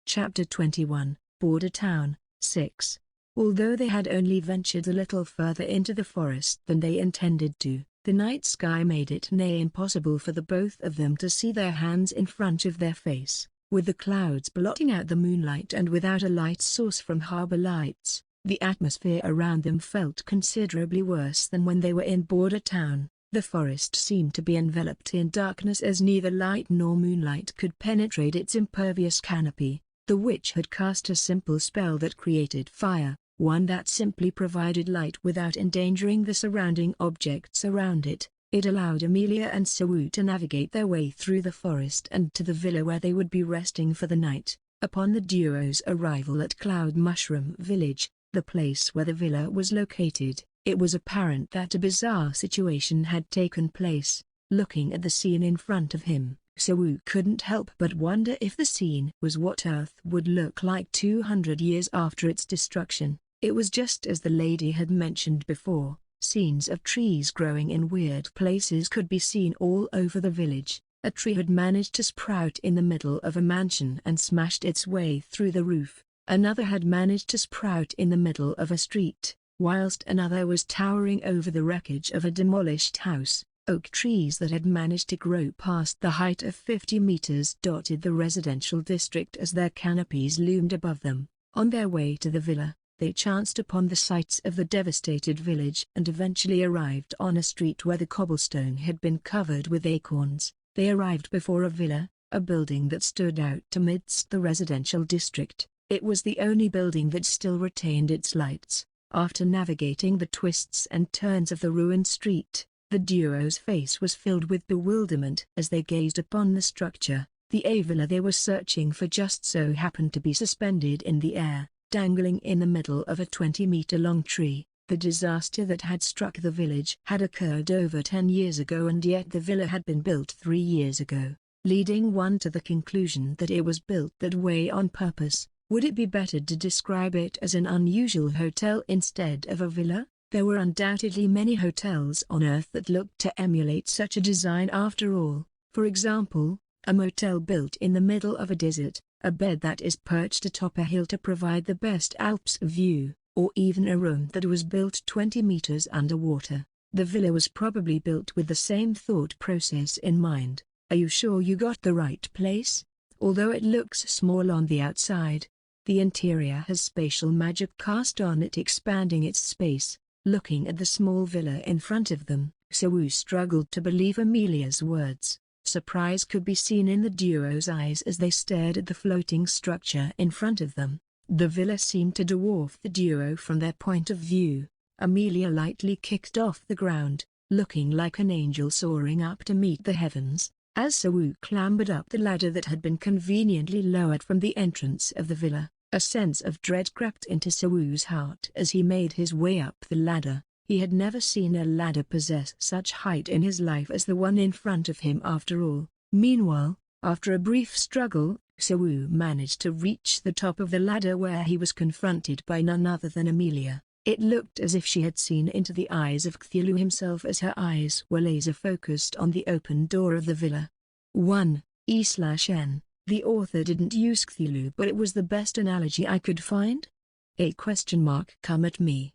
Chapter 21, Border Town, 6. Although they had only ventured a little further into the forest than they intended to, the night sky made it nigh impossible for the both of them to see their hands in front of their face. With the clouds blotting out the moonlight and without a light source from harbor lights, the atmosphere around them felt considerably worse than when they were in Border Town. The forest seemed to be enveloped in darkness as neither light nor moonlight could penetrate its impervious canopy. The witch had cast a simple spell that created fire, one that simply provided light without endangering the surrounding objects around it. It allowed Amelia and Sawu to navigate their way through the forest and to the villa where they would be resting for the night. Upon the duo's arrival at Cloud Mushroom Village, the place where the villa was located, it was apparent that a bizarre situation had taken place. Looking at the scene in front of him, Sawu couldn't help but wonder if the scene was what Earth would look like 200 years after its destruction. It was just as the lady had mentioned before. Scenes of trees growing in weird places could be seen all over the village. A tree had managed to sprout in the middle of a mansion and smashed its way through the roof. Another had managed to sprout in the middle of a street, whilst another was towering over the wreckage of a demolished house. Oak trees that had managed to grow past the height of 50 meters dotted the residential district as their canopies loomed above them. On their way to the villa, they chanced upon the sites of the devastated village and eventually arrived on a street where the cobblestone had been covered with acorns. They arrived before a villa, a building that stood out amidst the residential district. It was the only building that still retained its lights. After navigating the twists and turns of the ruined street, the duo's face was filled with bewilderment as they gazed upon the structure. The villa they were searching for just so happened to be suspended in the air, dangling in the middle of a 20-meter-long tree. The disaster that had struck the village had occurred over 10 years ago, and yet the villa had been built 3 years ago, leading one to the conclusion that it was built that way on purpose. Would it be better to describe it as an unusual hotel instead of a villa? There were undoubtedly many hotels on Earth that looked to emulate such a design after all. For example, a motel built in the middle of a desert, a bed that is perched atop a hill to provide the best Alps view, or even a room that was built 20 meters underwater. The villa was probably built with the same thought process in mind. Are you sure you got the right place? Although it looks small on the outside, the interior has spatial magic cast on it, expanding its space. Looking at the small villa in front of them, Sawu struggled to believe Amelia's words. Surprise could be seen in the duo's eyes as they stared at the floating structure in front of them. The villa seemed to dwarf the duo from their point of view. Amelia lightly kicked off the ground, looking like an angel soaring up to meet the heavens. As Sawu clambered up the ladder that had been conveniently lowered from the entrance of the villa, a sense of dread crept into Sawu's heart as he made his way up the ladder. He had never seen a ladder possess such height in his life as the one in front of him after all. Meanwhile, after a brief struggle, Sawu managed to reach the top of the ladder where he was confronted by none other than Amelia. It looked as if she had seen into the eyes of Cthulhu himself as her eyes were laser-focused on the open door of the villa. 1. E/N. The author didn't use Cthulhu, but it was the best analogy I could find. Come at me.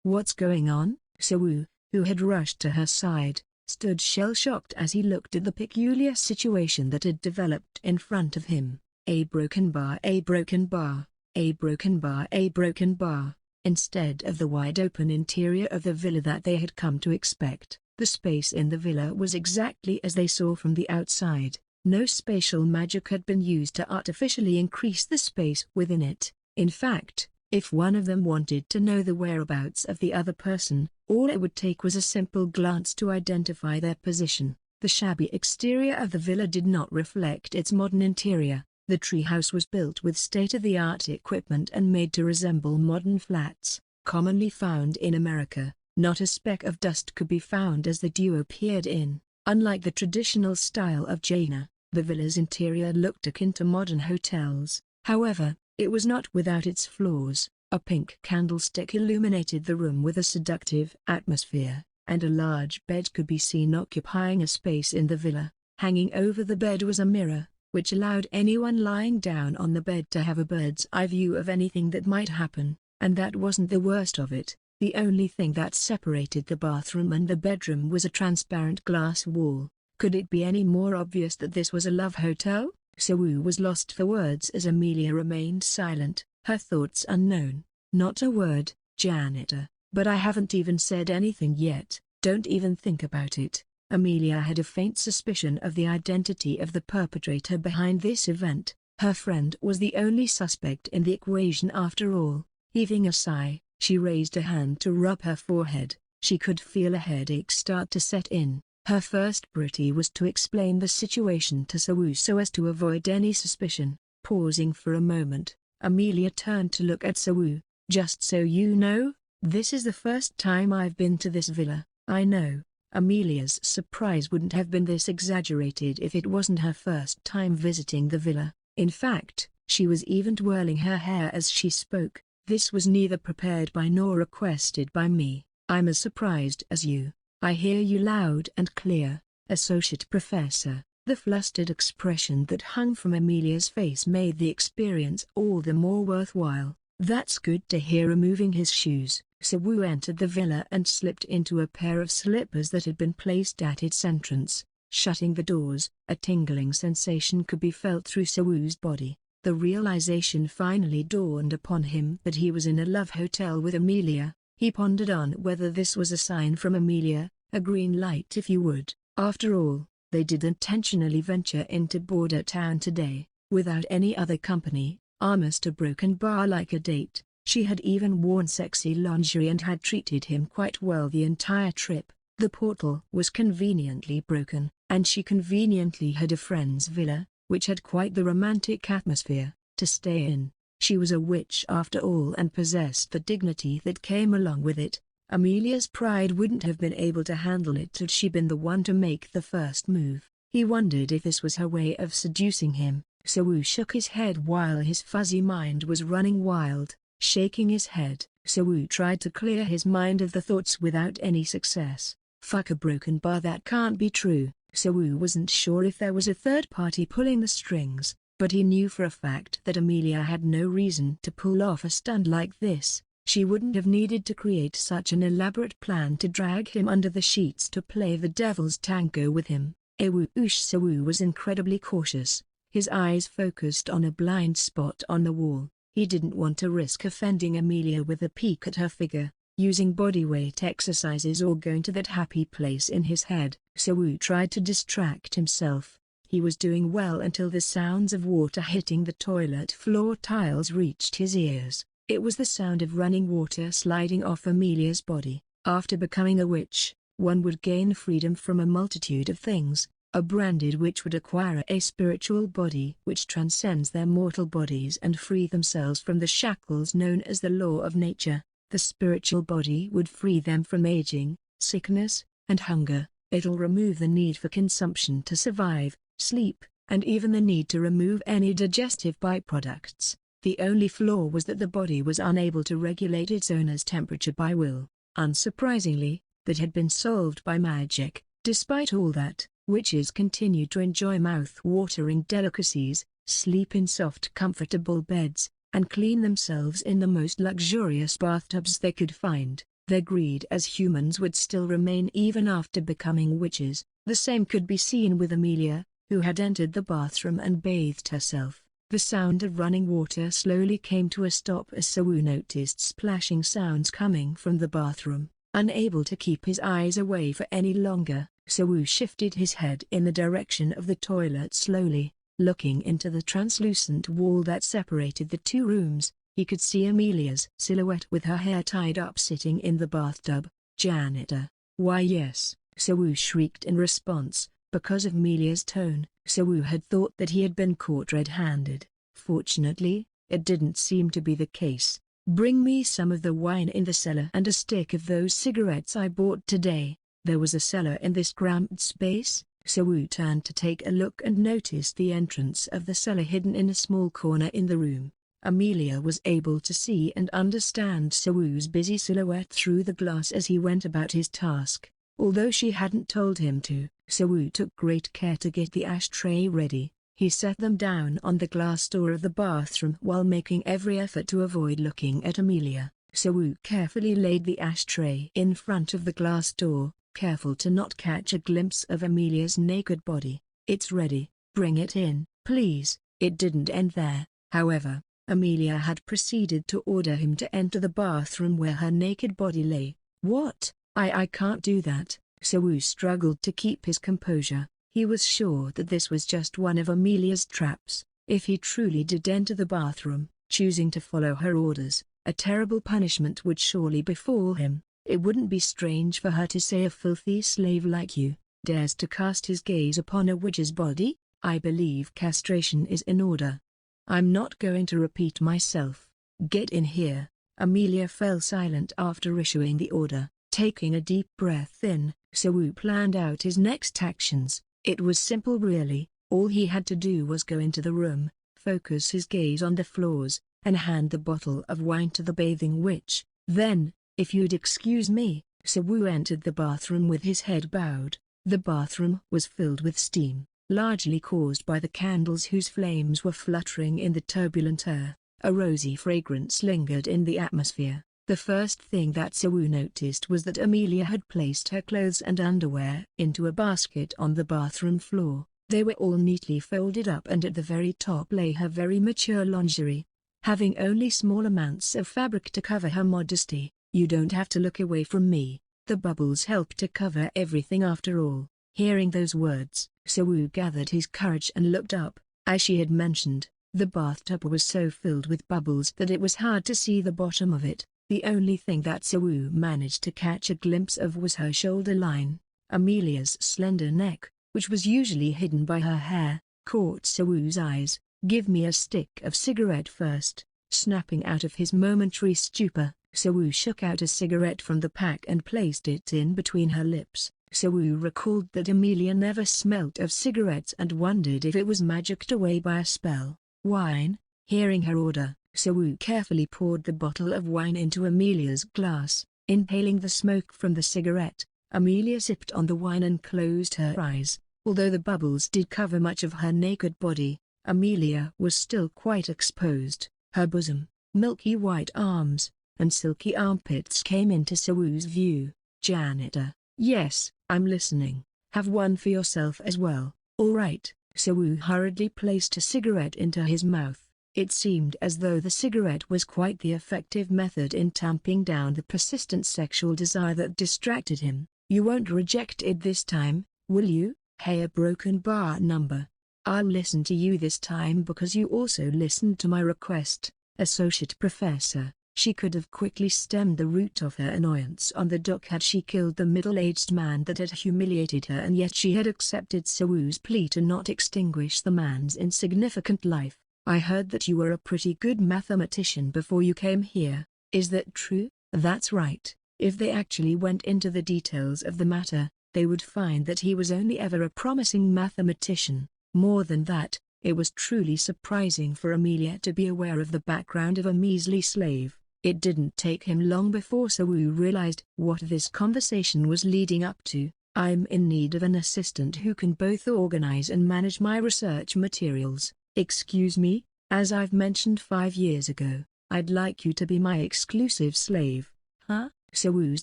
What's going on? Sawu, who had rushed to her side, stood shell-shocked as he looked at the peculiar situation that had developed in front of him. A broken bar, a broken bar, a broken bar, a broken bar. Instead of the wide-open interior of the villa that they had come to expect, the space in the villa was exactly as they saw from the outside. No spatial magic had been used to artificially increase the space within it. In fact, if one of them wanted to know the whereabouts of the other person, all it would take was a simple glance to identify their position. The shabby exterior of the villa did not reflect its modern interior. The treehouse was built with state-of-the-art equipment and made to resemble modern flats, commonly found in America. Not a speck of dust could be found as the duo peered in. Unlike the traditional style of Jaina, the villa's interior looked akin to modern hotels. However, it was not without its flaws. A pink candlestick illuminated the room with a seductive atmosphere, and a large bed could be seen occupying a space in the villa. Hanging over the bed was a mirror, which allowed anyone lying down on the bed to have a bird's eye view of anything that might happen. And that wasn't the worst of it. The only thing that separated the bathroom and the bedroom was a transparent glass wall. Could it be any more obvious that this was a love hotel? Soo was lost for words as Amelia remained silent, her thoughts unknown. Not a word, janitor. But I haven't even said anything yet. Don't even think about it. Amelia had a faint suspicion of the identity of the perpetrator behind this event. Her friend was the only suspect in the equation after all. Heaving a sigh, she raised a hand to rub her forehead. She could feel a headache start to set in. Her first priority was to explain the situation to Soo so as to avoid any suspicion. Pausing for a moment, Amelia turned to look at Soo. Just so you know, this is the first time I've been to this villa. I know. Amelia's surprise wouldn't have been this exaggerated if it wasn't her first time visiting the villa. In fact, she was even twirling her hair as she spoke. This was neither prepared by nor requested by me. I'm as surprised as you. I hear you loud and clear, Associate Professor. The flustered expression that hung from Amelia's face made the experience all the more worthwhile. That's good to hear. Removing his shoes, Soo entered the villa and slipped into a pair of slippers that had been placed at its entrance. Shutting the doors, a tingling sensation could be felt through Soo's body. The realization finally dawned upon him that he was in a love hotel with Amelia. He pondered on whether this was a sign from Amelia, a green light if you would. After all, they did intentionally venture into Border Town today, without any other company, almost a broken bar like a date. She had even worn sexy lingerie and had treated him quite well the entire trip. The portal was conveniently broken, and she conveniently had a friend's villa, which had quite the romantic atmosphere, to stay in. She was a witch after all and possessed the dignity that came along with it. Amelia's pride wouldn't have been able to handle it had she been the one to make the first move. He wondered if this was her way of seducing him. Soo shook his head while his fuzzy mind was running wild. Shaking his head, Soo tried to clear his mind of the thoughts without any success. Fuck a broken bar, that can't be true. Soo wasn't sure if there was a third party pulling the strings, but he knew for a fact that Amelia had no reason to pull off a stunt like this. She wouldn't have needed to create such an elaborate plan to drag him under the sheets to play the devil's tango with him. Soo was incredibly cautious, his eyes focused on a blind spot on the wall. He didn't want to risk offending Amelia with a peek at her figure. Using bodyweight exercises or going to that happy place in his head, Soo tried to distract himself. He was doing well until the sounds of water hitting the toilet floor tiles reached his ears. It was the sound of running water sliding off Amelia's body. After becoming a witch, one would gain freedom from a multitude of things. A branded witch would acquire a spiritual body which transcends their mortal bodies and free themselves from the shackles known as the law of nature. The spiritual body would free them from aging, sickness, and hunger. It'll remove the need for consumption to survive, sleep, and even the need to remove any digestive byproducts. The only flaw was that the body was unable to regulate its owner's temperature by will. Unsurprisingly, that had been solved by magic. Despite all that, witches continued to enjoy mouth-watering delicacies, sleep in soft comfortable beds, and clean themselves in the most luxurious bathtubs they could find. Their greed as humans would still remain even after becoming witches. The same could be seen with Amelia, who had entered the bathroom and bathed herself. The sound of running water slowly came to a stop as Soo noticed splashing sounds coming from the bathroom. Unable to keep his eyes away for any longer, Soo shifted his head in the direction of the toilet slowly. Looking into the translucent wall that separated the two rooms, he could see Amelia's silhouette with her hair tied up sitting in the bathtub. "Janitor." "Why yes," Soo shrieked in response. Because of Amelia's tone, Soo had thought that he had been caught red-handed. Fortunately, it didn't seem to be the case. "Bring me some of the wine in the cellar and a stick of those cigarettes I bought today." There was a cellar in this cramped space? Soo turned to take a look and noticed the entrance of the cellar hidden in a small corner in the room. Amelia was able to see and understand Soo's busy silhouette through the glass as he went about his task. Although she hadn't told him to, Soo took great care to get the ashtray ready. He set them down on the glass door of the bathroom while making every effort to avoid looking at Amelia. So carefully laid the ashtray in front of the glass door, careful to not catch a glimpse of Amelia's naked body. "It's ready, bring it in, please." It didn't end there, however. Amelia had proceeded to order him to enter the bathroom where her naked body lay. "What? I can't do that." So struggled to keep his composure. He was sure that this was just one of Amelia's traps. If he truly did enter the bathroom, choosing to follow her orders, a terrible punishment would surely befall him. It wouldn't be strange for her to say, "A filthy slave like you dares to cast his gaze upon a witch's body? I believe castration is in order. I'm not going to repeat myself. Get in here." Amelia fell silent after issuing the order. Taking a deep breath in, So planned out his next actions. It was simple really. All he had to do was go into the room, focus his gaze on the floors, and hand the bottle of wine to the bathing witch. Then, "If you'd excuse me," So entered the bathroom with his head bowed. The bathroom was filled with steam, largely caused by the candles whose flames were fluttering in the turbulent air. A rosy fragrance lingered in the atmosphere. The first thing that So noticed was that Amelia had placed her clothes and underwear into a basket on the bathroom floor. They were all neatly folded up, and at the very top lay her very mature lingerie. Having only small amounts of fabric to cover her modesty, "You don't have to look away from me. The bubbles help to cover everything after all." Hearing those words, So gathered his courage and looked up. As she had mentioned, the bathtub was so filled with bubbles that it was hard to see the bottom of it. The only thing that So managed to catch a glimpse of was her shoulder line. Amelia's slender neck, which was usually hidden by her hair, caught So's eyes. "Give me a stick of cigarette first." Snapping out of his momentary stupor, So shook out a cigarette from the pack and placed it in between her lips. So recalled that Amelia never smelt of cigarettes and wondered if it was magicked away by a spell. "Wine?" Hearing her order, So carefully poured the bottle of wine into Amelia's glass. Inhaling the smoke from the cigarette, Amelia sipped on the wine and closed her eyes. Although the bubbles did cover much of her naked body, Amelia was still quite exposed. Her bosom, milky white arms, and silky armpits came into So's view. "Janitor." "Yes, I'm listening." "Have one for yourself as well." "All right." So hurriedly placed a cigarette into his mouth. It seemed as though the cigarette was quite the effective method in tamping down the persistent sexual desire that distracted him. "You won't reject it this time, will you?" "Hey, a broken bar number. I'll listen to you this time because you also listened to my request." Associate Professor. She could have quickly stemmed the root of her annoyance on the dock had she killed the middle-aged man that had humiliated her, and yet she had accepted So's plea to not extinguish the man's insignificant life. "I heard that you were a pretty good mathematician before you came here. Is that true?" "That's right." If they actually went into the details of the matter, they would find that he was only ever a promising mathematician. More than that, it was truly surprising for Amelia to be aware of the background of a measly slave. It didn't take him long before So realized what this conversation was leading up to. "I'm in need of an assistant who can both organize and manage my research materials." "Excuse me, as I've mentioned 5 years ago, I'd like you to be my exclusive slave." "Huh?" So's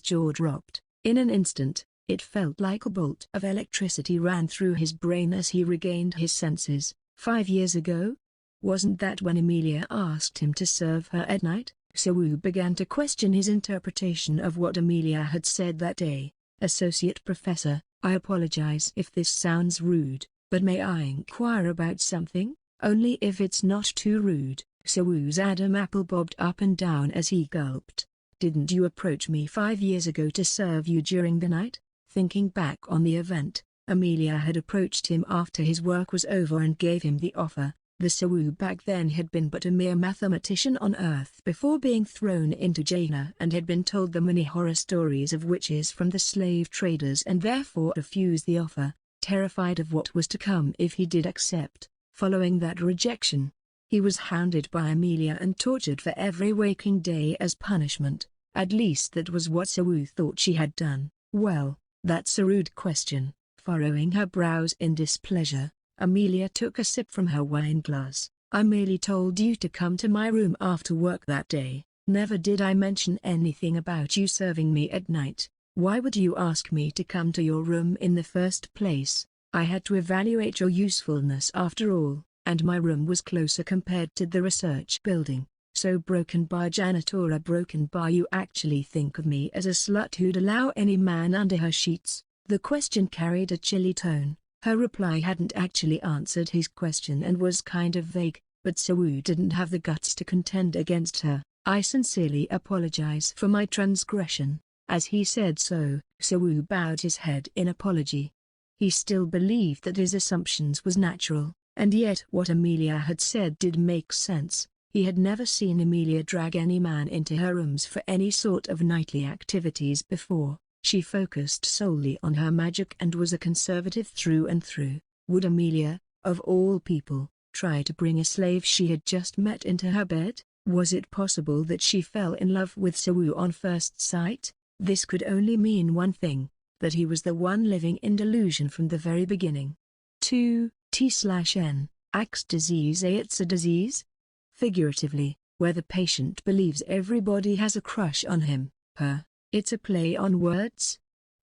jaw dropped. In an instant, it felt like a bolt of electricity ran through his brain as he regained his senses. 5 years ago? Wasn't that when Amelia asked him to serve her at night? So began to question his interpretation of what Amelia had said that day. "Associate Professor, I apologize if this sounds rude, but may I inquire about something? Only if it's not too rude." So's Adam apple bobbed up and down as he gulped. "Didn't you approach me 5 years ago to serve you during the night?" Thinking back on the event, Amelia had approached him after his work was over and gave him the offer. The So back then had been but a mere mathematician on Earth before being thrown into jail and had been told the many horror stories of witches from the slave traders and therefore refused the offer, terrified of what was to come if he did accept. Following that rejection, he was hounded by Amelia and tortured for every waking day as punishment. At least that was what So thought she had done. "Well, that's a rude question." Furrowing her brows in displeasure, Amelia took a sip from her wine glass. I merely told you to come to my room after work that day. Never did I mention anything about you serving me at night. Why would you ask me to come to your room in the first place? I had to evaluate your usefulness after all, and my room was closer compared to the research building. So broken bar janitor, broken bar, you actually think of me as a slut who'd allow any man under her sheets? The question carried a chilly tone. Her reply hadn't actually answered his question and was kind of vague, but Soo didn't have the guts to contend against her. I sincerely apologize for my transgression. As he said so, Soo bowed his head in apology. He still believed that his assumptions was natural, and yet what Amelia had said did make sense. He had never seen Amelia drag any man into her rooms for any sort of nightly activities before. She focused solely on her magic and was a conservative through and through. Would Amelia, of all people, try to bring a slave she had just met into her bed? Was it possible that she fell in love with Soo on first sight? This could only mean one thing, that he was the one living in delusion from the very beginning. 2. T/N, Axe disease. It's a disease? Figuratively, where the patient believes everybody has a crush on him, her. It's a play on words,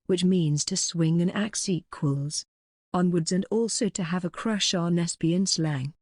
which means to swing an axe equals onwards and also to have a crush on lesbian slang.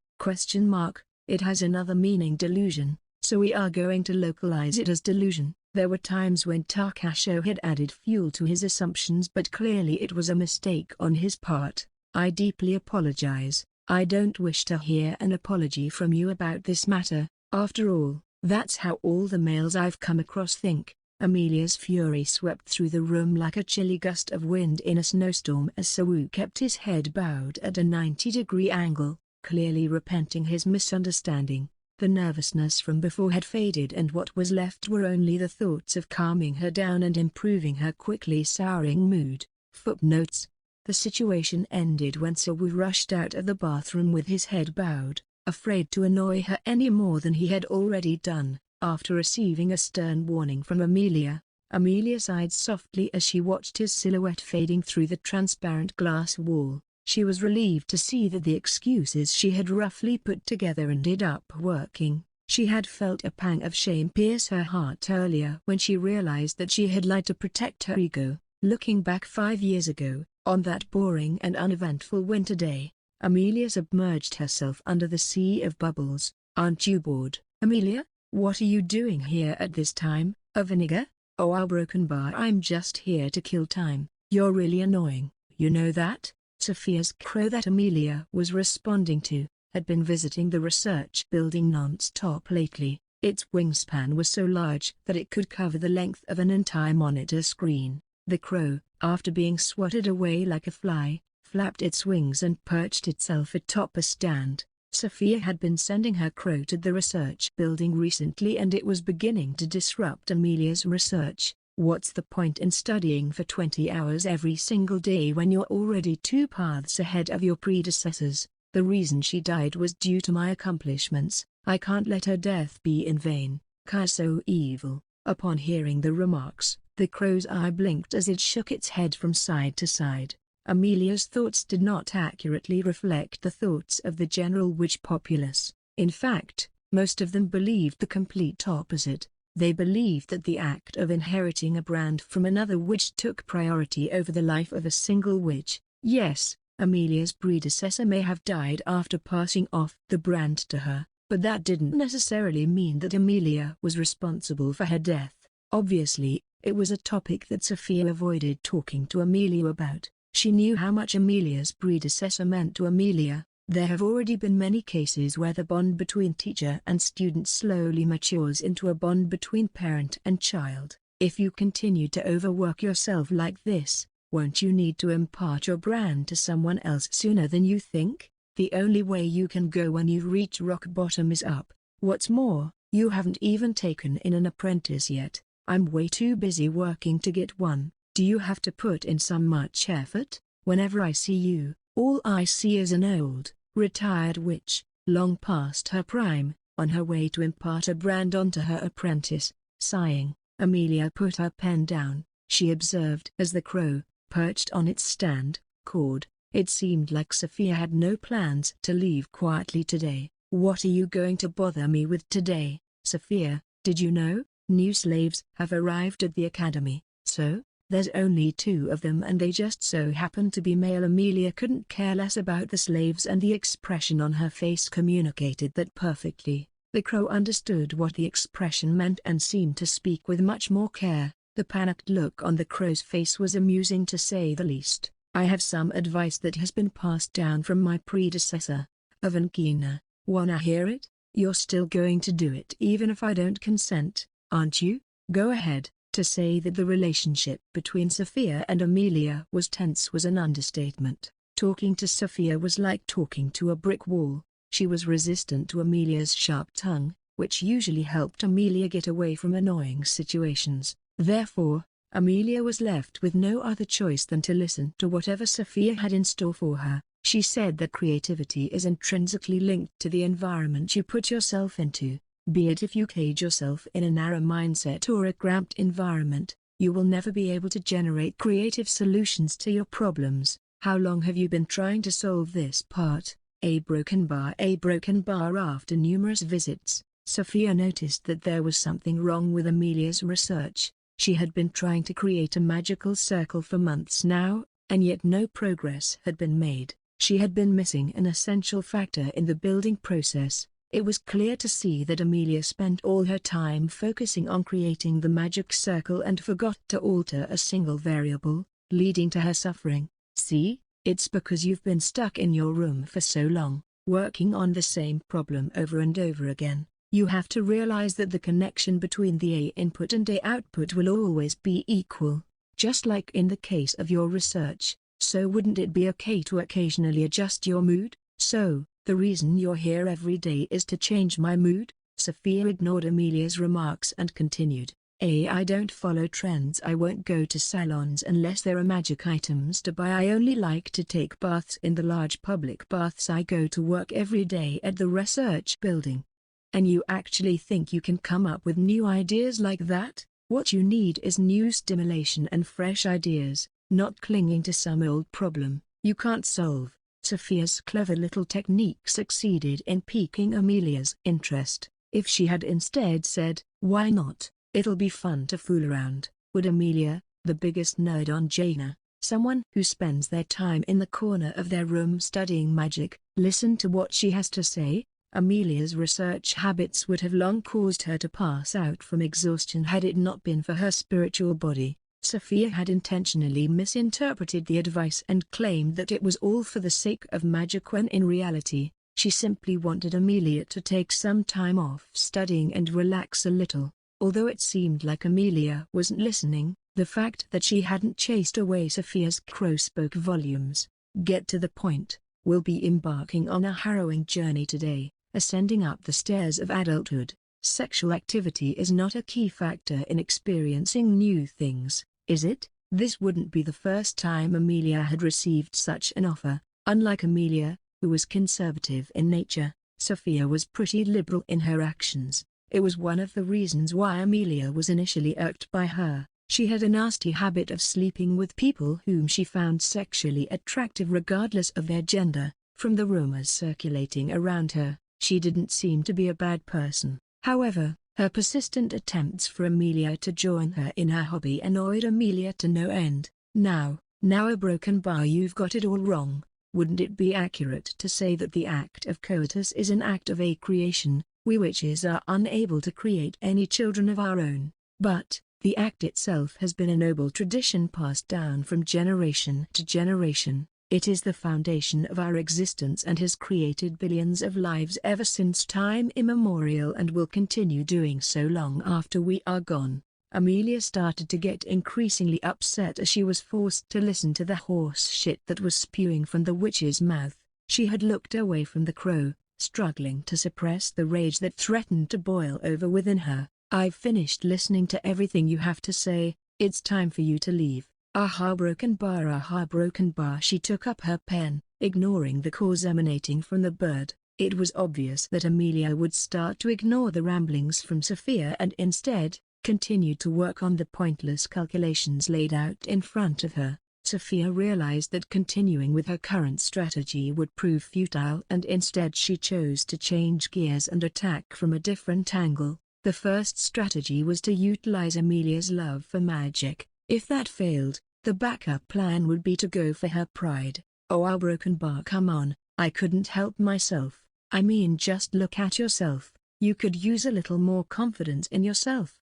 It has another meaning, delusion, so we are going to localize it as delusion. There were times when Takasho had added fuel to his assumptions, but clearly it was a mistake on his part. I deeply apologize. I don't wish to hear an apology from you about this matter. After all, that's how all the males I've come across think. Amelia's fury swept through the room like a chilly gust of wind in a snowstorm as Soo kept his head bowed at a 90-degree angle, clearly repenting his misunderstanding. The nervousness from before had faded and what was left were only the thoughts of calming her down and improving her quickly souring mood. Footnotes: the situation ended when Soo rushed out of the bathroom with his head bowed, afraid to annoy her any more than he had already done. After receiving a stern warning from Amelia, Amelia sighed softly as she watched his silhouette fading through the transparent glass wall. She was relieved to see that the excuses she had roughly put together ended up working. She had felt a pang of shame pierce her heart earlier when she realized that she had lied to protect her ego. Looking back 5 years ago, on that boring and uneventful winter day, Amelia submerged herself under the sea of bubbles. "Aren't you bored, Amelia? What are you doing here at this time, a vinegar? Oh, our broken bar, I'm just here to kill time. You're really annoying, you know that?" Sophia's crow that Amelia was responding to, had been visiting the research building non-stop lately. Its wingspan was so large that it could cover the length of an entire monitor screen. The crow, after being swatted away like a fly, flapped its wings and perched itself atop a stand. Sophia had been sending her crow to the research building recently and it was beginning to disrupt Amelia's research. What's the point in studying for 20 hours every single day when you're already 2 paths ahead of your predecessors? The reason she died was due to my accomplishments. I can't let her death be in vain. Kai's so evil. Upon hearing the remarks, the crow's eye blinked as it shook its head from side to side. Amelia's thoughts did not accurately reflect the thoughts of the general witch populace. In fact, most of them believed the complete opposite. They believed that the act of inheriting a brand from another witch took priority over the life of a single witch. Yes, Amelia's predecessor may have died after passing off the brand to her, but that didn't necessarily mean that Amelia was responsible for her death. Obviously, it was a topic that Sophia avoided talking to Amelia about. She knew how much Amelia's predecessor meant to Amelia. There have already been many cases where the bond between teacher and student slowly matures into a bond between parent and child. If you continue to overwork yourself like this, won't you need to impart your brand to someone else sooner than you think? The only way you can go when you reach rock bottom is up. What's more, you haven't even taken in an apprentice yet. I'm way too busy working to get one. Do you have to put in some much effort? Whenever I see you, all I see is an old, retired witch, long past her prime, on her way to impart a brand onto her apprentice." Sighing, Amelia put her pen down. She observed as the crow, perched on its stand, cawed, It seemed like Sophia had no plans to leave quietly today. "What are you going to bother me with today, Sophia? Did you know? New slaves have arrived at the academy." "So? There's only 2 of them and they just so happen to be male." Amelia couldn't care less about the slaves and the expression on her face communicated that perfectly. The crow understood what the expression meant and seemed to speak with much more care. The panicked look on the crow's face was amusing to say the least. "I have some advice that has been passed down from my predecessor, Avankina. Wanna hear it? You're still going to do it even if I don't consent, aren't you? Go ahead." To say that the relationship between Sophia and Amelia was tense was an understatement. Talking to Sophia was like talking to a brick wall. She was resistant to Amelia's sharp tongue, which usually helped Amelia get away from annoying situations. Therefore, Amelia was left with no other choice than to listen to whatever Sophia had in store for her. She said that creativity is intrinsically linked to the environment you put yourself into. Be it if you cage yourself in a narrow mindset or a cramped environment, you will never be able to generate creative solutions to your problems. How long have you been trying to solve this part? A broken bar. After numerous visits, Sophia noticed that there was something wrong with Amelia's research. She had been trying to create a magical circle for months now, and yet no progress had been made. She had been missing an essential factor in the building process. It was clear to see that Amelia spent all her time focusing on creating the magic circle and forgot to alter a single variable, leading to her suffering. "See, it's because you've been stuck in your room for so long, working on the same problem over and over again. You have to realize that the connection between the A input and A output will always be equal, just like in the case of your research. So wouldn't it be okay to occasionally adjust your mood?" "So, the reason you're here every day is to change my mood?" Sophia ignored Amelia's remarks and continued. I don't follow trends. I won't go to salons unless there are magic items to buy. I only like to take baths in the large public baths. I go to work every day at the research building." "And you actually think you can come up with new ideas like that? What you need is new stimulation and fresh ideas, not clinging to some old problem you can't solve." Sophia's clever little technique succeeded in piquing Amelia's interest. If she had instead said, "Why not? It'll be fun to fool around," would Amelia, the biggest nerd on Jaina, someone who spends their time in the corner of their room studying magic, listen to what she has to say? Amelia's research habits would have long caused her to pass out from exhaustion had it not been for her spiritual body. Sophia had intentionally misinterpreted the advice and claimed that it was all for the sake of magic when in reality, she simply wanted Amelia to take some time off studying and relax a little. Although it seemed like Amelia wasn't listening, the fact that she hadn't chased away Sophia's crow spoke volumes. "Get to the point. We'll be embarking on a harrowing journey today, ascending up the stairs of adulthood. Sexual activity is not a key factor in experiencing new things, is it?" This wouldn't be the first time Amelia had received such an offer. Unlike Amelia, who was conservative in nature, Sophia was pretty liberal in her actions. It was one of the reasons why Amelia was initially irked by her. She had a nasty habit of sleeping with people whom she found sexually attractive regardless of their gender. From the rumors circulating around her, she didn't seem to be a bad person. However, her persistent attempts for Amelia to join her in her hobby annoyed Amelia to no end. Now a broken bar. You've got it all wrong. Wouldn't it be accurate to say that the act of coitus is an act of creation? We witches are unable to create any children of our own, but the act itself has been a noble tradition passed down from generation to generation. It is the foundation of our existence and has created billions of lives ever since time immemorial and will continue doing so long after we are gone. Amelia started to get increasingly upset as she was forced to listen to the horse shit that was spewing from the witch's mouth. She had looked away from the crow, struggling to suppress the rage that threatened to boil over within her. "I've finished listening to everything you have to say. It's time for you to leave." Aha broken bar, aha broken bar. She took up her pen, ignoring the cause emanating from the bird. It was obvious that Amelia would start to ignore the ramblings from Sophia and instead, continue to work on the pointless calculations laid out in front of her. Sophia realized that continuing with her current strategy would prove futile, and instead she chose to change gears and attack from a different angle. The first strategy was to utilize Amelia's love for magic. If that failed, the backup plan would be to go for her pride. "Oh, Broken Bar, come on, I couldn't help myself. I mean, just look at yourself. You could use a little more confidence in yourself.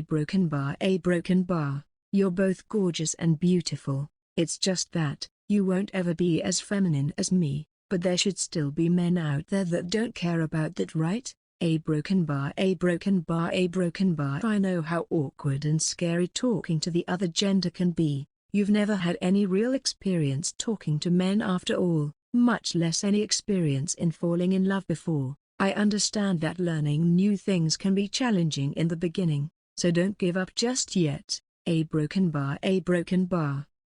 Broken Bar, you're both gorgeous and beautiful. It's just that, you won't ever be as feminine as me, but there should still be men out there that don't care about that, right? Broken Bar. I know how awkward and scary talking to the other gender can be. You've never had any real experience talking to men after all, much less any experience in falling in love before. I understand that learning new things can be challenging in the beginning, so don't give up just yet. Broken Bar.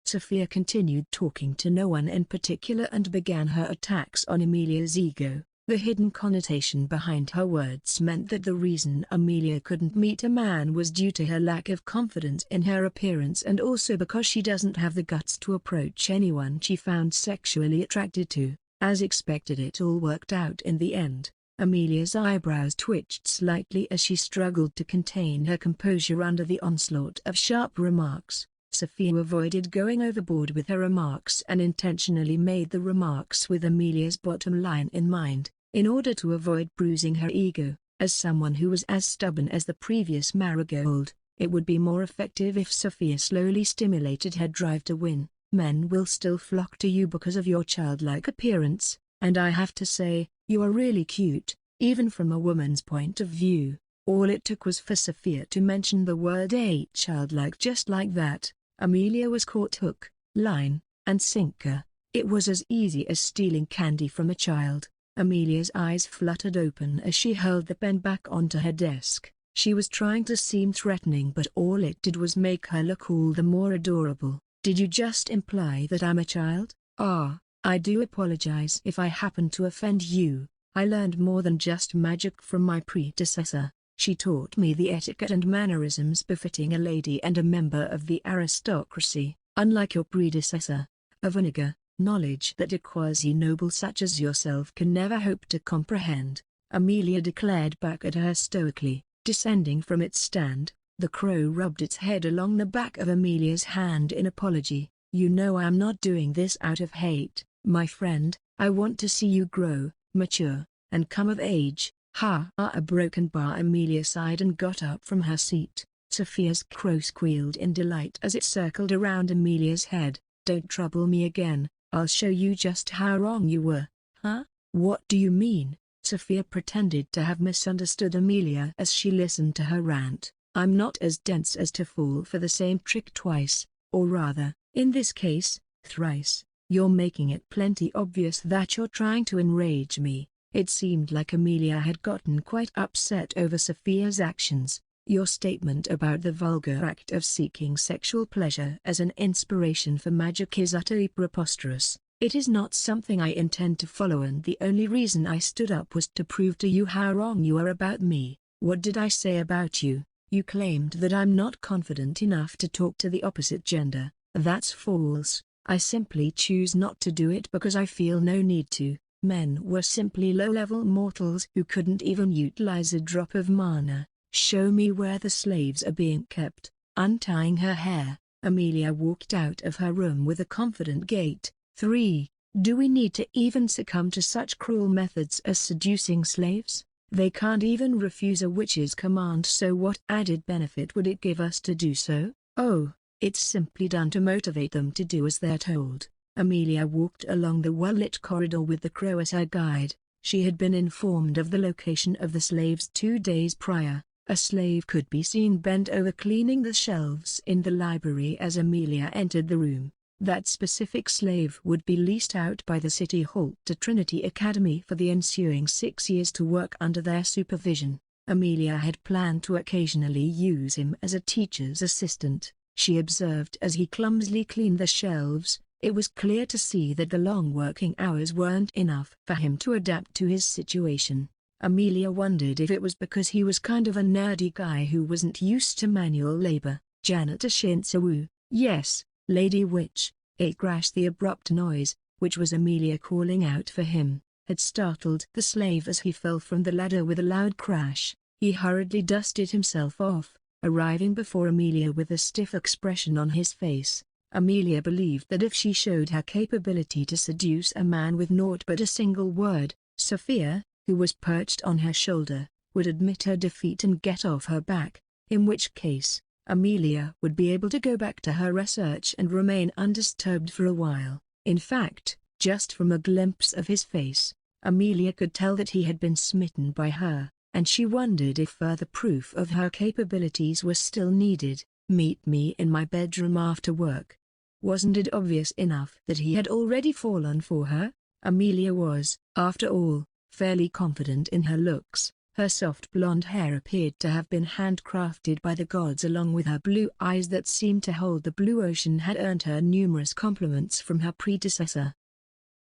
Sophia continued talking to no one in particular and began her attacks on Amelia's ego. The hidden connotation behind her words meant that the reason Amelia couldn't meet a man was due to her lack of confidence in her appearance, and also because she doesn't have the guts to approach anyone she found sexually attracted to. As expected, it all worked out in the end. Amelia's eyebrows twitched slightly as she struggled to contain her composure under the onslaught of sharp remarks. Sophia avoided going overboard with her remarks and intentionally made the remarks with Amelia's bottom line in mind, in order to avoid bruising her ego. As someone who was as stubborn as the previous Marigold, it would be more effective if Sophia slowly stimulated her drive to win. Men will still flock to you because of your childlike appearance, and I have to say, you are really cute, even from a woman's point of view. All it took was for Sophia to mention the word childlike just like that. Amelia was caught hook, line, and sinker. It was as easy as stealing candy from a child. Amelia's eyes fluttered open as she hurled the pen back onto her desk. She was trying to seem threatening, but all it did was make her look all the more adorable. "Did you just imply that I'm a child?" I do apologize if I happen to offend you. I learned more than just magic from my predecessor. She taught me the etiquette and mannerisms befitting a lady and a member of the aristocracy. Unlike your predecessor, a vinegar, knowledge that a quasi-noble such as yourself can never hope to comprehend," Amelia declared back at her stoically. Descending from its stand, the crow rubbed its head along the back of Amelia's hand in apology. "You know I'm not doing this out of hate, my friend. I want to see you grow, mature, and come of age." A Broken Bar. Amelia sighed and got up from her seat. Sophia's crow squealed in delight as it circled around Amelia's head. "Don't trouble me again, I'll show you just how wrong you were." "Huh? What do you mean?" Sophia pretended to have misunderstood Amelia as she listened to her rant. "I'm not as dense as to fall for the same trick twice, or rather, in this case, thrice. You're making it plenty obvious that you're trying to enrage me." It seemed like Amelia had gotten quite upset over Sophia's actions. "Your statement about the vulgar act of seeking sexual pleasure as an inspiration for magic is utterly preposterous. It is not something I intend to follow, and the only reason I stood up was to prove to you how wrong you are about me." "What did I say about you?" "You claimed that I'm not confident enough to talk to the opposite gender." "That's false. I simply choose not to do it because I feel no need to." Men were simply low-level mortals who couldn't even utilize a drop of mana. "Show me where the slaves are being kept." Untying her hair, Amelia walked out of her room with a confident gait. 3. Do we need to even succumb to such cruel methods as seducing slaves? They can't even refuse a witch's command, so what added benefit would it give us to do so? Oh, it's simply done to motivate them to do as they're told. Amelia walked along the well-lit corridor with the crow as her guide. She had been informed of the location of the slaves 2 days prior. A slave could be seen bent over cleaning the shelves in the library as Amelia entered the room. That specific slave would be leased out by the City Hall to Trinity Academy for the ensuing 6 years to work under their supervision. Amelia had planned to occasionally use him as a teacher's assistant. She observed as he clumsily cleaned the shelves. It was clear to see that the long working hours weren't enough for him to adapt to his situation. Amelia wondered if it was because he was kind of a nerdy guy who wasn't used to manual labor. Janitor Shinsawu, yes, Lady Witch, A crash. The abrupt noise, which was Amelia calling out for him, had startled the slave as he fell from the ladder with a loud crash. He hurriedly dusted himself off, arriving before Amelia with a stiff expression on his face. Amelia believed that if she showed her capability to seduce a man with naught but a single word, Sophia, who was perched on her shoulder, would admit her defeat and get off her back, in which case, Amelia would be able to go back to her research and remain undisturbed for a while. In fact, just from a glimpse of his face, Amelia could tell that he had been smitten by her, and she wondered if further proof of her capabilities was still needed. "Meet me in my bedroom after work." Wasn't it obvious enough that he had already fallen for her? Amelia was, after all, fairly confident in her looks. Her soft blonde hair appeared to have been handcrafted by the gods, along with her blue eyes that seemed to hold the blue ocean had earned her numerous compliments from her predecessor.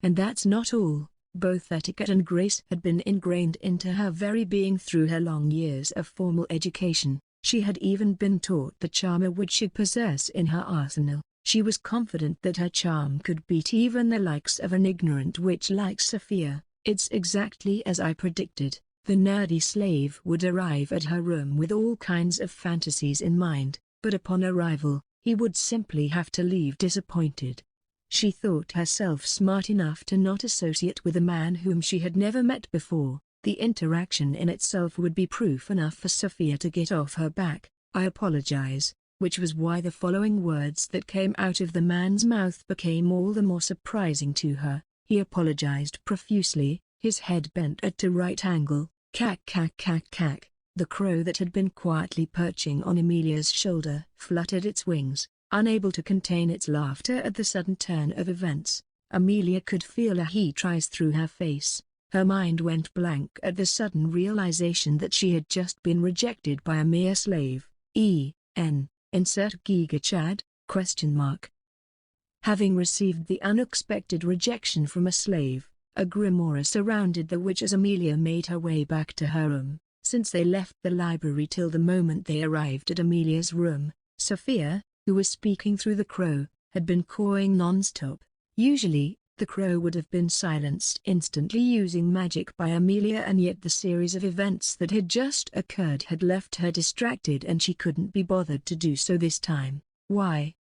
And that's not all. Both etiquette and grace had been ingrained into her very being through her long years of formal education. She had even been taught the charm a witch should possess in her arsenal. She was confident that her charm could beat even the likes of an ignorant witch like Sophia. "It's exactly as I predicted." The nerdy slave would arrive at her room with all kinds of fantasies in mind, but upon arrival, he would simply have to leave disappointed. She thought herself smart enough to not associate with a man whom she had never met before. The interaction in itself would be proof enough for Sophia to get off her back. "I apologize," which was why the following words that came out of the man's mouth became all the more surprising to her. He apologized profusely, his head bent at a right angle. Cack cack cack cack. The crow that had been quietly perching on Amelia's shoulder fluttered its wings, unable to contain its laughter at the sudden turn of events. Amelia could feel a heat rise through her face. Her mind went blank at the sudden realization that she had just been rejected by a mere slave. Insert Giga Chad? Having received the unexpected rejection from a slave, a grim aura surrounded the witch as Amelia made her way back to her room. Since they left the library till the moment they arrived at Amelia's room, Sophia, who was speaking through the crow, had been cawing non-stop. Usually, the crow would have been silenced instantly using magic by Amelia, and yet the series of events that had just occurred had left her distracted and she couldn't be bothered to do so this time. Why?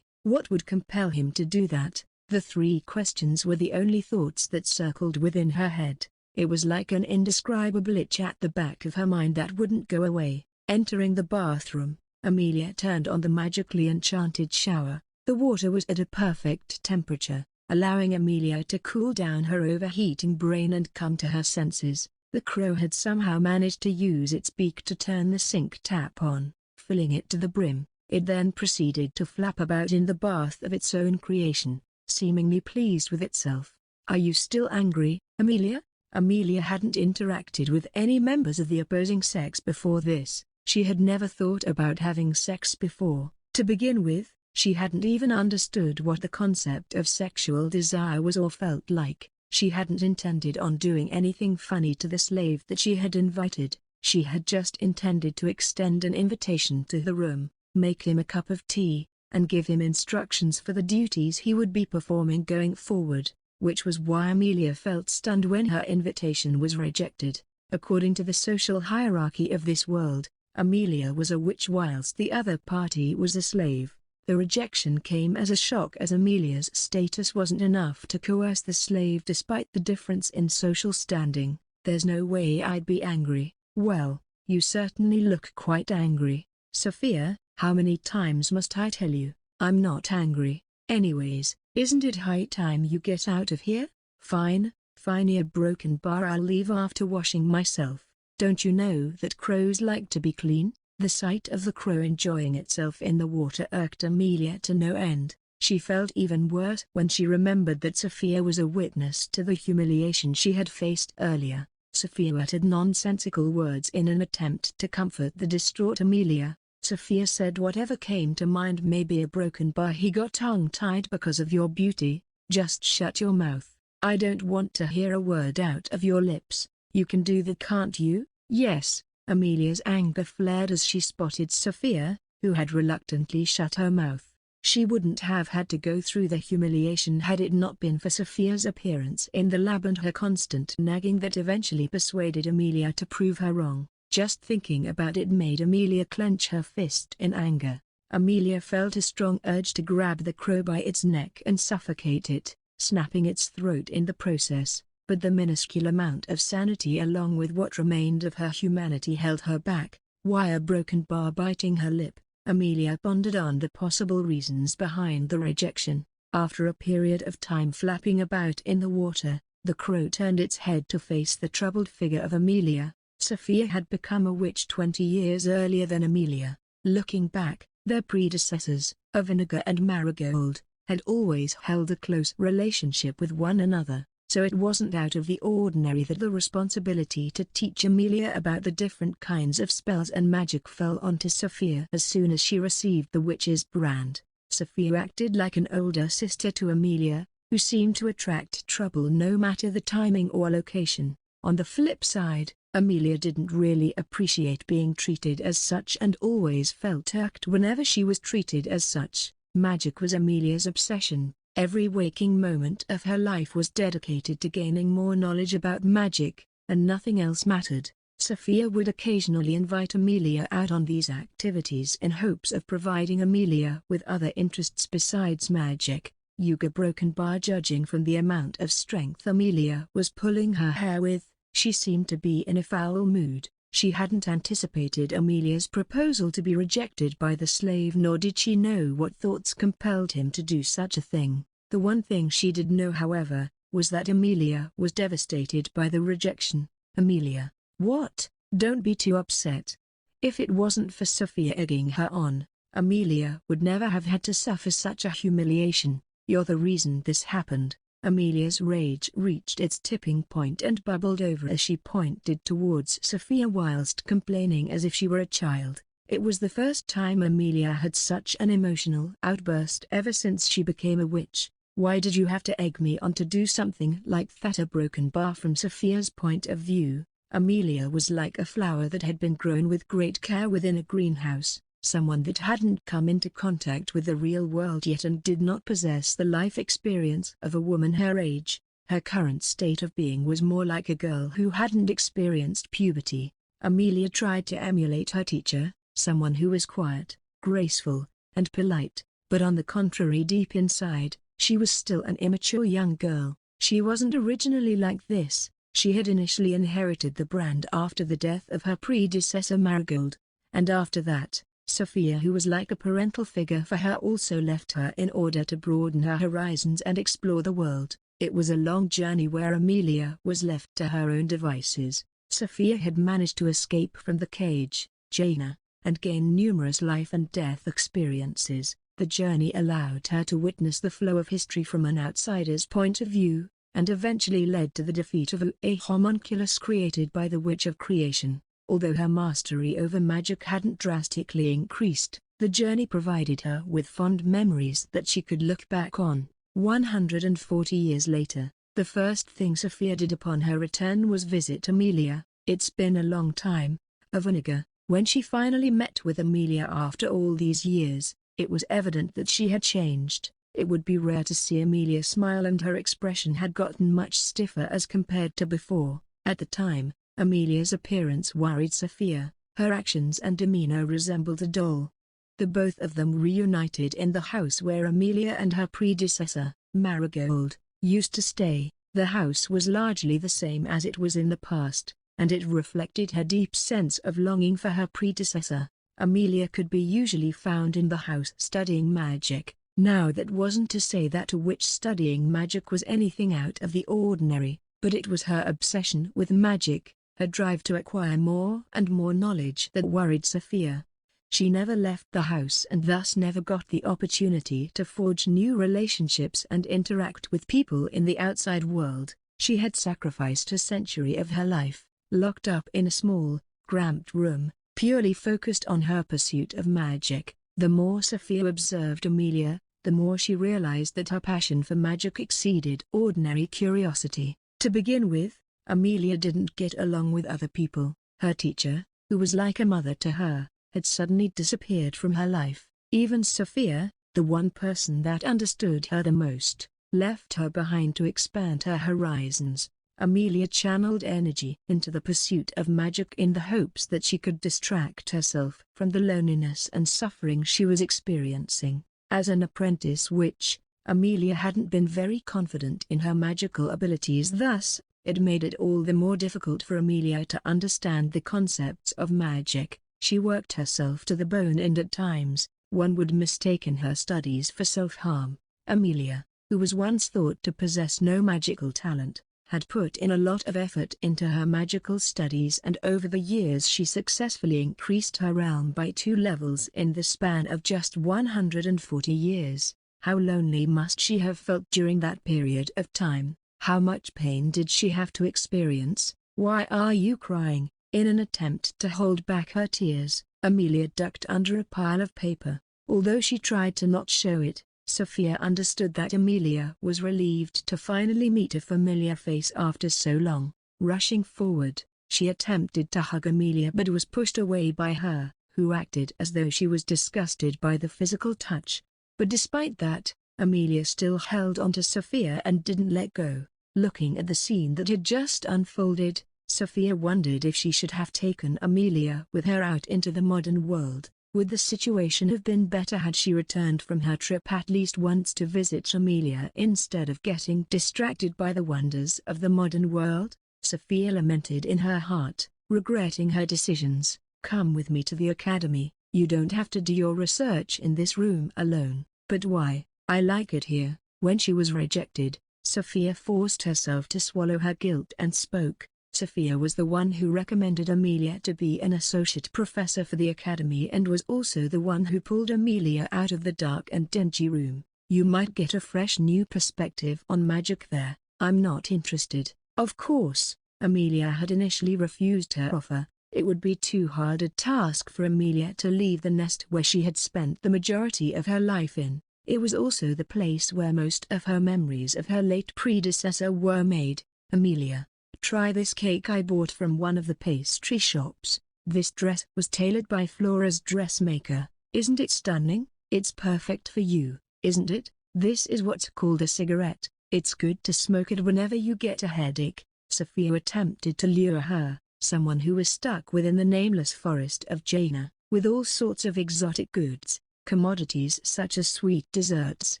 What would compel him to do that? The three questions were the only thoughts that circled within her head. It was like an indescribable itch at the back of her mind that wouldn't go away. Entering the bathroom, Amelia turned on the magically enchanted shower. The water was at a perfect temperature, allowing Amelia to cool down her overheating brain and come to her senses. The crow had somehow managed to use its beak to turn the sink tap on, filling it to the brim. It then proceeded to flap about in the bath of its own creation, seemingly pleased with itself. "Are you still angry, Amelia?" Amelia hadn't interacted with any members of the opposing sex before this. She had never thought about having sex before. To begin with, she hadn't even understood what the concept of sexual desire was or felt like. She hadn't intended on doing anything funny to the slave that she had invited. She had just intended to extend an invitation to the room, make him a cup of tea, and give him instructions for the duties he would be performing going forward, which was why Amelia felt stunned when her invitation was rejected. According to the social hierarchy of this world, Amelia was a witch whilst the other party was a slave. The rejection came as a shock, as Amelia's status wasn't enough to coerce the slave despite the difference in social standing. "There's no way I'd be angry." "Well, you certainly look quite angry." "Sophia, how many times must I tell you, I'm not angry. Anyways, isn't it high time you get out of here?" Fine, a broken bar. I'll leave after washing myself. Don't you know that crows like to be clean?" The sight of the crow enjoying itself in the water irked Amelia to no end. She felt even worse when she remembered that Sophia was a witness to the humiliation she had faced earlier. Sophia uttered nonsensical words in an attempt to comfort the distraught Amelia. Sophia said whatever came to mind. "Maybe a broken bar. He got tongue-tied because of your beauty." "Just shut your mouth. I don't want to hear a word out of your lips. You can do that, can't you?" "Yes." Amelia's anger flared as she spotted Sophia, who had reluctantly shut her mouth. She wouldn't have had to go through the humiliation had it not been for Sophia's appearance in the lab and her constant nagging that eventually persuaded Amelia to prove her wrong. Just thinking about it made Amelia clench her fist in anger. Amelia felt a strong urge to grab the crow by its neck and suffocate it, snapping its throat in the process, but the minuscule amount of sanity along with what remained of her humanity held her back. Wire broken bar biting her lip, Amelia pondered on the possible reasons behind the rejection. After a period of time flapping about in the water, the crow turned its head to face the troubled figure of Amelia. Sophia had become a witch 20 years earlier than Amelia. Looking back, their predecessors, Vinegar and Marigold, had always held a close relationship with one another, so it wasn't out of the ordinary that the responsibility to teach Amelia about the different kinds of spells and magic fell onto Sophia. As soon as she received the witch's brand, Sophia acted like an older sister to Amelia, who seemed to attract trouble no matter the timing or location. On the flip side, Amelia didn't really appreciate being treated as such and always felt irked whenever she was treated as such. Magic was Amelia's obsession. Every waking moment of her life was dedicated to gaining more knowledge about magic, and nothing else mattered. Sophia would occasionally invite Amelia out on these activities in hopes of providing Amelia with other interests besides magic. Yuga broken bar judging from the amount of strength Amelia was pulling her hair with, she seemed to be in a foul mood. She hadn't anticipated Amelia's proposal to be rejected by the slave, nor did she know what thoughts compelled him to do such a thing. The one thing she did know, however, was that Amelia was devastated by the rejection. Amelia, what? Don't be too upset. If it wasn't for Sophia egging her on, Amelia would never have had to suffer such a humiliation. You're the reason this happened. Amelia's rage reached its tipping point and bubbled over as she pointed towards Sophia whilst complaining as if she were a child. It was the first time Amelia had such an emotional outburst ever since she became a witch. Why did you have to egg me on to do something like that? A broken bar. From Sophia's point of view, Amelia was like a flower that had been grown with great care within a greenhouse. Someone that hadn't come into contact with the real world yet and did not possess the life experience of a woman her age. Her current state of being was more like a girl who hadn't experienced puberty. Amelia tried to emulate her teacher, someone who was quiet, graceful, and polite, but on the contrary, deep inside, she was still an immature young girl. She wasn't originally like this. She had initially inherited the brand after the death of her predecessor Marigold, and after that, Sophia, who was like a parental figure for her, also left her in order to broaden her horizons and explore the world. It was a long journey where Amelia was left to her own devices. Sophia had managed to escape from the cage, Jaina, and gain numerous life and death experiences. The journey allowed her to witness the flow of history from an outsider's point of view, and eventually led to the defeat of a homunculus created by the Witch of Creation. Although her mastery over magic hadn't drastically increased, the journey provided her with fond memories that she could look back on. 140 years later, the first thing Sophia did upon her return was visit Amelia. It's been a long time, Vinegar. When she finally met with Amelia after all these years, it was evident that she had changed. It would be rare to see Amelia smile, and her expression had gotten much stiffer as compared to before. At the time, Amelia's appearance worried Sophia. Her actions and demeanor resembled a doll. The both of them reunited in the house where Amelia and her predecessor, Marigold, used to stay. The house was largely the same as it was in the past, and it reflected her deep sense of longing for her predecessor. Amelia could be usually found in the house studying magic. Now, that wasn't to say that a witch studying magic was anything out of the ordinary, but it was her obsession with magic, her drive to acquire more and more knowledge, that worried Sophia. She never left the house and thus never got the opportunity to forge new relationships and interact with people in the outside world. She had sacrificed a century of her life, locked up in a small, cramped room, purely focused on her pursuit of magic. The more Sophia observed Amelia, the more she realized that her passion for magic exceeded ordinary curiosity. To begin with, Amelia didn't get along with other people. Her teacher, who was like a mother to her, had suddenly disappeared from her life. Even Sophia, the one person that understood her the most, left her behind to expand her horizons. Amelia channeled energy into the pursuit of magic in the hopes that she could distract herself from the loneliness and suffering she was experiencing. As an apprentice witch, Amelia hadn't been very confident in her magical abilities, thus, it made it all the more difficult for Amelia to understand the concepts of magic. She worked herself to the bone and at times, one would mistaken her studies for self-harm. Amelia, who was once thought to possess no magical talent, had put in a lot of effort into her magical studies, and over the years she successfully increased her realm by 2 levels in the span of just 140 years. How lonely must she have felt during that period of time? How much pain did she have to experience? "Why are you crying?" In an attempt to hold back her tears, Amelia ducked under a pile of paper. Although she tried to not show it, Sophia understood that Amelia was relieved to finally meet a familiar face after so long. Rushing forward, she attempted to hug Amelia but was pushed away by her, who acted as though she was disgusted by the physical touch. But despite that, Amelia still held on to Sophia and didn't let go. Looking at the scene that had just unfolded, Sophia wondered if she should have taken Amelia with her out into the modern world. Would the situation have been better had she returned from her trip at least once to visit Amelia instead of getting distracted by the wonders of the modern world? Sophia lamented in her heart, regretting her decisions. "Come with me to the academy. You don't have to do your research in this room alone." "But why? I like it here." When she was rejected, Sophia forced herself to swallow her guilt and spoke. Sophia was the one who recommended Amelia to be an associate professor for the academy and was also the one who pulled Amelia out of the dark and dingy room. "You might get a fresh new perspective on magic there." "I'm not interested." Of course, Amelia had initially refused her offer. It would be too hard a task for Amelia to leave the nest where she had spent the majority of her life in. It was also the place where most of her memories of her late predecessor were made. "Amelia, try this cake I bought from one of the pastry shops. This dress was tailored by Flora's dressmaker. Isn't it stunning? It's perfect for you, isn't it? This is what's called a cigarette. It's good to smoke it whenever you get a headache." Sophia attempted to lure her, someone who was stuck within the nameless forest of Jaina, with all sorts of exotic goods, commodities such as sweet desserts,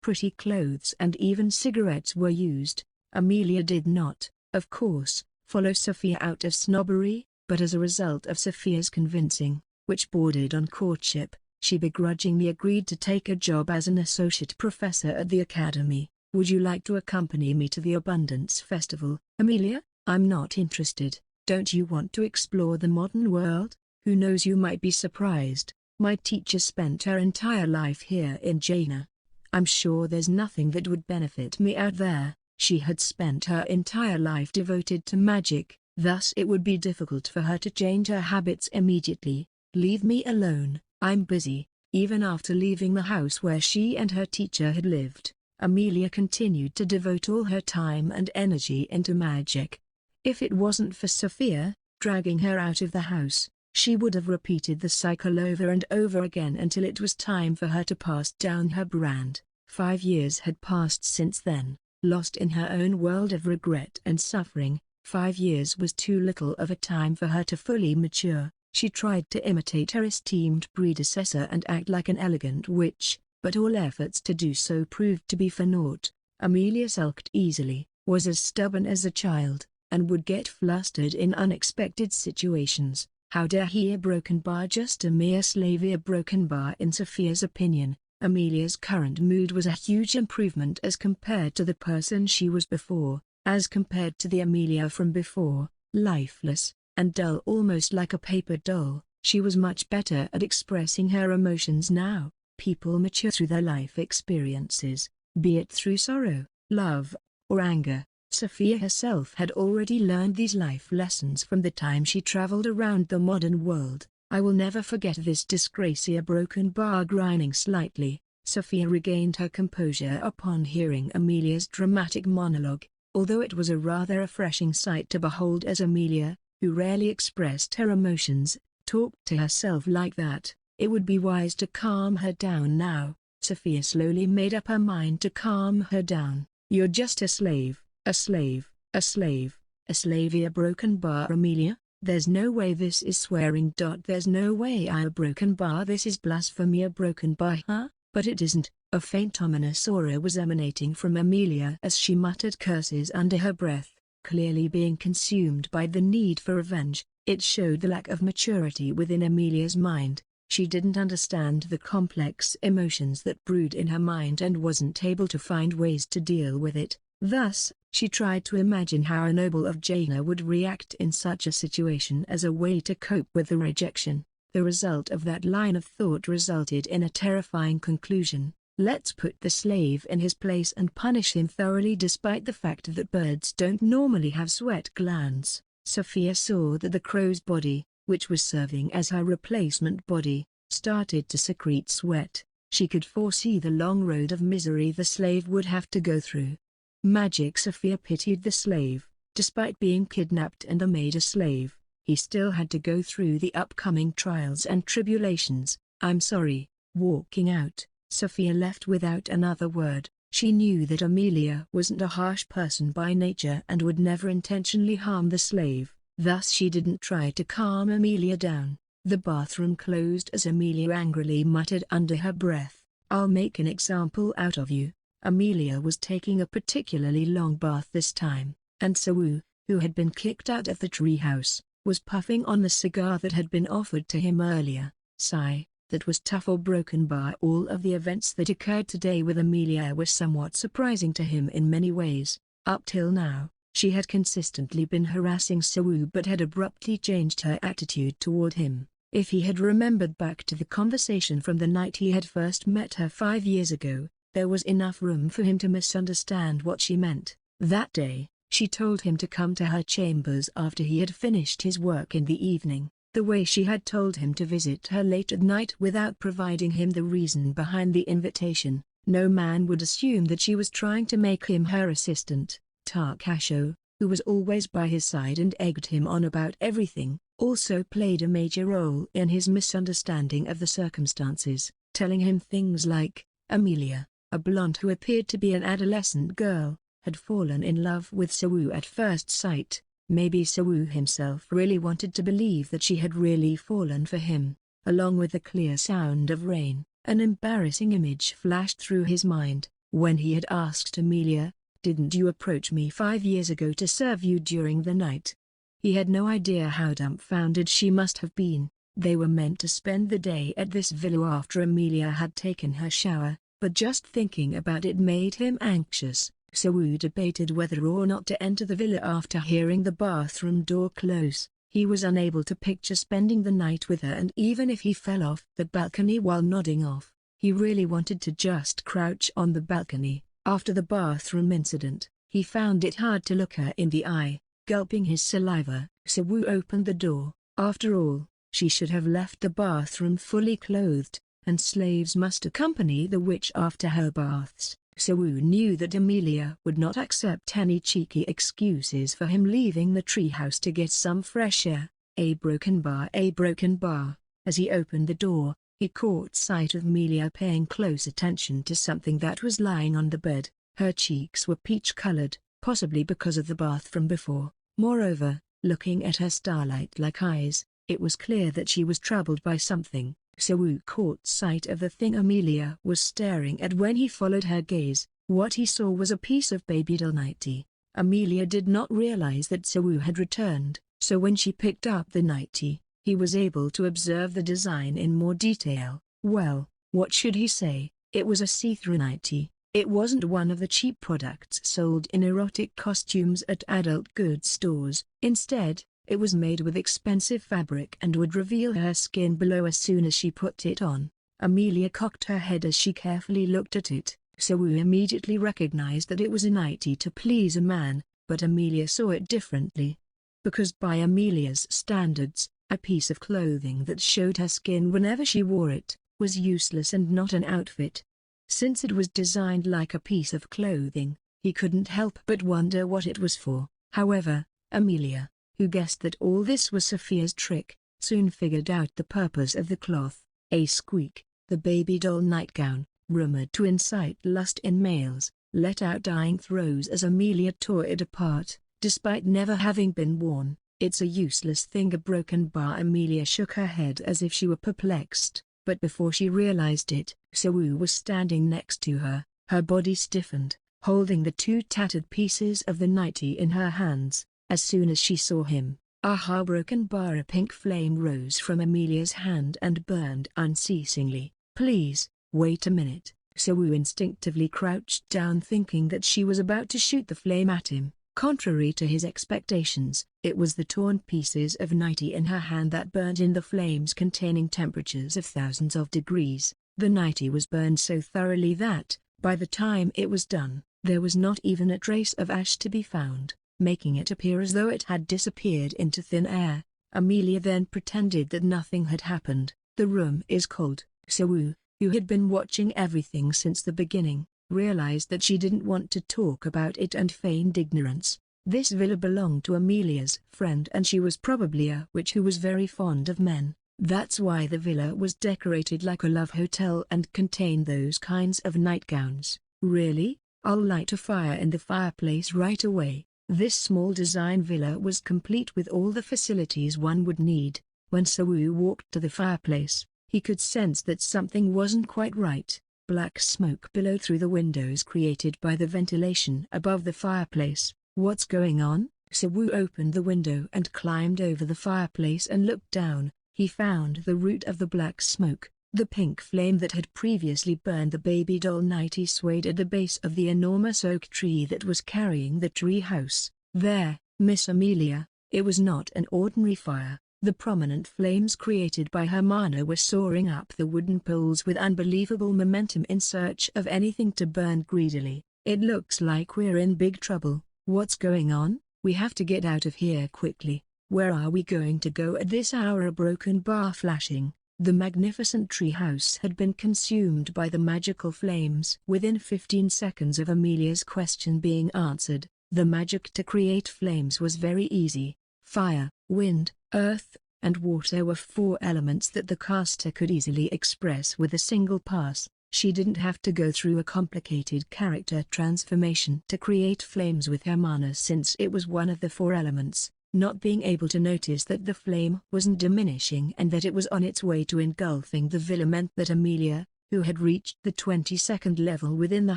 pretty clothes and even cigarettes were used. Amelia did not, of course, follow Sophia out of snobbery, but as a result of Sophia's convincing, which bordered on courtship, she begrudgingly agreed to take a job as an associate professor at the academy. "Would you like to accompany me to the Abundance Festival?" "Amelia, I'm not interested." "Don't you want to explore the modern world? Who knows, you might be surprised. My teacher spent her entire life here in Jaina. I'm sure there's nothing that would benefit me out there." She had spent her entire life devoted to magic, thus it would be difficult for her to change her habits immediately. "Leave me alone, I'm busy." Even after leaving the house where she and her teacher had lived, Amelia continued to devote all her time and energy into magic. If it wasn't for Sophia, dragging her out of the house, she would have repeated the cycle over and over again until it was time for her to pass down her brand. 5 years had passed since then. Lost in her own world of regret and suffering, 5 years was too little of a time for her to fully mature. She tried to imitate her esteemed predecessor and act like an elegant witch, but all efforts to do so proved to be for naught. Amelia sulked easily, was as stubborn as a child, and would get flustered in unexpected situations. How dare he? A broken bar, just a mere slave. A broken bar. In Sophia's opinion, Amelia's current mood was a huge improvement as compared to the person she was before. As compared to the Amelia from before, lifeless and dull almost like a paper doll, she was much better at expressing her emotions now. People mature through their life experiences, be it through sorrow, love, or anger. Sophia herself had already learned these life lessons from the time she traveled around the modern world. "I will never forget this disgrace." A broken bar grinding slightly, Sophia regained her composure upon hearing Amelia's dramatic monologue, although it was a rather refreshing sight to behold as Amelia, who rarely expressed her emotions, talked to herself like that. It would be wise to calm her down now. Sophia slowly made up her mind to calm her down. "You're just a slave, a slave, a slave, a slave." "A broken bar, Amelia? There's no way this is swearing. There's no way a broken bar. This is blasphemy. A broken bar, huh?" But it isn't. A faint ominous aura was emanating from Amelia as she muttered curses under her breath, clearly being consumed by the need for revenge. It showed the lack of maturity within Amelia's mind. She didn't understand the complex emotions that brewed in her mind and wasn't able to find ways to deal with it. Thus, she tried to imagine how a noble of Jaina would react in such a situation as a way to cope with the rejection. The result of that line of thought resulted in a terrifying conclusion. Let's put the slave in his place and punish him thoroughly. Despite the fact that birds don't normally have sweat glands, Sophia saw that the crow's body, which was serving as her replacement body, started to secrete sweat. She could foresee the long road of misery the slave would have to go through. Magic. Sophia pitied the slave. Despite being kidnapped and made a slave, he still had to go through the upcoming trials and tribulations. "I'm sorry." Walking out, Sophia left without another word. She knew that Amelia wasn't a harsh person by nature and would never intentionally harm the slave, thus she didn't try to calm Amelia down. The bathroom closed as Amelia angrily muttered under her breath, "I'll make an example out of you." Amelia was taking a particularly long bath this time, and Sawu, who had been kicked out of the treehouse, was puffing on the cigar that had been offered to him earlier. Sigh, that was tough. Or broken bar. All of the events that occurred today with Amelia were somewhat surprising to him in many ways. Up till now, she had consistently been harassing Sawu but had abruptly changed her attitude toward him. If he had remembered back to the conversation from the night he had first met her 5 years ago, there was enough room for him to misunderstand what she meant. That day, she told him to come to her chambers after he had finished his work in the evening. The way she had told him to visit her late at night without providing him the reason behind the invitation, no man would assume that she was trying to make him her assistant. Takasho, who was always by his side and egged him on about everything, also played a major role in his misunderstanding of the circumstances, telling him things like, Amelia, a blonde who appeared to be an adolescent girl, had fallen in love with Sawu at first sight. Maybe Sawu himself really wanted to believe that she had really fallen for him. Along with the clear sound of rain, an embarrassing image flashed through his mind, when he had asked Amelia, "Didn't you approach me 5 years ago to serve you during the night?" He had no idea how dumbfounded she must have been. They were meant to spend the day at this villa after Amelia had taken her shower, but just thinking about it made him anxious. Sawu debated whether or not to enter the villa after hearing the bathroom door close. He was unable to picture spending the night with her, and even if he fell off the balcony while nodding off, he really wanted to just crouch on the balcony. After the bathroom incident, he found it hard to look her in the eye. Gulping his saliva, Sawu opened the door. After all, she should have left the bathroom fully clothed, and slaves must accompany the witch after her baths. Sawu knew that Amelia would not accept any cheeky excuses for him leaving the treehouse to get some fresh air. A broken bar, a broken bar. As he opened the door, he caught sight of Amelia paying close attention to something that was lying on the bed. Her cheeks were peach-colored, possibly because of the bath from before. Moreover, looking at her starlight-like eyes, it was clear that she was troubled by something. Sawu caught sight of the thing Amelia was staring at when he followed her gaze. What he saw was a piece of baby doll nightie. Amelia did not realize that Sawu had returned, so when she picked up the nightie, he was able to observe the design in more detail. Well, what should he say? It was a see-through nightie. It wasn't one of the cheap products sold in erotic costumes at adult goods stores. Instead, it was made with expensive fabric and would reveal her skin below as soon as she put it on. Amelia cocked her head as she carefully looked at it. Sawu immediately recognized that it was a nightie to please a man, but Amelia saw it differently. Because by Amelia's standards, a piece of clothing that showed her skin whenever she wore it, was useless and not an outfit. Since it was designed like a piece of clothing, he couldn't help but wonder what it was for. However, Amelia, who guessed that all this was Sophia's trick, soon figured out the purpose of the cloth. A squeak, the baby doll nightgown, rumored to incite lust in males, let out dying throes as Amelia tore it apart, despite never having been worn. It's a useless thing, a broken bar. Amelia shook her head as if she were perplexed, but before she realized it, Sawu was standing next to her, her body stiffened, holding the two tattered pieces of the nightie in her hands. As soon as she saw him, aha, broken bar, a pink flame rose from Amelia's hand and burned unceasingly. Please, wait a minute. Sawu instinctively crouched down, thinking that she was about to shoot the flame at him. Contrary to his expectations, it was the torn pieces of nightie in her hand that burned in the flames, containing temperatures of thousands of degrees. The nightie was burned so thoroughly that, by the time it was done, there was not even a trace of ash to be found, making it appear as though it had disappeared into thin air. Amelia then pretended that nothing had happened. The room is cold. Sawu, who had been watching everything since the beginning, realized that she didn't want to talk about it and feigned ignorance. This villa belonged to Amelia's friend, and she was probably a witch who was very fond of men. That's why the villa was decorated like a love hotel and contained those kinds of nightgowns. Really? I'll light a fire in the fireplace right away. This small design villa was complete with all the facilities one would need. When Sawu walked to the fireplace, he could sense that something wasn't quite right. Black smoke billowed through the windows created by the ventilation above the fireplace. What's going on? Sawu opened the window and climbed over the fireplace and looked down. He found the root of the black smoke. The pink flame that had previously burned the baby doll nightie swayed at the base of the enormous oak tree that was carrying the tree house. There, Miss Amelia, it was not an ordinary fire. The prominent flames created by her mana were soaring up the wooden poles with unbelievable momentum in search of anything to burn greedily. It looks like we're in big trouble. What's going on? We have to get out of here quickly. Where are we going to go at this hour? A broken bar flashing. The magnificent tree house had been consumed by the magical flames. Within 15 seconds of Amelia's question being answered, the magic to create flames was very easy. Fire, wind, earth, and water were 4 elements that the caster could easily express with a single pass. She didn't have to go through a complicated character transformation to create flames with her mana, since it was one of the 4 elements. Not being able to notice that the flame wasn't diminishing and that it was on its way to engulfing the villa meant that Amelia, who had reached the 22nd level within the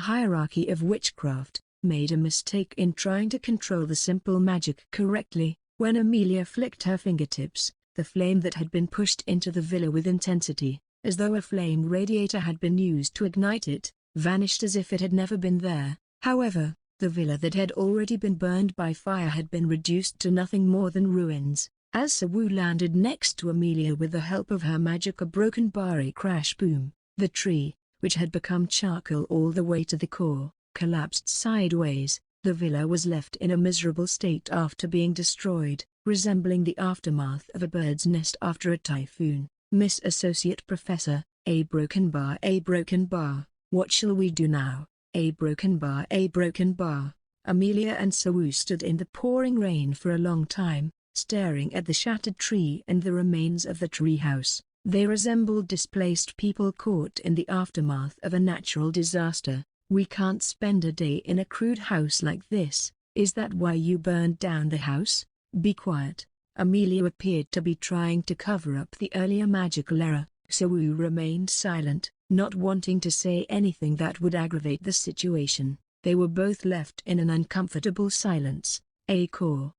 hierarchy of witchcraft, made a mistake in trying to control the simple magic correctly. When Amelia flicked her fingertips, the flame that had been pushed into the villa with intensity, as though a flame radiator had been used to ignite it, vanished as if it had never been there. However, the villa that had already been burned by fire had been reduced to nothing more than ruins. As Sawu landed next to Amelia with the help of her magic, a broken barry crash boom. The tree, which had become charcoal all the way to the core, collapsed sideways. The villa was left in a miserable state after being destroyed, resembling the aftermath of a bird's nest after a typhoon. Miss Associate Professor, a broken bar, what shall we do now? A broken bar. Amelia and Sawu stood in the pouring rain for a long time, staring at the shattered tree and the remains of the treehouse. They resembled displaced people caught in the aftermath of a natural disaster. We can't spend a day in a crude house like this. Is that why you burned down the house? Be quiet. Amelia appeared to be trying to cover up the earlier magical error. Sawu remained silent, not wanting to say anything that would aggravate the situation. They were both left in an uncomfortable silence. A caw.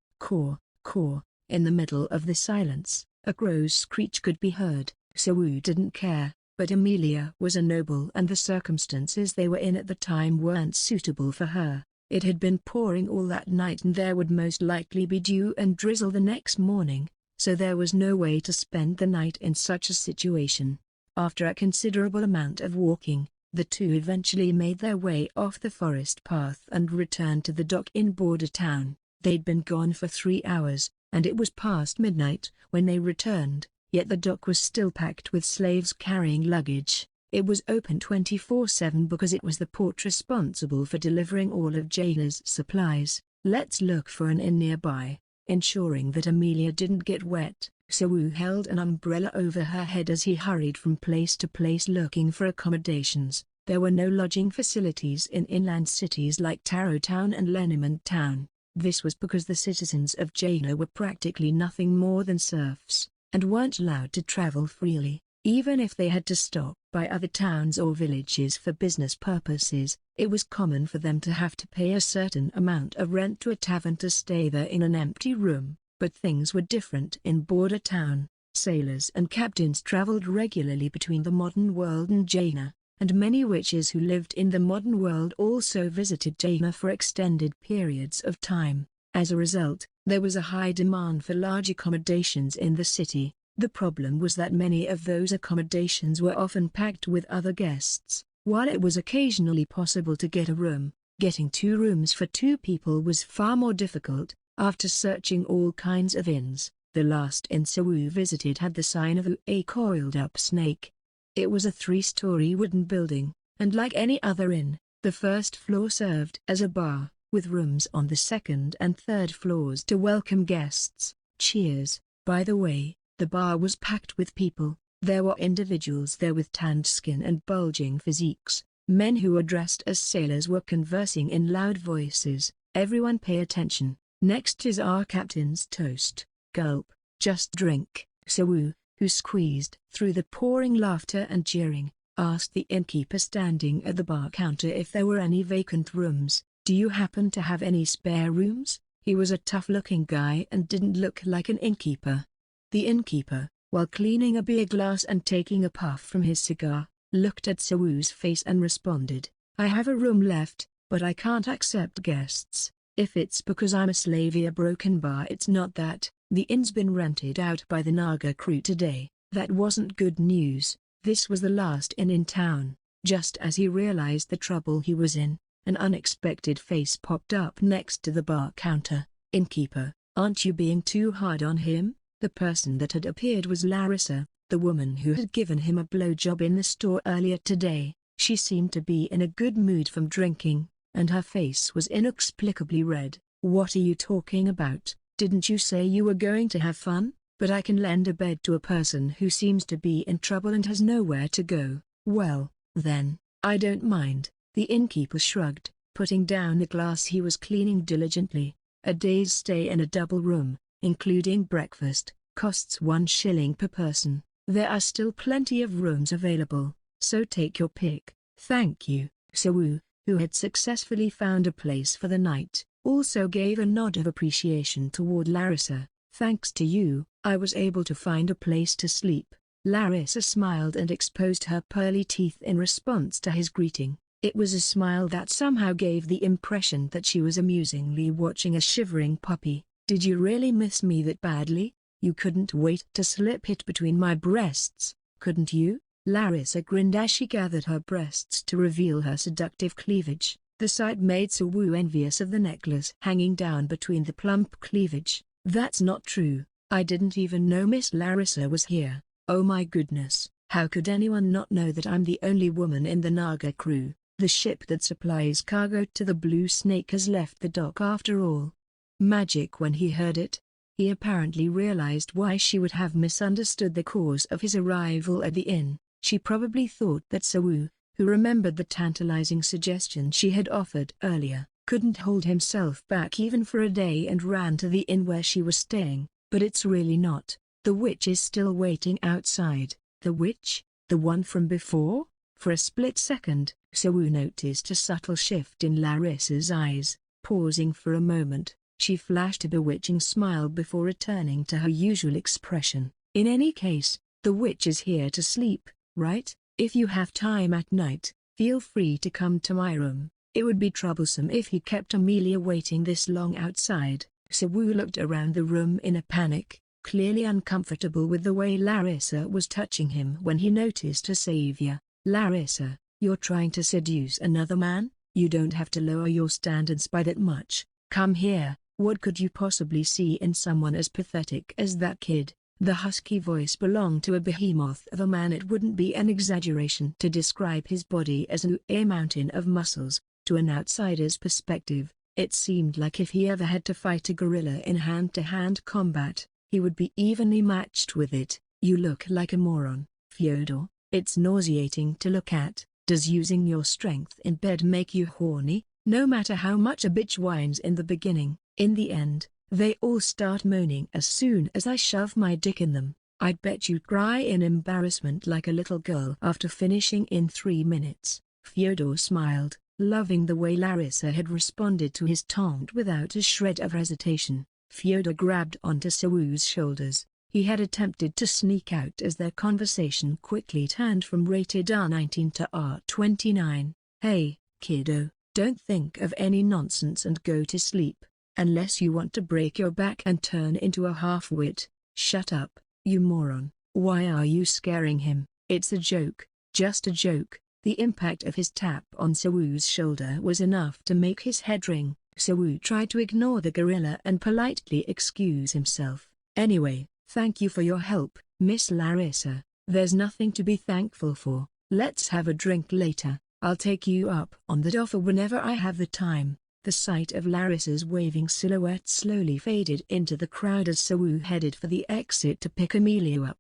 In the middle of the silence, a crow's screech could be heard. Sawu didn't care, but Amelia was a noble and the circumstances they were in at the time weren't suitable for her. It had been pouring all that night and there would most likely be dew and drizzle the next morning, so there was no way to spend the night in such a situation. After a considerable amount of walking, the two eventually made their way off the forest path and returned to the dock in Border Town. They'd been gone for 3 hours, and it was past midnight when they returned, yet the dock was still packed with slaves carrying luggage. It was open 24/7 because it was the port responsible for delivering all of Jayla's supplies. Let's look for an inn nearby. Ensuring that Amelia didn't get wet, Sawu held an umbrella over her head as he hurried from place to place looking for accommodations. There were no lodging facilities in inland cities like Tarrowtown and Lenimond Town. This was because the citizens of Jaina were practically nothing more than serfs, and weren't allowed to travel freely. Even if they had to stop by other towns or villages for business purposes, it was common for them to have to pay a certain amount of rent to a tavern to stay there in an empty room. But things were different in Border Town. Sailors and captains traveled regularly between the modern world and Jaina, and many witches who lived in the modern world also visited Jaina for extended periods of time. As a result, there was a high demand for large accommodations in the city. The problem was that many of those accommodations were often packed with other guests. While it was occasionally possible to get a room, getting 2 rooms for 2 people was far more difficult. After searching all kinds of inns, the last inn Sawu visited had the sign of a coiled-up snake. It was a 3-story wooden building, and like any other inn, the first floor served as a bar, with rooms on the 2nd and 3rd floors to welcome guests. Cheers. By the way, the bar was packed with people. There were individuals there with tanned skin and bulging physiques. Men who were dressed as sailors were conversing in loud voices. Everyone pay attention. Next is our captain's toast. Gulp. Just drink. Sawu, who squeezed through the pouring laughter and jeering, asked the innkeeper standing at the bar counter if there were any vacant rooms. Do you happen to have any spare rooms? He was a tough-looking guy and didn't look like an innkeeper. The innkeeper, while cleaning a beer glass and taking a puff from his cigar, looked at Sawu's face and responded, I have a room left, but I can't accept guests. If it's because I'm a slavey a broken bar, it's not that. The inn's been rented out by the Naga crew today. That wasn't good news. This was the last inn in town. Just as he realized the trouble he was in, an unexpected face popped up next to the bar counter. Innkeeper, aren't you being too hard on him? The person that had appeared was Larissa, the woman who had given him a blowjob in the store earlier today. She seemed to be in a good mood from drinking, and her face was inexplicably red. What are you talking about? Didn't you say you were going to have fun? But I can lend a bed to a person who seems to be in trouble and has nowhere to go. Well, then, I don't mind. The innkeeper shrugged, putting down the glass he was cleaning diligently. A day's stay in a double room, including breakfast, costs 1 shilling per person. There are still plenty of rooms available, so take your pick. Thank you. Sawu, who had successfully found a place for the night, also gave a nod of appreciation toward Larissa. Thanks to you, I was able to find a place to sleep. Larissa smiled and exposed her pearly teeth in response to his greeting. It was a smile that somehow gave the impression that she was amusingly watching a shivering puppy. Did you really miss me that badly? You couldn't wait to slip it between my breasts, couldn't you? Larissa grinned as she gathered her breasts to reveal her seductive cleavage. The sight made Sawu envious of the necklace hanging down between the plump cleavage. That's not true. I didn't even know Miss Larissa was here. Oh my goodness, how could anyone not know that I'm the only woman in the Naga crew? The ship that supplies cargo to the Blue Snake has left the dock after all. Magic. When he heard it, he apparently realized why she would have misunderstood the cause of his arrival at the inn. She probably thought that Sawu, who remembered the tantalizing suggestion she had offered earlier, couldn't hold himself back even for a day and ran to the inn where she was staying. But it's really not. The witch is still waiting outside. The witch? The one from before? For a split second, Sawu noticed a subtle shift in Larissa's eyes. Pausing for a moment, she flashed a bewitching smile before returning to her usual expression. In any case, the witch is here to sleep, right? If you have time at night, feel free to come to my room. It would be troublesome if he kept Amelia waiting this long outside. Sawu looked around the room in a panic, clearly uncomfortable with the way Larissa was touching him when he noticed her savior. Larissa, you're trying to seduce another man? You don't have to lower your standards by that much. Come here. What could you possibly see in someone as pathetic as that kid? The husky voice belonged to a behemoth of a man. It wouldn't be an exaggeration to describe his body as a mountain of muscles. To an outsider's perspective, it seemed like if he ever had to fight a gorilla in hand-to-hand combat, he would be evenly matched with it. You look like a moron, Fyodor. It's nauseating to look at. Does using your strength in bed make you horny? No matter how much a bitch whines in the beginning, in the end, they all start moaning as soon as I shove my dick in them. I'd bet you'd cry in embarrassment like a little girl after finishing in 3 minutes. Fyodor smiled, loving the way Larissa had responded to his taunt without a shred of hesitation. Fyodor grabbed onto Sawu's shoulders. He had attempted to sneak out as their conversation quickly turned from rated R19 to R29. Hey, kiddo, don't think of any nonsense and go to sleep, unless you want to break your back and turn into a half-wit. Shut up, you moron. Why are you scaring him? It's a joke, just a joke. The impact of his tap on Sawu's shoulder was enough to make his head ring. Sawu tried to ignore the gorilla and politely excuse himself. Anyway, thank you for your help, Miss Larissa. There's nothing to be thankful for. Let's have a drink later. I'll take you up on that offer whenever I have the time. The sight of Larissa's waving silhouette slowly faded into the crowd as Sawu headed for the exit to pick Emilio up.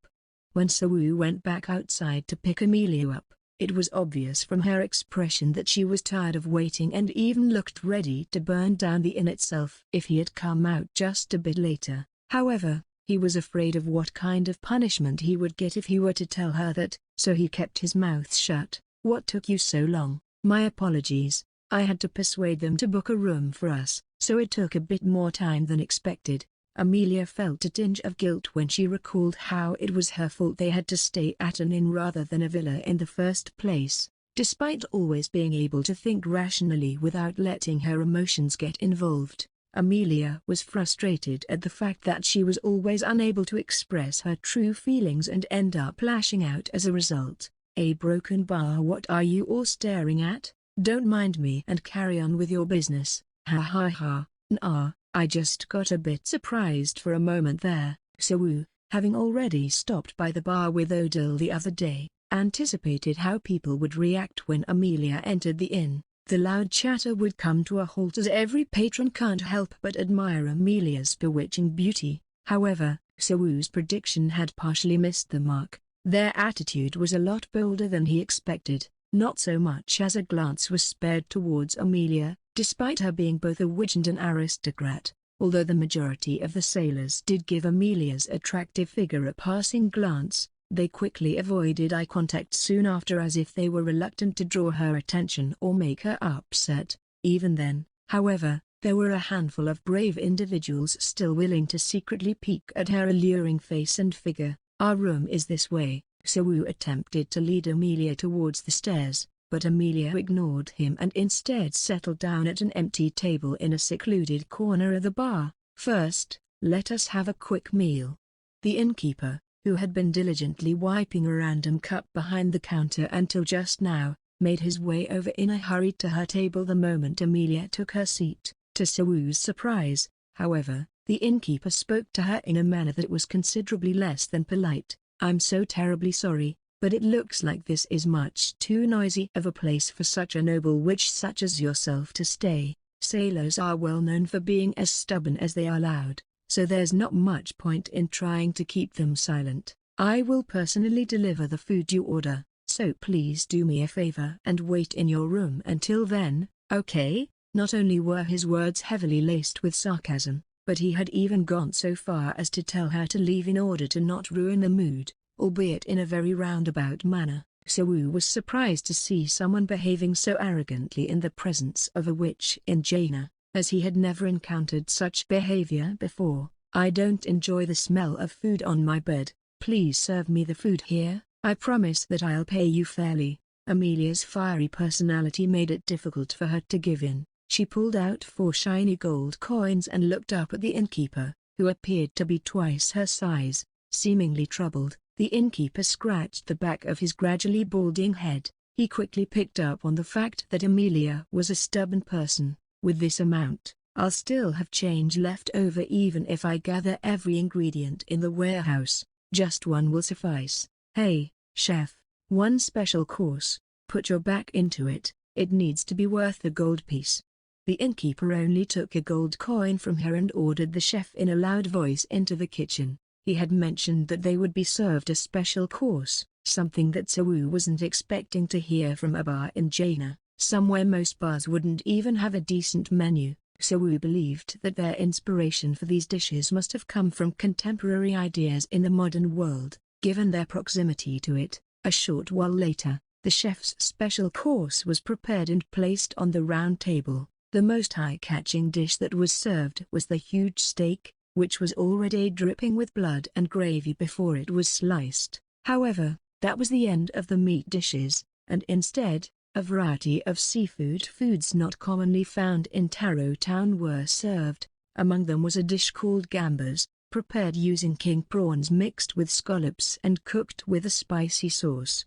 When Sawu went back outside to pick Emilio up, it was obvious from her expression that she was tired of waiting and even looked ready to burn down the inn itself if he had come out just a bit later. However, he was afraid of what kind of punishment he would get if he were to tell her that, so he kept his mouth shut. What took you so long? My apologies. I had to persuade them to book a room for us, so it took a bit more time than expected. Amelia felt a tinge of guilt when she recalled how it was her fault they had to stay at an inn rather than a villa in the first place. Despite always being able to think rationally without letting her emotions get involved, Amelia was frustrated at the fact that she was always unable to express her true feelings and end up lashing out as a result. A broken bar. What are you all staring at? Don't mind me and carry on with your business. Ha ha ha. Nah, I just got a bit surprised for a moment there. Sawu, having already stopped by the bar with Odile the other day, anticipated how people would react when Amelia entered the inn. The loud chatter would come to a halt as every patron can't help but admire Amelia's bewitching beauty. However, Sawu's prediction had partially missed the mark. Their attitude was a lot bolder than he expected. Not so much as a glance was spared towards Amelia, despite her being both a witch and an aristocrat. Although the majority of the sailors did give Amelia's attractive figure a passing glance, they quickly avoided eye contact soon after as if they were reluctant to draw her attention or make her upset. Even then, however, there were a handful of brave individuals still willing to secretly peek at her alluring face and figure. Our room is this way. Sawu attempted to lead Amelia towards the stairs, but Amelia ignored him and instead settled down at an empty table in a secluded corner of the bar. First, let us have a quick meal. The innkeeper, who had been diligently wiping a random cup behind the counter until just now, made his way over in a hurry to her table the moment Amelia took her seat. To Sawu's surprise, however, the innkeeper spoke to her in a manner that was considerably less than polite. I'm so terribly sorry, but it looks like this is much too noisy of a place for such a noble witch such as yourself to stay. Sailors are well known for being as stubborn as they are loud, so there's not much point in trying to keep them silent. I will personally deliver the food you order, so please do me a favor and wait in your room until then, okay? Not only were his words heavily laced with sarcasm, but he had even gone so far as to tell her to leave in order to not ruin the mood, albeit in a very roundabout manner. Sawu was surprised to see someone behaving so arrogantly in the presence of a witch in Jaina, as he had never encountered such behavior before. I don't enjoy the smell of food on my bed. Please serve me the food here. I promise that I'll pay you fairly. Amelia's fiery personality made it difficult for her to give in. She pulled out 4 shiny gold coins and looked up at the innkeeper, who appeared to be twice her size. Seemingly troubled, the innkeeper scratched the back of his gradually balding head. He quickly picked up on the fact that Amelia was a stubborn person. With this amount, I'll still have change left over even if I gather every ingredient in the warehouse. Just one will suffice. Hey, chef, 1 special course. Put your back into it. It needs to be worth a gold piece. The innkeeper only took a gold coin from her and ordered the chef in a loud voice into the kitchen. He had mentioned that they would be served a special course, something that Sawu wasn't expecting to hear from a bar in Jaina, somewhere most bars wouldn't even have a decent menu. Sawu believed that their inspiration for these dishes must have come from contemporary ideas in the modern world, given their proximity to it. A short while later, the chef's special course was prepared and placed on the round table. The most eye-catching dish that was served was the huge steak, which was already dripping with blood and gravy before it was sliced. However, that was the end of the meat dishes, and instead, a variety of seafood foods not commonly found in Taro Town were served. Among them was a dish called gambas, prepared using king prawns mixed with scallops and cooked with a spicy sauce.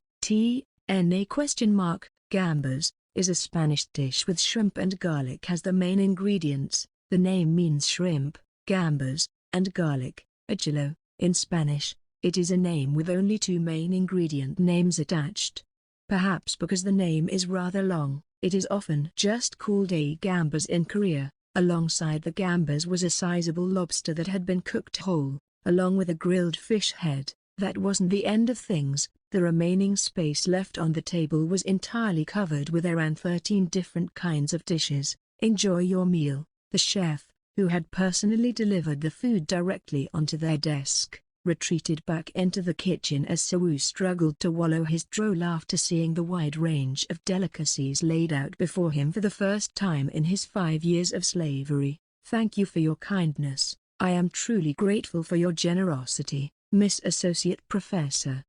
Gambas is a Spanish dish with shrimp and garlic as the main ingredients. The name means shrimp, gambas, and garlic, ajillo, in Spanish. It is a name with only two main ingredient names attached. Perhaps because the name is rather long, it is often just called a gambas in Korea. Alongside the gambas was a sizable lobster that had been cooked whole, along with a grilled fish head. That wasn't the end of things. The remaining space left on the table was entirely covered with around 13 different kinds of dishes. Enjoy your meal. The chef, who had personally delivered the food directly onto their desk, retreated back into the kitchen as Sawu struggled to wallow his droll after seeing the wide range of delicacies laid out before him for the first time in his 5 years of slavery. Thank you for your kindness. I am truly grateful for your generosity, Miss Associate Professor.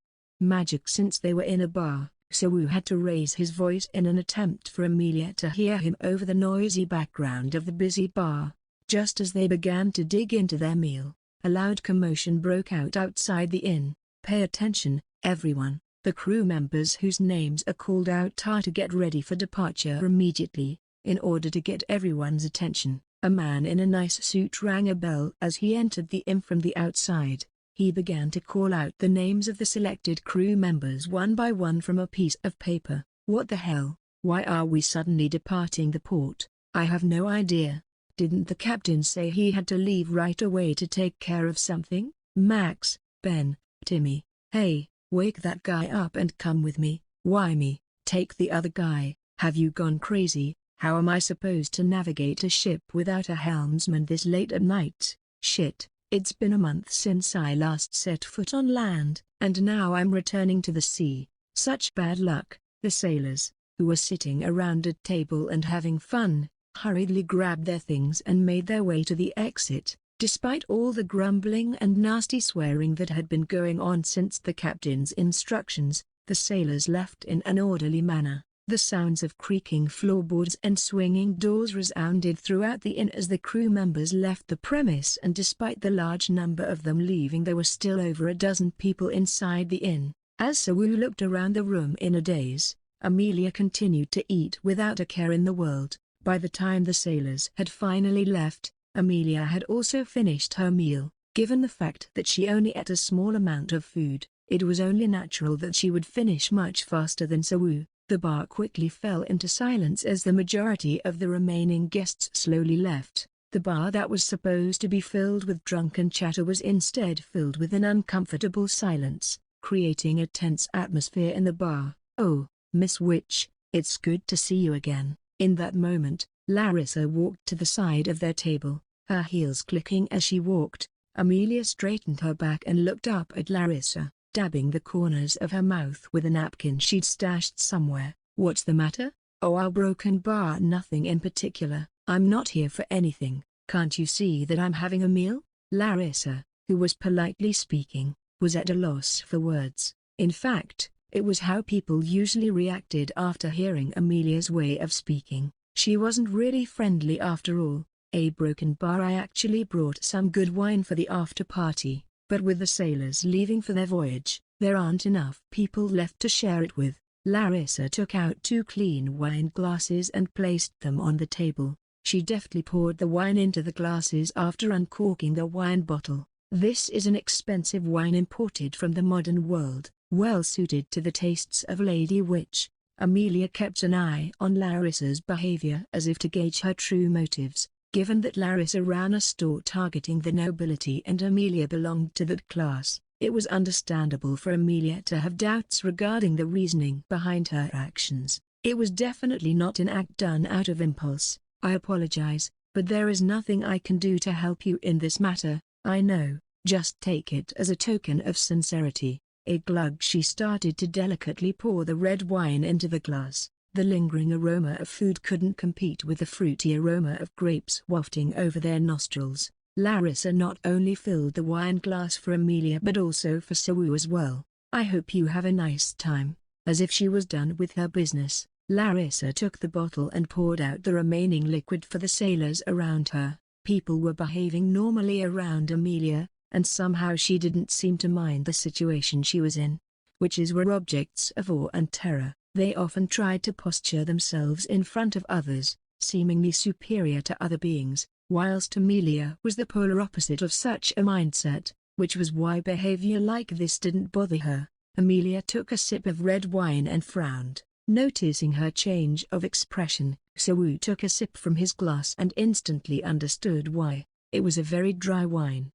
Magic. Since they were in a bar, Sawu had to raise his voice in an attempt for Amelia to hear him over the noisy background of the busy bar. Just as they began to dig into their meal, a loud commotion broke out outside the inn. Pay attention, everyone. The crew members whose names are called out are to get ready for departure immediately. In order to get everyone's attention, a man in a nice suit rang a bell as he entered the inn from the outside. He began to call out the names of the selected crew members one by one from a piece of paper. What the hell? Why are we suddenly departing the port? I have no idea. Didn't the captain say he had to leave right away to take care of something? Max, Ben, Timmy, hey, wake that guy up and come with me. Why me? Take the other guy. Have you gone crazy? How am I supposed to navigate a ship without a helmsman this late at night? Shit. It's been a month since I last set foot on land, and now I'm returning to the sea. Such bad luck. The sailors, who were sitting around a table and having fun, hurriedly grabbed their things and made their way to the exit. Despite all the grumbling and nasty swearing that had been going on since the captain's instructions, the sailors left in an orderly manner. The sounds of creaking floorboards and swinging doors resounded throughout the inn as the crew members left the premise, and despite the large number of them leaving, there were still over a dozen people inside the inn. As Sawu looked around the room in a daze, Amelia continued to eat without a care in the world. By the time the sailors had finally left, Amelia had also finished her meal. Given the fact that she only ate a small amount of food, it was only natural that she would finish much faster than Sawu. The bar quickly fell into silence as the majority of the remaining guests slowly left. The bar that was supposed to be filled with drunken chatter was instead filled with an uncomfortable silence, creating a tense atmosphere in the bar. Oh, Miss Witch, it's good to see you again. In that moment, Larissa walked to the side of their table, her heels clicking as she walked. Amelia straightened her back and looked up at Larissa, dabbing the corners of her mouth with a napkin she'd stashed somewhere. What's the matter? Oh, our broken bar. Nothing in particular. I'm not here for anything. Can't you see that I'm having a meal? Larissa, who was politely speaking, was at a loss for words. In fact, it was how people usually reacted after hearing Amelia's way of speaking. She wasn't really friendly after all. A broken bar. I actually brought some good wine for the after party. But with the sailors leaving for their voyage, there aren't enough people left to share it with. Larissa took out 2 clean wine glasses and placed them on the table. She deftly poured the wine into the glasses after uncorking the wine bottle. This is an expensive wine imported from the modern world, well suited to the tastes of Lady Witch. Amelia kept an eye on Larissa's behavior as if to gauge her true motives. Given that Larissa ran a store targeting the nobility and Amelia belonged to that class, It was understandable for Amelia to have doubts regarding the reasoning behind her actions. It was definitely not an act done out of impulse. I apologize, but there is nothing I can do to help you in this matter. I know, just take it as a token of sincerity. A glug. She started to delicately pour the red wine into the glass. The lingering aroma of food couldn't compete with the fruity aroma of grapes wafting over their nostrils. Larissa not only filled the wine glass for Amelia but also for Sawu as well. I hope you have a nice time. As if she was done with her business, Larissa took the bottle and poured out the remaining liquid for the sailors around her. People were behaving normally around Amelia, and somehow she didn't seem to mind the situation she was in. Witches were objects of awe and terror. They often tried to posture themselves in front of others, seemingly superior to other beings, whilst Amelia was the polar opposite of such a mindset, which was why behavior like this didn't bother her. Amelia took a sip of red wine and frowned. Noticing her change of expression, Sawu took a sip from his glass and instantly understood why. It was a very dry wine.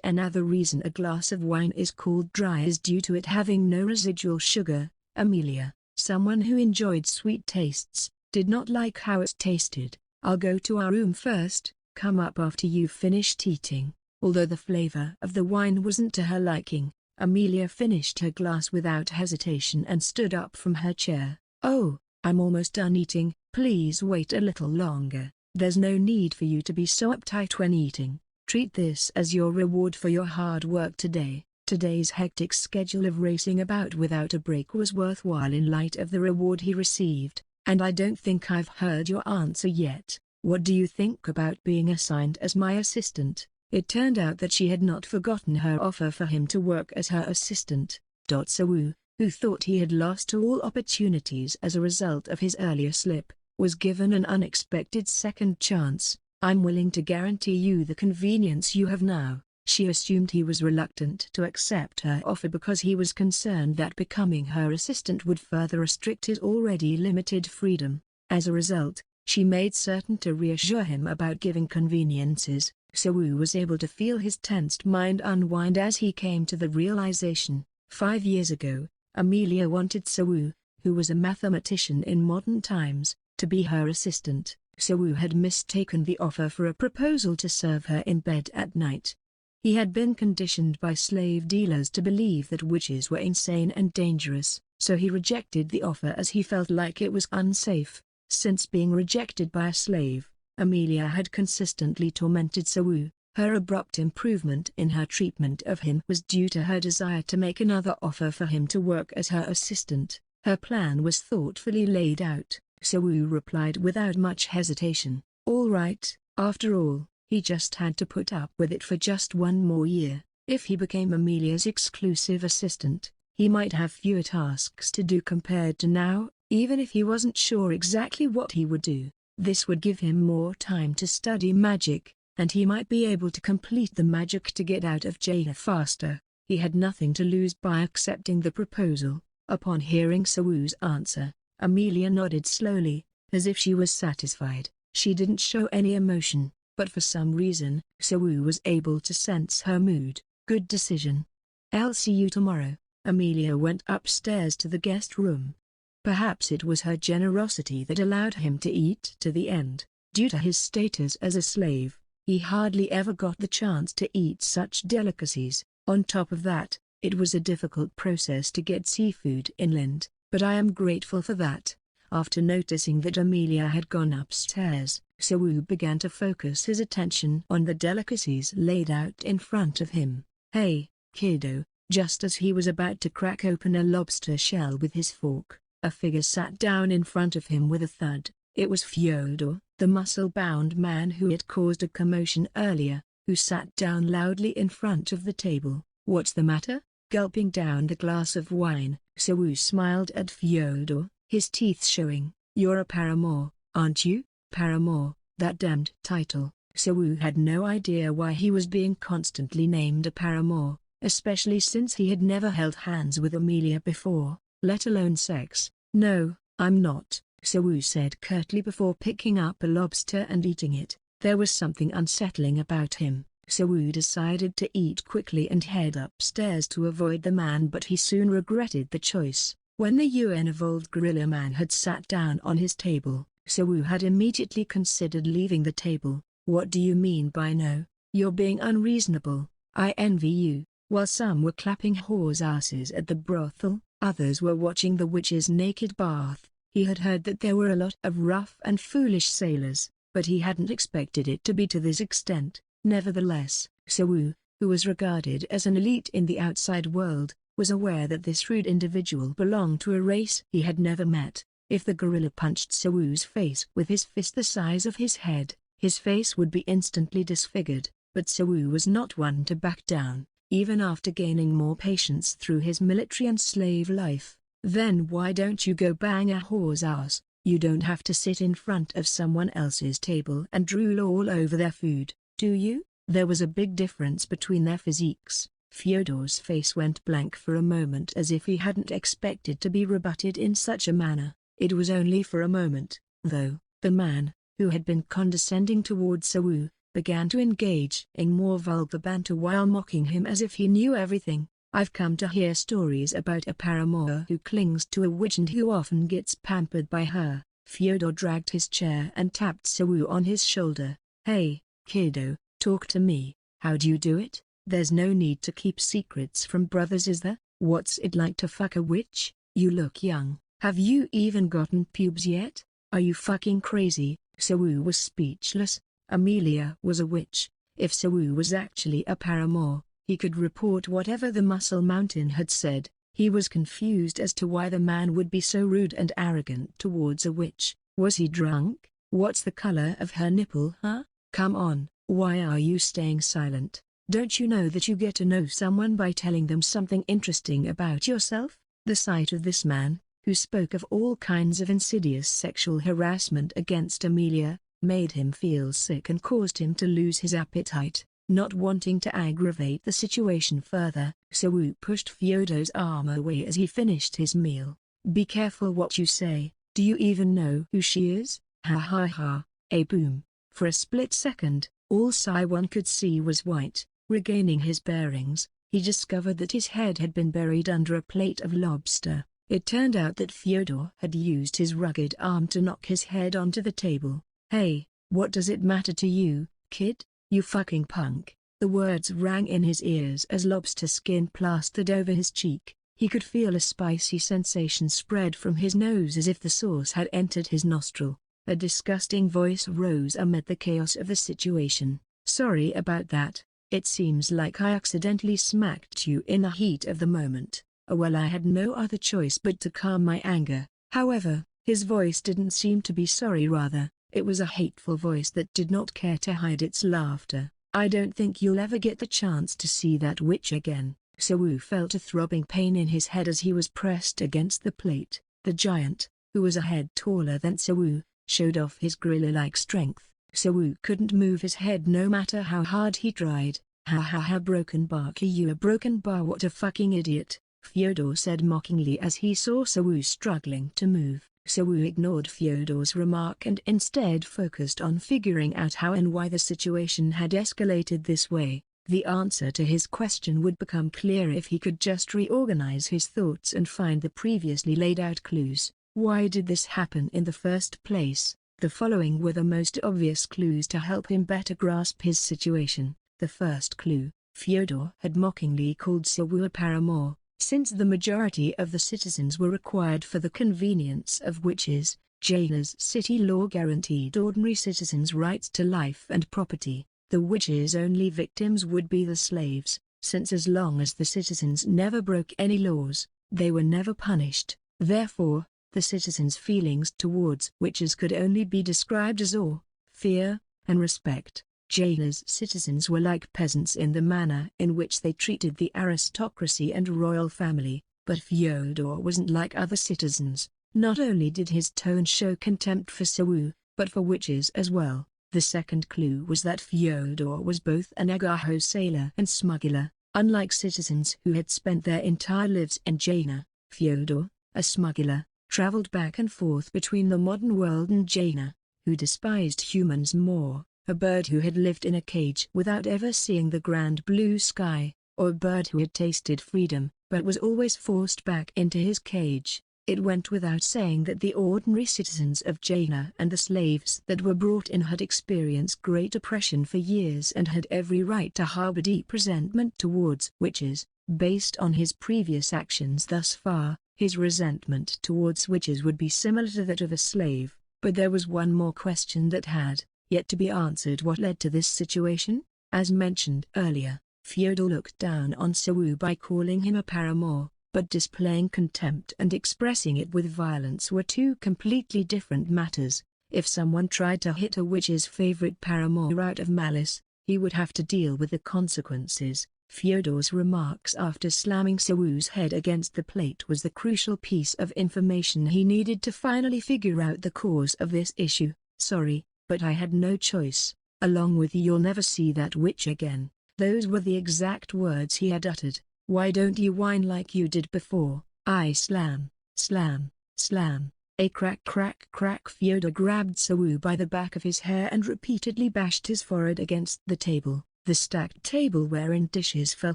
Another reason a glass of wine is called dry is due to it having no residual sugar. Amelia, someone who enjoyed sweet tastes, did not like how it tasted. I'll go to our room first, come up after you've finished eating. Although the flavor of the wine wasn't to her liking, Amelia finished her glass without hesitation and stood up from her chair. Oh, I'm almost done eating. Please wait a little longer. There's no need for you to be so uptight when eating. Treat this as your reward for your hard work today. Today's hectic schedule of racing about without a break was worthwhile in light of the reward he received, and I don't think I've heard your answer yet. What do you think about being assigned as my assistant? It turned out that she had not forgotten her offer for him to work as her assistant. Sawu, who thought he had lost all opportunities as a result of his earlier slip, was given an unexpected second chance. I'm willing to guarantee you the convenience you have now. She assumed he was reluctant to accept her offer because he was concerned that becoming her assistant would further restrict his already limited freedom. As a result, she made certain to reassure him about giving conveniences. Sawu was able to feel his tensed mind unwind as he came to the realization. 5 years ago, Amelia wanted Sawu, who was a mathematician in modern times, to be her assistant. Sawu had mistaken the offer for a proposal to serve her in bed at night. He had been conditioned by slave dealers to believe that witches were insane and dangerous, so he rejected the offer as he felt like it was unsafe. Since being rejected by a slave, Amelia had consistently tormented Sawu. Her abrupt improvement in her treatment of him was due to her desire to make another offer for him to work as her assistant. Her plan was thoughtfully laid out. Sawu replied without much hesitation, "All right." After all, he just had to put up with it for just 1 more year. If he became Amelia's exclusive assistant, he might have fewer tasks to do compared to now. Even if he wasn't sure exactly what he would do, this would give him more time to study magic, and he might be able to complete the magic to get out of jail faster. He had nothing to lose by accepting the proposal. Upon hearing Sawu's answer, Amelia nodded slowly, as if she was satisfied. She didn't show any emotion, but for some reason, Sawu was able to sense her mood. Good decision. I'll see you tomorrow. Amelia went upstairs to the guest room. Perhaps it was her generosity that allowed him to eat to the end. Due to his status as a slave, he hardly ever got the chance to eat such delicacies. On top of that, it was a difficult process to get seafood inland, but I am grateful for that. After noticing that Amelia had gone upstairs, Sawu began to focus his attention on the delicacies laid out in front of him. "Hey, kiddo." Just as he was about to crack open a lobster shell with his fork, a figure sat down in front of him with a thud. It was Fyodor, the muscle-bound man who had caused a commotion earlier, who sat down loudly in front of the table. "What's the matter?" Gulping down the glass of wine, Sawu smiled at Fyodor, his teeth showing. "You're a paramour, aren't you?" Paramour, that damned title. Sawu had no idea why he was being constantly named a paramour, especially since he had never held hands with Amelia before, let alone sex. "No, I'm not," Sawu said curtly before picking up a lobster and eating it. There was something unsettling about him. Sawu decided to eat quickly and head upstairs to avoid the man, but he soon regretted the choice. When the UN-evolved gorilla man had sat down on his table, Sawu had immediately considered leaving the table. "What do you mean by no? You're being unreasonable. I envy you." While some were clapping whores' asses at the brothel, others were watching the witch's naked bath. He had heard that there were a lot of rough and foolish sailors, but he hadn't expected it to be to this extent. Nevertheless, Sawu, who was regarded as an elite in the outside world, was aware that this rude individual belonged to a race he had never met. If the gorilla punched Sawu's face with his fist the size of his head, his face would be instantly disfigured, but Sawu was not one to back down, even after gaining more patience through his military and slave life. "Then why don't you go bang a whore's ass? You don't have to sit in front of someone else's table and drool all over their food, do you?" There was a big difference between their physiques. Fyodor's face went blank for a moment, as if he hadn't expected to be rebutted in such a manner. It was only for a moment, though. The man, who had been condescending toward Sawu, began to engage in more vulgar banter while mocking him as if he knew everything. "I've come to hear stories about a paramour who clings to a witch and who often gets pampered by her." Fyodor dragged his chair and tapped Sawu on his shoulder. "Hey, kiddo, talk to me. How do you do it? There's no need to keep secrets from brothers, is there? What's it like to fuck a witch? You look young. Have you even gotten pubes yet? Are you fucking crazy?" Sawu was speechless. Amelia was a witch. If Sawu was actually a paramour, he could report whatever the Muscle Mountain had said. He was confused as to why the man would be so rude and arrogant towards a witch. Was he drunk? "What's the color of her nipple, huh? Come on, why are you staying silent? Don't you know that you get to know someone by telling them something interesting about yourself?" The sight of this man, who spoke of all kinds of insidious sexual harassment against Amelia, made him feel sick and caused him to lose his appetite. Not wanting to aggravate the situation further, Sawu pushed Fyodor's arm away as he finished his meal. "Be careful what you say. Do you even know who she is? Ha ha ha." A boom. For a split second, all Saiwon could see was white. Regaining his bearings, he discovered that his head had been buried under a plate of lobster. It turned out that Fyodor had used his rugged arm to knock his head onto the table. "Hey, what does it matter to you, kid? You fucking punk." The words rang in his ears as lobster skin plastered over his cheek. He could feel a spicy sensation spread from his nose as if the sauce had entered his nostril. A disgusting voice rose amid the chaos of the situation. "Sorry about that. It seems like I accidentally smacked you in the heat of the moment. Well, I had no other choice but to calm my anger." However, his voice didn't seem to be sorry, rather, it was a hateful voice that did not care to hide its laughter. "I don't think you'll ever get the chance to see that witch again." Sawu felt a throbbing pain in his head as he was pressed against the plate. The giant, who was a head taller than Sawu, showed off his gorilla-like strength. Sawu couldn't move his head no matter how hard he tried. "Ha ha ha, broken bar, you a broken bar, what a fucking idiot," Fyodor said mockingly as he saw Sawu struggling to move. Sawu ignored Fyodor's remark and instead focused on figuring out how and why the situation had escalated this way. The answer to his question would become clear if he could just reorganize his thoughts and find the previously laid out clues. Why did this happen in the first place? The following were the most obvious clues to help him better grasp his situation. The first clue: Fyodor had mockingly called Sawu a paramour. Since the majority of the citizens were required for the convenience of witches, Jaina's city law guaranteed ordinary citizens rights to life and property. The witches' only victims would be the slaves, since as long as the citizens never broke any laws, they were never punished. Therefore, the citizens' feelings towards witches could only be described as awe, fear, and respect. Jaina's citizens were like peasants in the manner in which they treated the aristocracy and royal family, but Fyodor wasn't like other citizens. Not only did his tone show contempt for Sawu, but for witches as well. The second clue was that Fyodor was both an Agaho sailor and smuggler. Unlike citizens who had spent their entire lives in Jaina, Fyodor, a smuggler, traveled back and forth between the modern world and Jaina, who despised humans more. a bird who had lived in a cage without ever seeing the grand blue sky, or a bird who had tasted freedom, but was always forced back into his cage. It went without saying that the ordinary citizens of Jaina and the slaves that were brought in had experienced great oppression for years and had every right to harbor deep resentment towards witches. Based on his previous actions thus far, his resentment towards witches would be similar to that of a slave. But there was one more question that had yet to be answered. What led to this situation? As mentioned earlier, Fyodor looked down on Sawu by calling him a paramour, but displaying contempt and expressing it with violence were two completely different matters. If someone tried to hit a witch's favorite paramour out of malice, he would have to deal with the consequences. Fyodor's remarks after slamming Sawu's head against the plate was the crucial piece of information he needed to finally figure out the cause of this issue. "Sorry, but I had no choice. Along with "you'll never see that witch again." Those were the exact words he had uttered. "Why don't you whine like you did before?" I slam, slam, slam. A crack crack crack. Fyodor grabbed Sawu by the back of his hair and repeatedly bashed his forehead against the table, the stacked table wherein dishes fell,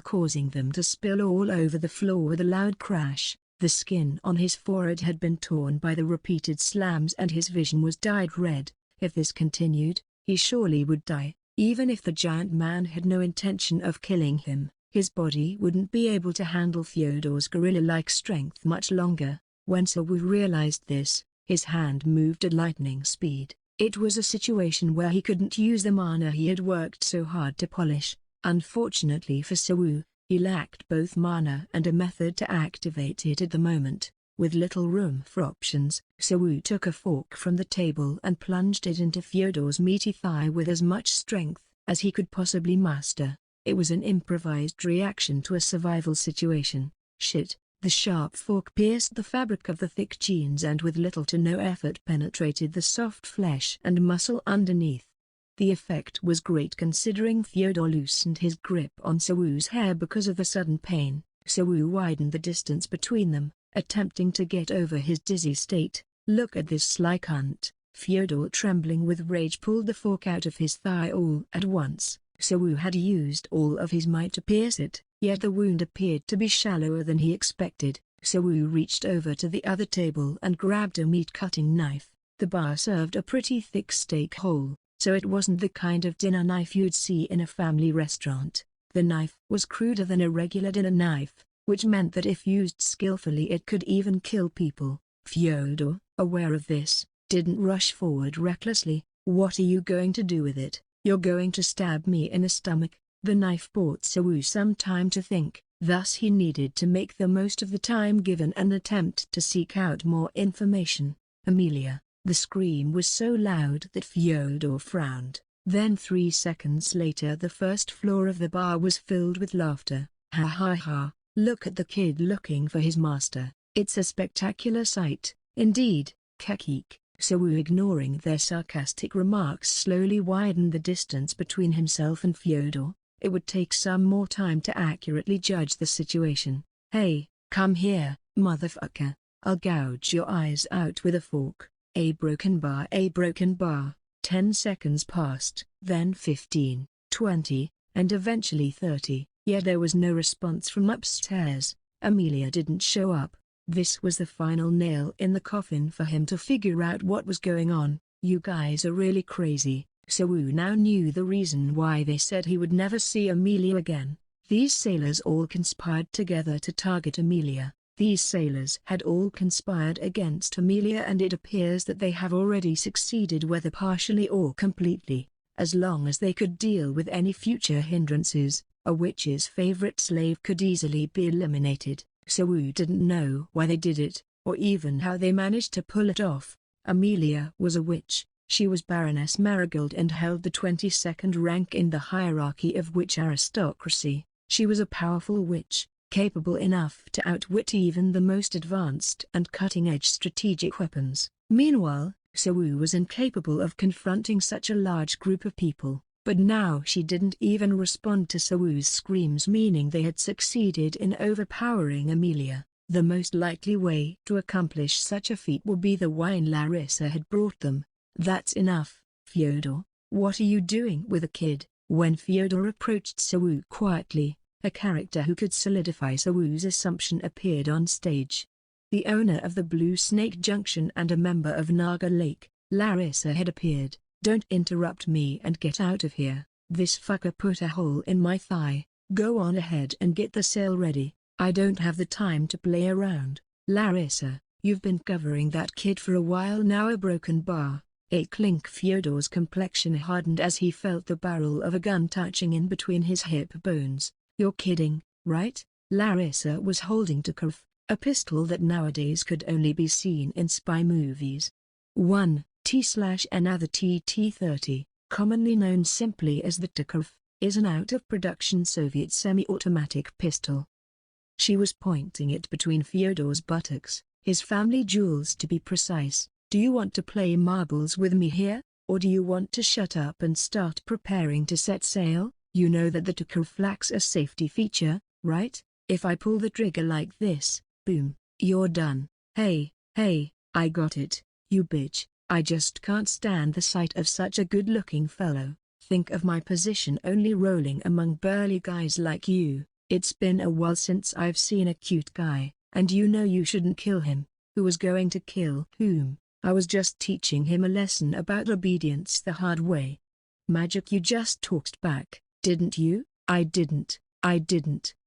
causing them to spill all over the floor with a loud crash. The skin on his forehead had been torn by the repeated slams and his vision was dyed red. If this continued, he surely would die. Even if the giant man had no intention of killing him, his body wouldn't be able to handle Fyodor's gorilla-like strength much longer. When Sawu realized this, his hand moved at lightning speed. It was a situation where he couldn't use the mana he had worked so hard to polish. Unfortunately for Sawu, he lacked both mana and a method to activate it at the moment. With little room for options, Sawu took a fork from the table and plunged it into Fyodor's meaty thigh with as much strength as he could possibly muster. It was an improvised reaction to a survival situation. Shit! The sharp fork pierced the fabric of the thick jeans and with little to no effort penetrated the soft flesh and muscle underneath. The effect was great considering Fyodor loosened his grip on Sawu's hair because of the sudden pain. Sawu widened the distance between them, attempting to get over his dizzy state. "Look at this sly cunt." Fyodor, trembling with rage, pulled the fork out of his thigh all at once. Sawu had used all of his might to pierce it, yet the wound appeared to be shallower than he expected. Sawu reached over to the other table and grabbed a meat-cutting knife. The bar served a pretty thick steak hole, so it wasn't the kind of dinner knife you'd see in a family restaurant. The knife was cruder than a regular dinner knife, which meant that if used skillfully it could even kill people. Fyodor, aware of this, didn't rush forward recklessly. "What are you going to do with it? You're going to stab me in the stomach." The knife bought Sawu some time to think, thus he needed to make the most of the time given and attempt to seek out more information. "Amelia." The scream was so loud that Fyodor frowned. Then 3 seconds later the first floor of the bar was filled with laughter. "Ha ha ha, look at the kid looking for his master. It's a spectacular sight, indeed." Kekik. Sawu, ignoring their sarcastic remarks, slowly widened the distance between himself and Fyodor. It would take some more time to accurately judge the situation. "Hey, come here, motherfucker. I'll gouge your eyes out with a fork." A broken bar. 10 seconds passed, then 15, 20, and eventually 30, yet there was no response from upstairs. Amelia didn't show up. This was the final nail in the coffin for him to figure out what was going on. "You guys are really crazy." Sawu now knew the reason why they said he would never see Amelia again. These sailors all conspired together to target Amelia. These sailors had all conspired against Amelia, and it appears that they have already succeeded, whether partially or completely. As long as they could deal with any future hindrances, a witch's favorite slave could easily be eliminated. Sawu didn't know why they did it, or even how they managed to pull it off. Amelia was a witch. She was Baroness Marigold and held the 22nd rank in the hierarchy of witch aristocracy. She was a powerful witch, capable enough to outwit even the most advanced and cutting-edge strategic weapons. Meanwhile, Sawu was incapable of confronting such a large group of people. But now she didn't even respond to Sawu's screams, meaning they had succeeded in overpowering Amelia. The most likely way to accomplish such a feat would be the wine Larissa had brought them. "That's enough, Fyodor. What are you doing with a kid? When Fyodor approached Sawu quietly, a character who could solidify Sawu's assumption appeared on stage. The owner of the Blue Snake Junction and a member of Naga Lake, Larissa, had appeared. "Don't interrupt me and get out of here. This fucker put a hole in my thigh. Go on ahead and get the sale ready. I don't have the time to play around." "Larissa, you've been covering that kid for a while now." A broken bar. A clink. Fyodor's complexion hardened as he felt the barrel of a gun touching in between his hip bones. "You're kidding, right?" Larissa was holding Tokarov, a pistol that nowadays could only be seen in spy movies. 1T/another TT-30, commonly known simply as the Tokarov, is an out-of-production Soviet semi-automatic pistol. She was pointing it between Fyodor's buttocks, his family jewels to be precise. "Do you want to play marbles with me here, or do you want to shut up and start preparing to set sail? You know that the Tokarov lacks a safety feature, right? If I pull the trigger like this, boom, you're done." Hey, I got it, you bitch. I just can't stand the sight of such a good-looking fellow. Think of my position only rolling among burly guys like you. It's been a while since I've seen a cute guy, and you know you shouldn't kill him." "Who was going to kill whom?" "I was just teaching him a lesson about obedience the hard way." "Magic, you just talked back, didn't you?" I didn't.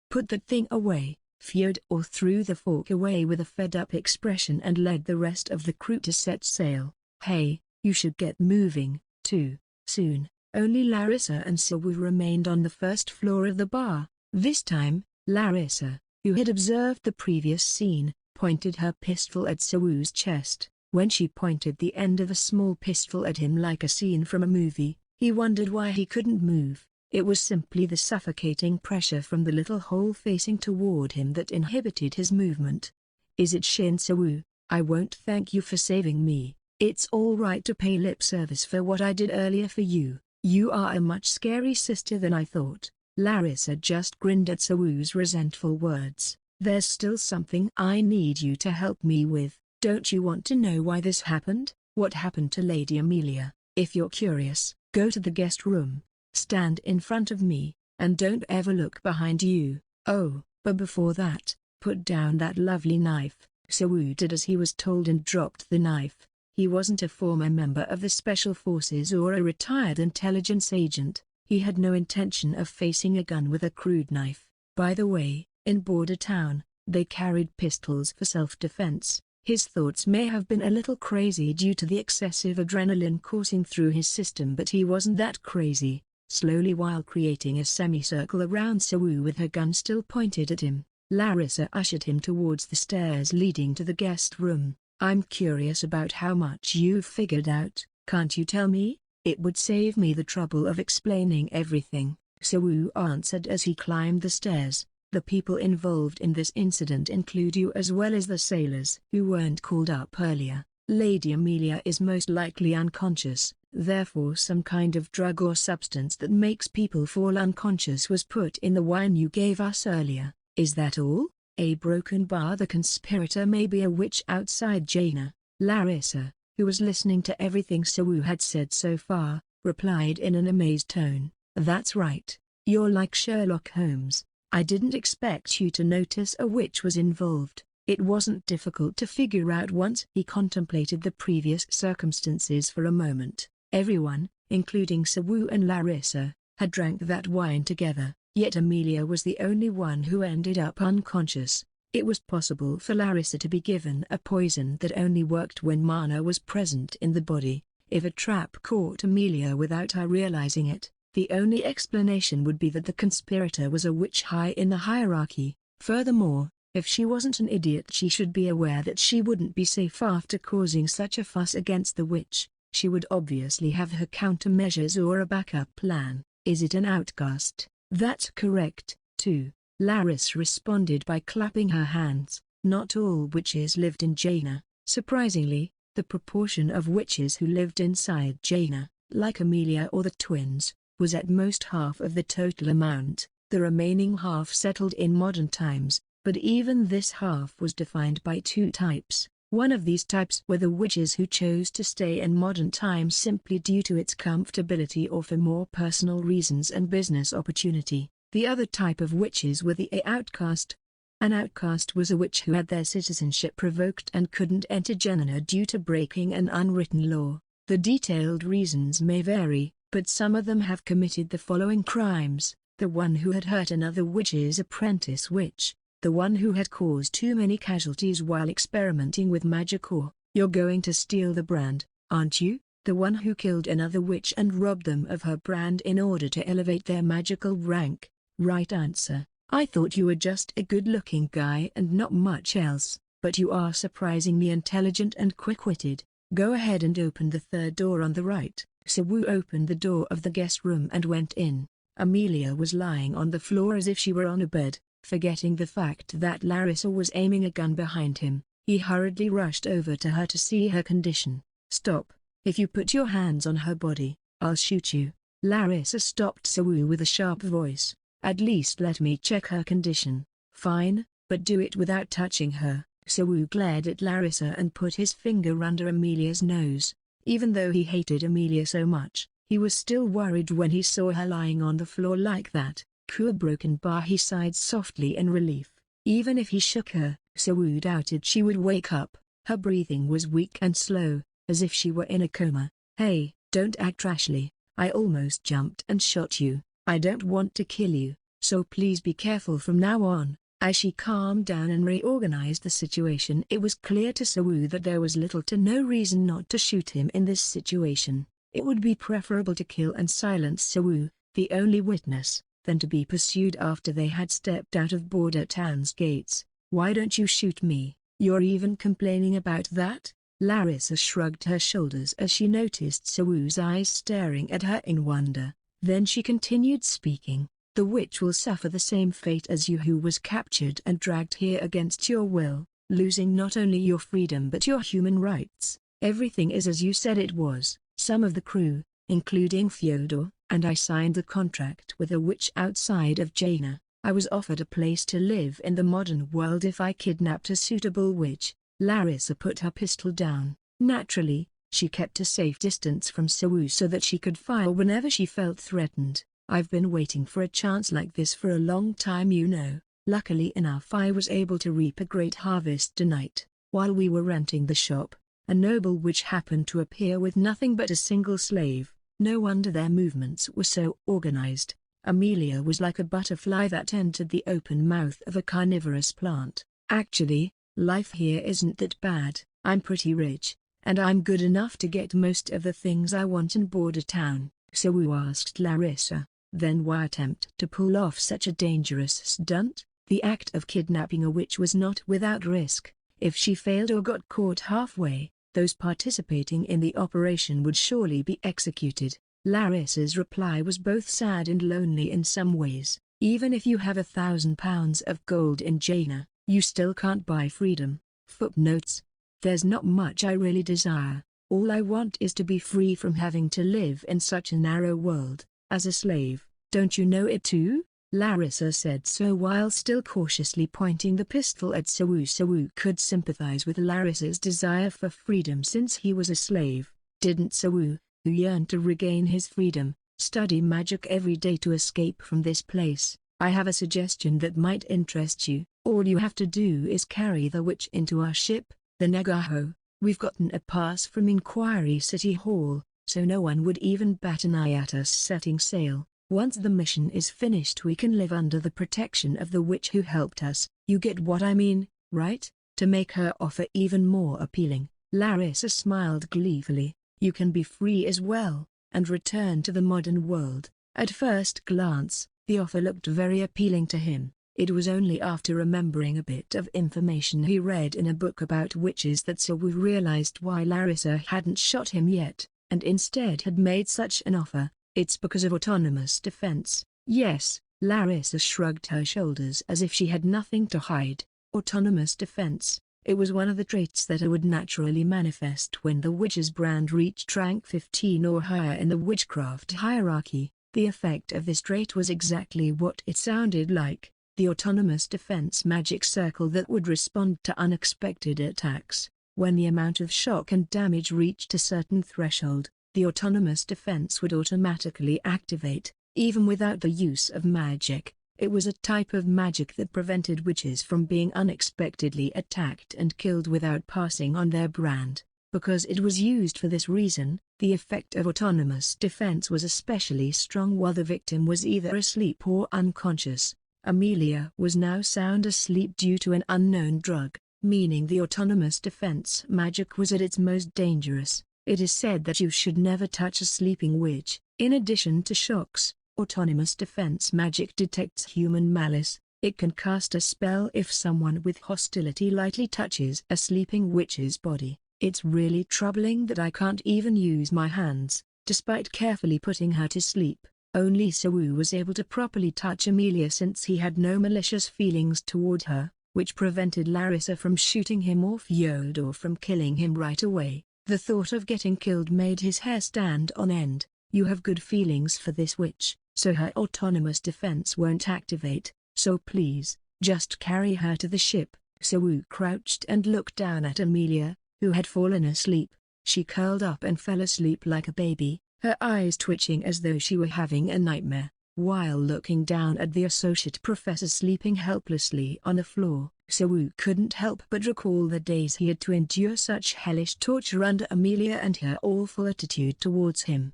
Put that thing away." Fyodor threw the fork away with a fed-up expression and led the rest of the crew to set sail. "Hey, you should get moving, too, soon." Only Larissa and Sawu remained on the first floor of the bar. This time, Larissa, who had observed the previous scene, pointed her pistol at Sawu's chest. When she pointed the end of a small pistol at him like a scene from a movie, he wondered why he couldn't move. It was simply the suffocating pressure from the little hole facing toward him that inhibited his movement. "Is it Shin Sawu? I won't thank you for saving me. It's all right to pay lip service for what I did earlier for you. You are a much scary sister than I thought." Larissa just grinned at Sawu's resentful words. "There's still something I need you to help me with. Don't you want to know why this happened? What happened to Lady Amelia? If you're curious, go to the guest room, stand in front of me, and don't ever look behind you. Oh, but before that, put down that lovely knife." Sawu did as he was told and dropped the knife. He wasn't a former member of the Special Forces or a retired intelligence agent. He had no intention of facing a gun with a crude knife. By the way, in Border Town, they carried pistols for self-defense. His thoughts may have been a little crazy due to the excessive adrenaline coursing through his system, but he wasn't that crazy. Slowly, while creating a semicircle around Sawu with her gun still pointed at him, Larissa ushered him towards the stairs leading to the guest room. "I'm curious about how much you've figured out. Can't you tell me? It would save me the trouble of explaining everything," Sawu answered as he climbed the stairs. "The people involved in this incident include you as well as the sailors who weren't called up earlier. Lady Amelia is most likely unconscious, therefore some kind of drug or substance that makes people fall unconscious was put in the wine you gave us earlier. Is that all?" A broken bar. "The conspirator may be a witch outside Jaina." Larissa, who was listening to everything Sawu had said so far, replied in an amazed tone, "That's right. You're like Sherlock Holmes. I didn't expect you to notice a witch was involved." It wasn't difficult to figure out once he contemplated the previous circumstances for a moment. Everyone, including Sawu and Larissa, had drank that wine together, yet Amelia was the only one who ended up unconscious. It was possible for Larissa to be given a poison that only worked when mana was present in the body. If a trap caught Amelia without her realizing it, the only explanation would be that the conspirator was a witch high in the hierarchy. Furthermore, if she wasn't an idiot, she should be aware that she wouldn't be safe after causing such a fuss against the witch. She would obviously have her countermeasures or a backup plan. "Is it an outcast?" "That's correct, too," Larissa responded by clapping her hands. "Not all witches lived in Jaina. Surprisingly, the proportion of witches who lived inside Jaina, like Amelia or the twins, was at most half of the total amount. The remaining half settled in modern times, but even this half was defined by two types: One of these types were the witches who chose to stay in modern times simply due to its comfortability or for more personal reasons and business opportunity. The other type of witches were the outcast. An outcast was a witch who had their citizenship revoked and couldn't enter Gehenna due to breaking an unwritten law. The detailed reasons may vary, but some of them have committed the following crimes: the one who had hurt another witch's apprentice witch, the one who had caused too many casualties while experimenting with magic, or, you're going to steal the brand, aren't you? The one who killed another witch and robbed them of her brand in order to elevate their magical rank. Right answer: I thought you were just a good-looking guy and not much else, but you are surprisingly intelligent and quick-witted. Go ahead and open the third door on the right. Sawu opened the door of the guest room and went in. Amelia was lying on the floor as if she were on a bed. Forgetting the fact that Larissa was aiming a gun behind him, he hurriedly rushed over to her to see her condition. Stop. If you put your hands on her body, I'll shoot you. Larissa stopped Sawu with a sharp voice. At least let me check her condition. Fine, but do it without touching her. Sawu glared at Larissa and put his finger under Amelia's nose. Even though he hated Amelia so much, he was still worried when he saw her lying on the floor like that. "Cool broken bar," he sighed softly in relief. Even if he shook her, Sawu doubted she would wake up. Her breathing was weak and slow, as if she were in a coma. "Hey, don't act rashly. I almost jumped and shot you. I don't want to kill you, so please be careful from now on." As she calmed down and reorganized the situation, it was clear to Sawu that there was little to no reason not to shoot him in this situation. It would be preferable to kill and silence Sawu, the only witness, than to be pursued after they had stepped out of Border Town's gates. "Why don't you shoot me? You're even complaining about that?" Larissa shrugged her shoulders as she noticed Sawu's eyes staring at her in wonder. Then she continued speaking. "The witch will suffer the same fate as you, who was captured and dragged here against your will, losing not only your freedom but your human rights. Everything is as you said it was. Some of the crew, including Fyodor, and I signed the contract with a witch outside of Jaina. I was offered a place to live in the modern world if I kidnapped a suitable witch." Larissa put her pistol down. Naturally, she kept a safe distance from Sawu so that she could fire whenever she felt threatened. "I've been waiting for a chance like this for a long time, you know. Luckily enough, I was able to reap a great harvest tonight. While we were renting the shop, a noble witch happened to appear with nothing but a single slave. No wonder their movements were so organized." Amelia was like a butterfly that entered the open mouth of a carnivorous plant. "Actually, life here isn't that bad. I'm pretty rich, and I'm good enough to get most of the things I want in Border Town." Sawu asked Larissa. "Then why attempt to pull off such a dangerous stunt?" The act of kidnapping a witch was not without risk. If she failed or got caught halfway, those participating in the operation would surely be executed. Larissa's reply was both sad and lonely in some ways. "Even if you have 1,000 pounds of gold in Jaina, you still can't buy freedom." Footnotes: "There's not much I really desire. All I want is to be free from having to live in such a narrow world, as a slave. Don't you know it too?" Larissa said so while still cautiously pointing the pistol at Sawu. Sawu could sympathize with Larissa's desire for freedom since he was a slave. Didn't Sawu, who yearned to regain his freedom, study magic every day to escape from this place? "I have a suggestion that might interest you. All you have to do is carry the witch into our ship, the Nagaho. We've gotten a pass from Inquiry City Hall, so no one would even bat an eye at us setting sail. Once the mission is finished, we can live under the protection of the witch who helped us. You get what I mean, right?" To make her offer even more appealing, Larissa smiled gleefully. "You can be free as well, and return to the modern world." At first glance, the offer looked very appealing to him. It was only after remembering a bit of information he read in a book about witches that Sawu realized why Larissa hadn't shot him yet, and instead had made such an offer. "It's because of autonomous defense." "Yes," Larissa shrugged her shoulders as if she had nothing to hide. Autonomous defense. It was one of the traits that would naturally manifest when the witch's brand reached rank 15 or higher in the witchcraft hierarchy. The effect of this trait was exactly what it sounded like: the autonomous defense magic circle that would respond to unexpected attacks. When the amount of shock and damage reached a certain threshold, the autonomous defense would automatically activate, even without the use of magic. It was a type of magic that prevented witches from being unexpectedly attacked and killed without passing on their brand. Because it was used for this reason, the effect of autonomous defense was especially strong while the victim was either asleep or unconscious. Amelia was now sound asleep due to an unknown drug, meaning the autonomous defense magic was at its most dangerous. It is said that you should never touch a sleeping witch. In addition to shocks, autonomous defense magic detects human malice. It can cast a spell if someone with hostility lightly touches a sleeping witch's body. It's really troubling that I can't even use my hands. Despite carefully putting her to sleep, only Sawu was able to properly touch Amelia since he had no malicious feelings toward her, which prevented Larissa from shooting him or Fyodor from killing him right away. The thought of getting killed made his hair stand on end. You have good feelings for this witch, so her autonomous defense won't activate, so please, just carry her to the ship. Sawu crouched and looked down at Amelia, who had fallen asleep. She curled up and fell asleep like a baby, her eyes twitching as though she were having a nightmare. While looking down at the associate professor sleeping helplessly on the floor, Sawu couldn't help but recall the days he had to endure such hellish torture under Amelia and her awful attitude towards him.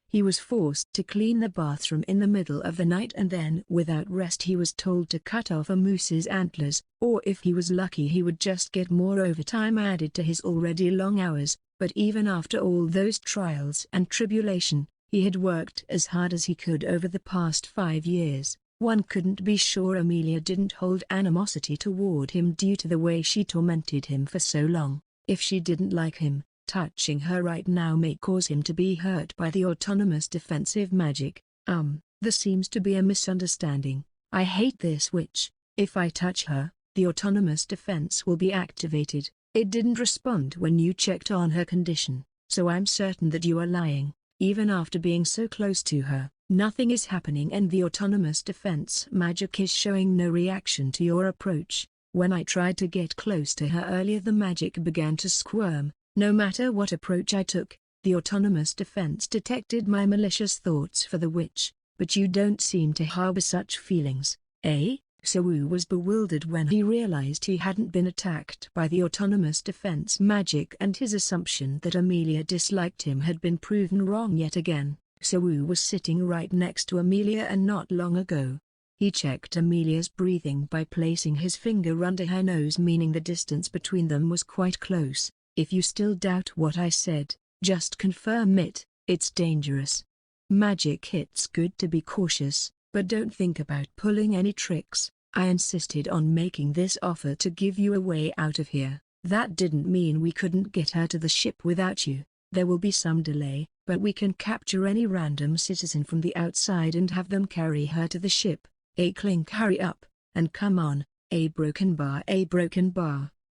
He was forced to clean the bathroom in the middle of the night, and then without rest he was told to cut off a moose's antlers, or if he was lucky he would just get more overtime added to his already long hours. But even after all those trials and tribulation, he had worked as hard as he could over the past 5 years. One couldn't be sure Amelia didn't hold animosity toward him due to the way she tormented him for so long. If she didn't like him, touching her right now may cause him to be hurt by the autonomous defensive magic. There seems to be a misunderstanding. I hate this witch. If I touch her, the autonomous defense will be activated. It didn't respond when you checked on her condition, so I'm certain that you are lying. Even after being so close to her, nothing is happening and the autonomous defense magic is showing no reaction to your approach. When I tried to get close to her earlier, the magic began to squirm. No matter what approach I took, the autonomous defense detected my malicious thoughts for the witch, but you don't seem to harbor such feelings, eh? Sawu was bewildered when he realized he hadn't been attacked by the autonomous defense magic, and his assumption that Amelia disliked him had been proven wrong yet again. Sawu was sitting right next to Amelia and not long ago. He checked Amelia's breathing by placing his finger under her nose, meaning the distance between them was quite close. If you still doubt what I said, just confirm it. It's dangerous. Magic. It's good to be cautious, but don't think about pulling any tricks. I insisted on making this offer to give you a way out of here. That didn't mean we couldn't get her to the ship without you. There will be some delay, but we can capture any random citizen from the outside and have them carry her to the ship. Clink, hurry up, and come on. A broken bar.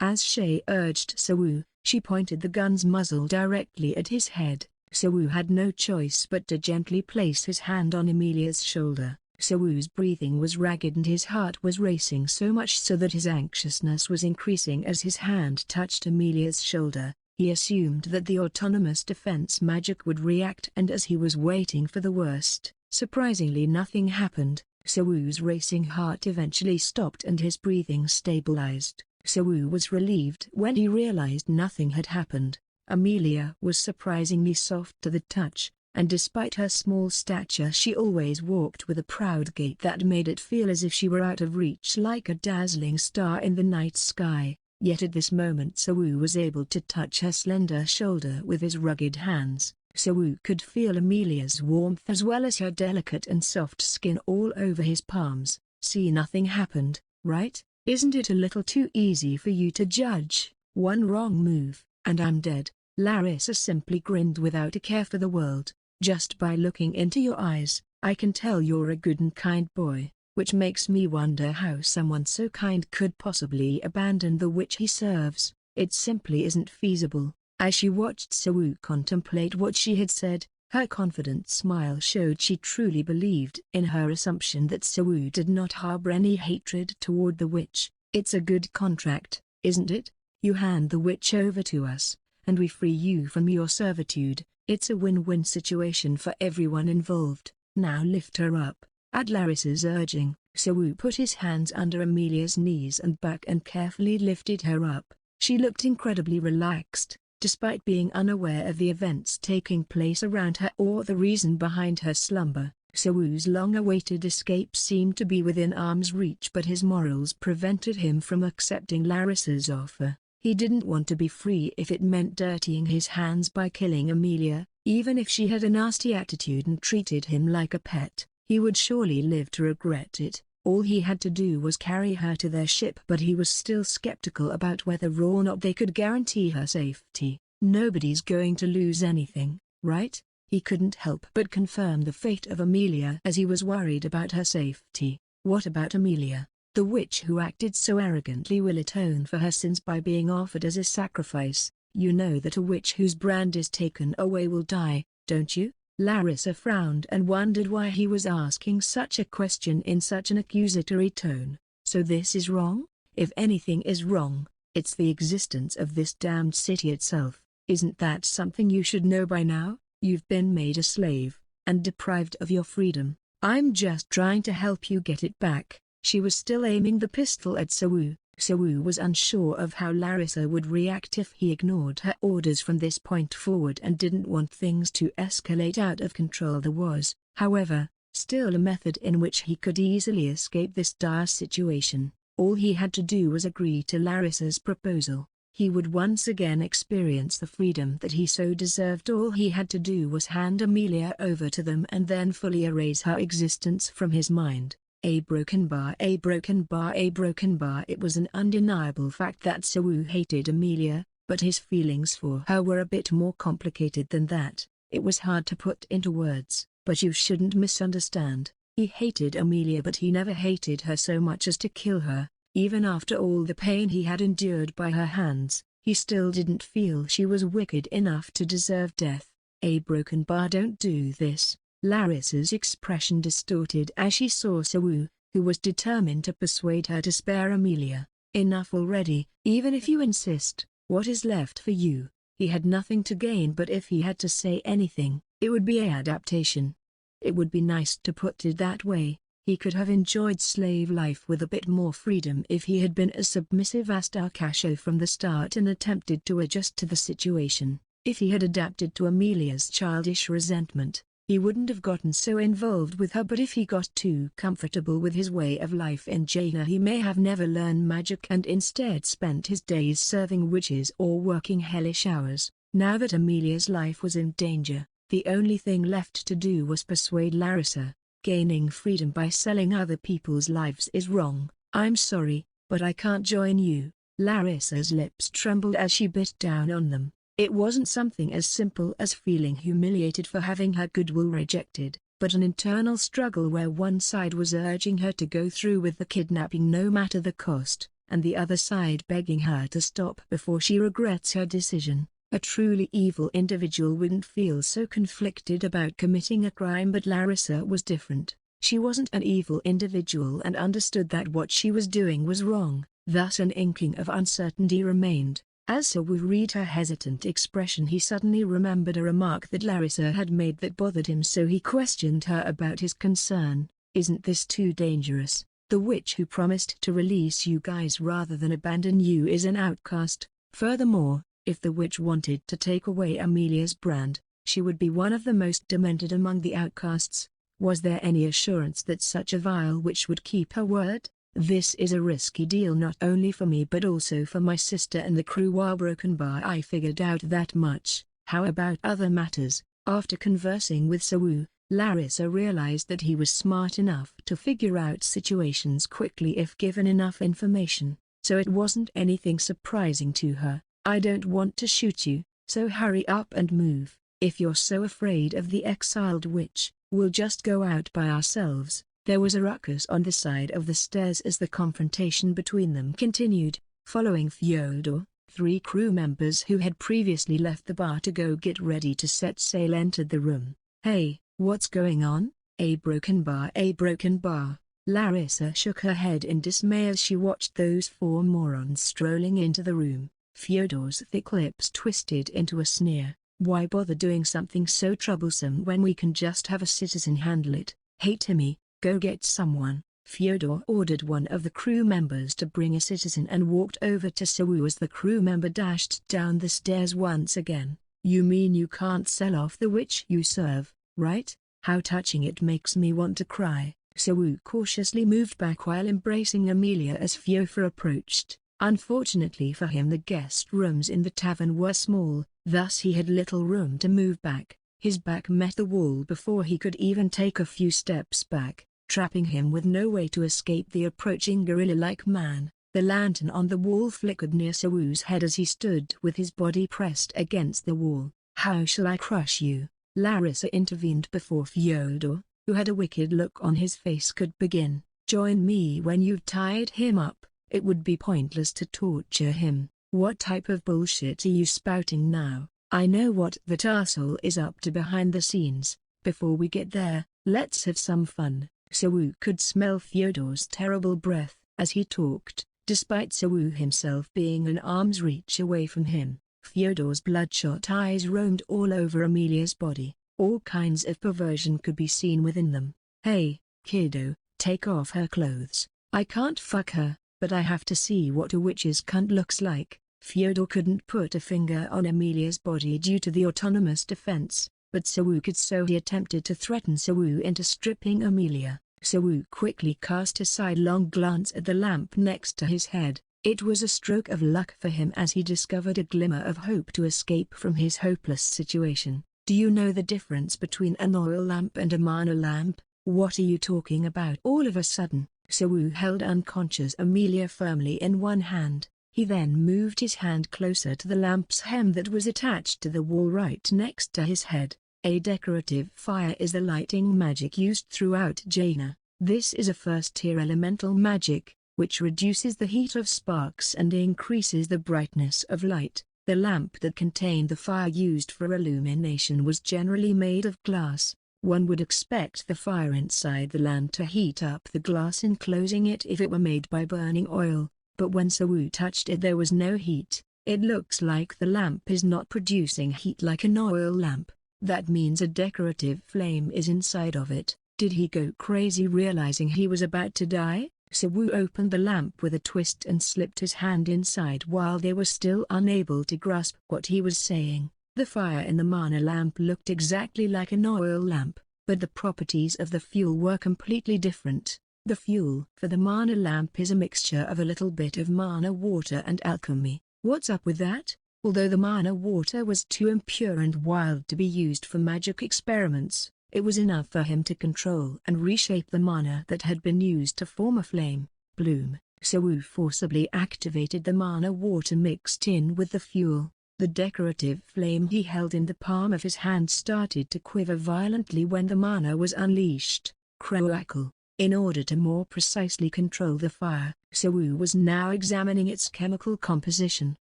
As Shay urged Sawu, she pointed the gun's muzzle directly at his head. Sawu had no choice but to gently place his hand on Amelia's shoulder. Sawu's breathing was ragged and his heart was racing so much so that his anxiousness was increasing as his hand touched Amelia's shoulder. He assumed that the autonomous defense magic would react, and as he was waiting for the worst, surprisingly nothing happened. Sawu's racing heart eventually stopped and his breathing stabilized. Sawu was relieved when he realized nothing had happened. Amelia was surprisingly soft to the touch, and despite her small stature she always walked with a proud gait that made it feel as if she were out of reach, like a dazzling star in the night sky. Yet at this moment Sawu was able to touch her slender shoulder with his rugged hands. Sawu could feel Amelia's warmth as well as her delicate and soft skin all over his palms. See, nothing happened, right? Isn't it a little too easy for you to judge? One wrong move, and I'm dead. Larissa simply grinned without a care for the world. Just by looking into your eyes, I can tell you're a good and kind boy, which makes me wonder how someone so kind could possibly abandon the witch he serves. It simply isn't feasible. As she watched Sawu contemplate what she had said, her confident smile showed she truly believed in her assumption that Sawu did not harbor any hatred toward the witch. It's a good contract, isn't it? You hand the witch over to us, and we free you from your servitude. It's a win-win situation for everyone involved. Now lift her up." At Larissa's urging, Sawu put his hands under Amelia's knees and back and carefully lifted her up. She looked incredibly relaxed, despite being unaware of the events taking place around her or the reason behind her slumber. Sawu's long-awaited escape seemed to be within arm's reach, but his morals prevented him from accepting Larissa's offer. He didn't want to be free if it meant dirtying his hands by killing Amelia. Even if she had a nasty attitude and treated him like a pet, he would surely live to regret it. All he had to do was carry her to their ship, but he was still skeptical about whether or not they could guarantee her safety. Nobody's going to lose anything, right? He couldn't help but confirm the fate of Amelia as he was worried about her safety. What about Amelia? The witch who acted so arrogantly will atone for her sins by being offered as a sacrifice. You know that a witch whose brand is taken away will die, don't you? Larissa frowned and wondered why he was asking such a question in such an accusatory tone. So this is wrong? If anything is wrong, it's the existence of this damned city itself. Isn't that something you should know by now? You've been made a slave, and deprived of your freedom. I'm just trying to help you get it back. She was still aiming the pistol at Sawu. Sawu was unsure of how Larissa would react if he ignored her orders from this point forward and didn't want things to escalate out of control. There was, however, still a method in which he could easily escape this dire situation. All he had to do was agree to Larissa's proposal. He would once again experience the freedom that he so deserved. All he had to do was hand Amelia over to them and then fully erase her existence from his mind. A broken bar, a broken bar, a broken bar. It was an undeniable fact that Sawu hated Amelia, but his feelings for her were a bit more complicated than that. It was hard to put into words, but you shouldn't misunderstand. He hated Amelia, but he never hated her so much as to kill her. Even after all the pain he had endured by her hands, he still didn't feel she was wicked enough to deserve death. A broken bar. Don't do this. Larissa's expression distorted as she saw Sawu, who was determined to persuade her to spare Amelia. Enough already. Even if you insist, what is left for you? He had nothing to gain, but if he had to say anything, it would be adaptation. It would be nice to put it that way. He could have enjoyed slave life with a bit more freedom if he had been as submissive as Darkasho from the start and attempted to adjust to the situation. If he had adapted to Amelia's childish resentment, he wouldn't have gotten so involved with her. But if he got too comfortable with his way of life in Jaina, he may have never learned magic and instead spent his days serving witches or working hellish hours. Now that Amelia's life was in danger, the only thing left to do was persuade Larissa. Gaining freedom by selling other people's lives is wrong. I'm sorry, but I can't join you. Larissa's lips trembled as she bit down on them. It wasn't something as simple as feeling humiliated for having her goodwill rejected, but an internal struggle where one side was urging her to go through with the kidnapping no matter the cost, and the other side begging her to stop before she regrets her decision. A truly evil individual wouldn't feel so conflicted about committing a crime, but Larissa was different. She wasn't an evil individual and understood that what she was doing was wrong, thus an inkling of uncertainty remained. As Sawu read her hesitant expression, he suddenly remembered a remark that Larissa had made that bothered him, so he questioned her about his concern. Isn't this too dangerous? The witch who promised to release you guys rather than abandon you is an outcast. Furthermore, if the witch wanted to take away Amelia's brand, she would be one of the most demented among the outcasts. Was there any assurance that such a vile witch would keep her word? This is a risky deal not only for me but also for my sister and the crew. While broken bar, I figured out that much. How about other matters? After conversing with Sawu, Larissa realized that he was smart enough to figure out situations quickly if given enough information, so it wasn't anything surprising to her. I don't want to shoot you, so hurry up and move. If you're so afraid of the exiled witch, we'll just go out by ourselves. There was a ruckus on the side of the stairs as the confrontation between them continued. Following Fyodor, 3 crew members who had previously left the bar to go get ready to set sail entered the room. Hey, what's going on? A broken bar, a broken bar. Larissa shook her head in dismay as she watched those 4 morons strolling into the room. Fyodor's thick lips twisted into a sneer. Why bother doing something so troublesome when we can just have a citizen handle it? Hey Timmy, go get someone. Fyodor ordered one of the crew members to bring a citizen and walked over to Sawu as the crew member dashed down the stairs once again. You mean you can't sell off the witch you serve, right? How touching, it makes me want to cry. Sawu cautiously moved back while embracing Amelia as Fyodor approached. Unfortunately for him, the guest rooms in the tavern were small, thus he had little room to move back. His back met the wall before he could even take a few steps back, trapping him with no way to escape the approaching gorilla-like man. The lantern on the wall flickered near Sawu's head as he stood with his body pressed against the wall. How shall I crush you? Larissa intervened before Fyodor, who had a wicked look on his face, could begin. Join me when you've tied him up. It would be pointless to torture him. What type of bullshit are you spouting now? I know what that arsehole is up to behind the scenes. Before we get there, let's have some fun. Sawu could smell Fyodor's terrible breath as he talked, despite Sawu himself being an arm's reach away from him. Fyodor's bloodshot eyes roamed all over Amelia's body. All kinds of perversion could be seen within them. Hey, kiddo, take off her clothes. I can't fuck her, but I have to see what a witch's cunt looks like. Fyodor couldn't put a finger on Amelia's body due to the autonomous defense, but Sawu could, so he attempted to threaten Sawu into stripping Amelia. Sawu quickly cast a sidelong glance at the lamp next to his head. It was a stroke of luck for him as he discovered a glimmer of hope to escape from his hopeless situation. Do you know the difference between an oil lamp and a mana lamp? What are you talking about? All of a sudden, Sawu held unconscious Amelia firmly in one hand. He then moved his hand closer to the lamp's hem that was attached to the wall right next to his head. A decorative fire is the lighting magic used throughout Jaina. This is a first-tier elemental magic, which reduces the heat of sparks and increases the brightness of light. The lamp that contained the fire used for illumination was generally made of glass. One would expect the fire inside the lamp to heat up the glass enclosing it if it were made by burning oil, but when Sawu touched it there was no heat. It looks like the lamp is not producing heat like an oil lamp. That means a decorative flame is inside of it. Did he go crazy realizing he was about to die? Sawu opened the lamp with a twist and slipped his hand inside while they were still unable to grasp what he was saying. The fire in the mana lamp looked exactly like an oil lamp, but the properties of the fuel were completely different. The fuel for the mana lamp is a mixture of a little bit of mana water and alchemy. What's up with that? Although the mana water was too impure and wild to be used for magic experiments, it was enough for him to control and reshape the mana that had been used to form a flame. Bloom. Sawu forcibly activated the mana water mixed in with the fuel. The decorative flame he held in the palm of his hand started to quiver violently when the mana was unleashed. Crackle. In order to more precisely control the fire, Sawu was now examining its chemical composition.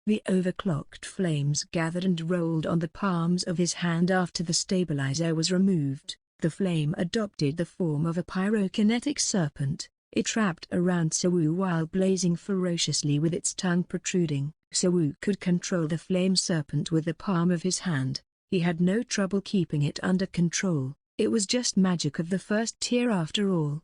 The overclocked flames gathered and rolled on the palms of his hand after the stabilizer was removed. The flame adopted the form of a pyrokinetic serpent. It wrapped around Sawu while blazing ferociously with its tongue protruding. Sawu could control the flame serpent with the palm of his hand. He had no trouble keeping it under control. It was just magic of the first tier after all.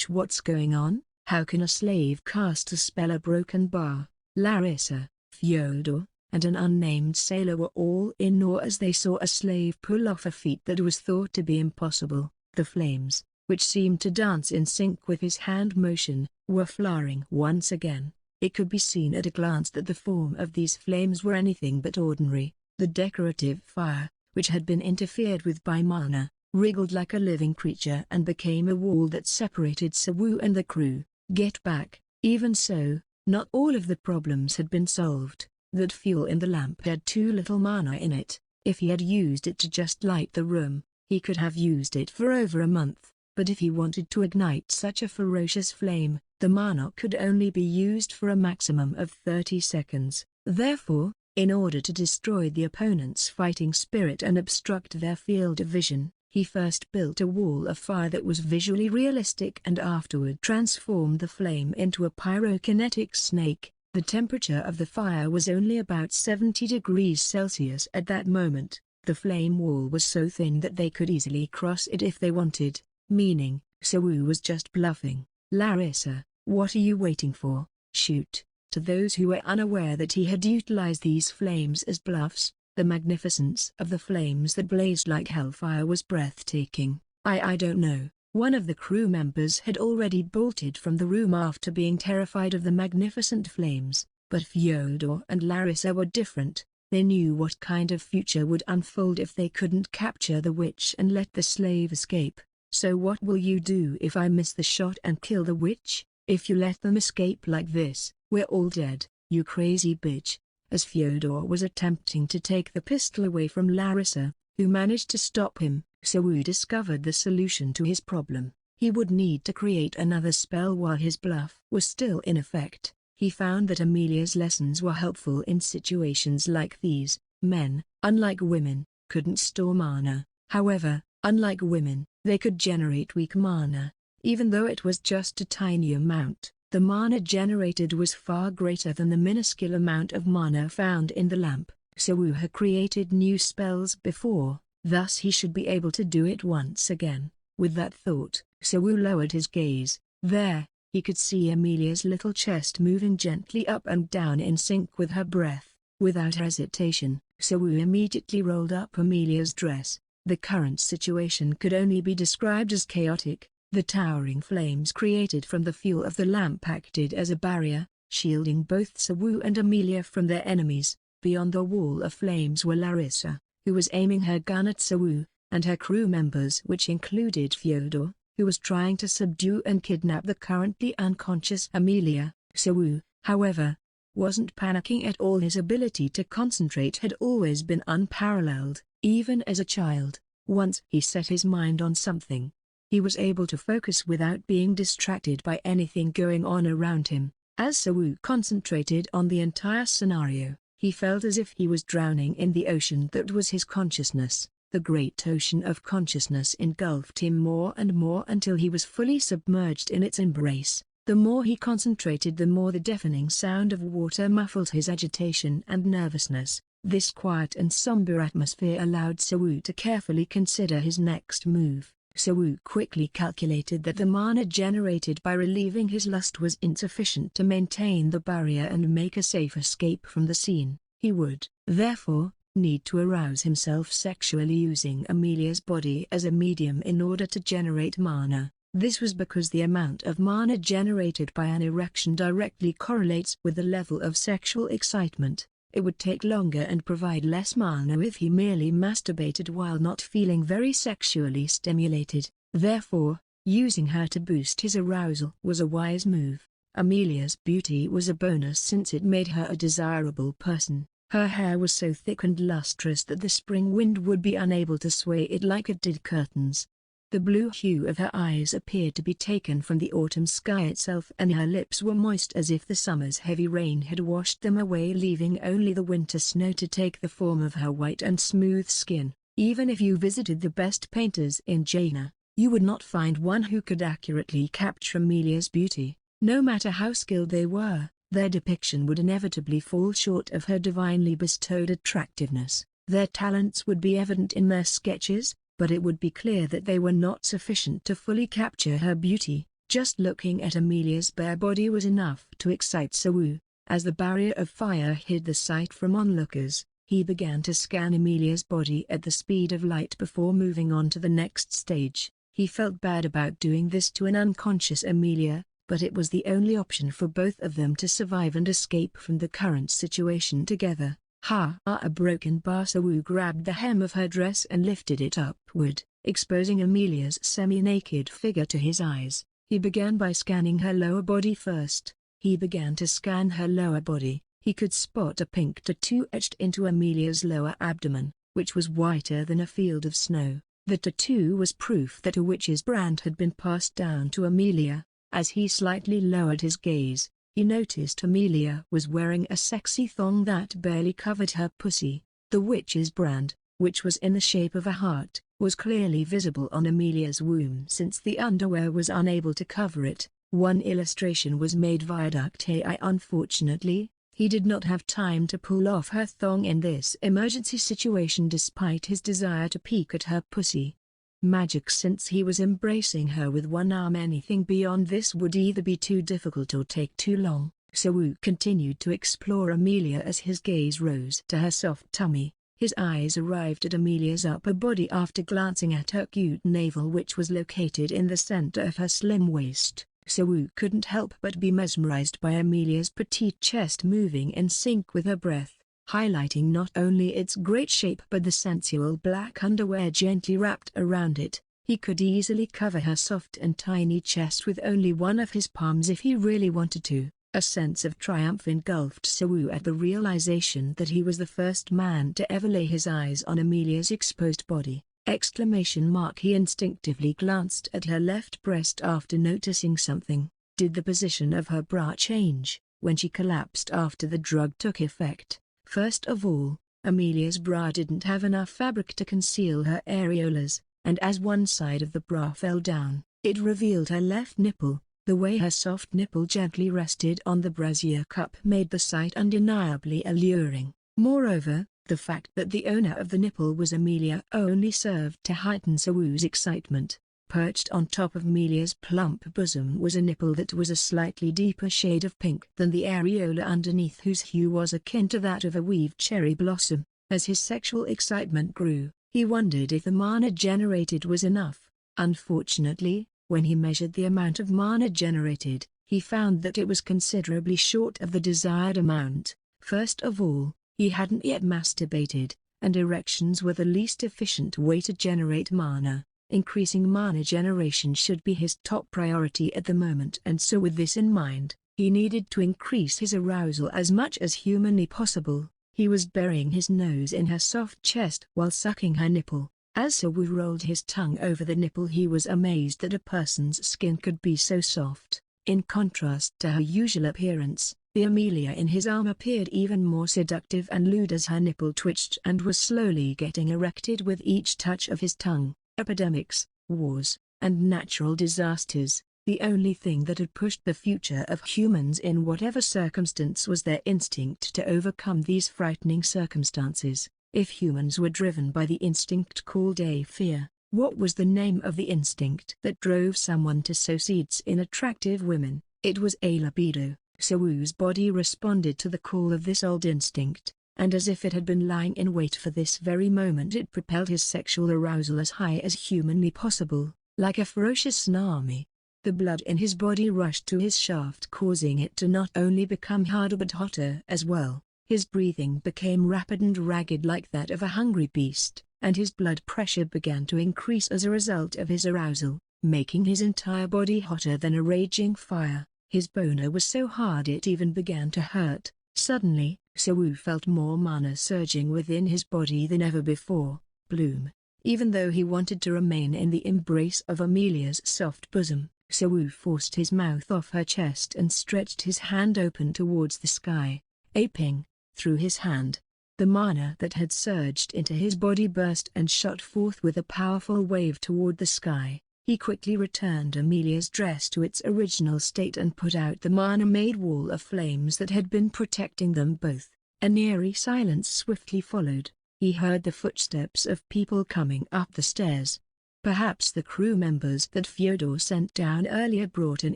What's going on? How can a slave cast a spell? A broken bar. Larissa, Fyodor, and an unnamed sailor were all in awe as they saw a slave pull off a feat that was thought to be impossible. The flames, which seemed to dance in sync with his hand motion, were flaring once again. It could be seen at a glance that the form of these flames were anything but ordinary. The decorative fire, which had been interfered with by mana, wriggled like a living creature and became a wall that separated Sawu and the crew. Get back. Even so, not all of the problems had been solved. That fuel in the lamp had too little mana in it. If he had used it to just light the room, he could have used it for over a month. But if he wanted to ignite such a ferocious flame, the mana could only be used for a maximum of 30 seconds. Therefore, in order to destroy the opponent's fighting spirit and obstruct their field of vision, he first built a wall of fire that was visually realistic and afterward transformed the flame into a pyrokinetic snake. The temperature of the fire was only about 70 degrees Celsius at that moment. The flame wall was so thin that they could easily cross it if they wanted, meaning, Sawu was just bluffing. "Larissa, what are you waiting for? Shoot!" To those who were unaware that he had utilized these flames as bluffs, the magnificence of the flames that blazed like hellfire was breathtaking. I don't know." One of the crew members had already bolted from the room after being terrified of the magnificent flames, but Fyodor and Larissa were different. They knew what kind of future would unfold if they couldn't capture the witch and let the slave escape. "So what will you do if I miss the shot and kill the witch? If you let them escape like this, we're all dead, you crazy bitch." As Fyodor was attempting to take the pistol away from Larissa, who managed to stop him, Sawu discovered the solution to his problem. He would need to create another spell while his bluff was still in effect. He found that Amelia's lessons were helpful in situations like these. Men, unlike women, couldn't store mana. However, unlike women, they could generate weak mana. Even though it was just a tiny amount, the mana generated was far greater than the minuscule amount of mana found in the lamp. Sawu had created new spells before, thus he should be able to do it once again. With that thought, Sawu lowered his gaze. There, he could see Amelia's little chest moving gently up and down in sync with her breath. Without hesitation, Sawu immediately rolled up Amelia's dress. The current situation could only be described as chaotic. The towering flames created from the fuel of the lamp acted as a barrier, shielding both Sawu and Amelia from their enemies. Beyond the wall of flames were Larissa, who was aiming her gun at Sawu, and her crew members, which included Fyodor, who was trying to subdue and kidnap the currently unconscious Amelia. Sawu, however, wasn't panicking at all. His ability to concentrate had always been unparalleled, even as a child. Once he set his mind on something, he was able to focus without being distracted by anything going on around him. As Sawu concentrated on the entire scenario, he felt as if he was drowning in the ocean that was his consciousness. The great ocean of consciousness engulfed him more and more until he was fully submerged in its embrace. The more he concentrated, the more the deafening sound of water muffled his agitation and nervousness. This quiet and somber atmosphere allowed Sawu to carefully consider his next move. Sawu quickly calculated that the mana generated by relieving his lust was insufficient to maintain the barrier and make a safe escape from the scene. He would, therefore, need to arouse himself sexually using Amelia's body as a medium in order to generate mana. This was because the amount of mana generated by an erection directly correlates with the level of sexual excitement. It would take longer and provide less mana if he merely masturbated while not feeling very sexually stimulated. Therefore, using her to boost his arousal was a wise move. Amelia's beauty was a bonus since it made her a desirable person. Her hair was so thick and lustrous that the spring wind would be unable to sway it like it did curtains. The blue hue of her eyes appeared to be taken from the autumn sky itself, and her lips were moist as if the summer's heavy rain had washed them away, leaving only the winter snow to take the form of her white and smooth skin. Even if you visited the best painters in Jaina, you would not find one who could accurately capture Amelia's beauty. No matter how skilled they were, their depiction would inevitably fall short of her divinely bestowed attractiveness. Their talents would be evident in their sketches, but it would be clear that they were not sufficient to fully capture her beauty. Just looking at Amelia's bare body was enough to excite Sawu. As the barrier of fire hid the sight from onlookers, he began to scan Amelia's body at the speed of light before moving on to the next stage. He felt bad about doing this to an unconscious Amelia, but it was the only option for both of them to survive and escape from the current situation together. A broken bar. Sawu grabbed the hem of her dress and lifted it upward, exposing Amelia's semi-naked figure to his eyes. He began by scanning her lower body first. He began to scan her lower body. He could spot a pink tattoo etched into Amelia's lower abdomen, which was whiter than a field of snow. The tattoo was proof that a witch's brand had been passed down to Amelia. As he slightly lowered his gaze, he noticed Amelia was wearing a sexy thong that barely covered her pussy. The witch's brand, which was in the shape of a heart, was clearly visible on Amelia's womb since the underwear was unable to cover it. One illustration was made via duct AI. Unfortunately, he did not have time to pull off her thong in this emergency situation despite his desire to peek at her pussy. Magic, since he was embracing her with one arm. Anything beyond this would either be too difficult or take too long, so Wu continued to explore Amelia as his gaze rose to her soft tummy. His eyes arrived at Amelia's upper body after glancing at her cute navel, which was located in the center of her slim waist. So Wu couldn't help but be mesmerized by Amelia's petite chest moving in sync with her breath, highlighting not only its great shape but the sensual black underwear gently wrapped around it. He could easily cover her soft and tiny chest with only one of his palms if he really wanted to. A sense of triumph engulfed Sawu at the realization that he was the first man to ever lay his eyes on Amelia's exposed body. He instinctively glanced at her left breast after noticing something. Did the position of her bra change when she collapsed after the drug took effect? First of all, Amelia's bra didn't have enough fabric to conceal her areolas, and as one side of the bra fell down, it revealed her left nipple. The way her soft nipple gently rested on the brassiere cup made the sight undeniably alluring. Moreover, the fact that the owner of the nipple was Amelia only served to heighten Sawu's excitement. Perched on top of Amelia's plump bosom was a nipple that was a slightly deeper shade of pink than the areola underneath, whose hue was akin to that of a weaved cherry blossom. As his sexual excitement grew, he wondered if the mana generated was enough. Unfortunately, when he measured the amount of mana generated, he found that it was considerably short of the desired amount. First of all, he hadn't yet masturbated, and erections were the least efficient way to generate mana. Increasing mana generation should be his top priority at the moment, and so with this in mind, he needed to increase his arousal as much as humanly possible. He was burying his nose in her soft chest while sucking her nipple. As Sawu rolled his tongue over the nipple, he was amazed that a person's skin could be so soft. In contrast to her usual appearance, the Amelia in his arm appeared even more seductive and lewd as her nipple twitched and was slowly getting erected with each touch of his tongue. Epidemics, wars, and natural disasters, the only thing that had pushed the future of humans in whatever circumstance was their instinct to overcome these frightening circumstances. If humans were driven by the instinct called a fear, what was the name of the instinct that drove someone to sow seeds in attractive women? It was a libido. Sawu's body responded to the call of this old instinct, and as if it had been lying in wait for this very moment, it propelled his sexual arousal as high as humanly possible. Like a ferocious tsunami, the blood in his body rushed to his shaft, causing it to not only become harder but hotter as well. His breathing became rapid and ragged like that of a hungry beast, and his blood pressure began to increase as a result of his arousal, making his entire body hotter than a raging fire. His boner was so hard it even began to hurt. Suddenly, Sawu felt more mana surging within his body than ever before. Bloom. Even though he wanted to remain in the embrace of Amelia's soft bosom, Sawu forced his mouth off her chest and stretched his hand open towards the sky. Aping through his hand, the mana that had surged into his body burst and shot forth with a powerful wave toward the sky. He quickly returned Amelia's dress to its original state and put out the mana-made wall of flames that had been protecting them both. An eerie silence swiftly followed. He heard the footsteps of people coming up the stairs. Perhaps the crew members that Fyodor sent down earlier brought an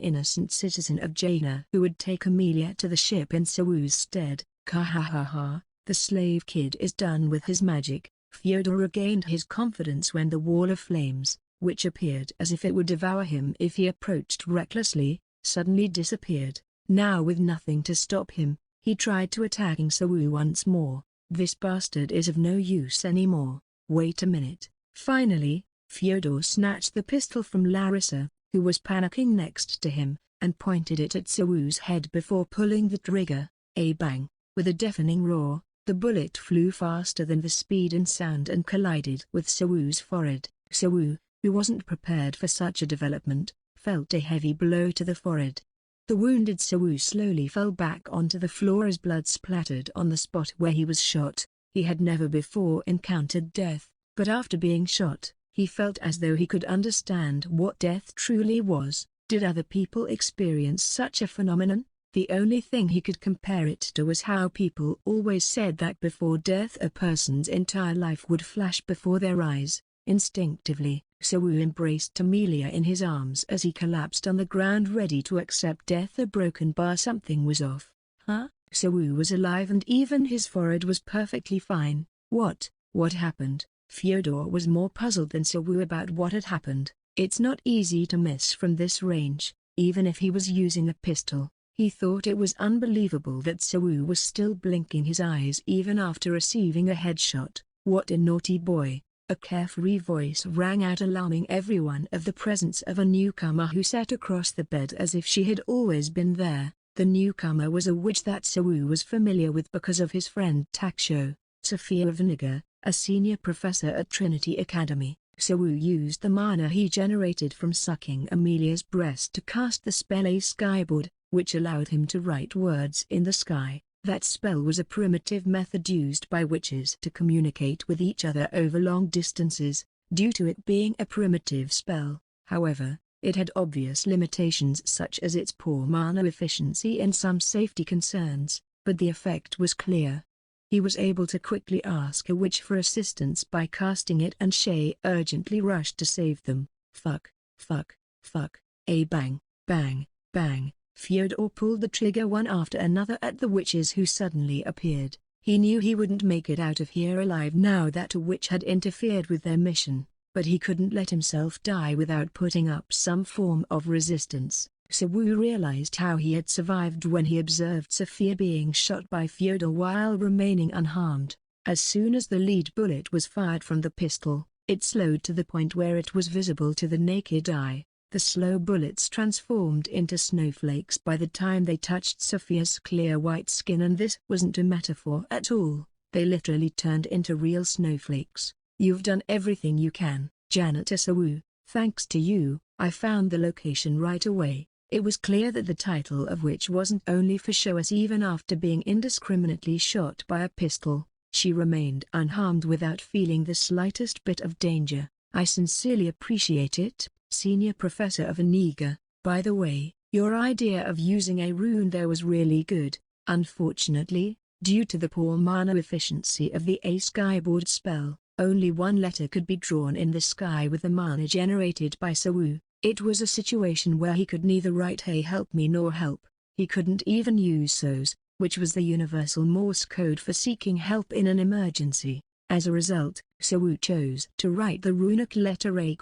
innocent citizen of Jaina who would take Amelia to the ship in Sawu's stead. Kahahaha, the slave kid is done with his magic. Fyodor regained his confidence when the wall of flames, which appeared as if it would devour him if he approached recklessly, suddenly disappeared. Now with nothing to stop him, he tried to attacking Sawu once more. This bastard is of no use anymore. Wait a minute. Finally, Fyodor snatched the pistol from Larissa, who was panicking next to him, and pointed it at Sawu's head before pulling the trigger. A bang. With a deafening roar, the bullet flew faster than the speed and sound and collided with Sawu's forehead. Sawu, who wasn't prepared for such a development, felt a heavy blow to the forehead. The wounded Sawu slowly fell back onto the floor as blood splattered on the spot where he was shot. He had never before encountered death, but after being shot, he felt as though he could understand what death truly was. Did other people experience such a phenomenon? The only thing he could compare it to was how people always said that before death a person's entire life would flash before their eyes. Instinctively, Sawu embraced Amelia in his arms as he collapsed on the ground ready to accept death. A broken bar. Something was off. Huh? Sawu was alive and even his forehead was perfectly fine. What happened? Fyodor was more puzzled than Sawu about what had happened. It's not easy to miss from this range, even if he was using a pistol. He thought it was unbelievable that Sawu was still blinking his eyes even after receiving a headshot. What a naughty boy. A carefree voice rang out alarming everyone of the presence of a newcomer who sat across the bed as if she had always been there. The newcomer was a witch that Sawu was familiar with because of his friend Taksho, Sophia Vinegar, a senior professor at Trinity Academy. Sawu used the mana he generated from sucking Amelia's breast to cast the spell A Skyboard, which allowed him to write words in the sky. That spell was a primitive method used by witches to communicate with each other over long distances. Due to it being a primitive spell, however, it had obvious limitations such as its poor mana efficiency and some safety concerns, but the effect was clear. He was able to quickly ask a witch for assistance by casting it and Shay urgently rushed to save them. Fuck, fuck, fuck, a bang, bang, bang. Fyodor pulled the trigger one after another at the witches who suddenly appeared. He knew he wouldn't make it out of here alive now that a witch had interfered with their mission, but he couldn't let himself die without putting up some form of resistance. Sawu realized how he had survived when he observed Sophia being shot by Fyodor while remaining unharmed. As soon as the lead bullet was fired from the pistol, it slowed to the point where it was visible to the naked eye. The slow bullets transformed into snowflakes by the time they touched Sophia's clear white skin, and this wasn't a metaphor at all. They literally turned into real snowflakes. You've done everything you can, Janitor Sawu. Thanks to you, I found the location right away. It was clear that the title of witch wasn't only for show, as even after being indiscriminately shot by a pistol, she remained unharmed without feeling the slightest bit of danger. I sincerely appreciate it, Senior Professor of Aniga. By the way, your idea of using a rune there was really good. Unfortunately, due to the poor mana efficiency of the A Skyboard spell, only one letter could be drawn in the sky with the mana generated by Sawu. It was a situation where he could neither write "Hey help me" nor "help." He couldn't even use SOS, which was the universal Morse code for seeking help in an emergency. As a result, Sawu chose to write the runic letter A?.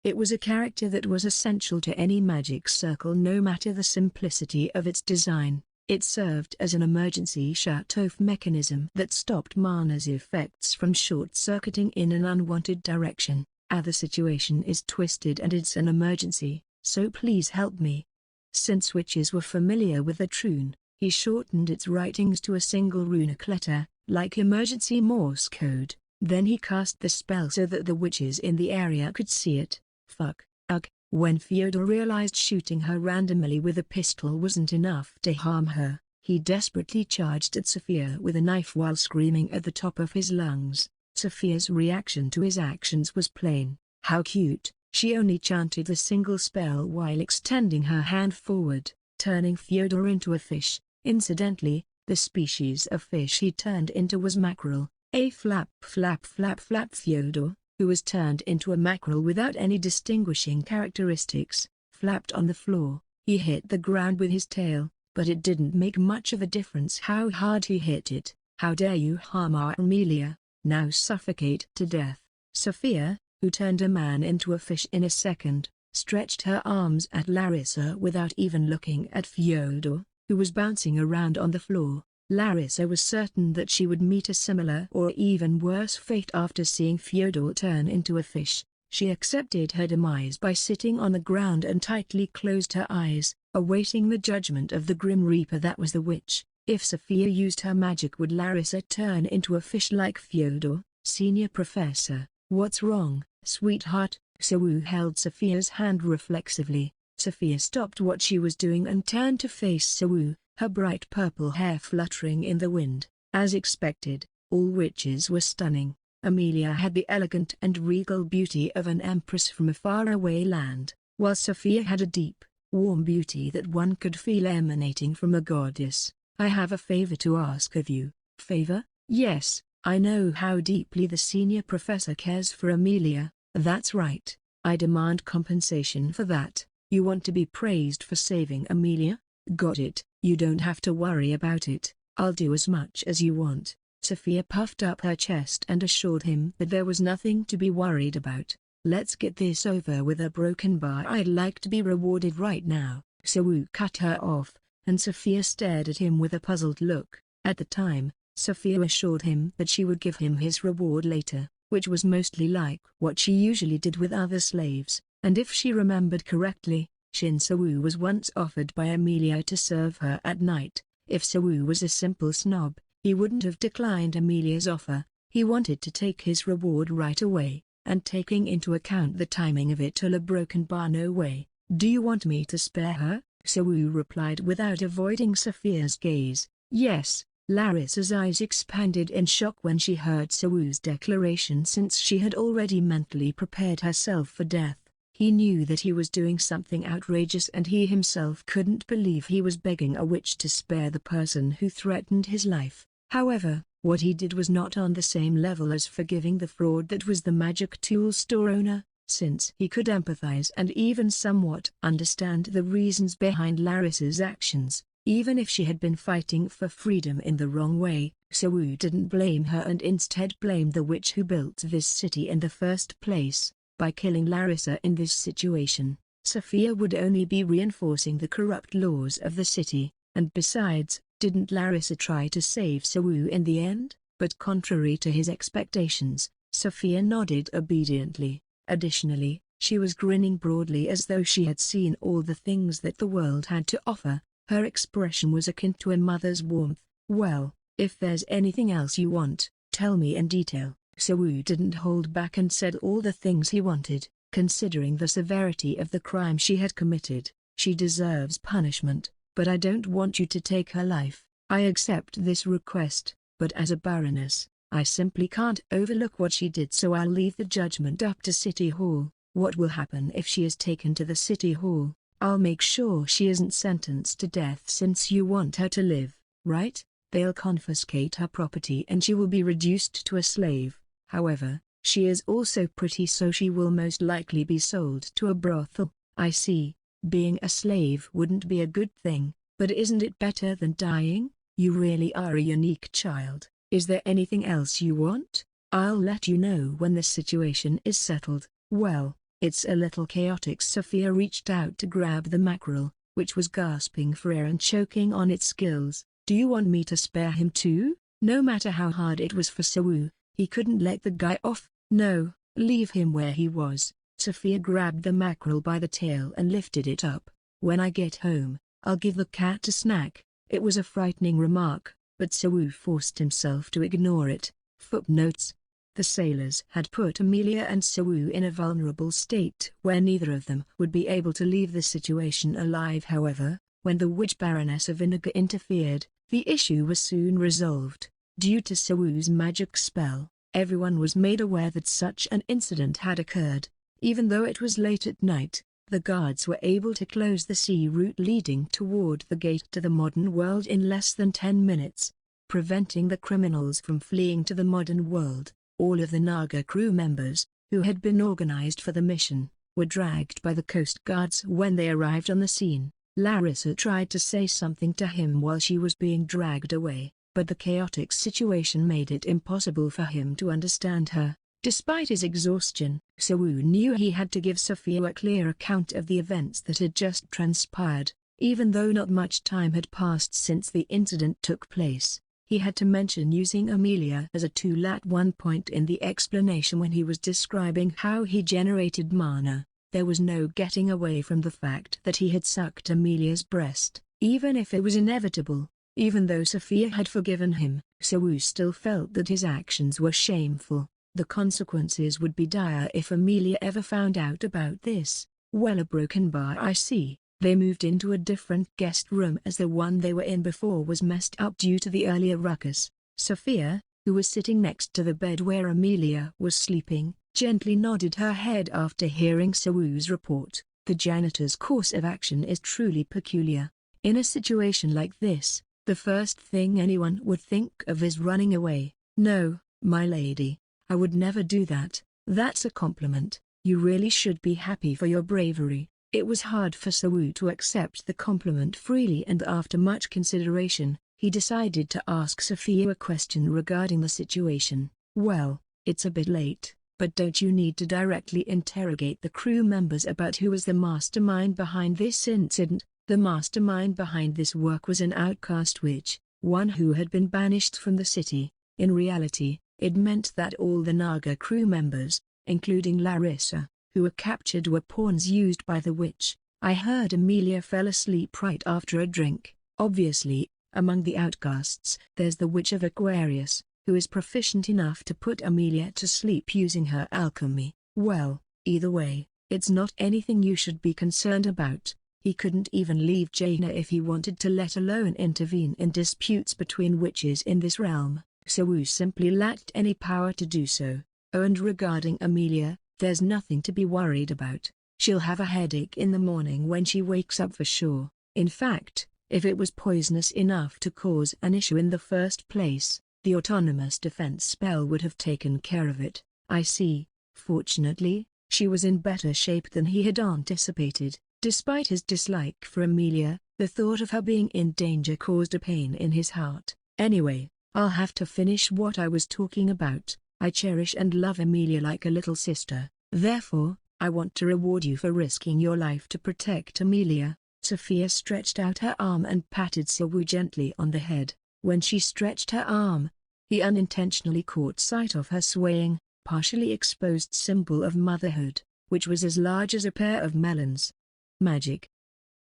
It was a character that was essential to any magic circle no matter the simplicity of its design. It served as an emergency shut-off mechanism that stopped mana's effects from short-circuiting in an unwanted direction. The situation is twisted and it's an emergency, so please help me. Since witches were familiar with the rune, he shortened its writings to a single runic letter, like emergency Morse code. Then he cast the spell so that the witches in the area could see it. Fuck, ugh. When Fyodor realized shooting her randomly with a pistol wasn't enough to harm her, he desperately charged at Sophia with a knife while screaming at the top of his lungs. Sophia's reaction to his actions was plain. How cute. She only chanted the single spell while extending her hand forward, turning Fyodor into a fish. Incidentally, the species of fish he turned into was mackerel. A flap flap flap flap. Fyodor, who was turned into a mackerel without any distinguishing characteristics, flapped on the floor. He hit the ground with his tail, but it didn't make much of a difference how hard he hit it. How dare you harm our Amelia, now suffocate to death. Sophia, who turned a man into a fish in a second, stretched her arms at Larissa without even looking at Fyodor, who was bouncing around on the floor. Larissa was certain that she would meet a similar or even worse fate after seeing Fyodor turn into a fish. She accepted her demise by sitting on the ground and tightly closed her eyes, awaiting the judgment of the Grim Reaper that was the witch. If Sophia used her magic, would Larissa turn into a fish like Fyodor? Senior Professor, what's wrong, sweetheart? Sawu held Sophia's hand reflexively. Sophia stopped what she was doing and turned to face Sawu, her bright purple hair fluttering in the wind. As expected, all witches were stunning. Amelia had the elegant and regal beauty of an empress from a faraway land. while Sophia had a deep, warm beauty that one could feel emanating from a goddess. "I have a favor to ask of you." "Favor?" "Yes, I know how deeply the senior professor cares for Amelia." "That's right. I demand compensation for that." "You want to be praised for saving Amelia?" "Got it. You don't have to worry about it. I'll do as much as you want." Sophia puffed up her chest and assured him that there was nothing to be worried about. "Let's get this over with." A broken bar. "I'd like to be rewarded right now." Sawu cut her off, and Sophia stared at him with a puzzled look. At the time, Sophia assured him that she would give him his reward later, which was mostly like what she usually did with other slaves, and if she remembered correctly, Shin Sawu was once offered by Amelia to serve her at night. If Sawu was a simple snob, he wouldn't have declined Amelia's offer. He wanted to take his reward right away, and taking into account the timing of it, a broken bar. "No way." "Do you want me to spare her?" Sawu replied without avoiding Sophia's gaze. "Yes." Larissa's eyes expanded in shock when she heard Sawu's declaration, since she had already mentally prepared herself for death. He knew that he was doing something outrageous, and he himself couldn't believe he was begging a witch to spare the person who threatened his life. However, what he did was not on the same level as forgiving the fraud that was the magic tool store owner, since he could empathize and even somewhat understand the reasons behind Larissa's actions. Even if she had been fighting for freedom in the wrong way, Sawu didn't blame her and instead blamed the witch who built this city in the first place. By killing Larissa in this situation, Sophia would only be reinforcing the corrupt laws of the city, and besides, didn't Larissa try to save Sawu in the end? But contrary to his expectations, Sophia nodded obediently. Additionally, she was grinning broadly as though she had seen all the things that the world had to offer. Her expression was akin to a mother's warmth. "Well, if there's anything else you want, tell me in detail." Sawu didn't hold back and said all the things he wanted. Considering the severity of the crime she had committed, she deserves punishment, but I don't want you to take her life. I accept this request, but as a baroness, I simply can't overlook what she did, so I'll leave the judgment up to City Hall. What will happen if she is taken to the City Hall? I'll make sure she isn't sentenced to death, since you want her to live, right? They'll confiscate her property and she will be reduced to a slave. However, she is also pretty, so she will most likely be sold to a brothel. I see. Being a slave wouldn't be a good thing, but isn't it better than dying? You really are a unique child. Is there anything else you want? I'll let you know when the situation is settled. Well, it's a little chaotic. Sophia reached out to grab the mackerel, which was gasping for air and choking on its gills. "Do you want me to spare him too?" No matter how hard it was for Sawu, he couldn't let the guy off. "No, leave him where he was." Sophia grabbed the mackerel by the tail and lifted it up. "When I get home, I'll give the cat a snack." It was a frightening remark, but Sawu forced himself to ignore it. Footnotes: the sailors had put Amelia and Sawu in a vulnerable state where neither of them would be able to leave the situation alive. However, when the witch Baroness of Inaga interfered, the issue was soon resolved. Due to Sawu's magic spell, everyone was made aware that such an incident had occurred. Even though it was late at night, the guards were able to close the sea route leading toward the gate to the modern world in less than 10 minutes, preventing the criminals from fleeing to the modern world. All of the Naga crew members, who had been organized for the mission, were dragged by the coast guards when they arrived on the scene. Larissa tried to say something to him while she was being dragged away, but the chaotic situation made it impossible for him to understand her. Despite his exhaustion, Sawu knew he had to give Sophia a clear account of the events that had just transpired. Even though not much time had passed since the incident took place, he had to mention using Amelia as a tool at one point in the explanation when he was describing how he generated mana. There was no getting away from the fact that he had sucked Amelia's breast, even if it was inevitable. Even though Sophia had forgiven him, Sawu still felt that his actions were shameful. The consequences would be dire if Amelia ever found out about this. "Well, a broken bar, I see." They moved into a different guest room as the one they were in before was messed up due to the earlier ruckus. Sophia, who was sitting next to the bed where Amelia was sleeping, gently nodded her head after hearing Sawu's report. The janitor's course of action is truly peculiar. In a situation like this, the first thing anyone would think of is running away. No, my lady, I would never do that. That's a compliment. You really should be happy for your bravery. It was hard for Sawu to accept the compliment freely, and after much consideration, he decided to ask Sophia a question regarding the situation. Well, it's a bit late, but don't you need to directly interrogate the crew members about who was the mastermind behind this incident? The mastermind behind this work was an outcast witch, one who had been banished from the city. In reality, it meant that all the Naga crew members, including Larissa, who were captured, were pawns used by the witch. I heard Amelia fell asleep right after a drink. Obviously, among the outcasts, there's the Witch of Aquarius, who is proficient enough to put Amelia to sleep using her alchemy. Well, either way, it's not anything you should be concerned about. He couldn't even leave Jaina if he wanted to, let alone intervene in disputes between witches in this realm. Sawu simply lacked any power to do so. Oh, and regarding Amelia, there's nothing to be worried about. She'll have a headache in the morning when she wakes up for sure. In fact, if it was poisonous enough to cause an issue in the first place, the autonomous defense spell would have taken care of it. I see. Fortunately, she was in better shape than he had anticipated. Despite his dislike for Amelia, the thought of her being in danger caused a pain in his heart. Anyway, I'll have to finish what I was talking about. I cherish and love Amelia like a little sister. Therefore, I want to reward you for risking your life to protect Amelia. Sophia stretched out her arm and patted Sawu gently on the head. When she stretched her arm, he unintentionally caught sight of her swaying, partially exposed symbol of motherhood, which was as large as a pair of melons. Magic.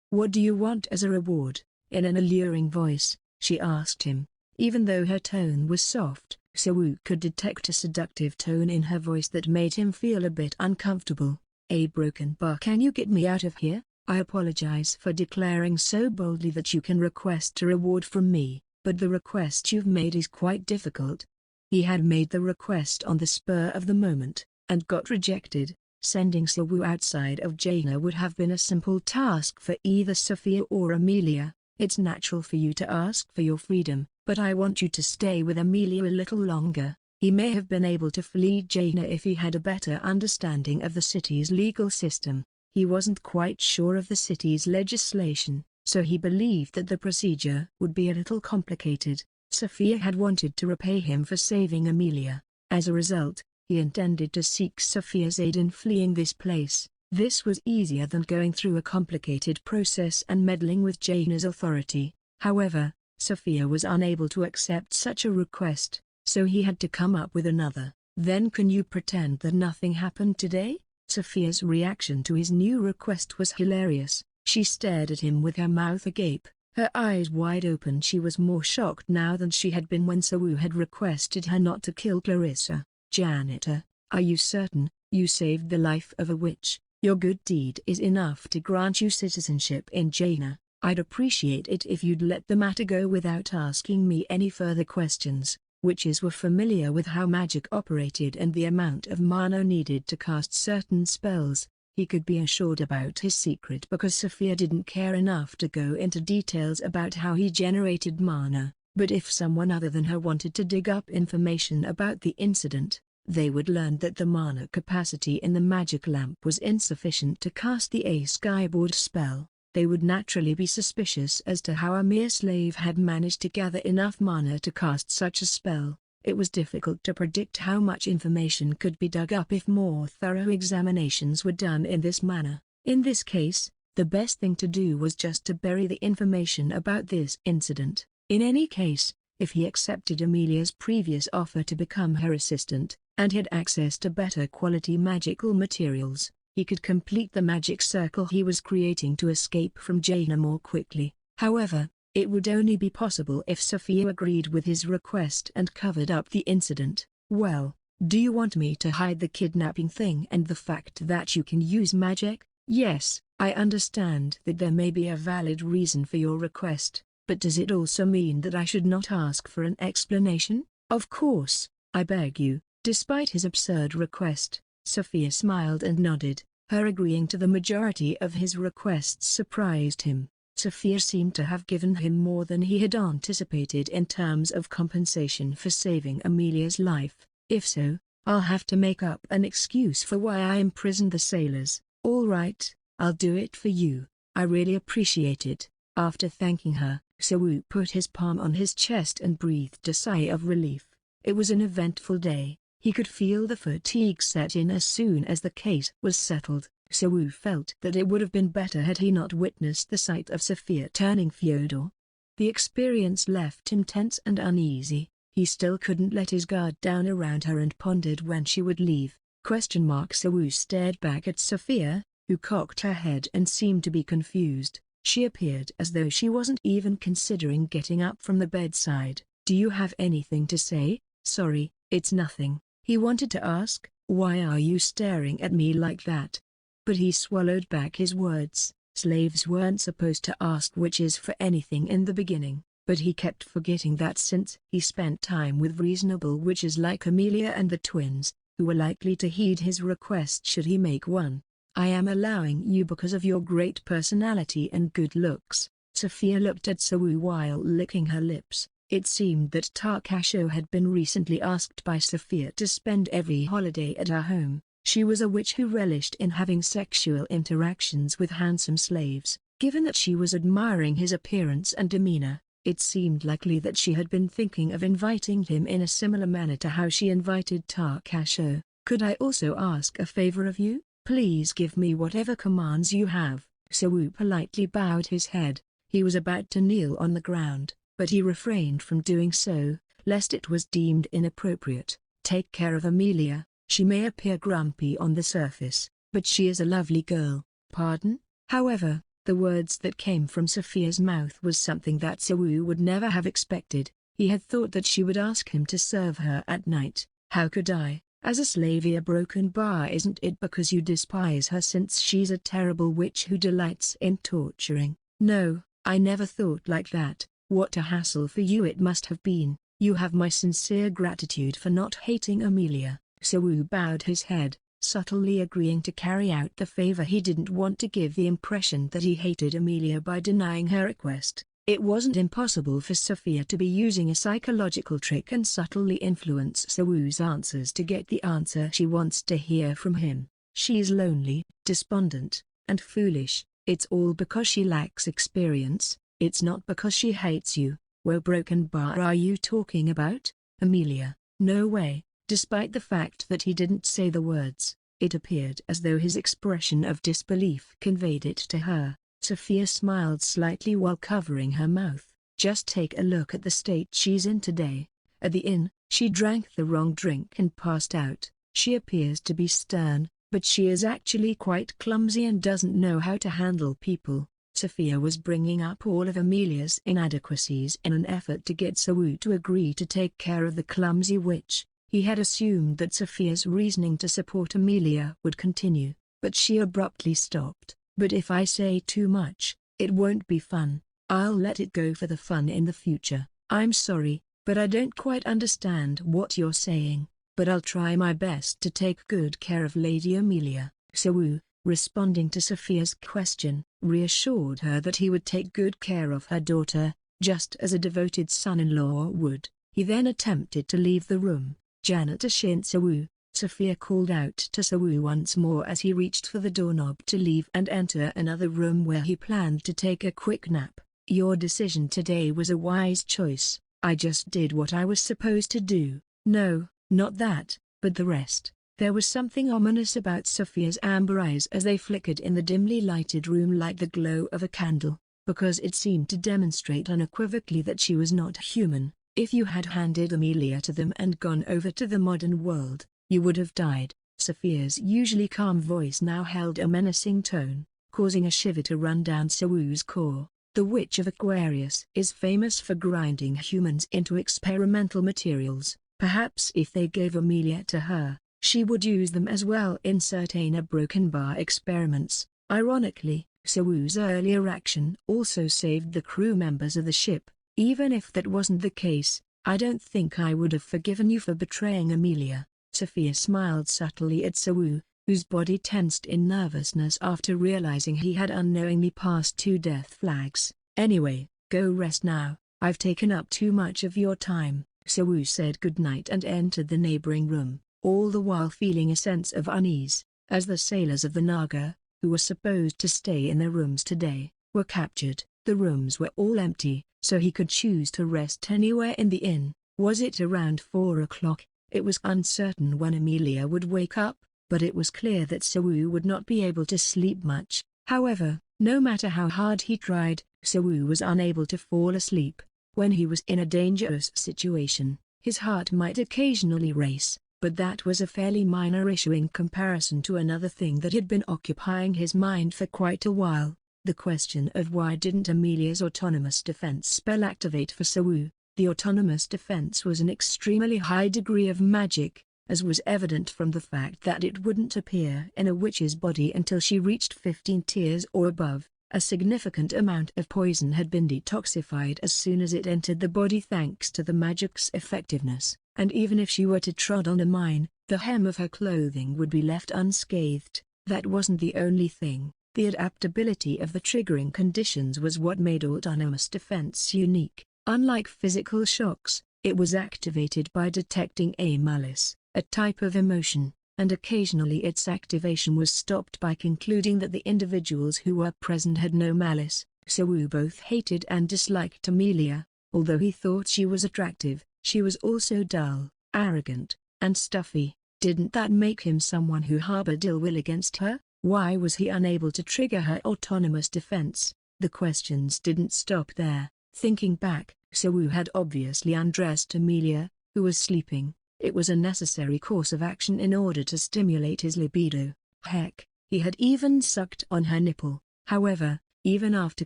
What do you want as a reward? In an alluring voice, she asked him. Even though her tone was soft, Sawu could detect a seductive tone in her voice that made him feel a bit uncomfortable. A broken bar. Can you get me out of here? I apologize for declaring so boldly that you can request a reward from me, but the request you've made is quite difficult. He had made the request on the spur of the moment, and got rejected. Sending Sawu outside of Jaina would have been a simple task for either Sophia or Amelia. It's natural for you to ask for your freedom, but I want you to stay with Amelia a little longer. He may have been able to flee Jaina if he had a better understanding of the city's legal system. He wasn't quite sure of the city's legislation, so he believed that the procedure would be a little complicated. Sophia had wanted to repay him for saving Amelia. As a result, he intended to seek Sophia's aid in fleeing this place. This was easier than going through a complicated process and meddling with Jaina's authority. However, Sophia was unable to accept such a request, so he had to come up with another. Then can you pretend that nothing happened today? Sophia's reaction to his new request was hilarious. She stared at him with her mouth agape, her eyes wide open. She was more shocked now than she had been when Sawu had requested her not to kill Clarissa. Janitor, are you certain? You saved the life of a witch. Your good deed is enough to grant you citizenship in Jaina. I'd appreciate it if you'd let the matter go without asking me any further questions. Witches were familiar with how magic operated and the amount of mana needed to cast certain spells. He could be assured about his secret because Sophia didn't care enough to go into details about how he generated mana. But if someone other than her wanted to dig up information about the incident, they would learn that the mana capacity in the magic lamp was insufficient to cast the skyboard spell. They would naturally be suspicious as to how a mere slave had managed to gather enough mana to cast such a spell. It was difficult to predict how much information could be dug up if more thorough examinations were done in this manner. In this case, the best thing to do was just to bury the information about this incident. In any case, if he accepted Amelia's previous offer to become her assistant, and had access to better quality magical materials, he could complete the magic circle he was creating to escape from Jaina more quickly. However, it would only be possible if Sophia agreed with his request and covered up the incident. Well, do you want me to hide the kidnapping thing and the fact that you can use magic? Yes, I understand that there may be a valid reason for your request, but does it also mean that I should not ask for an explanation? Of course, I beg you. Despite his absurd request, Sophia smiled and nodded. Her agreeing to the majority of his requests surprised him. Sophia seemed to have given him more than he had anticipated in terms of compensation for saving Amelia's life. If so, I'll have to make up an excuse for why I imprisoned the sailors. All right, I'll do it for you. I really appreciate it. After thanking her, So-woo put his palm on his chest and breathed a sigh of relief. It was an eventful day. He could feel the fatigue set in as soon as the case was settled. So-woo felt that it would have been better had he not witnessed the sight of Sophia turning Fyodor. The experience left him tense and uneasy. He still couldn't let his guard down around her and pondered when she would leave. So-woo stared back at Sophia, who cocked her head and seemed to be confused. She appeared as though she wasn't even considering getting up from the bedside. Do you have anything to say? Sorry, it's nothing. He wanted to ask, why are you staring at me like that? But he swallowed back his words. Slaves weren't supposed to ask witches for anything in the beginning, but he kept forgetting that since he spent time with reasonable witches like Amelia and the twins, who were likely to heed his request should he make one. I am allowing you because of your great personality and good looks. Sophia looked at So-woo while licking her lips. It seemed that Takasho had been recently asked by Sophia to spend every holiday at her home. She was a witch who relished in having sexual interactions with handsome slaves. Given that she was admiring his appearance and demeanor, it seemed likely that she had been thinking of inviting him in a similar manner to how she invited Takasho. Could I also ask a favor of you? Please give me whatever commands you have. So-woo politely bowed his head. He was about to kneel on the ground, but he refrained from doing so, lest it was deemed inappropriate. Take care of Amelia. She may appear grumpy on the surface, but she is a lovely girl. Pardon? However, the words that came from Sophia's mouth was something that So-woo would never have expected. He had thought that she would ask him to serve her at night. How could I? As a slave a broken bar, isn't it because you despise her since she's a terrible witch who delights in torturing? No, I never thought like that. What a hassle for you it must have been. You have my sincere gratitude for not hating Amelia. So-woo bowed his head, subtly agreeing to carry out the favor. He didn't want to give the impression that he hated Amelia by denying her request. It wasn't impossible for Sophia to be using a psychological trick and subtly influence So-woo's answers to get the answer she wants to hear from him. She's lonely, despondent, and foolish. It's all because she lacks experience. It's not because she hates you. What broken bar are you talking about, Amelia? No way. Despite the fact that he didn't say the words, it appeared as though his expression of disbelief conveyed it to her. Sophia smiled slightly while covering her mouth. Just take a look at the state she's in today. At the inn, she drank the wrong drink and passed out. She appears to be stern, but she is actually quite clumsy and doesn't know how to handle people. Sophia was bringing up all of Amelia's inadequacies in an effort to get So-woo to agree to take care of the clumsy witch. He had assumed that Sophia's reasoning to support Amelia would continue, but she abruptly stopped. But if I say too much, it won't be fun. I'll let it go for the fun in the future. I'm sorry, but I don't quite understand what you're saying, but I'll try my best to take good care of Lady Amelia. So-woo, responding to Sophia's question, reassured her that he would take good care of her daughter, just as a devoted son-in-law would. He then attempted to leave the room. Janitor Shin So-woo. Sophia called out to So-woo once more as he reached for the doorknob to leave and enter another room where he planned to take a quick nap. Your decision today was a wise choice. I just did what I was supposed to do. No, not that, but the rest. There was something ominous about Sophia's amber eyes as they flickered in the dimly lighted room like the glow of a candle, because it seemed to demonstrate unequivocally that she was not human. If you had handed Amelia to them and gone over to the modern world, you would have died. Sophia's usually calm voice now held a menacing tone, causing a shiver to run down So-woo's core. The Witch of Aquarius is famous for grinding humans into experimental materials. Perhaps if they gave Amelia to her, she would use them as well in certain broken bar experiments. Ironically, So-woo's earlier action also saved the crew members of the ship. Even if that wasn't the case, I don't think I would have forgiven you for betraying Amelia. Sophia smiled subtly at So-woo, whose body tensed in nervousness after realizing he had unknowingly passed 2 death flags. "Anyway, go rest now, I've taken up too much of your time." So said goodnight and entered the neighboring room, all the while feeling a sense of unease, as the sailors of the Naga, who were supposed to stay in their rooms today, were captured. The rooms were all empty, so he could choose to rest anywhere in the inn. Was it around 4 o'clock? It was uncertain when Amelia would wake up, but it was clear that Sawu would not be able to sleep much. However, no matter how hard he tried, Sawu was unable to fall asleep. When he was in a dangerous situation, his heart might occasionally race, but that was a fairly minor issue in comparison to another thing that had been occupying his mind for quite a while: the question of why didn't Amelia's autonomous defense spell activate for Sawu. The autonomous defense was an extremely high degree of magic, as was evident from the fact that it wouldn't appear in a witch's body until she reached 15 tiers or above. A significant amount of poison had been detoxified as soon as it entered the body thanks to the magic's effectiveness, and even if she were to trod on a mine, the hem of her clothing would be left unscathed. That wasn't the only thing. The adaptability of the triggering conditions was what made autonomous defense unique. Unlike physical shocks, it was activated by detecting a malice, a type of emotion, and occasionally its activation was stopped by concluding that the individuals who were present had no malice. Sawu both hated and disliked Amelia. Although he thought she was attractive, she was also dull, arrogant, and stuffy. Didn't that make him someone who harbored ill will against her? Why was he unable to trigger her autonomous defense? The questions didn't stop there. Thinking back, Sawu had obviously undressed Amelia, who was sleeping. It was a necessary course of action in order to stimulate his libido. Heck, he had even sucked on her nipple. However, even after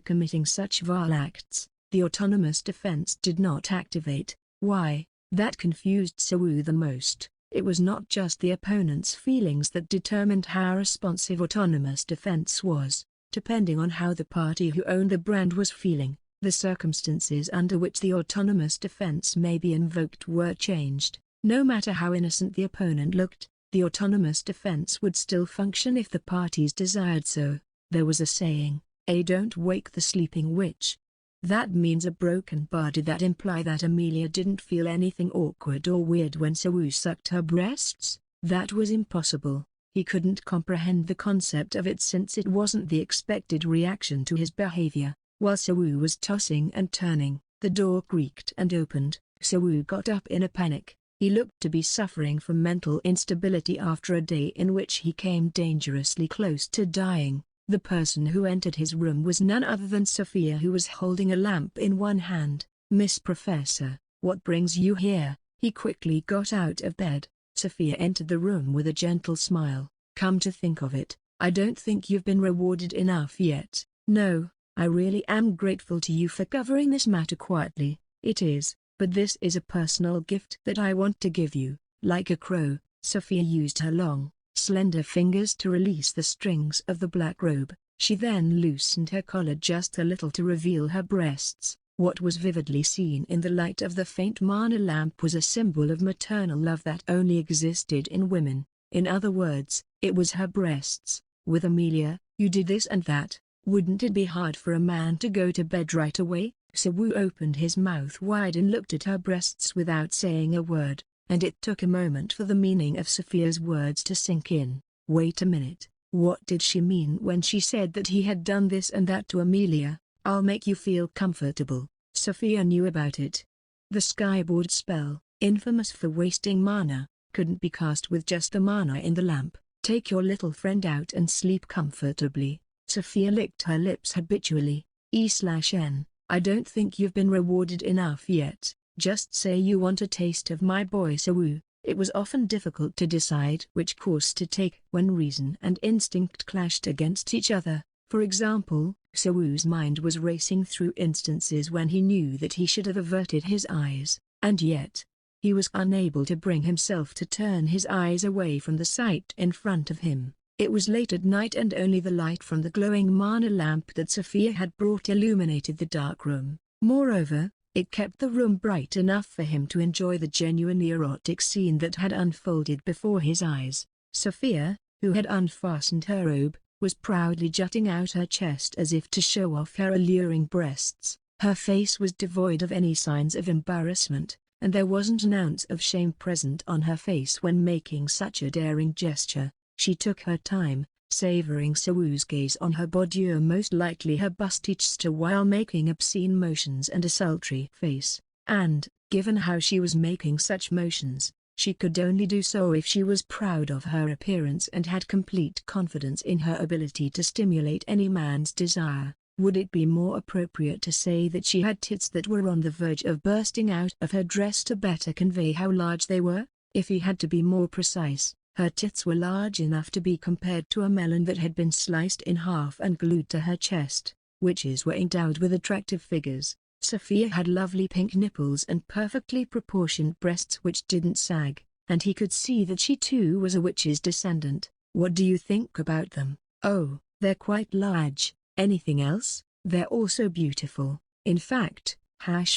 committing such vile acts, the autonomous defense did not activate. Why? That confused Sawu the most. It was not just the opponent's feelings that determined how responsive autonomous defense was. Depending on how the party who owned the brand was feeling, the circumstances under which the autonomous defense may be invoked were changed. No matter how innocent the opponent looked, the autonomous defense would still function if the parties desired so. There was a saying, "Don't wake the sleeping witch." That means a broken bar. Did that imply that Amelia didn't feel anything awkward or weird when Sawu sucked her breasts? That was impossible. He couldn't comprehend the concept of it since it wasn't the expected reaction to his behavior. While Sawu was tossing and turning, the door creaked and opened. Sawu got up in a panic. He looked to be suffering from mental instability after a day in which he came dangerously close to dying. The person who entered his room was none other than Sophia, who was holding a lamp in one hand. "Miss Professor, what brings you here?" He quickly got out of bed. Sophia entered the room with a gentle smile. "Come to think of it, I don't think you've been rewarded enough yet." "No, I really am grateful to you for covering this matter quietly." "It is, but this is a personal gift that I want to give you." Like a crow, Sophia used her long, slender fingers to release the strings of the black robe. She then loosened her collar just a little to reveal her breasts. What was vividly seen in the light of the faint mana lamp was a symbol of maternal love that only existed in women. In other words, it was her breasts. With Amelia, you did this and that. Wouldn't it be hard for a man to go to bed right away? Sawu opened his mouth wide and looked at her breasts without saying a word, and it took a moment for the meaning of Sophia's words to sink in. Wait a minute, what did she mean when she said that he had done this and that to Amelia? "I'll make you feel comfortable." Sophia knew about it. The skyboard spell, infamous for wasting mana, couldn't be cast with just the mana in the lamp. "Take your little friend out and sleep comfortably." Sophia licked her lips habitually. E/N, "I don't think you've been rewarded enough yet. Just say you want a taste of my boy Sawu." It was often difficult to decide which course to take when reason and instinct clashed against each other. For example, Sawu's mind was racing through instances when he knew that he should have averted his eyes, and yet, he was unable to bring himself to turn his eyes away from the sight in front of him. It was late at night and only the light from the glowing mana lamp that Sophia had brought illuminated the dark room. Moreover, it kept the room bright enough for him to enjoy the genuinely erotic scene that had unfolded before his eyes. "Sophia, who had unfastened her robe, was proudly jutting out her chest as if to show off her alluring breasts. Her face was devoid of any signs of embarrassment, and there wasn't an ounce of shame present on her face when making such a daring gesture. She took her time, savoring Sewu's gaze on her body, or most likely her bust-each while making obscene motions and a sultry face, and, given how she was making such motions, she could only do so if she was proud of her appearance and had complete confidence in her ability to stimulate any man's desire. Would it be more appropriate to say that she had tits that were on the verge of bursting out of her dress to better convey how large they were? If he had to be more precise, her tits were large enough to be compared to a melon that had been sliced in half and glued to her chest. Witches were endowed with attractive figures. Sophia had lovely pink nipples and perfectly proportioned breasts which didn't sag, and he could see that she too was a witch's descendant. What do you think about them? Oh, they're quite large. Anything else? They're also beautiful. In fact,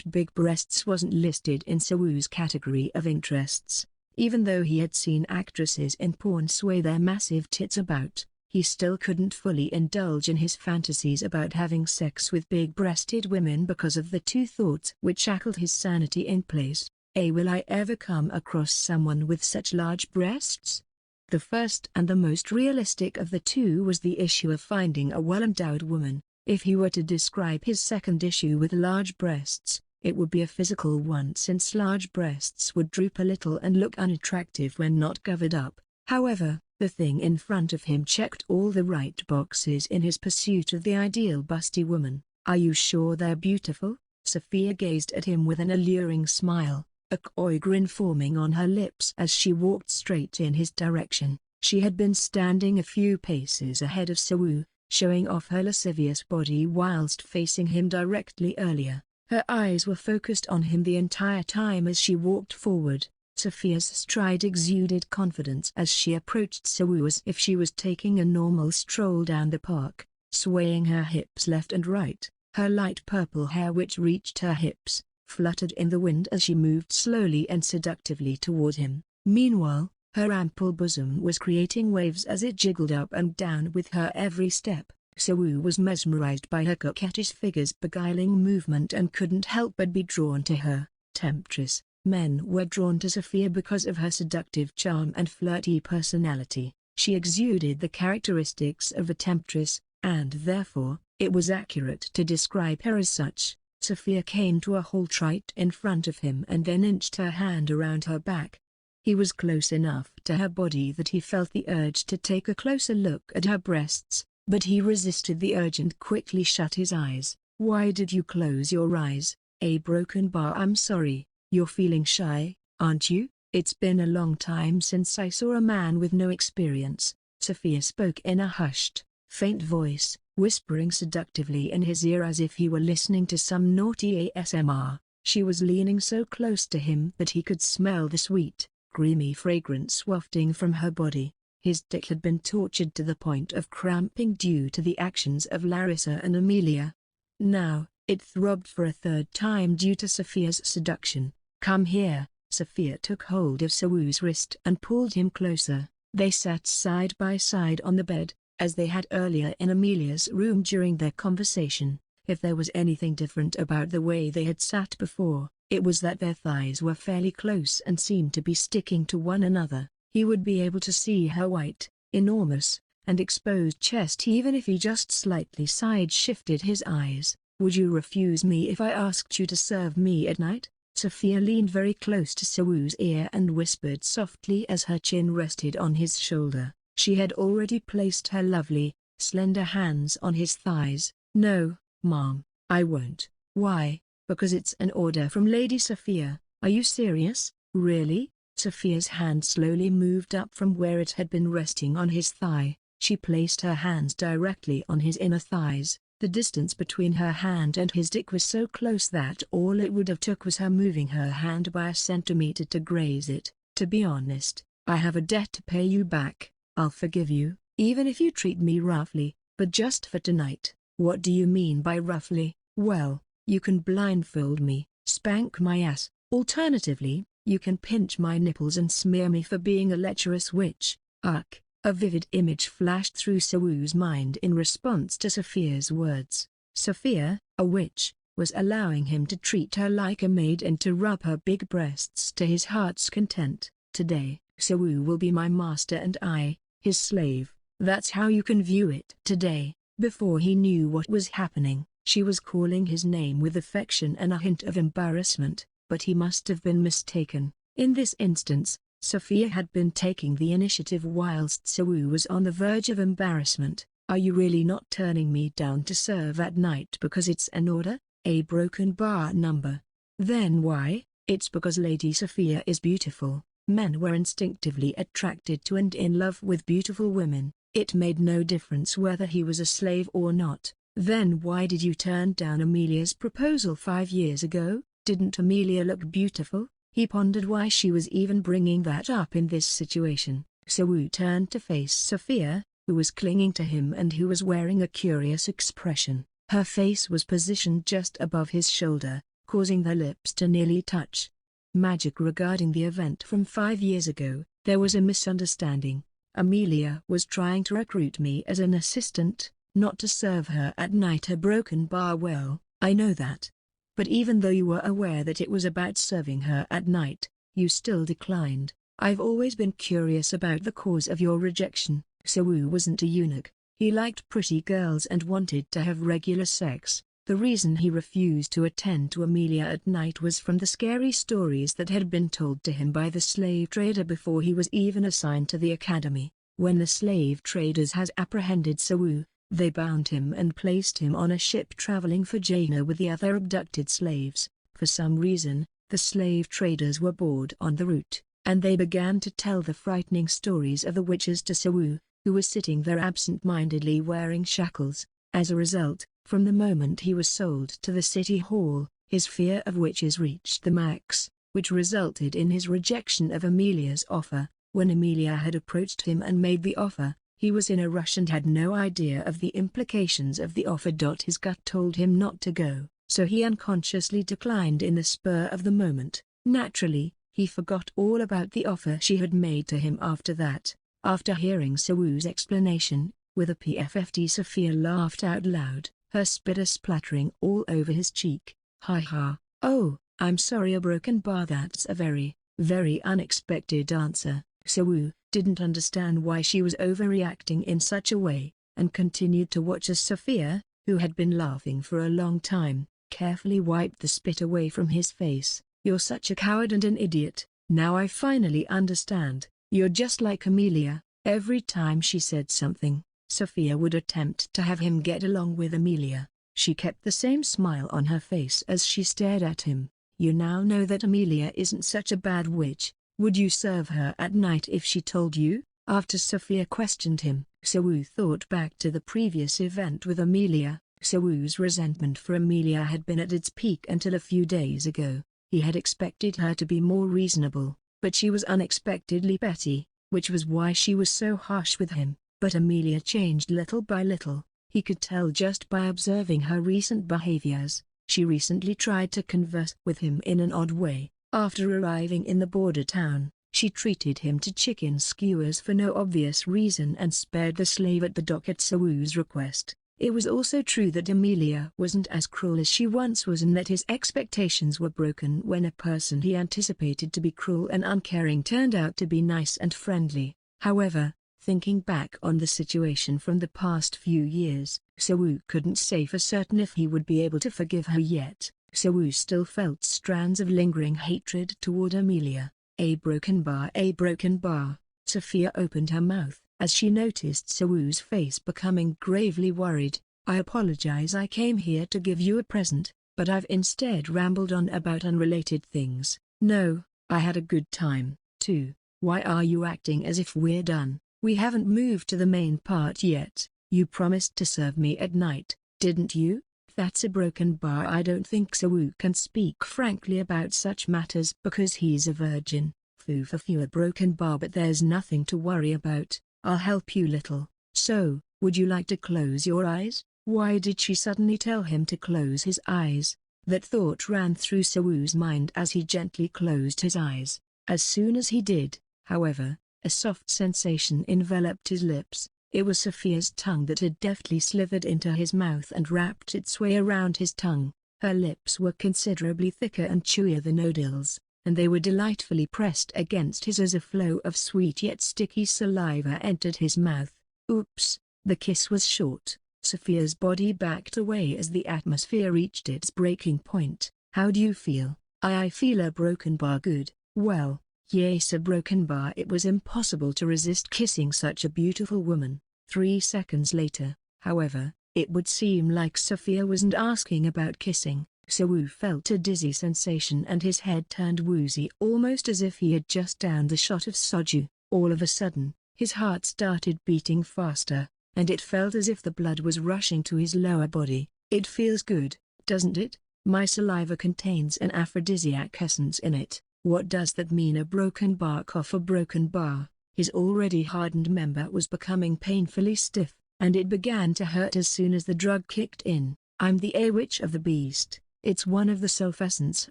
big breasts wasn't listed in Sewu's category of interests. Even though he had seen actresses in porn sway their massive tits about, he still couldn't fully indulge in his fantasies about having sex with big-breasted women because of the two thoughts which shackled his sanity in place. Will I ever come across someone with such large breasts? The first and the most realistic of the two was the issue of finding a well-endowed woman. If he were to describe his second issue with large breasts, it would be a physical one, since large breasts would droop a little and look unattractive when not covered up. However, the thing in front of him checked all the right boxes in his pursuit of the ideal busty woman. Are you sure they're beautiful? Sophia gazed at him with an alluring smile, a coy grin forming on her lips as she walked straight in his direction. She had been standing a few paces ahead of Sewu, showing off her lascivious body whilst facing him directly earlier. Her eyes were focused on him the entire time as she walked forward. Sophia's stride exuded confidence as she approached Sewu as if she was taking a normal stroll down the park, swaying her hips left and right. Her light purple hair, which reached her hips, fluttered in the wind as she moved slowly and seductively toward him. Meanwhile, her ample bosom was creating waves as it jiggled up and down with her every step. Sewu was mesmerized by her coquettish figure's beguiling movement and couldn't help but be drawn to her. Temptress. Men were drawn to Sophia because of her seductive charm and flirty personality. She exuded the characteristics of a temptress, and therefore, it was accurate to describe her as such. Sophia came to a halt right in front of him and then inched her hand around her back. He was close enough to her body that he felt the urge to take a closer look at her breasts, but he resisted the urge and quickly shut his eyes. Why did you close your eyes? I'm sorry, you're feeling shy, aren't you? It's been a long time since I saw a man with no experience. Sophia spoke in a hushed, faint voice, whispering seductively in his ear as if he were listening to some naughty ASMR. She was leaning so close to him that he could smell the sweet, creamy fragrance wafting from her body. His dick had been tortured to the point of cramping due to the actions of Larissa and Amelia. Now, it throbbed for a third time due to Sophia's seduction. Come here. Sophia took hold of Sewu's wrist and pulled him closer. They sat side by side on the bed, as they had earlier in Amelia's room during their conversation. If there was anything different about the way they had sat before, it was that their thighs were fairly close and seemed to be sticking to one another. He would be able to see her white, enormous, and exposed chest even if he just slightly side-shifted his eyes. Would you refuse me if I asked you to serve me at night? Sophia leaned very close to Sewu's ear and whispered softly as her chin rested on his shoulder. She had already placed her lovely, slender hands on his thighs. No, Mom, I won't. Why? Because it's an order from Lady Sophia. Are you serious? Really? Sophia's hand slowly moved up from where it had been resting on his thigh. She placed her hands directly on his inner thighs. The distance between her hand and his dick was so close that all it would have took was her moving her hand by a centimeter to graze it. To be honest, I have a debt to pay you back. I'll forgive you, even if you treat me roughly, but just for tonight. What do you mean by roughly? Well, you can blindfold me, spank my ass. Alternatively, you can pinch my nipples and smear me for being a lecherous witch. Ugh, A vivid image flashed through Sawu's mind in response to Sophia's words. Sophia, a witch, was allowing him to treat her like a maid and to rub her big breasts to his heart's content. Today, Sawu will be my master and I, his slave. That's how you can view it. Today, before he knew what was happening, she was calling his name with affection and a hint of embarrassment, but he must have been mistaken. In this instance, Sophia had been taking the initiative whilst Sawu was on the verge of embarrassment. Are you really not turning me down to serve at night because it's an order? A broken bar number. Then why? It's because Lady Sophia is beautiful. Men were instinctively attracted to and in love with beautiful women. It made no difference whether he was a slave or not. Then why did you turn down Amelia's proposal 5 years ago? Didn't Amelia look beautiful? He pondered why she was even bringing that up in this situation. Sawu turned to face Sophia, who was clinging to him and who was wearing a curious expression. Her face was positioned just above his shoulder, causing their lips to nearly touch. Magic regarding the event from 5 years ago. There was a misunderstanding. Amelia was trying to recruit me as an assistant, not to serve her at night. A broken bar. Well, I know that. But even though you were aware that it was about serving her at night, you still declined. I've always been curious about the cause of your rejection. Sawu wasn't a eunuch. He liked pretty girls and wanted to have regular sex. The reason he refused to attend to Amelia at night was from the scary stories that had been told to him by the slave trader before he was even assigned to the academy. When the slave traders had apprehended Sawu, they bound him and placed him on a ship traveling for Jaina with the other abducted slaves. For some reason, the slave traders were bored on the route, and they began to tell the frightening stories of the witches to Sawu, who was sitting there absent-mindedly wearing shackles. As a result, from the moment he was sold to the city hall, his fear of witches reached the max, which resulted in his rejection of Amelia's offer. When Amelia had approached him and made the offer, he was in a rush and had no idea of the implications of the offer. His gut told him not to go, so he unconsciously declined in the spur of the moment. Naturally, he forgot all about the offer she had made to him after that. After hearing Sawu's explanation, with a PFFT, Sophia laughed out loud, her spit splattering all over his cheek. Ha ha. Oh, I'm sorry. A broken bar. That's a very, very unexpected answer. Sawu didn't understand why she was overreacting in such a way, and continued to watch as Sophia, who had been laughing for a long time, carefully wiped the spit away from his face. You're such a coward and an idiot. Now I finally understand. You're just like Amelia. Every time she said something, Sophia would attempt to have him get along with Amelia. She kept the same smile on her face as she stared at him. You now know that Amelia isn't such a bad witch. Would you serve her at night if she told you? After Sophia questioned him, Sawu thought back to the previous event with Amelia. Sawu's resentment for Amelia had been at its peak until a few days ago. He had expected her to be more reasonable, but she was unexpectedly petty, which was why she was so harsh with him. But Amelia changed little by little. He could tell just by observing her recent behaviors. She recently tried to converse with him in an odd way. After arriving in the border town, she treated him to chicken skewers for no obvious reason and spared the slave at the dock at Sawu's request. It was also true that Amelia wasn't as cruel as she once was and that his expectations were broken when a person he anticipated to be cruel and uncaring turned out to be nice and friendly. However, thinking back on the situation from the past few years, Sawu couldn't say for certain if he would be able to forgive her yet. Sawu still felt strands of lingering hatred toward Amelia. A broken bar. A broken bar. Sophia opened her mouth as she noticed Sawu's face becoming gravely worried. I apologize. I came here to give you a present, but I've instead rambled on about unrelated things. No, I had a good time, too. Why are you acting as if we're done? We haven't moved to the main part yet. You promised to serve me at night, didn't you? That's a broken bar. I don't think Sawu can speak frankly about such matters because he's a virgin. Foo for few. A broken bar. But there's nothing to worry about. I'll help you little. So, would you like to close your eyes? Why did she suddenly tell him to close his eyes? That thought ran through Sawu's mind as he gently closed his eyes. As soon as he did, however, A soft sensation enveloped his lips. It was Sophia's tongue that had deftly slithered into his mouth and wrapped its way around his tongue. Her lips were considerably thicker and chewier than Odil's, and they were delightfully pressed against his as a flow of sweet yet sticky saliva entered his mouth. Oops! The kiss was short. Sophia's body backed away as the atmosphere reached its breaking point. "How do you feel?" I feel a broken bar. Good. Well, yes, a broken bar. It was impossible to resist kissing such a beautiful woman. 3 seconds later, however, it would seem like Sophia wasn't asking about kissing. So felt a dizzy sensation and his head turned woozy, almost as if he had just downed a shot of soju. All of a sudden, his heart started beating faster, and it felt as if the blood was rushing to his lower body. "It feels good, doesn't it? My saliva contains an aphrodisiac essence in it." "What does that mean?" A broken bar. Cough. A broken bar. His already hardened member was becoming painfully stiff, and it began to hurt as soon as the drug kicked in. "I'm the A-witch of the beast. It's one of the self-essence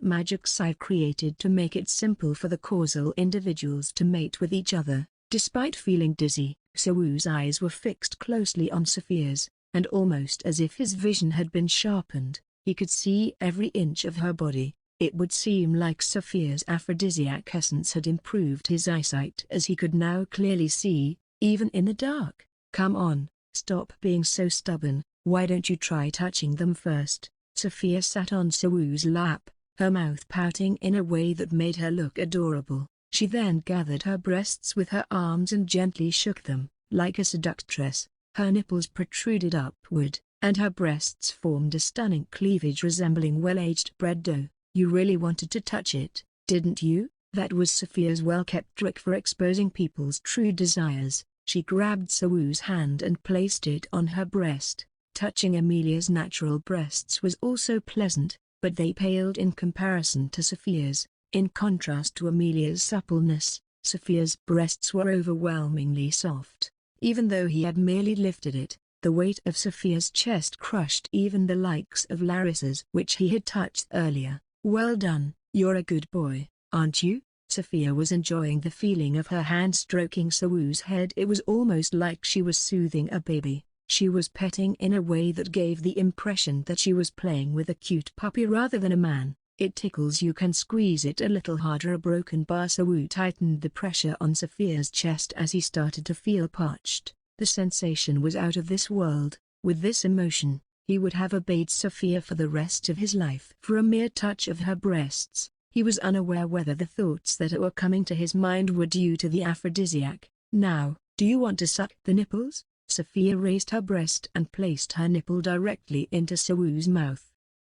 magics I've created to make it simple for the causal individuals to mate with each other." Despite feeling dizzy, Sowu's eyes were fixed closely on Sophia's, and almost as if his vision had been sharpened, he could see every inch of her body. It would seem like Sophia's aphrodisiac essence had improved his eyesight, as he could now clearly see, even in the dark. "Come on, stop being so stubborn. Why don't you try touching them first?" Sophia sat on Sowu's lap, her mouth pouting in a way that made her look adorable. She then gathered her breasts with her arms and gently shook them. Like a seductress, her nipples protruded upward, and her breasts formed a stunning cleavage resembling well-aged bread dough. "You really wanted to touch it, didn't you?" That was Sophia's well-kept trick for exposing people's true desires. She grabbed Sowu's hand and placed it on her breast. Touching Amelia's natural breasts was also pleasant, but they paled in comparison to Sophia's. In contrast to Amelia's suppleness, Sophia's breasts were overwhelmingly soft. Even though he had merely lifted it, the weight of Sophia's chest crushed even the likes of Larissa's, which he had touched earlier. "Well done, you're a good boy, aren't you?" Sophia was enjoying the feeling of her hand stroking Sowu's head. It was almost like she was soothing a baby. She was petting in a way that gave the impression that she was playing with a cute puppy rather than a man. "It tickles. You can squeeze it a little harder." A broken bar. Sowu tightened the pressure on Sophia's chest as he started to feel parched. The sensation was out of this world. With this emotion, he would have obeyed Sophia for the rest of his life. For a mere touch of her breasts, he was unaware whether the thoughts that were coming to his mind were due to the aphrodisiac. "Now, do you want to suck the nipples?" Sophia raised her breast and placed her nipple directly into Sowu's mouth.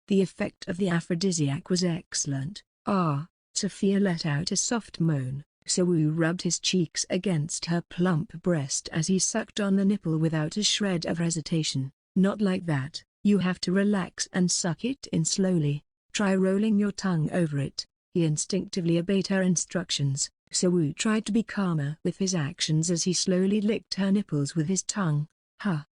The effect of the aphrodisiac was excellent. "Ah!" Sophia let out a soft moan. Sowu rubbed his cheeks against her plump breast as he sucked on the nipple without a shred of hesitation. "Not like that. You have to relax and suck it in slowly. Try rolling your tongue over it." He instinctively obeyed her instructions. Sowu tried to be calmer with his actions as he slowly licked her nipples with his tongue.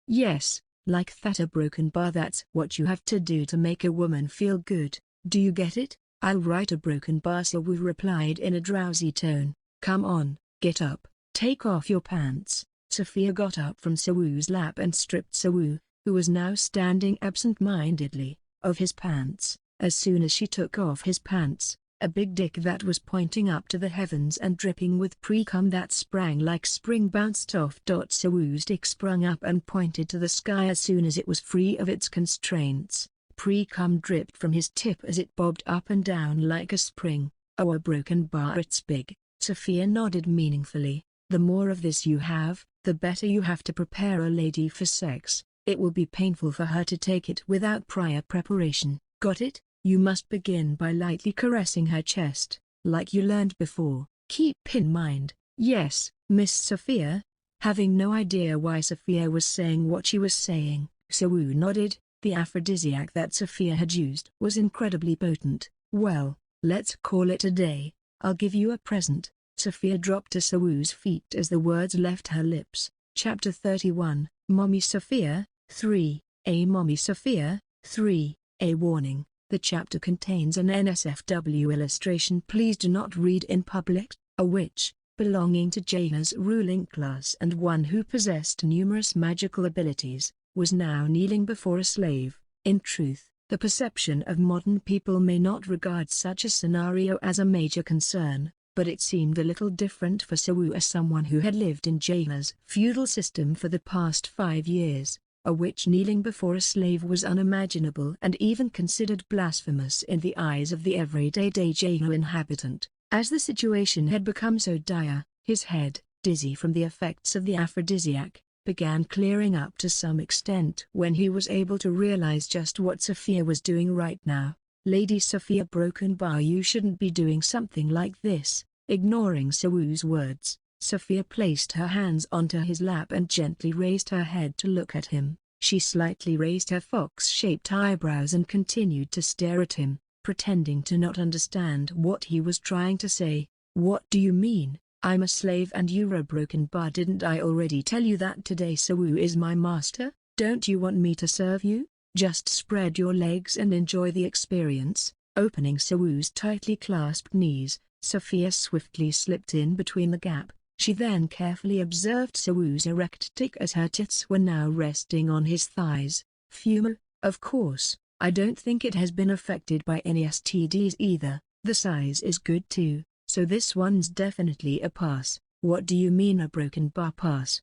Yes, like that. A broken bar. That's what you have to do to make a woman feel good. Do you get it? "I'll write a broken bar," Sowu replied in a drowsy tone. "Come on, get up, take off your pants." Sophia got up from Sowu's lap and stripped Sowu, who was now standing absent-mindedly, of his pants. As soon as she took off his pants, a big dick that was pointing up to the heavens and dripping with pre-cum that sprang like spring bounced off. Sowu's dick sprung up and pointed to the sky as soon as it was free of its constraints. Pre-cum dripped from his tip as it bobbed up and down like a spring. "Oh, a broken bar. It's big." Sophia nodded meaningfully. "The more of this you have, the better. You have to prepare a lady for sex. It will be painful for her to take it without prior preparation. Got it? You must begin by lightly caressing her chest, like you learned before. Keep in mind." "Yes, Miss Sophia." Having no idea why Sophia was saying what she was saying, Sowu nodded. The aphrodisiac that Sophia had used was incredibly potent. "Well, let's call it a day. I'll give you a present." Sophia dropped to Sowu's feet as the words left her lips. Chapter 31, Mommy Sophia, 3, A Mommy Sophia, 3, A Warning. The chapter contains an NSFW illustration. Please do not read in public. A witch, belonging to Jaina's ruling class and one who possessed numerous magical abilities, was now kneeling before a slave. In truth, the perception of modern people may not regard such a scenario as a major concern, but it seemed a little different for Sawu as someone who had lived in Jaina's feudal system for the past 5 years, a witch kneeling before a slave was unimaginable and even considered blasphemous in the eyes of the everyday Jaina inhabitant. As the situation had become so dire, his head, dizzy from the effects of the aphrodisiac, began clearing up to some extent when he was able to realize just what Sophia was doing right now. Lady Sophia Broken Bar, you shouldn't be doing something like this. Ignoring Sawu's words, Sophia placed her hands onto his lap and gently raised her head to look at him. She slightly raised her fox-shaped eyebrows and continued to stare at him, pretending to not understand what he was trying to say. What do you mean? I'm a slave and you're a broken bar. Didn't I already tell you that today Sawu is my master? Don't you want me to serve you? Just spread your legs and enjoy the experience. Opening Sawu's tightly clasped knees, Sophia swiftly slipped in between the gap. She then carefully observed Sawu's erect dick as her tits were now resting on his thighs. Phew, of course, I don't think it has been affected by any STDs either. The size is good too, so this one's definitely a pass. What do you mean a broken bar pass?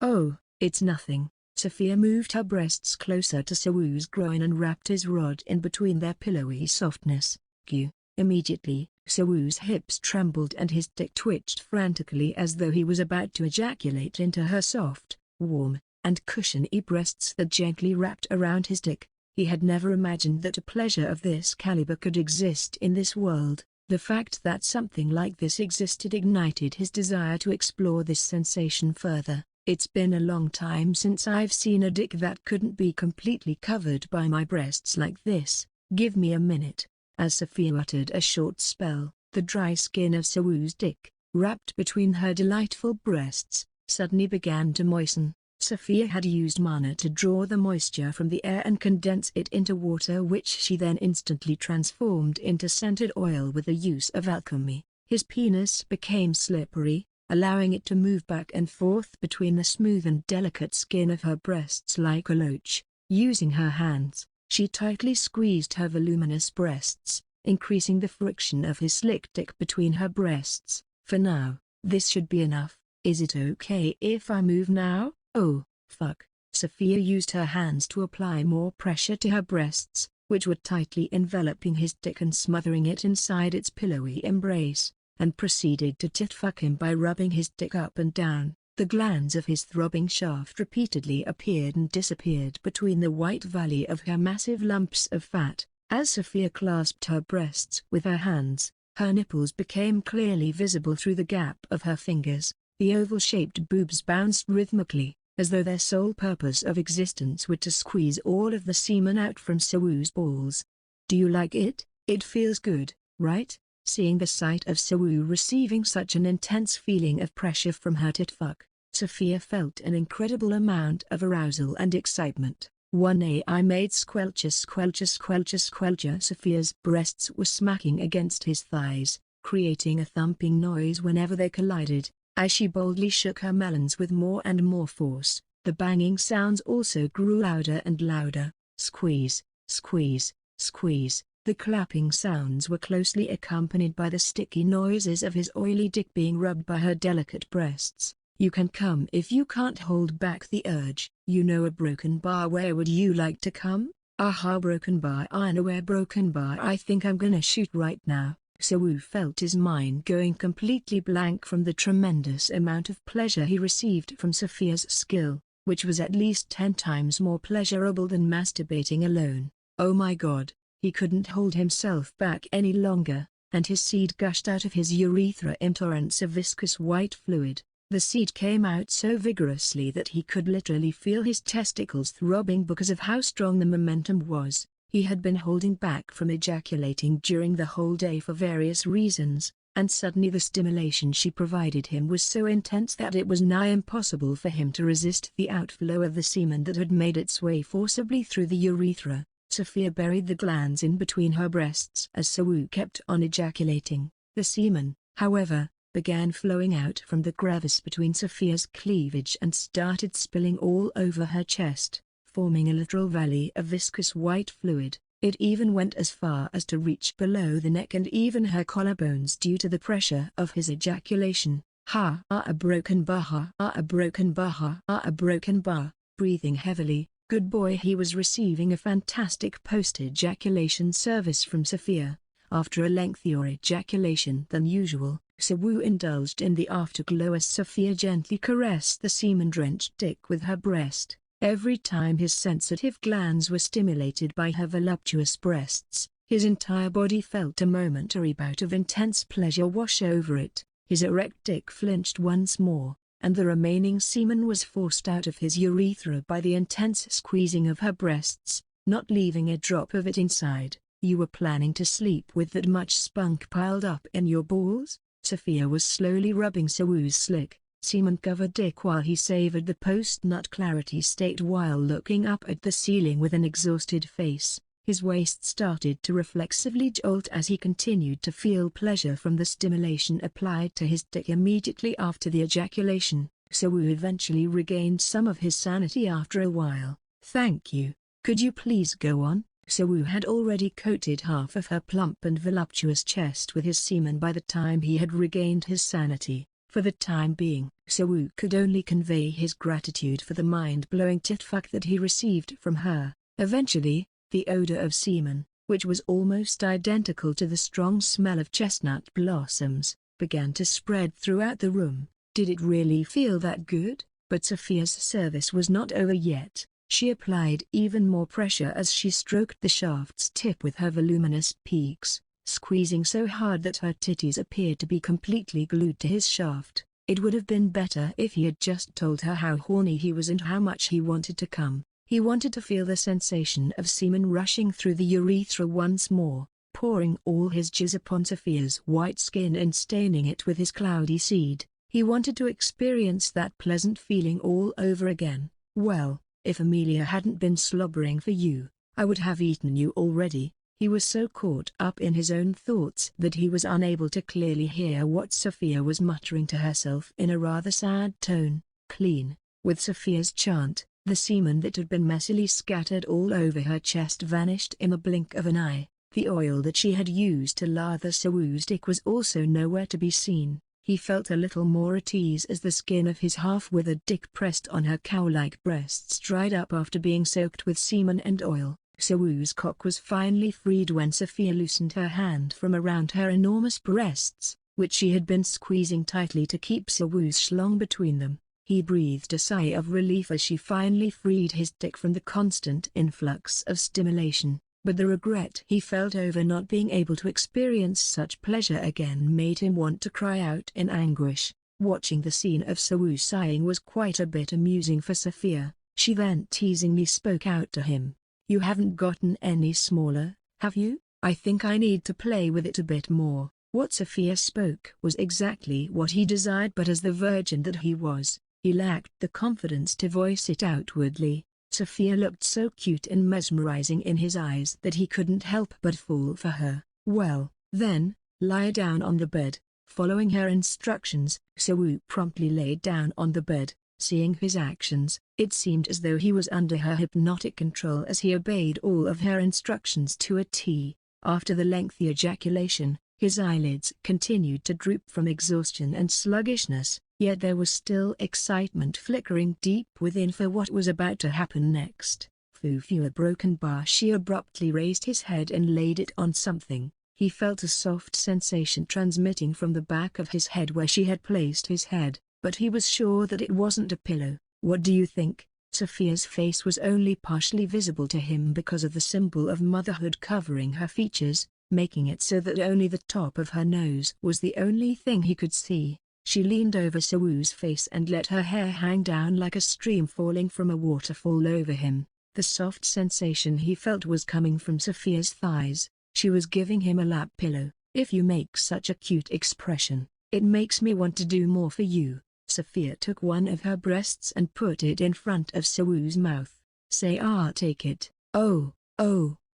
Oh, it's nothing. Sophia moved her breasts closer to Sawu's groin and wrapped his rod in between their pillowy softness. Q. Immediately, Sawu's hips trembled and his dick twitched frantically as though he was about to ejaculate into her soft, warm, and cushiony breasts that gently wrapped around his dick. He had never imagined that a pleasure of this caliber could exist in this world. The fact that something like this existed ignited his desire to explore this sensation further. It's been a long time since I've seen a dick that couldn't be completely covered by my breasts like this. Give me a minute. As Sophia uttered a short spell, the dry skin of Sawu's dick, wrapped between her delightful breasts, suddenly began to moisten. Sophia had used mana to draw the moisture from the air and condense it into water, which she then instantly transformed into scented oil with the use of alchemy. His penis became slippery, allowing it to move back and forth between the smooth and delicate skin of her breasts like a loach. Using her hands, she tightly squeezed her voluminous breasts, increasing the friction of his slick dick between her breasts. For now, this should be enough. Is it okay if I move now? Oh, fuck. Sophia used her hands to apply more pressure to her breasts, which were tightly enveloping his dick and smothering it inside its pillowy embrace, and proceeded to tit-fuck him by rubbing his dick up and down. The glands of his throbbing shaft repeatedly appeared and disappeared between the white valley of her massive lumps of fat. As Sophia clasped her breasts with her hands, her nipples became clearly visible through the gap of her fingers. The oval-shaped boobs bounced rhythmically, as though their sole purpose of existence were to squeeze all of the semen out from Sawu's balls. Do you like it? It feels good, right? Seeing the sight of Sawu receiving such an intense feeling of pressure from her tit-fuck, Sophia felt an incredible amount of arousal and excitement. 1A I made squelcher squelcher squelcher squelcher. Sophia's breasts were smacking against his thighs, creating a thumping noise whenever they collided. As she boldly shook her melons with more and more force, the banging sounds also grew louder and louder. Squeeze, squeeze, squeeze. The clapping sounds were closely accompanied by the sticky noises of his oily dick being rubbed by her delicate breasts. You can come if you can't hold back the urge. You know a broken bar. Where would you like to come? Aha, broken bar. I know where broken bar. I think I'm gonna shoot right now. Sawu felt his mind going completely blank from the tremendous amount of pleasure he received from Sophia's skill, which was at least 10 times more pleasurable than masturbating alone. Oh my god, he couldn't hold himself back any longer, and his seed gushed out of his urethra in torrents of viscous white fluid. The seed came out so vigorously that he could literally feel his testicles throbbing because of how strong the momentum was. He had been holding back from ejaculating during the whole day for various reasons, and suddenly the stimulation she provided him was so intense that it was nigh impossible for him to resist the outflow of the semen that had made its way forcibly through the urethra. Sophia buried the glands in between her breasts as Sawu kept on ejaculating. The semen, however, began flowing out from the crevice between Sophia's cleavage and started spilling all over her chest, forming a literal valley of viscous white fluid. It even went as far as to reach below the neck and even her collarbones due to the pressure of his ejaculation. A broken bar, a broken bar, a broken bar. Breathing heavily, good boy, he was receiving a fantastic post-ejaculation service from Sophia. After a lengthier ejaculation than usual, Siwoo indulged in the afterglow as Sophia gently caressed the semen-drenched dick with her breast. Every time his sensitive glands were stimulated by her voluptuous breasts, his entire body felt a momentary bout of intense pleasure wash over it. His erect dick flinched once more, and the remaining semen was forced out of his urethra by the intense squeezing of her breasts, not leaving a drop of it inside. "You were planning to sleep with that much spunk piled up in your balls?" Sophia was slowly rubbing Siwoo's slick, semen-covered dick while he savored the post-nut clarity state while looking up at the ceiling with an exhausted face. His waist started to reflexively jolt as he continued to feel pleasure from the stimulation applied to his dick immediately after the ejaculation. Siwoo eventually regained some of his sanity after a while. "Thank you. Could you please go on?" Siwoo had already coated half of her plump and voluptuous chest with his semen by the time he had regained his sanity. For the time being, Siwoo could only convey his gratitude for the mind-blowing tit-fuck that he received from her. Eventually, the odor of semen, which was almost identical to the strong smell of chestnut blossoms, began to spread throughout the room. Did it really feel that good? But Sophia's service was not over yet. She applied even more pressure as she stroked the shaft's tip with her voluminous peaks, squeezing so hard that her titties appeared to be completely glued to his shaft. It would have been better if he had just told her how horny he was and how much he wanted to come. He wanted to feel the sensation of semen rushing through the urethra once more, pouring all his jizz upon Sophia's white skin and staining it with his cloudy seed. He wanted to experience that pleasant feeling all over again. "Well, if Amelia hadn't been slobbering for you, I would have eaten you already." He was so caught up in his own thoughts that he was unable to clearly hear what Sophia was muttering to herself in a rather sad tone. Clean. With Sophia's chant, the semen that had been messily scattered all over her chest vanished in the blink of an eye. The oil that she had used to lather Siwoo's dick was also nowhere to be seen. He felt a little more at ease as the skin of his half-withered dick pressed on her cow-like breasts dried up after being soaked with semen and oil. Siwoo's cock was finally freed when Sophia loosened her hand from around her enormous breasts, which she had been squeezing tightly to keep Siwoo's schlong between them. He breathed a sigh of relief as she finally freed his dick from the constant influx of stimulation, but the regret he felt over not being able to experience such pleasure again made him want to cry out in anguish. Watching the scene of Siwoo sighing was quite a bit amusing for Sophia. She then teasingly spoke out to him. "You haven't gotten any smaller, have you? I think I need to play with it a bit more." What Sophia spoke was exactly what he desired, but as the virgin that he was, he lacked the confidence to voice it outwardly. Sophia looked so cute and mesmerizing in his eyes that he couldn't help but fall for her. "Well, then, lie down on the bed." Following her instructions, Siwoo promptly laid down on the bed. Seeing his actions, it seemed as though he was under her hypnotic control as he obeyed all of her instructions to a T. After the lengthy ejaculation, his eyelids continued to droop from exhaustion and sluggishness, yet there was still excitement flickering deep within for what was about to happen next. "Foo-foo, a broken bar." She abruptly raised his head and laid it on something. He felt a soft sensation transmitting from the back of his head where she had placed his head, but he was sure that it wasn't a pillow. "What do you think?" Sophia's face was only partially visible to him because of the symbol of motherhood covering her features, making it so that only the top of her nose was the only thing he could see. She leaned over Siwoo's face and let her hair hang down like a stream falling from a waterfall over him. The soft sensation he felt was coming from Sophia's thighs. She was giving him a lap pillow. "If you make such a cute expression, it makes me want to do more for you." Sophia took one of her breasts and put it in front of Siwoo's mouth. "Say take it." Oh,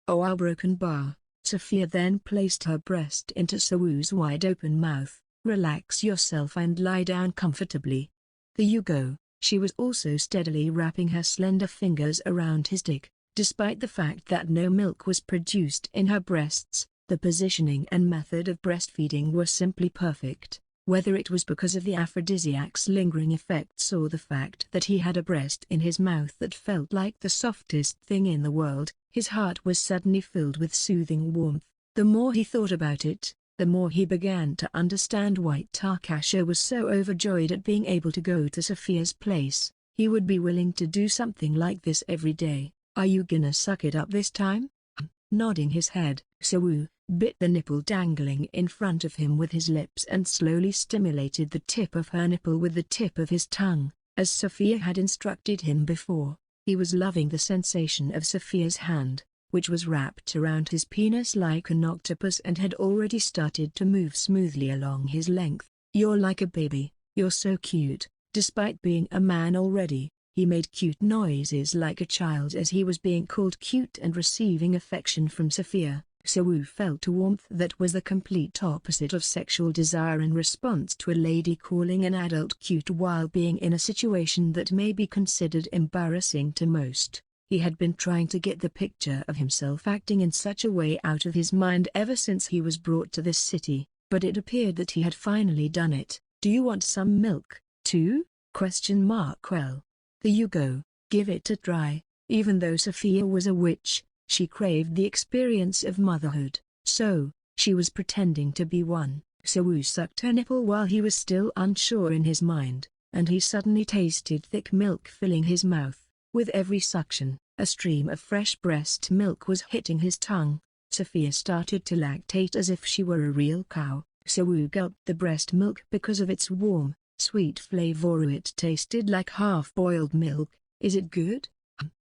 our broken bar." Sophia then placed her breast into Siwoo's wide-open mouth, Relax yourself and lie down comfortably. There you go. She was also steadily wrapping her slender fingers around his dick. Despite the fact that no milk was produced in her breasts, the positioning and method of breastfeeding were simply perfect. Whether it was because of the aphrodisiac's lingering effects or the fact that he had a breast in his mouth that felt like the softest thing in the world, his heart was suddenly filled with soothing warmth. The more he thought about it, the more he began to understand why Takasha was so overjoyed at being able to go to Sophia's place. He would be willing to do something like this every day. Are you gonna suck it up this time? Nodding his head, Soo bit the nipple dangling in front of him with his lips and slowly stimulated the tip of her nipple with the tip of his tongue, as Sophia had instructed him before. He was loving the sensation of Sophia's hand, which was wrapped around his penis like an octopus and had already started to move smoothly along his length. You're like a baby, you're so cute. Despite being a man already, he made cute noises like a child as he was being called cute and receiving affection from Sophia. Soo felt a warmth that was the complete opposite of sexual desire in response to a lady calling an adult cute while being in a situation that may be considered embarrassing to most. He had been trying to get the picture of himself acting in such a way out of his mind ever since he was brought to this city, but it appeared that he had finally done it. Do you want some milk, too? Well, there you go, give it a try. Even though Sophia was a witch, she craved the experience of motherhood, so she was pretending to be one. Soo sucked her nipple while he was still unsure in his mind, and he suddenly tasted thick milk filling his mouth. With every suction, a stream of fresh breast milk was hitting his tongue. Sophia started to lactate as if she were a real cow. Soo gulped the breast milk because of its warm, sweet flavor. It tasted like half-boiled milk. Is it good?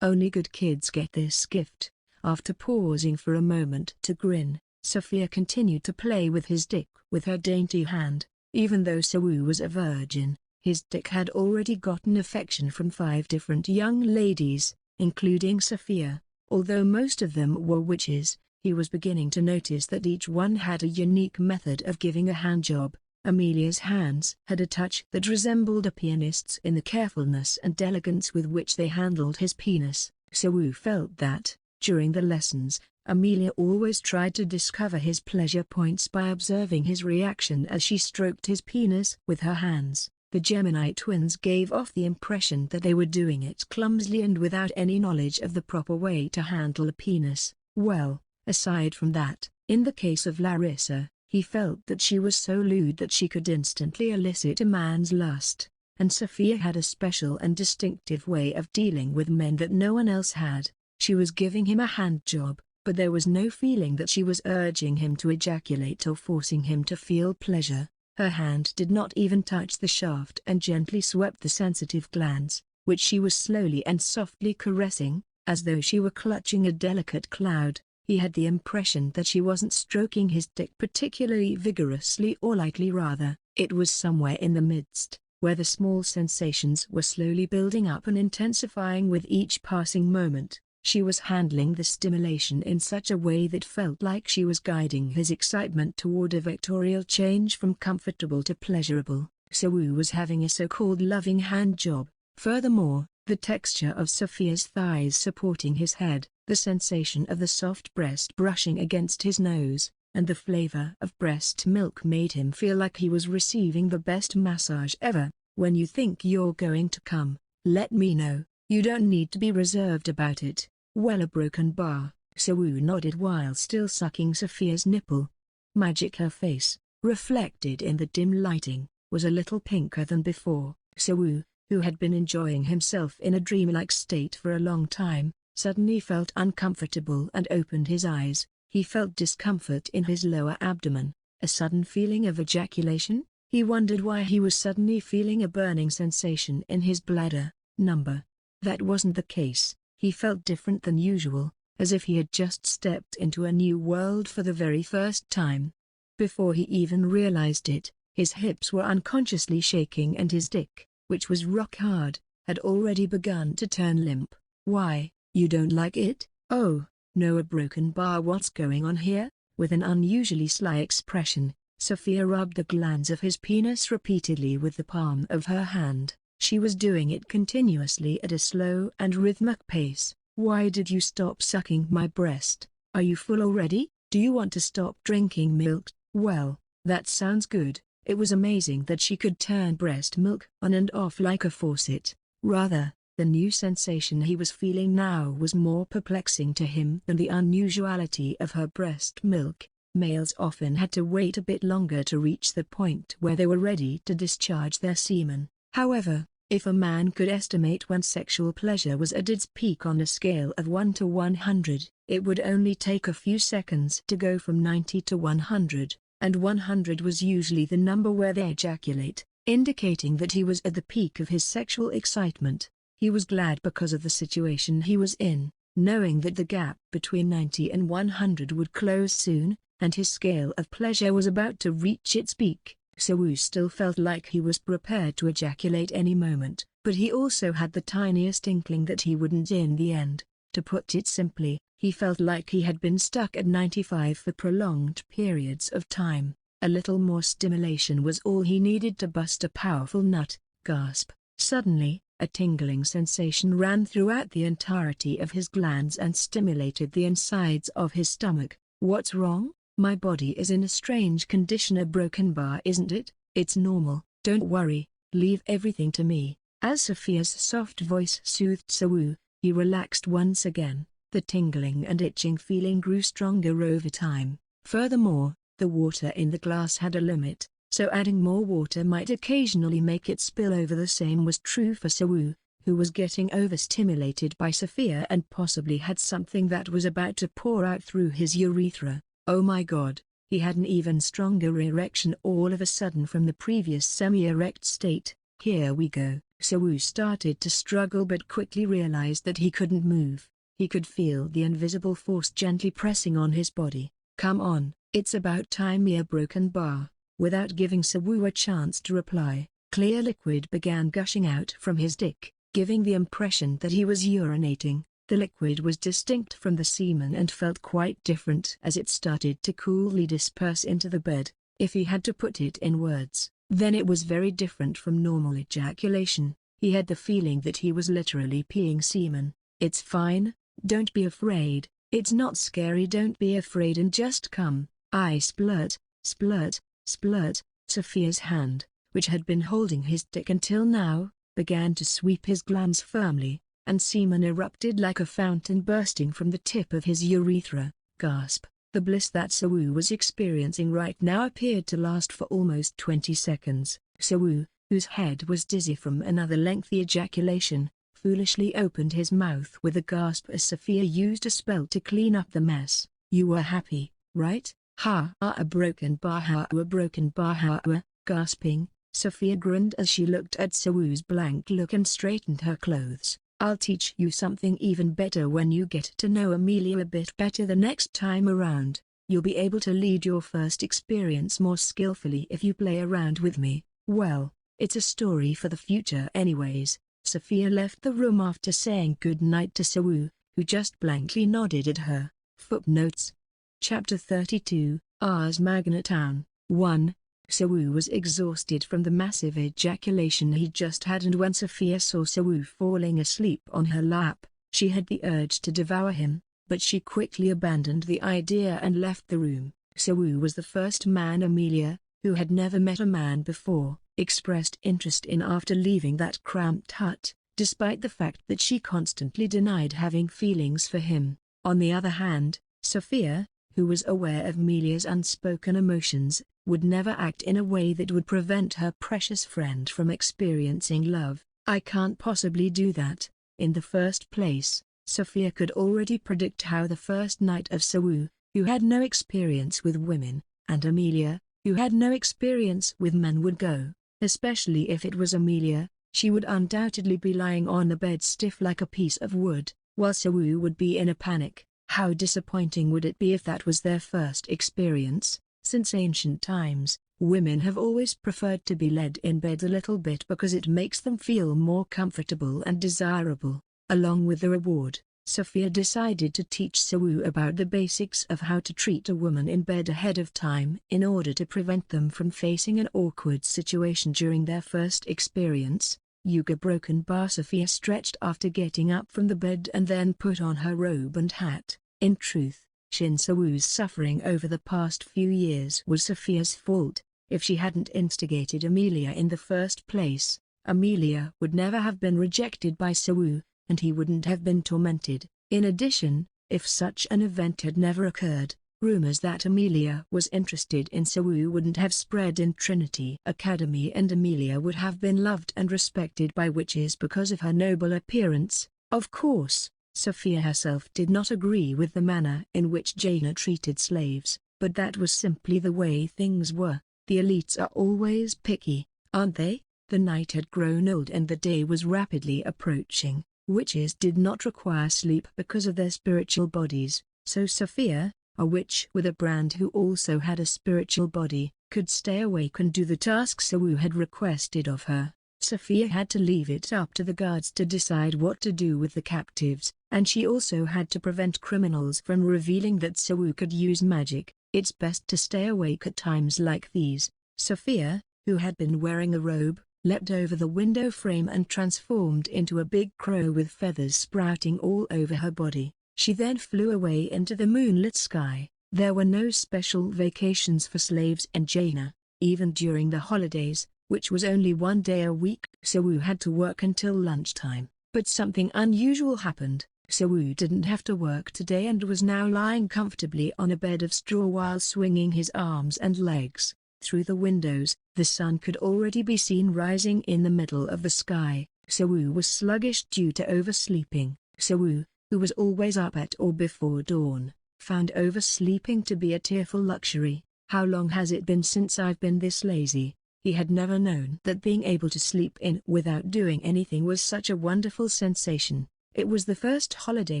Only good kids get this gift. After pausing for a moment to grin, Sophia continued to play with his dick with her dainty hand. Even though Soo was a virgin, his dick had already gotten affection from 5 different young ladies, including Sophia. Although most of them were witches, he was beginning to notice that each one had a unique method of giving a handjob. Amelia's hands had a touch that resembled a pianist's in the carefulness and elegance with which they handled his penis. Soo felt that, during the lessons, Amelia always tried to discover his pleasure points by observing his reaction as she stroked his penis with her hands. The Gemini twins gave off the impression that they were doing it clumsily and without any knowledge of the proper way to handle a penis. Well, aside from that, in the case of Larissa, he felt that she was so lewd that she could instantly elicit a man's lust, and Sophia had a special and distinctive way of dealing with men that no one else had. She was giving him a hand job, but there was no feeling that she was urging him to ejaculate or forcing him to feel pleasure. Her hand did not even touch the shaft and gently swept the sensitive glands, which she was slowly and softly caressing, as though she were clutching a delicate cloud. He had the impression that she wasn't stroking his dick particularly vigorously or lightly, rather, it was somewhere in the midst, where the small sensations were slowly building up and intensifying with each passing moment. She was handling the stimulation in such a way that felt like she was guiding his excitement toward a vectorial change from comfortable to pleasurable. Soo was having a so-called loving hand job. Furthermore, the texture of Sophia's thighs supporting his head, the sensation of the soft breast brushing against his nose, and the flavor of breast milk made him feel like he was receiving the best massage ever. When you think you're going to come, let me know. You don't need to be reserved about it. Well, a broken bar. Soo nodded while still sucking Sophia's nipple. Magic. Her face, reflected in the dim lighting, was a little pinker than before. Soo, who had been enjoying himself in a dreamlike state for a long time, suddenly felt uncomfortable and opened his eyes. He felt discomfort in his lower abdomen, a sudden feeling of ejaculation. He wondered why he was suddenly feeling a burning sensation in his bladder. That wasn't the case. He felt different than usual, as if he had just stepped into a new world for the very first time. Before he even realized it, his hips were unconsciously shaking and his dick, which was rock hard, had already begun to turn limp. Why, you don't like it? Oh, no, a broken bar. What's going on here? With an unusually sly expression, Sophia rubbed the glands of his penis repeatedly with the palm of her hand. She was doing it continuously at a slow and rhythmic pace. "Why did you stop sucking my breast? Are you full already? Do you want to stop drinking milk? Well, that sounds good." It was amazing that she could turn breast milk on and off like a faucet. Rather, the new sensation he was feeling now was more perplexing to him than the unusuality of her breast milk. Males often had to wait a bit longer to reach the point where they were ready to discharge their semen. However, if a man could estimate when sexual pleasure was at its peak on a scale of 1 to 100, it would only take a few seconds to go from 90 to 100, and 100 was usually the number where they ejaculate, indicating that he was at the peak of his sexual excitement. He was glad because of the situation he was in, knowing that the gap between 90 and 100 would close soon, and his scale of pleasure was about to reach its peak. Soo still felt like he was prepared to ejaculate any moment, but he also had the tiniest inkling that he wouldn't in the end. To put it simply, he felt like he had been stuck at 95 for prolonged periods of time. A little more stimulation was all he needed to bust a powerful nut. Gasp. Suddenly, a tingling sensation ran throughout the entirety of his glands and stimulated the insides of his stomach. "What's wrong? My body is in a strange condition. A broken bar, isn't it? It's normal, don't worry, leave everything to me." As Sophia's soft voice soothed Soo, he relaxed once again. The tingling and itching feeling grew stronger over time. Furthermore, the water in the glass had a limit, so adding more water might occasionally make it spill over. The same was true for Soo, who was getting overstimulated by Sophia and possibly had something that was about to pour out through his urethra. Oh my god, he had an even stronger erection all of a sudden from the previous semi-erect state. "Here we go." Soo started to struggle but quickly realized that he couldn't move. He could feel the invisible force gently pressing on his body. "Come on, it's about time." "Me a broken bar." Without giving Soo a chance to reply, clear liquid began gushing out from his dick, giving the impression that he was urinating. The liquid was distinct from the semen and felt quite different as it started to coolly disperse into the bed. If he had to put it in words, then it was very different from normal ejaculation. He had the feeling that he was literally peeing semen. "It's fine, don't be afraid, it's not scary. Don't be afraid and just come." I splurt, splurt, splurt. Sophia's hand, which had been holding his dick until now, began to sweep his glands firmly, and semen erupted like a fountain bursting from the tip of his urethra. Gasp. The bliss that Soo was experiencing right now appeared to last for almost 20 seconds. Soo, whose head was dizzy from another lengthy ejaculation, foolishly opened his mouth with a gasp as Sophia used a spell to clean up the mess. "You were happy, right? Ha! A broken bar, ha! A broken bar, ha! Gasping, Sophia grinned as she looked at Soo's blank look and straightened her clothes. "I'll teach you something even better when you get to know Amelia a bit better the next time around. You'll be able to lead your first experience more skillfully if you play around with me." "Well, it's a story for the future anyways." Sophia left the room after saying good night to Soo, who just blankly nodded at her. Footnotes. Chapter 32, Ars Magna Town. 1. Soo was exhausted from the massive ejaculation he just had, and when Sophia saw Soo falling asleep on her lap, she had the urge to devour him, but she quickly abandoned the idea and left the room. Soo was the first man Amelia, who had never met a man before, expressed interest in after leaving that cramped hut, despite the fact that she constantly denied having feelings for him. On the other hand, Sophia, who was aware of Amelia's unspoken emotions, would never act in a way that would prevent her precious friend from experiencing love. "I can't possibly do that." In the first place, Sophia could already predict how the first night of Soo, who had no experience with women, and Amelia, who had no experience with men, would go. Especially if it was Amelia, she would undoubtedly be lying on a bed stiff like a piece of wood, while Soo would be in a panic. How disappointing would it be if that was their first experience? Since ancient times, women have always preferred to be led in bed a little bit because it makes them feel more comfortable and desirable. Along with the reward, Sophia decided to teach Sawu about the basics of how to treat a woman in bed ahead of time in order to prevent them from facing an awkward situation during their first experience. Yuga broken bar. Sophia stretched after getting up from the bed and then put on her robe and hat. In truth, Shin Sawu's suffering over the past few years was Sophia's fault. If she hadn't instigated Amelia in the first place, Amelia would never have been rejected by Sawu, and he wouldn't have been tormented. In addition, if such an event had never occurred, rumors that Amelia was interested in Sawu wouldn't have spread in Trinity Academy, and Amelia would have been loved and respected by witches because of her noble appearance. Of course, Sophia herself did not agree with the manner in which Jaina treated slaves, but that was simply the way things were. The elites are always picky, aren't they? The night had grown old and the day was rapidly approaching. Witches did not require sleep because of their spiritual bodies, so Sophia, a witch with a brand who also had a spiritual body, could stay awake and do the tasks Sawu had requested of her. Sophia had to leave it up to the guards to decide what to do with the captives, and she also had to prevent criminals from revealing that Sawu could use magic. It's best to stay awake at times like these. Sophia, who had been wearing a robe, leapt over the window frame and transformed into a big crow with feathers sprouting all over her body. She then flew away into the moonlit sky. There were no special vacations for slaves in Jaina. Even during the holidays, which was only one day a week, Sawu had to work until lunchtime. But something unusual happened. Sawu didn't have to work today and was now lying comfortably on a bed of straw while swinging his arms and legs. Through the windows, the sun could already be seen rising in the middle of the sky. Sawu was sluggish due to oversleeping. Sawu, who was always up at or before dawn, found oversleeping to be a tearful luxury. How long has it been since I've been this lazy? He had never known that being able to sleep in without doing anything was such a wonderful sensation. It was the first holiday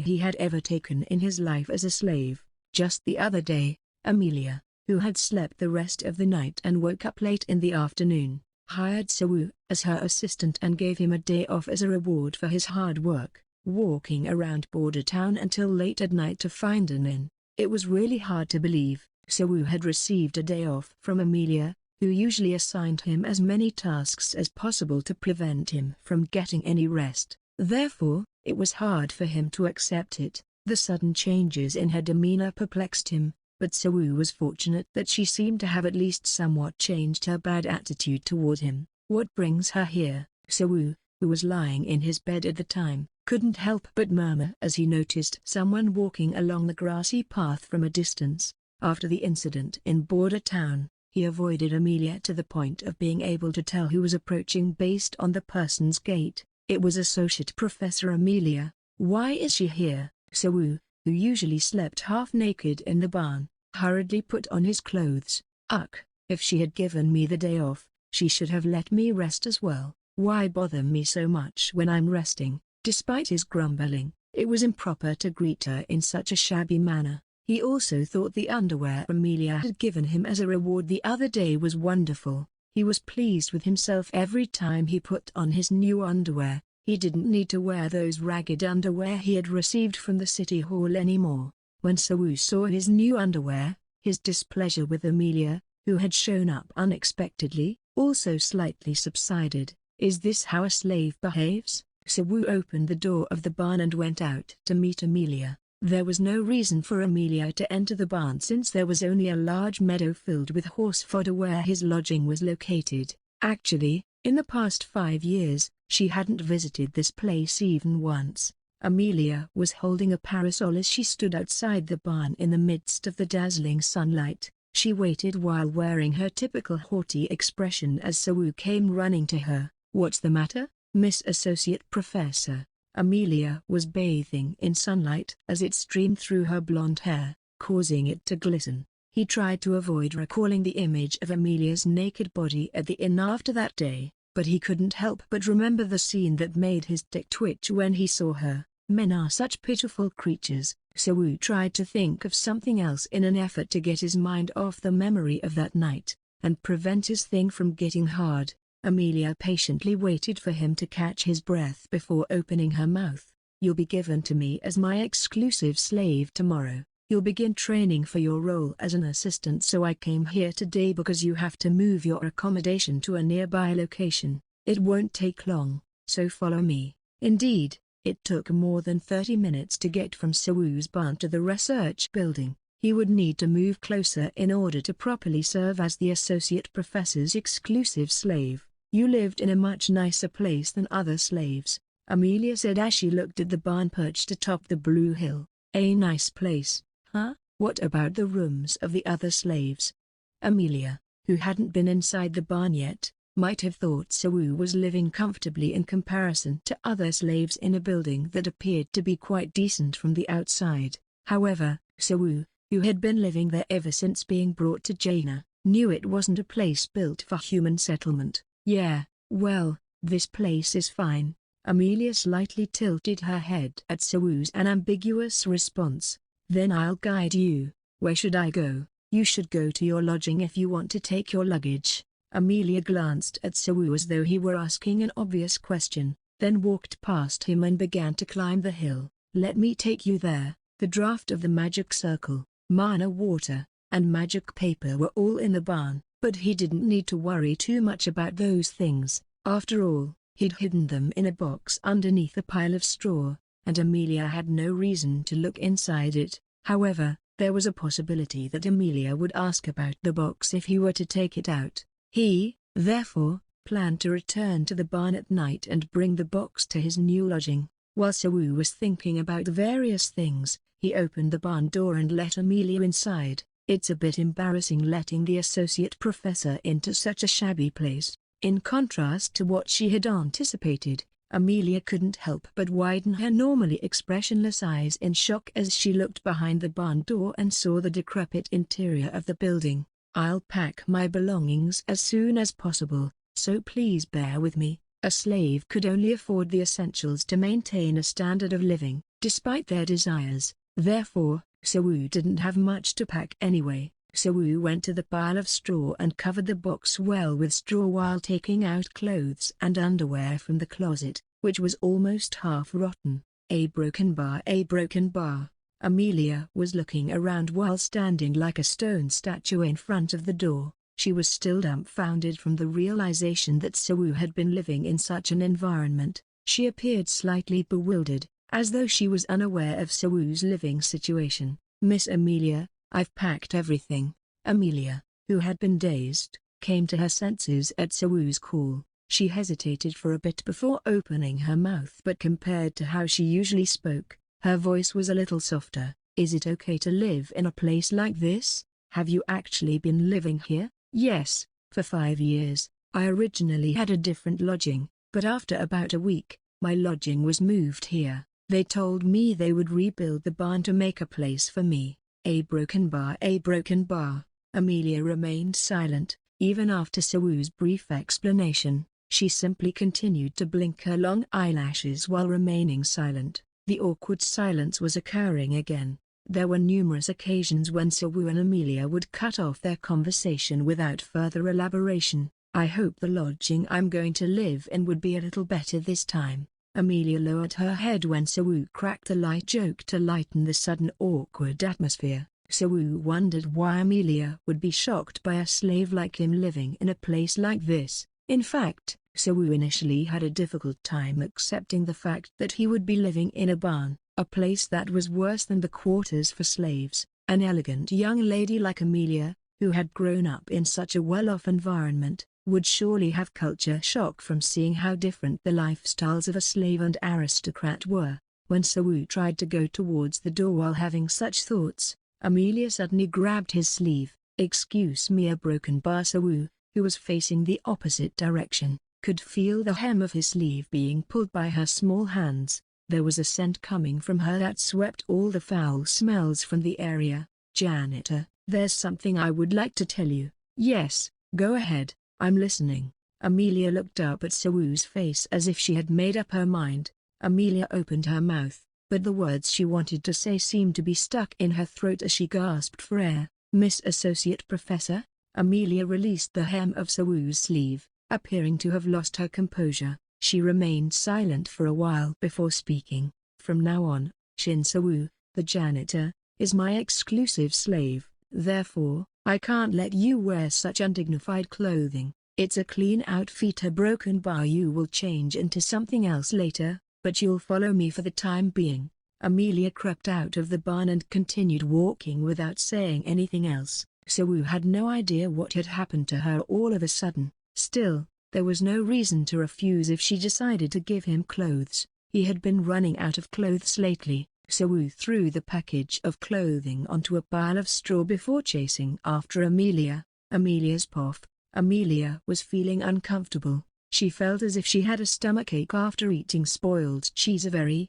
he had ever taken in his life as a slave. Just the other day, Amelia, who had slept the rest of the night and woke up late in the afternoon, hired Sawu as her assistant and gave him a day off as a reward for his hard work, walking around Border Town until late at night to find an inn. It was really hard to believe. Sawu had received a day off from Amelia, who usually assigned him as many tasks as possible to prevent him from getting any rest. Therefore, it was hard for him to accept it. The sudden changes in her demeanor perplexed him, but Sawu was fortunate that she seemed to have at least somewhat changed her bad attitude toward him. What brings her here? Sawu, who was lying in his bed at the time, couldn't help but murmur as he noticed someone walking along the grassy path from a distance. After the incident in Border Town, he avoided Amelia to the point of being able to tell who was approaching based on the person's gait. It was Associate Professor Amelia. Why is she here? Sawu, who usually slept half-naked in the barn, hurriedly put on his clothes. Ugh, if she had given me the day off, she should have let me rest as well. Why bother me so much when I'm resting? Despite his grumbling, it was improper to greet her in such a shabby manner. He also thought the underwear Amelia had given him as a reward the other day was wonderful. He was pleased with himself every time he put on his new underwear. He didn't need to wear those ragged underwear he had received from the city hall anymore. When Sawu saw his new underwear, his displeasure with Amelia, who had shown up unexpectedly, also slightly subsided. Is this how a slave behaves? Sawu opened the door of the barn and went out to meet Amelia. There was no reason for Amelia to enter the barn since there was only a large meadow filled with horse fodder where his lodging was located. Actually, in the past 5 years, she hadn't visited this place even once. Amelia was holding a parasol as she stood outside the barn in the midst of the dazzling sunlight. She waited while wearing her typical haughty expression as Sawu came running to her. What's the matter, Miss Associate Professor? Amelia was bathing in sunlight as it streamed through her blonde hair, causing it to glisten. He tried to avoid recalling the image of Amelia's naked body at the inn after that day, but he couldn't help but remember the scene that made his dick twitch when he saw her. Men are such pitiful creatures. Sawu tried to think of something else in an effort to get his mind off the memory of that night, and prevent his thing from getting hard. Amelia patiently waited for him to catch his breath before opening her mouth. You'll be given to me as my exclusive slave tomorrow. You'll begin training for your role as an assistant, so I came here today because you have to move your accommodation to a nearby location. It won't take long, so follow me." Indeed, it took more than 30 minutes to get from Sewu's barn to the research building. He would need to move closer in order to properly serve as the associate professor's exclusive slave. "You lived in a much nicer place than other slaves," Amelia said as she looked at the barn perched atop the blue hill. "A nice place, huh? What about the rooms of the other slaves?" Amelia, who hadn't been inside the barn yet, might have thought Sewu was living comfortably in comparison to other slaves in a building that appeared to be quite decent from the outside. However, Sewu, who had been living there ever since being brought to Jaina, knew it wasn't a place built for human settlement. "Yeah, well, this place is fine." Amelia slightly tilted her head at Sewu's ambiguous response. "Then I'll guide you. Where should I go?" "You should go to your lodging if you want to take your luggage." Amelia glanced at Sewu as though he were asking an obvious question, then walked past him and began to climb the hill. "Let me take you there." The draft of the magic circle, mana water, and magic paper were all in the barn, but he didn't need to worry too much about those things. After all, he'd hidden them in a box underneath a pile of straw, and Amelia had no reason to look inside it. However, there was a possibility that Amelia would ask about the box if he were to take it out. He, therefore, planned to return to the barn at night and bring the box to his new lodging. While Sewu was thinking about the various things, he opened the barn door and let Amelia inside. It's a bit embarrassing letting the associate professor into such a shabby place. In contrast to what she had anticipated, Amelia couldn't help but widen her normally expressionless eyes in shock as she looked behind the barn door and saw the decrepit interior of the building. "I'll pack my belongings as soon as possible, so please bear with me." A slave could only afford the essentials to maintain a standard of living, despite their desires. Therefore, Sewu didn't have much to pack anyway. Sewu went to the pile of straw and covered the box well with straw while taking out clothes and underwear from the closet, which was almost half rotten. A broken bar. Amelia was looking around while standing like a stone statue in front of the door. She was still dumbfounded from the realization that Sewu had been living in such an environment. She appeared slightly bewildered, as though she was unaware of Sewu's living situation. "Miss Amelia, I've packed everything." Amelia, who had been dazed, came to her senses at Sewu's call. She hesitated for a bit before opening her mouth, but compared to how she usually spoke, her voice was a little softer. "Is it okay to live in a place like this? Have you actually been living here?" "Yes, for 5 years. I originally had a different lodging, but after about a week, my lodging was moved here. They told me they would rebuild the barn to make a place for me." A broken bar. Amelia remained silent, even after Sewu's brief explanation. She simply continued to blink her long eyelashes while remaining silent. The awkward silence was occurring again. There were numerous occasions when Sewu and Amelia would cut off their conversation without further elaboration. "I hope the lodging I'm going to live in would be a little better this time." Amelia lowered her head when Sewu cracked a light joke to lighten the sudden awkward atmosphere. Sewu wondered why Amelia would be shocked by a slave like him living in a place like this. In fact, Sewu initially had a difficult time accepting the fact that he would be living in a barn, a place that was worse than the quarters for slaves. An elegant young lady like Amelia, who had grown up in such a well-off environment, would surely have culture shock from seeing how different the lifestyles of a slave and aristocrat were. When Sewu tried to go towards the door while having such thoughts, Amelia suddenly grabbed his sleeve. "Excuse me." A broken bar. Sewu, who was facing the opposite direction, could feel the hem of his sleeve being pulled by her small hands. There was a scent coming from her that swept all the foul smells from the area. "Janitor, there's something I would like to tell you." "Yes, go ahead, I'm listening." Amelia looked up at Sewu's face as if she had made up her mind. Amelia opened her mouth, but the words she wanted to say seemed to be stuck in her throat as she gasped for air. "Miss Associate Professor?" Amelia released the hem of Sewu's sleeve, appearing to have lost her composure. She remained silent for a while before speaking. From now on, Shin So-woo, the janitor, is my exclusive slave, therefore, I can't let you wear such undignified clothing. It's a clean outfit. A broken bar you will change into something else later, but you'll follow me for the time being. Amelia crept out of the barn and continued walking without saying anything else. So-woo had no idea what had happened to her all of a sudden. Still, there was no reason to refuse if she decided to give him clothes. He had been running out of clothes lately. So-woo threw the package of clothing onto a pile of straw before chasing after Amelia. Amelia's puff. Amelia was feeling uncomfortable. She felt as if she had a stomachache after eating spoiled cheese a very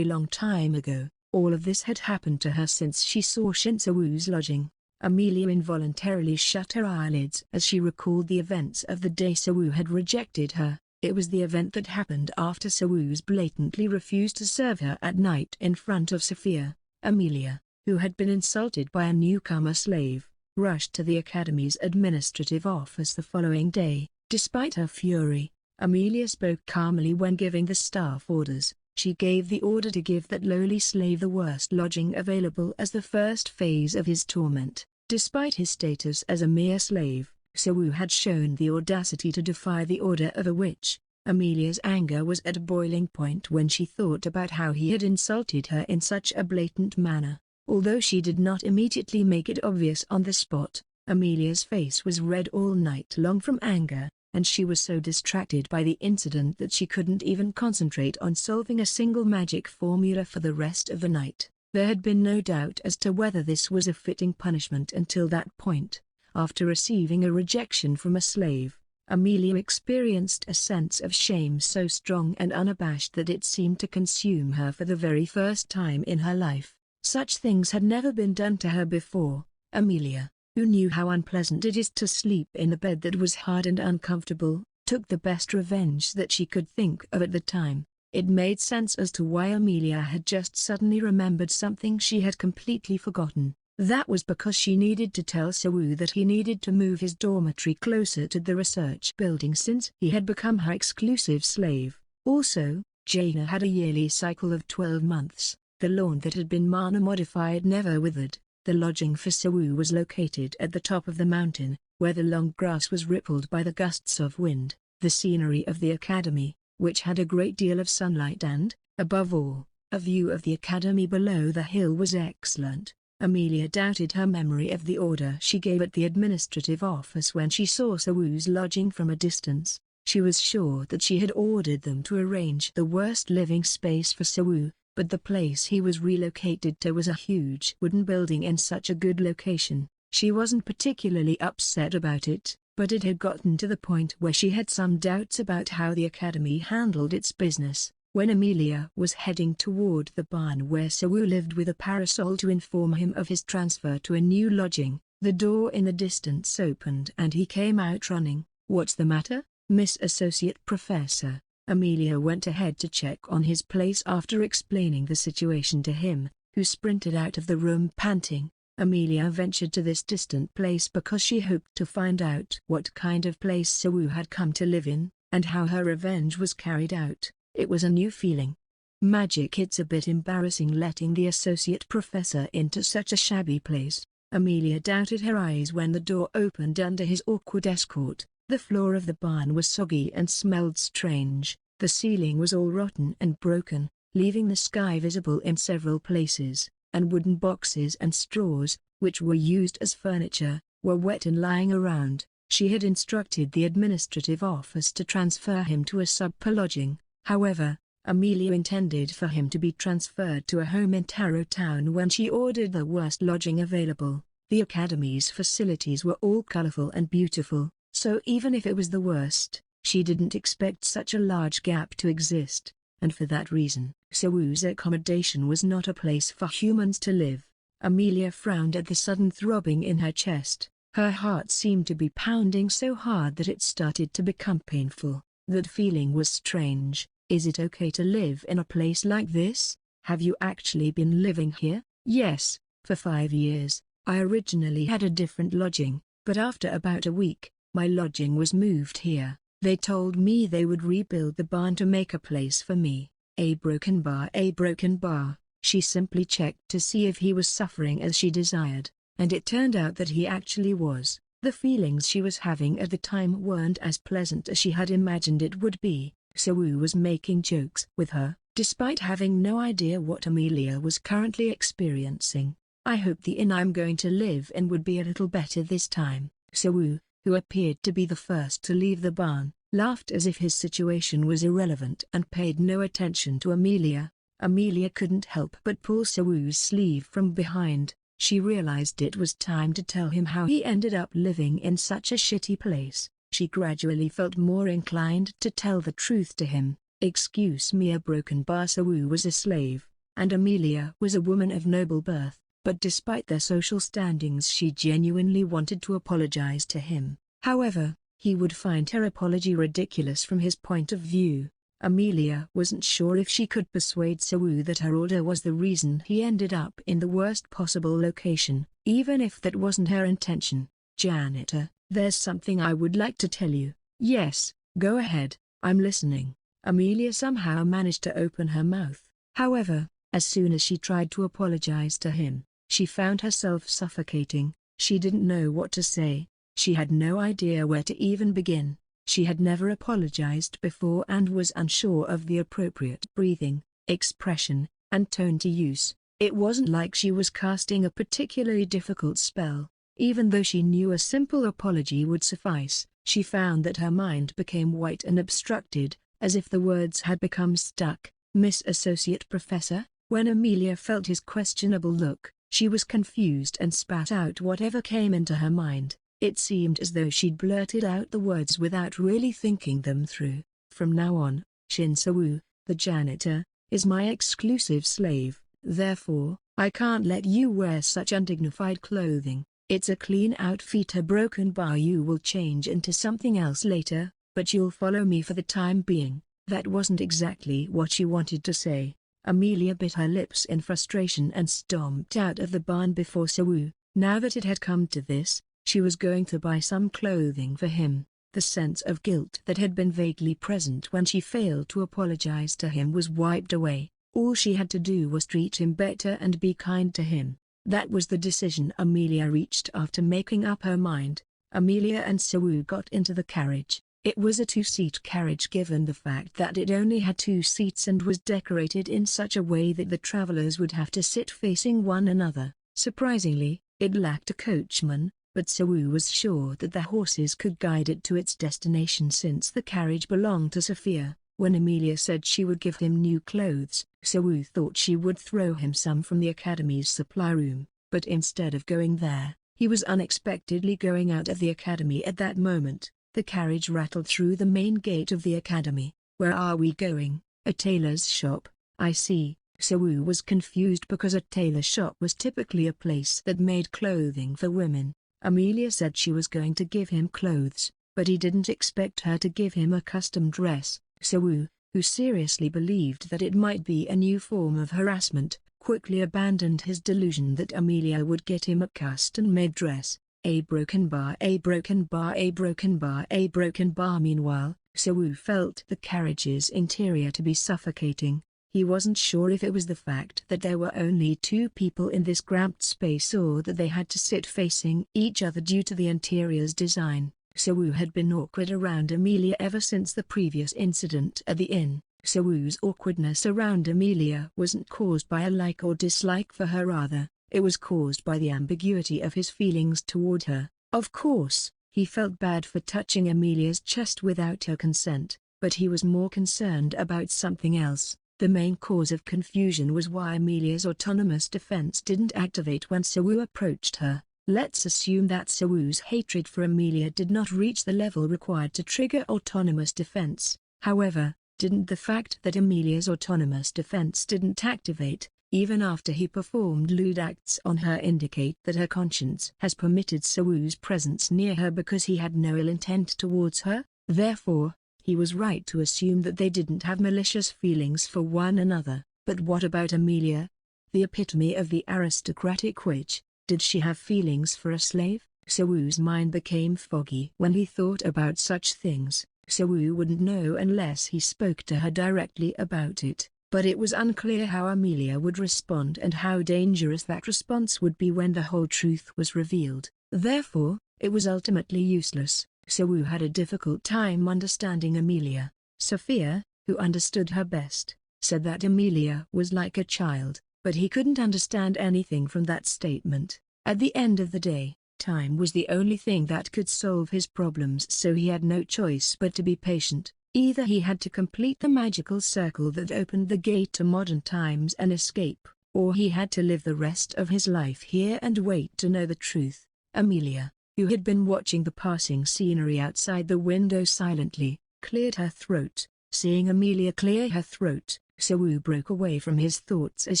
long time ago. All of this had happened to her since she saw Shin So-woo's lodging. Amelia involuntarily shut her eyelids as she recalled the events of the day So-woo had rejected her. It was the event that happened after So-woo's blatantly refused to serve her at night in front of Sophia. Amelia, who had been insulted by a newcomer slave, rushed to the academy's administrative office the following day. Despite her fury, Amelia spoke calmly when giving the staff orders. She gave the order to give that lowly slave the worst lodging available as the first phase of his torment. Despite his status as a mere slave, So-woo had shown the audacity to defy the order of a witch. Amelia's anger was at a boiling point when she thought about how he had insulted her in such a blatant manner. Although she did not immediately make it obvious on the spot, Amelia's face was red all night long from anger, and she was so distracted by the incident that she couldn't even concentrate on solving a single magic formula for the rest of the night. There had been no doubt as to whether this was a fitting punishment until that point. After receiving a rejection from a slave, Amelia experienced a sense of shame so strong and unabashed that it seemed to consume her for the very first time in her life. Such things had never been done to her before. Amelia, who knew how unpleasant it is to sleep in a bed that was hard and uncomfortable, took the best revenge that she could think of at the time. It made sense as to why Amelia had just suddenly remembered something she had completely forgotten. That was because she needed to tell So-woo that he needed to move his dormitory closer to the research building since he had become her exclusive slave. Also, Jaina had a yearly cycle of 12 months. The lawn that had been mana-modified never withered. The lodging for So-woo was located at the top of the mountain, where the long grass was rippled by the gusts of wind. The scenery of the academy, which had a great deal of sunlight and, above all, a view of the academy below the hill was excellent. Amelia doubted her memory of the order she gave at the administrative office when she saw So-woo's lodging from a distance. She was sure that she had ordered them to arrange the worst living space for So-woo, but the place he was relocated to was a huge wooden building in such a good location. She wasn't particularly upset about it, but it had gotten to the point where she had some doubts about how the academy handled its business. When Amelia was heading toward the barn where So-woo lived with a parasol to inform him of his transfer to a new lodging, the door in the distance opened and he came out running. "What's the matter, Miss Associate Professor?" Amelia went ahead to check on his place after explaining the situation to him, who sprinted out of the room panting. Amelia ventured to this distant place because she hoped to find out what kind of place So-woo had come to live in, and how her revenge was carried out. It was a new feeling. Magic. It's a bit embarrassing letting the associate professor into such a shabby place. Amelia doubted her eyes when the door opened under his awkward escort. The floor of the barn was soggy and smelled strange. The ceiling was all rotten and broken, leaving the sky visible in several places, and wooden boxes and straws, which were used as furniture, were wet and lying around. She had instructed the administrative office to transfer him to a subpar lodging. However, Amelia intended for him to be transferred to a home in Taro Town when she ordered the worst lodging available. The academy's facilities were all colorful and beautiful, so even if it was the worst, she didn't expect such a large gap to exist, and for that reason, So-woo's accommodation was not a place for humans to live. Amelia frowned at the sudden throbbing in her chest. Her heart seemed to be pounding so hard that it started to become painful. That feeling was strange. Is it okay to live in a place like this? Have you actually been living here? Yes, for 5 years. I originally had a different lodging, but after about a week, my lodging was moved here. They told me they would rebuild the barn to make a place for me. A broken bar. A broken bar. She simply checked to see if he was suffering as she desired, and it turned out that he actually was. The feelings she was having at the time weren't as pleasant as she had imagined it would be, so Wu was making jokes with her, despite having no idea what Amelia was currently experiencing. I hope the inn I'm going to live in would be a little better this time. So Wu, who appeared to be the first to leave the barn, laughed as if his situation was irrelevant and paid no attention to Amelia. Amelia couldn't help but pull Sawu's sleeve from behind. She realized it was time to tell him how he ended up living in such a shitty place. She gradually felt more inclined to tell the truth to him. Excuse me, a broken bar. Sawu was a slave, and Amelia was a woman of noble birth, but despite their social standings she genuinely wanted to apologize to him. However, he would find her apology ridiculous from his point of view. Amelia wasn't sure if she could persuade Sawu that her order was the reason he ended up in the worst possible location, even if that wasn't her intention. Janitor, there's something I would like to tell you. Yes, go ahead, I'm listening. Amelia somehow managed to open her mouth. However, as soon as she tried to apologize to him, she found herself suffocating. She didn't know what to say. She had no idea where to even begin. She had never apologized before and was unsure of the appropriate breathing, expression, and tone to use. It wasn't like she was casting a particularly difficult spell. Even though she knew a simple apology would suffice, she found that her mind became white and obstructed, as if the words had become stuck. Miss Associate Professor? When Amelia felt his questionable look, she was confused and spat out whatever came into her mind. It seemed as though she'd blurted out the words without really thinking them through. From now on, Shin Sawu, the janitor, is my exclusive slave. Therefore, I can't let you wear such undignified clothing. It's a clean outfit. A broken bar. You will change into something else later, but you'll follow me for the time being. That wasn't exactly what she wanted to say. Amelia bit her lips in frustration and stomped out of the barn before Sawu. Now that it had come to this, she was going to buy some clothing for him. The sense of guilt that had been vaguely present when she failed to apologize to him was wiped away. All she had to do was treat him better and be kind to him. That was the decision Amelia reached after making up her mind. Amelia and Sawu got into the carriage. It was a two-seat carriage given the fact that it only had 2 seats and was decorated in such a way that the travelers would have to sit facing one another. Surprisingly, it lacked a coachman, but Sawu was sure that the horses could guide it to its destination since the carriage belonged to Sophia. When Amelia said she would give him new clothes, Sawu thought she would throw him some from the academy's supply room, but instead of going there, he was unexpectedly going out of the academy at that moment. The carriage rattled through the main gate of the academy. Where are we going? A tailor's shop, I see. Sawu was confused because a tailor shop was typically a place that made clothing for women. Amelia said she was going to give him clothes, but he didn't expect her to give him a custom dress. Sawu, who seriously believed that it might be a new form of harassment, quickly abandoned his delusion that Amelia would get him a custom-made dress. A broken bar. A broken bar. A broken bar. A broken bar. Meanwhile, Sawu felt the carriage's interior to be suffocating. He wasn't sure if it was the fact that there were only 2 people in this cramped space or that they had to sit facing each other due to the interior's design. Sawu had been awkward around Amelia ever since the previous incident at the inn. Sawu's awkwardness around Amelia wasn't caused by a like or dislike for her, rather, it was caused by the ambiguity of his feelings toward her. Of course, he felt bad for touching Amelia's chest without her consent, but he was more concerned about something else. The main cause of confusion was why Amelia's autonomous defense didn't activate when Sawu approached her. Let's assume that Sawu's hatred for Amelia did not reach the level required to trigger autonomous defense. However, didn't the fact that Amelia's autonomous defense didn't activate, even after he performed lewd acts on her, indicate that her conscience has permitted Sawu's presence near her because he had no ill intent towards her? Therefore, he was right to assume that they didn't have malicious feelings for one another. But what about Amelia? The epitome of the aristocratic witch. Did she have feelings for a slave? Sawu's mind became foggy when he thought about such things. Sawu wouldn't know unless he spoke to her directly about it. but it was unclear how Amelia would respond and how dangerous that response would be when the whole truth was revealed. Therefore, it was ultimately useless, so Wu had a difficult time understanding Amelia. Sophia, who understood her best, said that Amelia was like a child, but he couldn't understand anything from that statement. At the end of the day, time was the only thing that could solve his problems, so he had no choice but to be patient. Either he had to complete the magical circle that opened the gate to modern times and escape, or he had to live the rest of his life here and wait to know the truth. Amelia, who had been watching the passing scenery outside the window silently, cleared her throat. Seeing Amelia clear her throat, Wu broke away from his thoughts as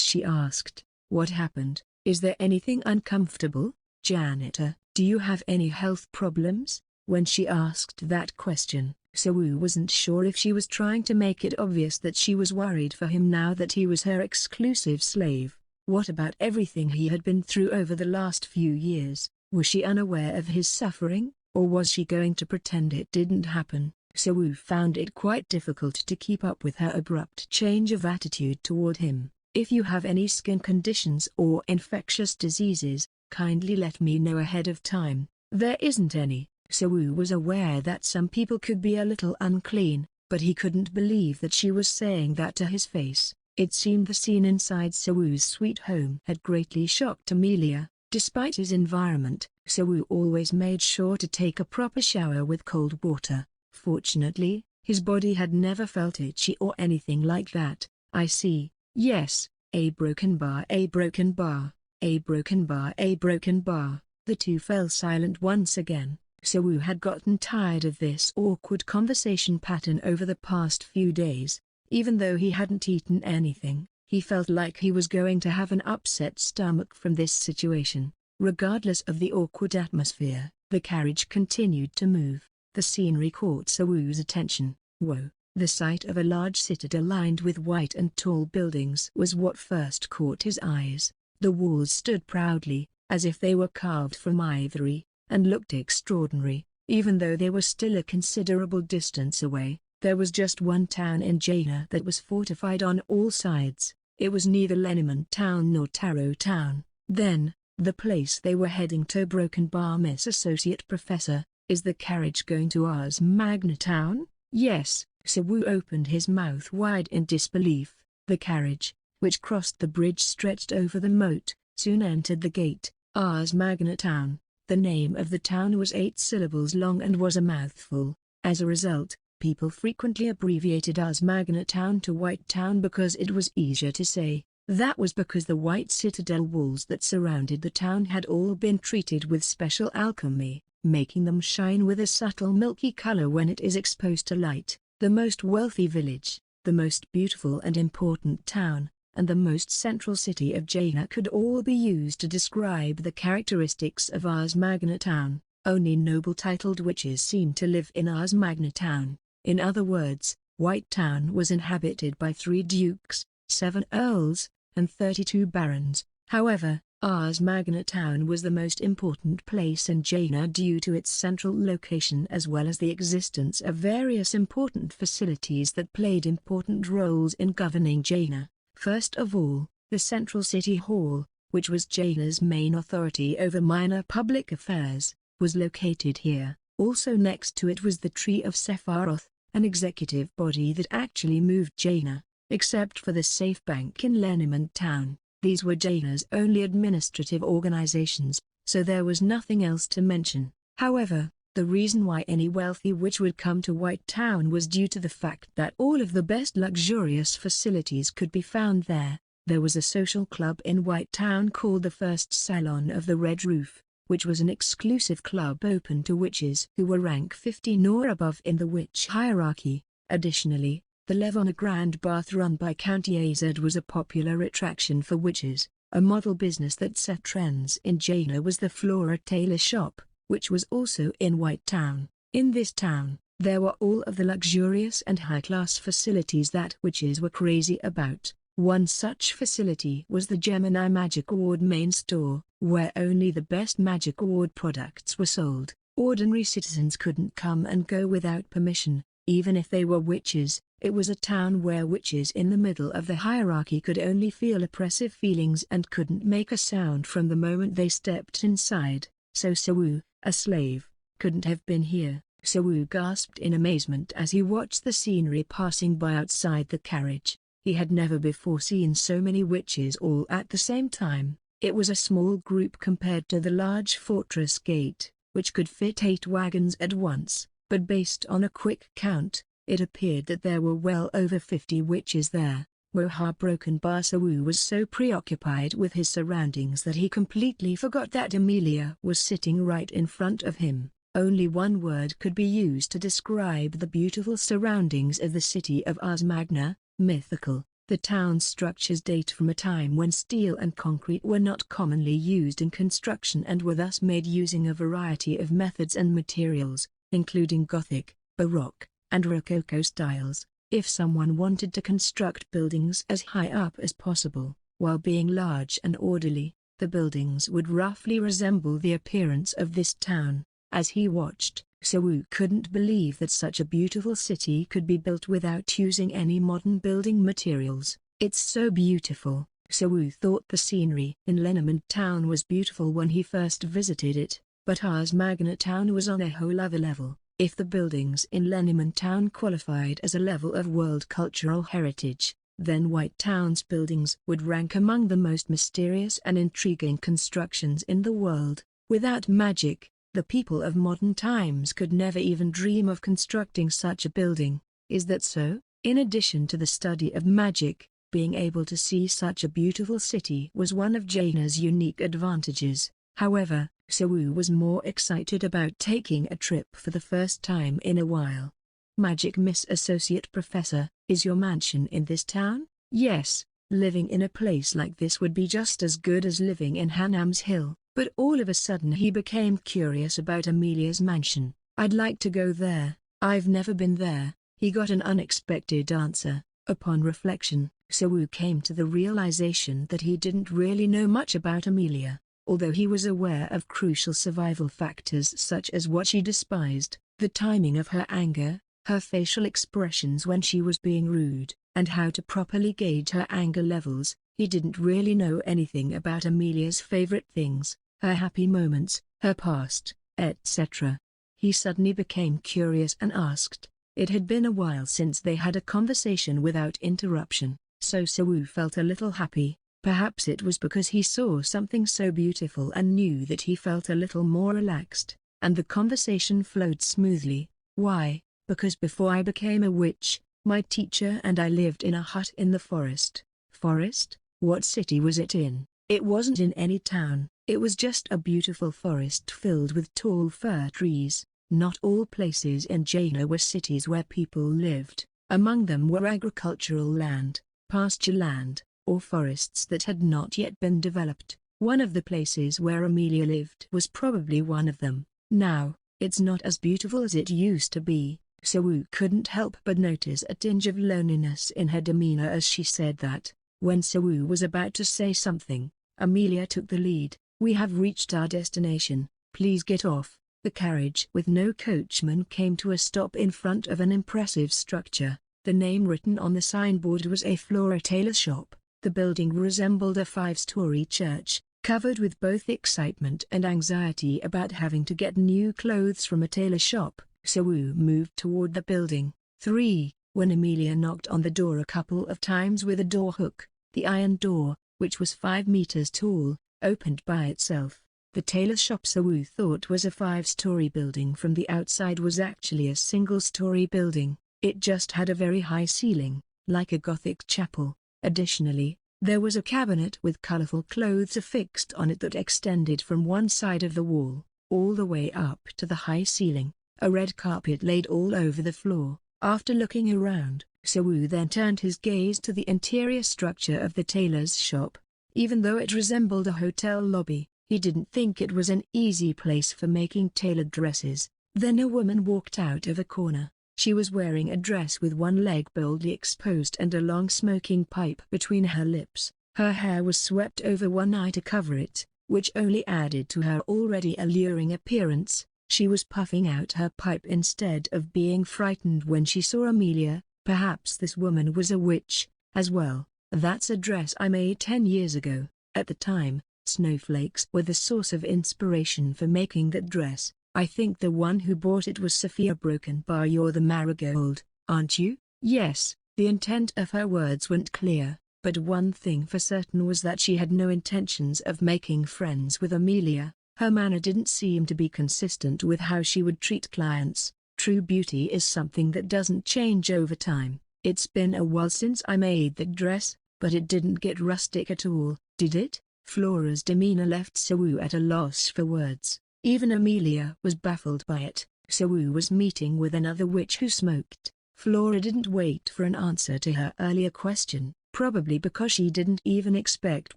she asked, "What happened? Is there anything uncomfortable? Janitor, do you have any health problems?" When she asked that question, Wu wasn't sure if she was trying to make it obvious that she was worried for him now that he was her exclusive slave. What about everything he had been through over the last few years? Was she unaware of his suffering, or was she going to pretend it didn't happen? Wu found it quite difficult to keep up with her abrupt change of attitude toward him. "If you have any skin conditions or infectious diseases, kindly let me know ahead of time." There isn't any. Wu was aware that some people could be a little unclean, but he couldn't believe that she was saying that to his face. It seemed the scene inside Wu's sweet home had greatly shocked Amelia. Despite his environment, Wu always made sure to take a proper shower with cold water. Fortunately, his body had never felt itchy or anything like that. "I see, yes, a broken bar, a broken bar, a broken bar, a broken bar." The two fell silent once again. Wu had gotten tired of this awkward conversation pattern over the past few days. Even though he hadn't eaten anything, he felt like he was going to have an upset stomach from this situation. Regardless of the awkward atmosphere, the carriage continued to move. The scenery caught Wu's attention. Whoa! The sight of a large citadel lined with white and tall buildings was what first caught his eyes. The walls stood proudly, as if they were carved from ivory, and looked extraordinary. Even though they were still a considerable distance away, there was just one town in Jaina that was fortified on all sides. It was neither Lenimont Town nor Taro Town. Then, the place they were heading to. Broken Bar. Miss Associate Professor, is the carriage going to Ars Magna Town? Yes. Wu opened his mouth wide in disbelief. The carriage, which crossed the bridge stretched over the moat, soon entered the gate. Ars Magna Town. The name of the town was 8 syllables long and was a mouthful. As a result, people frequently abbreviated Ars Magna Town to White Town because it was easier to say. That was because the white citadel walls that surrounded the town had all been treated with special alchemy, making them shine with a subtle milky color when it is exposed to light. The most wealthy village, the most beautiful and important town, and the most central city of Jaina could all be used to describe the characteristics of Ars Magna Town. Only noble-titled witches seemed to live in Ars Magna Town. In other words, White Town was inhabited by 3 dukes, 7 earls, and 32 barons. However, Ars Magna Town was the most important place in Jaina due to its central location as well as the existence of various important facilities that played important roles in governing Jaina. First of all, the Central City Hall, which was Jaina's main authority over minor public affairs, was located here. Also next to it was the Tree of Sephiroth, an executive body that actually moved Jaina. Except for the Safe Bank in Lenimont Town, these were Jaina's only administrative organizations, so there was nothing else to mention. However, the reason why any wealthy witch would come to White Town was due to the fact that all of the best luxurious facilities could be found there. There was a social club in White Town called the First Salon of the Red Roof, which was an exclusive club open to witches who were rank 15 or above in the witch hierarchy. Additionally, the Levona Grand Bath run by County AZ was a popular attraction for witches. A model business that set trends in Jaina was the Flora Tailor Shop, which was also in White Town. In this town, there were all of the luxurious and high-class facilities that witches were crazy about. One such facility was the Gemini Magic Award main store, where only the best Magic Award products were sold. Ordinary citizens couldn't come and go without permission, even if they were witches. It was a town where witches in the middle of the hierarchy could only feel oppressive feelings and couldn't make a sound from the moment they stepped inside. So Sawu, a slave, couldn't have been here. Sawu gasped in amazement as he watched the scenery passing by outside the carriage. He had never before seen so many witches all at the same time. It was a small group compared to the large fortress gate, which could fit 8 wagons at once, but based on a quick count, it appeared that there were well over 50 witches there. Heartbroken, Sawu was so preoccupied with his surroundings that he completely forgot that Amelia was sitting right in front of him. Only one word could be used to describe the beautiful surroundings of the city of Ars Magna: mythical. The town's structures date from a time when steel and concrete were not commonly used in construction and were thus made using a variety of methods and materials, including Gothic, Baroque, and Rococo styles. If someone wanted to construct buildings as high up as possible, while being large and orderly, the buildings would roughly resemble the appearance of this town. As he watched, Sawu couldn't believe that such a beautiful city could be built without using any modern building materials. It's so beautiful. Sawu thought the scenery in Lenormand Town was beautiful when he first visited it, but Ars Magna Town was on a whole other level. If the buildings in Lenormand Town qualified as a level of World Cultural Heritage, then White Town's buildings would rank among the most mysterious and intriguing constructions in the world. Without magic, the people of modern times could never even dream of constructing such a building. Is that so? In addition to the study of magic, being able to see such a beautiful city was one of Jaina's unique advantages. However, Sawu was more excited about taking a trip for the first time in a while. Magic Miss Associate Professor, is your mansion in this town? Yes, living in a place like this would be just as good as living in Hanam's Hill. But all of a sudden he became curious about Amelia's mansion. I'd like to go there. I've never been there. He got an unexpected answer. Upon reflection, Sawu came to the realization that he didn't really know much about Amelia. Although he was aware of crucial survival factors such as what she despised, the timing of her anger, her facial expressions when she was being rude, and how to properly gauge her anger levels, he didn't really know anything about Amelia's favorite things, her happy moments, her past, etc. He suddenly became curious and asked. It had been a while since they had a conversation without interruption, so Sawu felt a little happy. Perhaps it was because he saw something so beautiful and knew that he felt a little more relaxed, and the conversation flowed smoothly. Why? Because before I became a witch, my teacher and I lived in a hut in the forest. Forest? What city was it in? It wasn't in any town. It was just a beautiful forest filled with tall fir trees. Not all places in Jaina were cities where people lived. Among them were agricultural land, pasture land, or forests that had not yet been developed. One of the places where Amelia lived was probably one of them. Now, it's not as beautiful as it used to be. Sawu couldn't help but notice a tinge of loneliness in her demeanor as she said that. When Sawu was about to say something, Amelia took the lead. We have reached our destination, please get off. The carriage with no coachman came to a stop in front of an impressive structure. The name written on the signboard was a Flora tailor shop. The building resembled a 5-story church, covered with both excitement and anxiety about having to get new clothes from a tailor shop. Sawu moved toward the building. 3. When Amelia knocked on the door a couple of times with a door hook, the iron door, which was 5 meters tall, opened by itself. The tailor shop Sawu thought was a 5-story building from the outside was actually a single-story building. It just had a very high ceiling, like a Gothic chapel. Additionally, there was a cabinet with colorful clothes affixed on it that extended from one side of the wall, all the way up to the high ceiling. A red carpet laid all over the floor. After looking around, Sawu then turned his gaze to the interior structure of the tailor's shop. Even though it resembled a hotel lobby, he didn't think it was an easy place for making tailored dresses. Then a woman walked out of a corner. She was wearing a dress with one leg boldly exposed and a long smoking pipe between her lips. Her hair was swept over one eye to cover it, which only added to her already alluring appearance. She was puffing out her pipe instead of being frightened when she saw Amelia. Perhaps this woman was a witch, as well. That's a dress I made 10 years ago. At the time, snowflakes were the source of inspiration for making that dress. I think the one who bought it was Sophia Broken Bar. You're the marigold, aren't you? Yes. The intent of her words weren't clear, but one thing for certain was that she had no intentions of making friends with Amelia. Her manner didn't seem to be consistent with how she would treat clients. True beauty is something that doesn't change over time. It's been a while since I made that dress, but it didn't get rustic at all, did it? Flora's demeanor left Sawu at a loss for words. Even Amelia was baffled by it. Sawu was meeting with another witch who smoked. Flora didn't wait for an answer to her earlier question, probably because she didn't even expect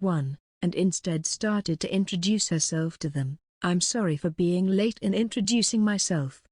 one, and instead started to introduce herself to them. I'm sorry for being late in introducing myself.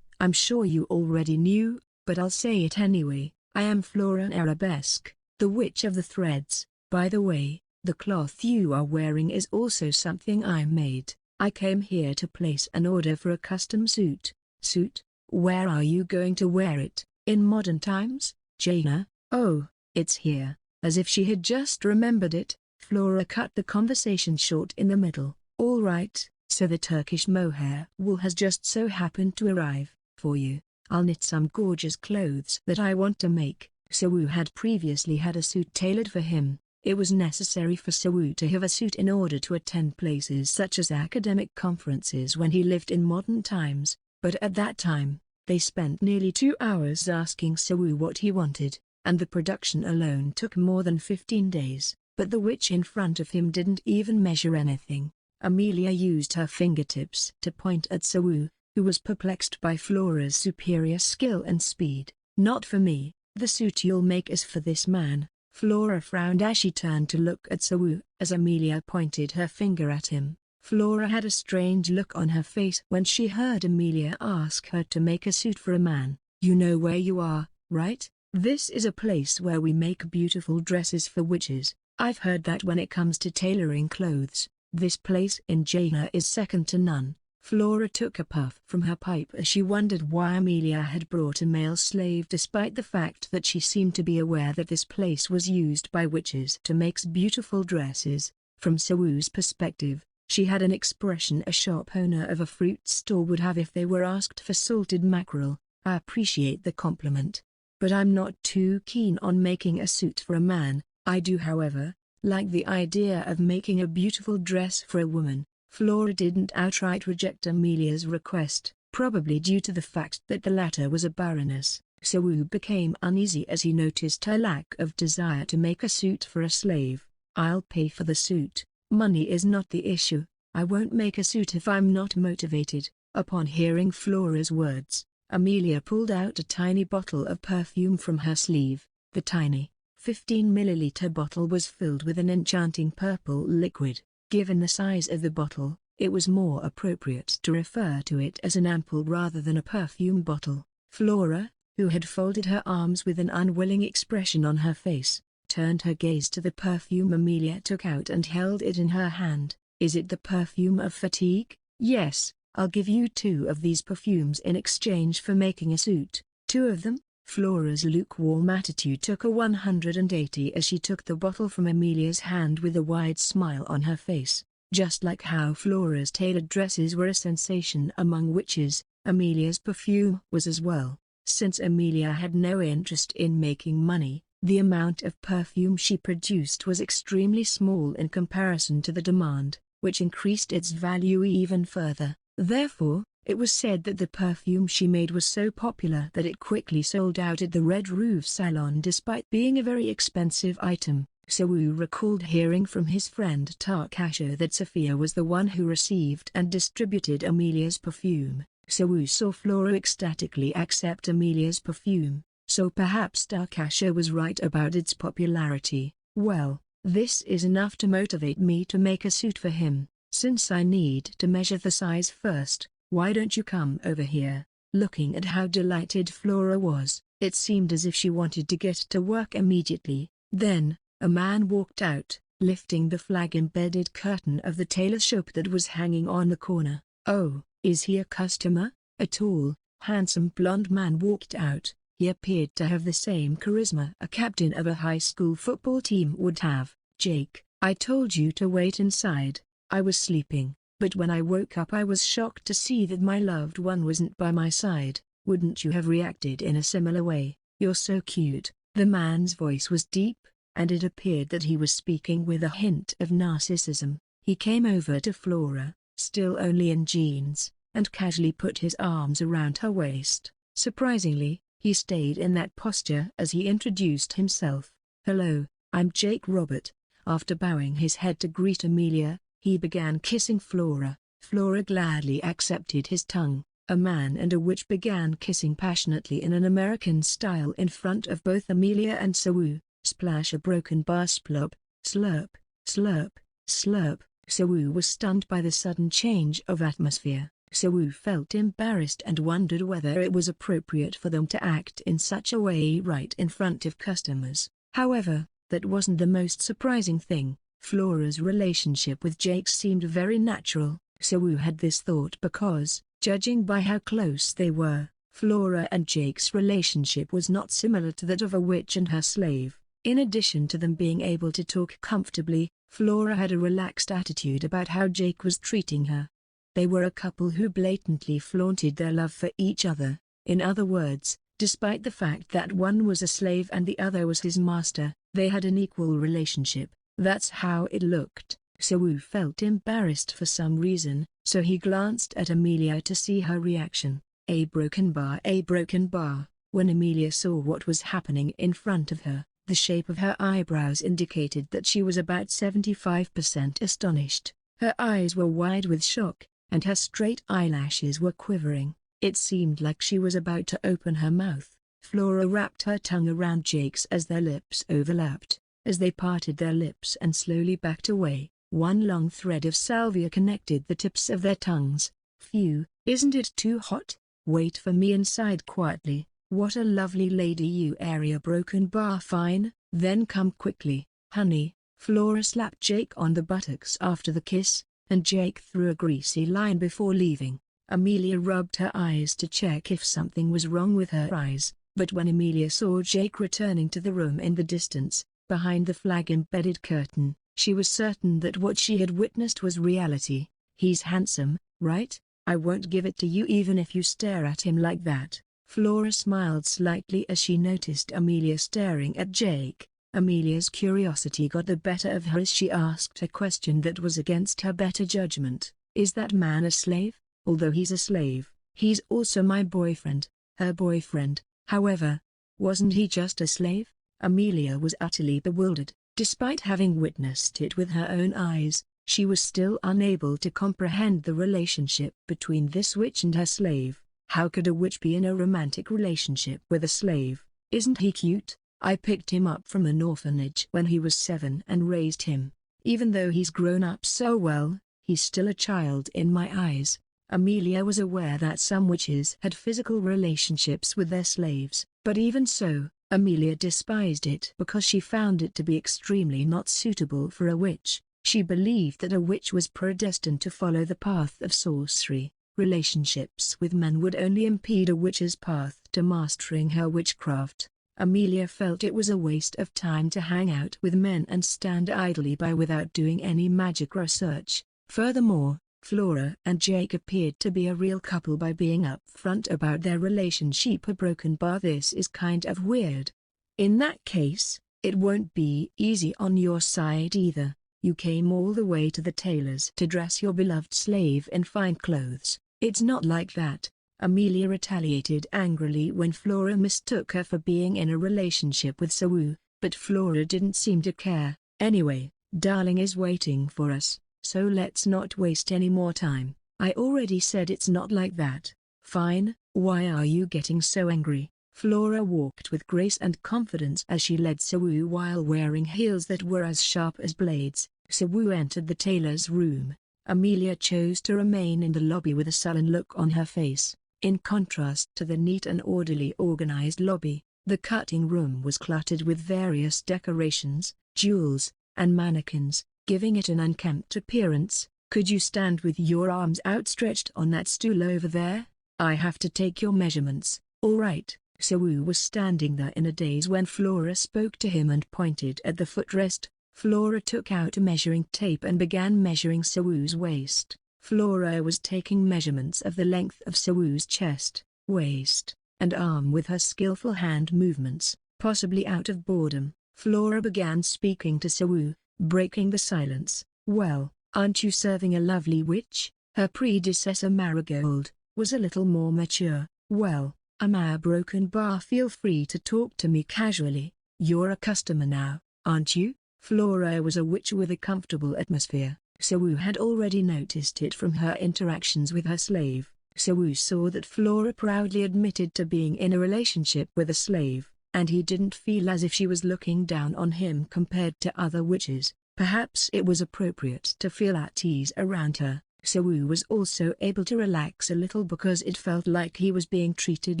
I'm sure you already knew, but I'll say it anyway. I am Flora Arabesque, the Witch of the Threads. By the way, the cloth you are wearing is also something I made. I came here to place an order for a custom suit. Suit? Where are you going to wear it? In modern times, Jaina? Oh, it's here. As if she had just remembered it, Flora cut the conversation short in the middle. All right, so the Turkish mohair wool has just so happened to arrive. For you, I'll knit some gorgeous clothes that I want to make. Sawu had previously had a suit tailored for him. It was necessary for Sawu to have a suit in order to attend places such as academic conferences when he lived in modern times, but at that time, they spent nearly 2 hours asking Sawu what he wanted, and the production alone took more than 15 days. But the witch in front of him didn't even measure anything. Amelia used her fingertips to point at Sawu, who was perplexed by Flora's superior skill and speed. Not for me, the suit you'll make is for this man. Flora frowned as she turned to look at Sawu, as Amelia pointed her finger at him. Flora had a strange look on her face when she heard Amelia ask her to make a suit for a man. You know where you are, right? This is a place where we make beautiful dresses for witches. I've heard that when it comes to tailoring clothes, this place in Jaina is second to none. Flora took a puff from her pipe as she wondered why Amelia had brought a male slave, despite the fact that she seemed to be aware that this place was used by witches to make beautiful dresses. From Sawu's perspective, she had an expression a shop owner of a fruit store would have if they were asked for salted mackerel. I appreciate the compliment, but I'm not too keen on making a suit for a man. I do, however, like the idea of making a beautiful dress for a woman. Flora didn't outright reject Amelia's request, probably due to the fact that the latter was a baroness. Sawu became uneasy as he noticed her lack of desire to make a suit for a slave. I'll pay for the suit. Money is not the issue. I won't make a suit if I'm not motivated. Upon hearing Flora's words, Amelia pulled out a tiny bottle of perfume from her sleeve. The tiny, 15-milliliter bottle was filled with an enchanting purple liquid. Given the size of the bottle, it was more appropriate to refer to it as an ampoule rather than a perfume bottle. Flora, who had folded her arms with an unwilling expression on her face, turned her gaze to the perfume Amelia took out and held it in her hand. Is it the perfume of fatigue? Yes, I'll give you 2 of these perfumes in exchange for making a suit. 2 of them? Flora's lukewarm attitude took a 180 as she took the bottle from Amelia's hand with a wide smile on her face. Just like how Flora's tailored dresses were a sensation among witches, Amelia's perfume was as well. Since Amelia had no interest in making money, the amount of perfume she produced was extremely small in comparison to the demand, which increased its value even further. Therefore, it was said that the perfume she made was so popular that it quickly sold out at the Red Roof Salon despite being a very expensive item. Sawu recalled hearing from his friend Tarkasha that Sophia was the one who received and distributed Amelia's perfume. Sawu saw Flora ecstatically accept Amelia's perfume, so perhaps Tarkasha was right about its popularity. Well, this is enough to motivate me to make a suit for him. Since I need to measure the size first, why don't you come over here? Looking at how delighted Flora was, it seemed as if she wanted to get to work immediately. Then, a man walked out, lifting the flag-embedded curtain of the tailor shop that was hanging on the corner. Oh, is he a customer? A tall, handsome blonde man walked out. He appeared to have the same charisma a captain of a high school football team would have. "Jake, I told you to wait inside. I was sleeping, but when I woke up I was shocked to see that my loved one wasn't by my side. Wouldn't you have reacted in a similar way? You're so cute." The man's voice was deep, and it appeared that he was speaking with a hint of narcissism. He came over to Flora, still only in jeans, and casually put his arms around her waist. Surprisingly, he stayed in that posture as he introduced himself. "Hello, I'm Jake Robert." After bowing his head to greet Amelia, he began kissing Flora. Flora gladly accepted his tongue. A man and a witch began kissing passionately in an American style in front of both Amelia and Sawu. Splash, a broken bar, splop, slurp, slurp, slurp. Sawu was stunned by the sudden change of atmosphere. Sawu felt embarrassed and wondered whether it was appropriate for them to act in such a way right in front of customers. However, that wasn't the most surprising thing. Flora's relationship with Jake seemed very natural. Sawu had this thought because, judging by how close they were, Flora and Jake's relationship was not similar to that of a witch and her slave. In addition to them being able to talk comfortably, Flora had a relaxed attitude about how Jake was treating her. They were a couple who blatantly flaunted their love for each other. In other words, despite the fact that one was a slave and the other was his master, they had an equal relationship. That's how it looked. Sawu felt embarrassed for some reason, so he glanced at Amelia to see her reaction. A broken bar, a broken bar. When Amelia saw what was happening in front of her, the shape of her eyebrows indicated that she was about 75% astonished. Her eyes were wide with shock, and her straight eyelashes were quivering. It seemed like she was about to open her mouth. Flora wrapped her tongue around Jake's as their lips overlapped. As they parted their lips and slowly backed away, one long thread of salvia connected the tips of their tongues. "Phew, isn't it too hot? Wait for me inside quietly. What a lovely lady you are." A broken bar. "Fine, then come quickly, honey." Flora slapped Jake on the buttocks after the kiss, and Jake threw a greasy line before leaving. Amelia rubbed her eyes to check if something was wrong with her eyes, but when Amelia saw Jake returning to the room in the distance, behind the flag-embedded curtain, she was certain that what she had witnessed was reality. "He's handsome, right? I won't give it to you even if you stare at him like that." Flora smiled slightly as she noticed Amelia staring at Jake. Amelia's curiosity got the better of her as she asked a question that was against her better judgment. "Is that man a slave?" "Although he's a slave, he's also my boyfriend." Her boyfriend, however. Wasn't he just a slave? Amelia was utterly bewildered. Despite having witnessed it with her own eyes, she was still unable to comprehend the relationship between this witch and her slave. How could a witch be in a romantic relationship with a slave? "Isn't he cute? I picked him up from an orphanage when he was 7 and raised him. Even though he's grown up so well, he's still a child in my eyes." Amelia was aware that some witches had physical relationships with their slaves, but even so, Amelia despised it because she found it to be extremely not suitable for a witch. She believed that a witch was predestined to follow the path of sorcery. Relationships with men would only impede a witch's path to mastering her witchcraft. Amelia felt it was a waste of time to hang out with men and stand idly by without doing any magic research. Furthermore, Flora and Jake appeared to be a real couple by being upfront about their relationship. A broken bar. This is kind of weird. In that case, it won't be easy on your side either. You came all the way to the tailor's to dress your beloved slave in fine clothes. It's not like that. Amelia retaliated angrily when Flora mistook her for being in a relationship with Sawu, but Flora didn't seem to care. "Anyway, darling is waiting for us, so let's not waste any more time." "I already said it's not like that." "Fine, why are you getting so angry?" Flora walked with grace and confidence as she led Sawu while wearing heels that were as sharp as blades. Sawu entered the tailor's room. Amelia chose to remain in the lobby with a sullen look on her face. In contrast to the neat and orderly organized lobby, the cutting room was cluttered with various decorations, jewels, and mannequins, giving it an unkempt appearance. "Could you stand with your arms outstretched on that stool over there? I have to take your measurements." "All right." Soo was standing there in a daze when Flora spoke to him and pointed at the footrest. Flora took out a measuring tape and began measuring Soo's waist. Flora was taking measurements of the length of Soo's chest, waist, and arm with her skillful hand movements. Possibly out of boredom, Flora began speaking to Soo, breaking the silence. "Well, aren't you serving a lovely witch?" Her predecessor Marigold was a little more mature. "Well, I'm a broken bar. Feel free to talk to me casually. You're a customer now, aren't you?" Flora was a witch with a comfortable atmosphere. Soo had already noticed it from her interactions with her slave. Soo saw that Flora proudly admitted to being in a relationship with a slave, and he didn't feel as if she was looking down on him compared to other witches. Perhaps it was appropriate to feel at ease around her. Soo was also able to relax a little because it felt like he was being treated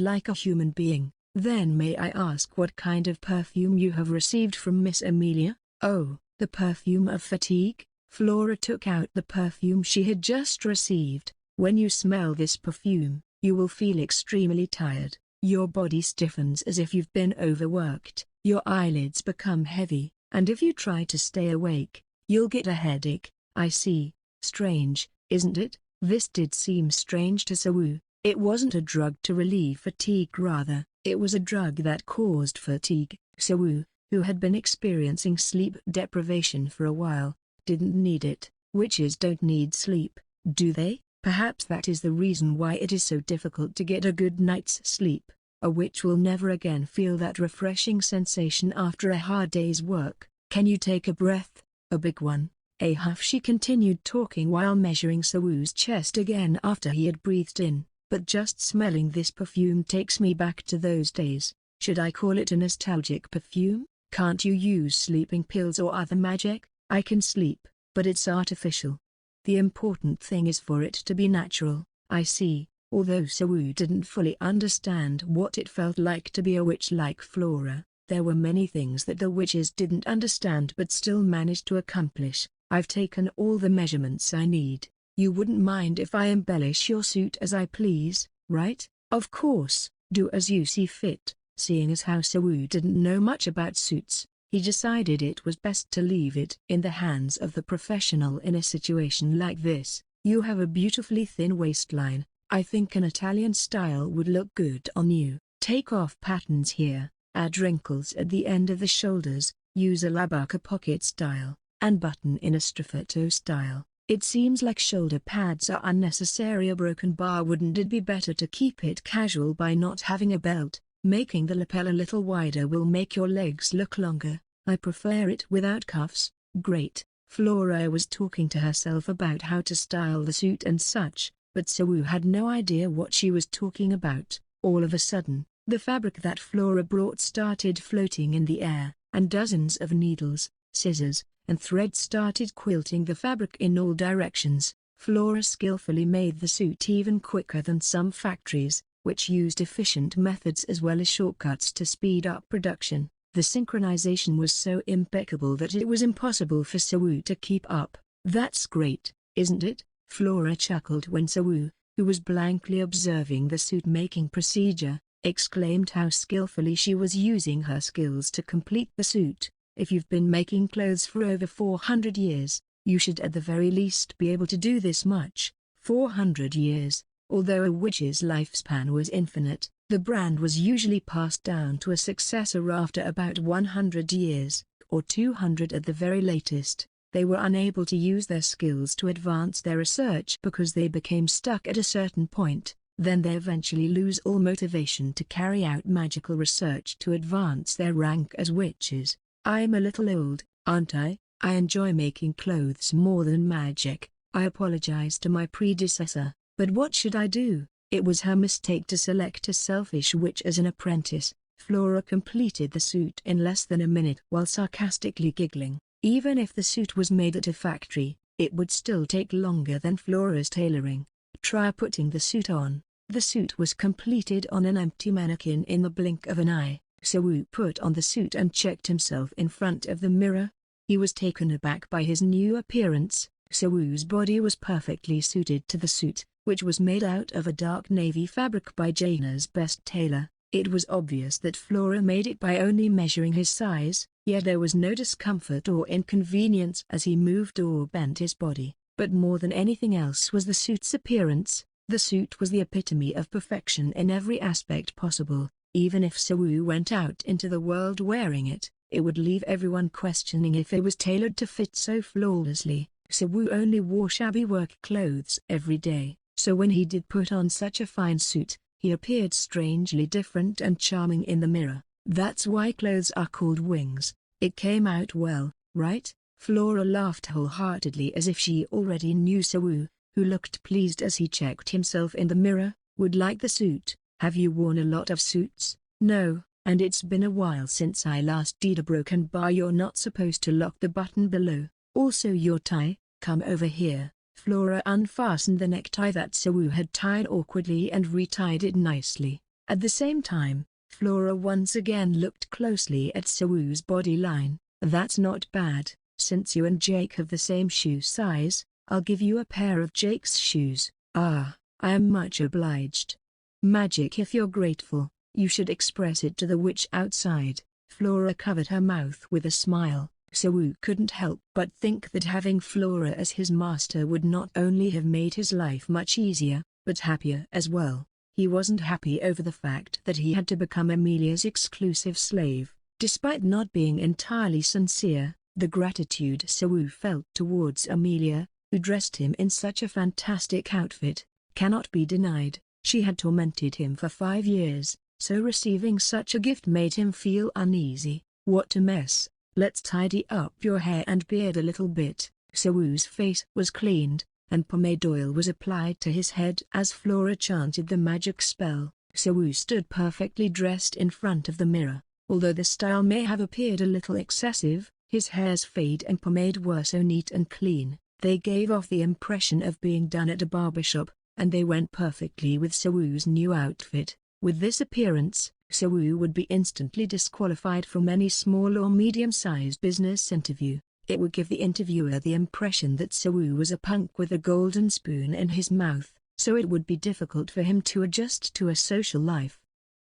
like a human being. "Then may I ask what kind of perfume you have received from Miss Amelia?" "Oh, the perfume of fatigue." Flora took out the perfume she had just received. "When you smell this perfume, you will feel extremely tired. Your body stiffens as if you've been overworked. Your eyelids become heavy, and if you try to stay awake, you'll get a headache." "I see. Strange, isn't it?" This did seem strange to Soo. It wasn't a drug to relieve fatigue, rather, it was a drug that caused fatigue. Soo, who had been experiencing sleep deprivation for a while, didn't need it. Witches don't need sleep, do they? Perhaps that is the reason why it is so difficult to get a good night's sleep. A witch will never again feel that refreshing sensation after a hard day's work. "Can you take a breath? A big one?" A huff. She continued talking while measuring Soo's chest again after he had breathed in. "But just smelling this perfume takes me back to those days. Should I call it a nostalgic perfume? Can't you use sleeping pills or other magic?" "I can sleep, but it's artificial. The important thing is for it to be natural." "I see." Although Soo didn't fully understand what it felt like to be a witch like Flora, there were many things that the witches didn't understand but still managed to accomplish. "I've taken all the measurements I need. You wouldn't mind if I embellish your suit as I please, right?" "Of course, do as you see fit." Seeing as how Soo didn't know much about suits, he decided it was best to leave it in the hands of the professional in a situation like this. "You have a beautifully thin waistline. I think an Italian style would look good on you. Take off patterns here, add wrinkles at the end of the shoulders, use a labaka pocket style, and button in a strafetto style. It seems like shoulder pads are unnecessary. A broken bar. Wouldn't it be better to keep it casual by not having a belt? Making the lapel a little wider will make your legs look longer." "I prefer it without cuffs." "Great." Flora was talking to herself about how to style the suit and such, but Soo had no idea what she was talking about. All of a sudden, the fabric that Flora brought started floating in the air, and dozens of needles, scissors, and thread started quilting the fabric in all directions. Flora skillfully made the suit even quicker than some factories, which used efficient methods as well as shortcuts to speed up production. The synchronization was so impeccable that it was impossible for Soo to keep up. "That's great, isn't it?" Flora chuckled when Soo, who was blankly observing the suit-making procedure, exclaimed how skillfully she was using her skills to complete the suit. "If you've been making clothes for over 400 years, you should at the very least be able to do this much." 400 years. Although a witch's lifespan was infinite, the brand was usually passed down to a successor after about 100 years, or 200 at the very latest. They were unable to use their skills to advance their research because they became stuck at a certain point. Then they eventually lose all motivation to carry out magical research to advance their rank as witches. "I'm a little old, aren't I? I enjoy making clothes more than magic. I apologize to my predecessor, but what should I do?" It was her mistake to select a selfish witch as an apprentice. Flora completed the suit in less than a minute while sarcastically giggling. Even if the suit was made at a factory, it would still take longer than Flora's tailoring. Try putting the suit on. The suit was completed on an empty mannequin in the blink of an eye. Soo put on the suit and checked himself in front of the mirror. He was taken aback by his new appearance. Soo's body was perfectly suited to the suit, which was made out of a dark navy fabric by Jaina's best tailor. It was obvious that Flora made it by only measuring his size, yet there was no discomfort or inconvenience as he moved or bent his body. But more than anything else was the suit's appearance. The suit was the epitome of perfection in every aspect possible. Even if Sawu went out into the world wearing it, it would leave everyone questioning if it was tailored to fit so flawlessly. Sawu only wore shabby work clothes every day, so when he did put on such a fine suit, he appeared strangely different and charming in the mirror. That's why clothes are called wings. It came out well, right? Flora laughed wholeheartedly as if she already knew Sawu, who looked pleased as he checked himself in the mirror. Would like the suit. Have you worn a lot of suits? No, and it's been a while since I last did a broken bar. You're not supposed to lock the button below. Also your tie, come over here. Flora unfastened the necktie that Sawu had tied awkwardly and retied it nicely. At the same time, Flora once again looked closely at Sawu's body line. That's not bad. Since you and Jake have the same shoe size, I'll give you a pair of Jake's shoes. Ah, I am much obliged. Magic, if you're grateful, you should express it to the witch outside. Flora covered her mouth with a smile. Sawu couldn't help but think that having Flora as his master would not only have made his life much easier, but happier as well. He wasn't happy over the fact that he had to become Amelia's exclusive slave. Despite not being entirely sincere, the gratitude Sawu felt towards Amelia, who dressed him in such a fantastic outfit, cannot be denied. She had tormented him for 5 years, so receiving such a gift made him feel uneasy. What a mess. Let's tidy up your hair and beard a little bit. Sawu's face was cleaned, and pomade oil was applied to his head as Flora chanted the magic spell. Sawu stood perfectly dressed in front of the mirror. Although the style may have appeared a little excessive, his hair's fade and pomade were so neat and clean, they gave off the impression of being done at a barbershop, and they went perfectly with Sawu's new outfit. With this appearance, Sawu would be instantly disqualified from any small or medium-sized business interview. It would give the interviewer the impression that Sawu was a punk with a golden spoon in his mouth, so it would be difficult for him to adjust to a social life.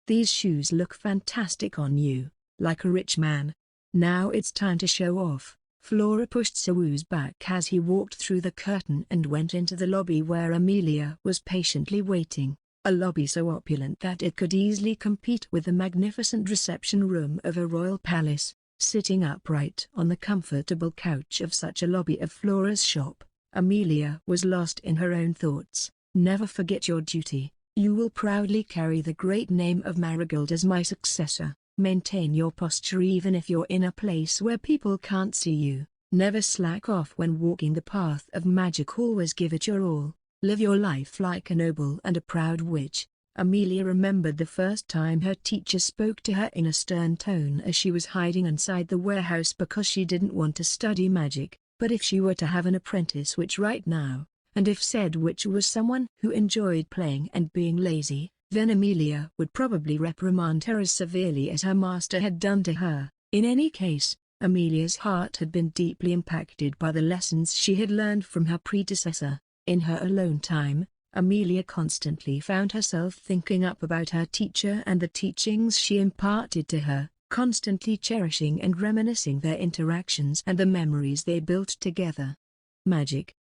These shoes look fantastic on you, like a rich man. Now it's time to show off. Flora pushed Sawu's back as he walked through the curtain and went into the lobby where Amelia was patiently waiting. A lobby so opulent that it could easily compete with the magnificent reception room of a royal palace. Sitting upright on the comfortable couch of such a lobby of Flora's shop, Amelia was lost in her own thoughts. Never forget your duty. You will proudly carry the great name of Marigold as my successor. Maintain your posture even if you're in a place where people can't see you. Never slack off when walking the path of magic. Always give it your all. Live your life like a noble and a proud witch. Amelia remembered the first time her teacher spoke to her in a stern tone as she was hiding inside the warehouse because she didn't want to study magic. But if she were to have an apprentice witch right now, and if said witch was someone who enjoyed playing and being lazy, then Amelia would probably reprimand her as severely as her master had done to her. In any case, Amelia's heart had been deeply impacted by the lessons she had learned from her predecessor. In her alone time, Amelia constantly found herself thinking up about her teacher and the teachings she imparted to her, constantly cherishing and reminiscing their interactions and the memories they built together. Magic.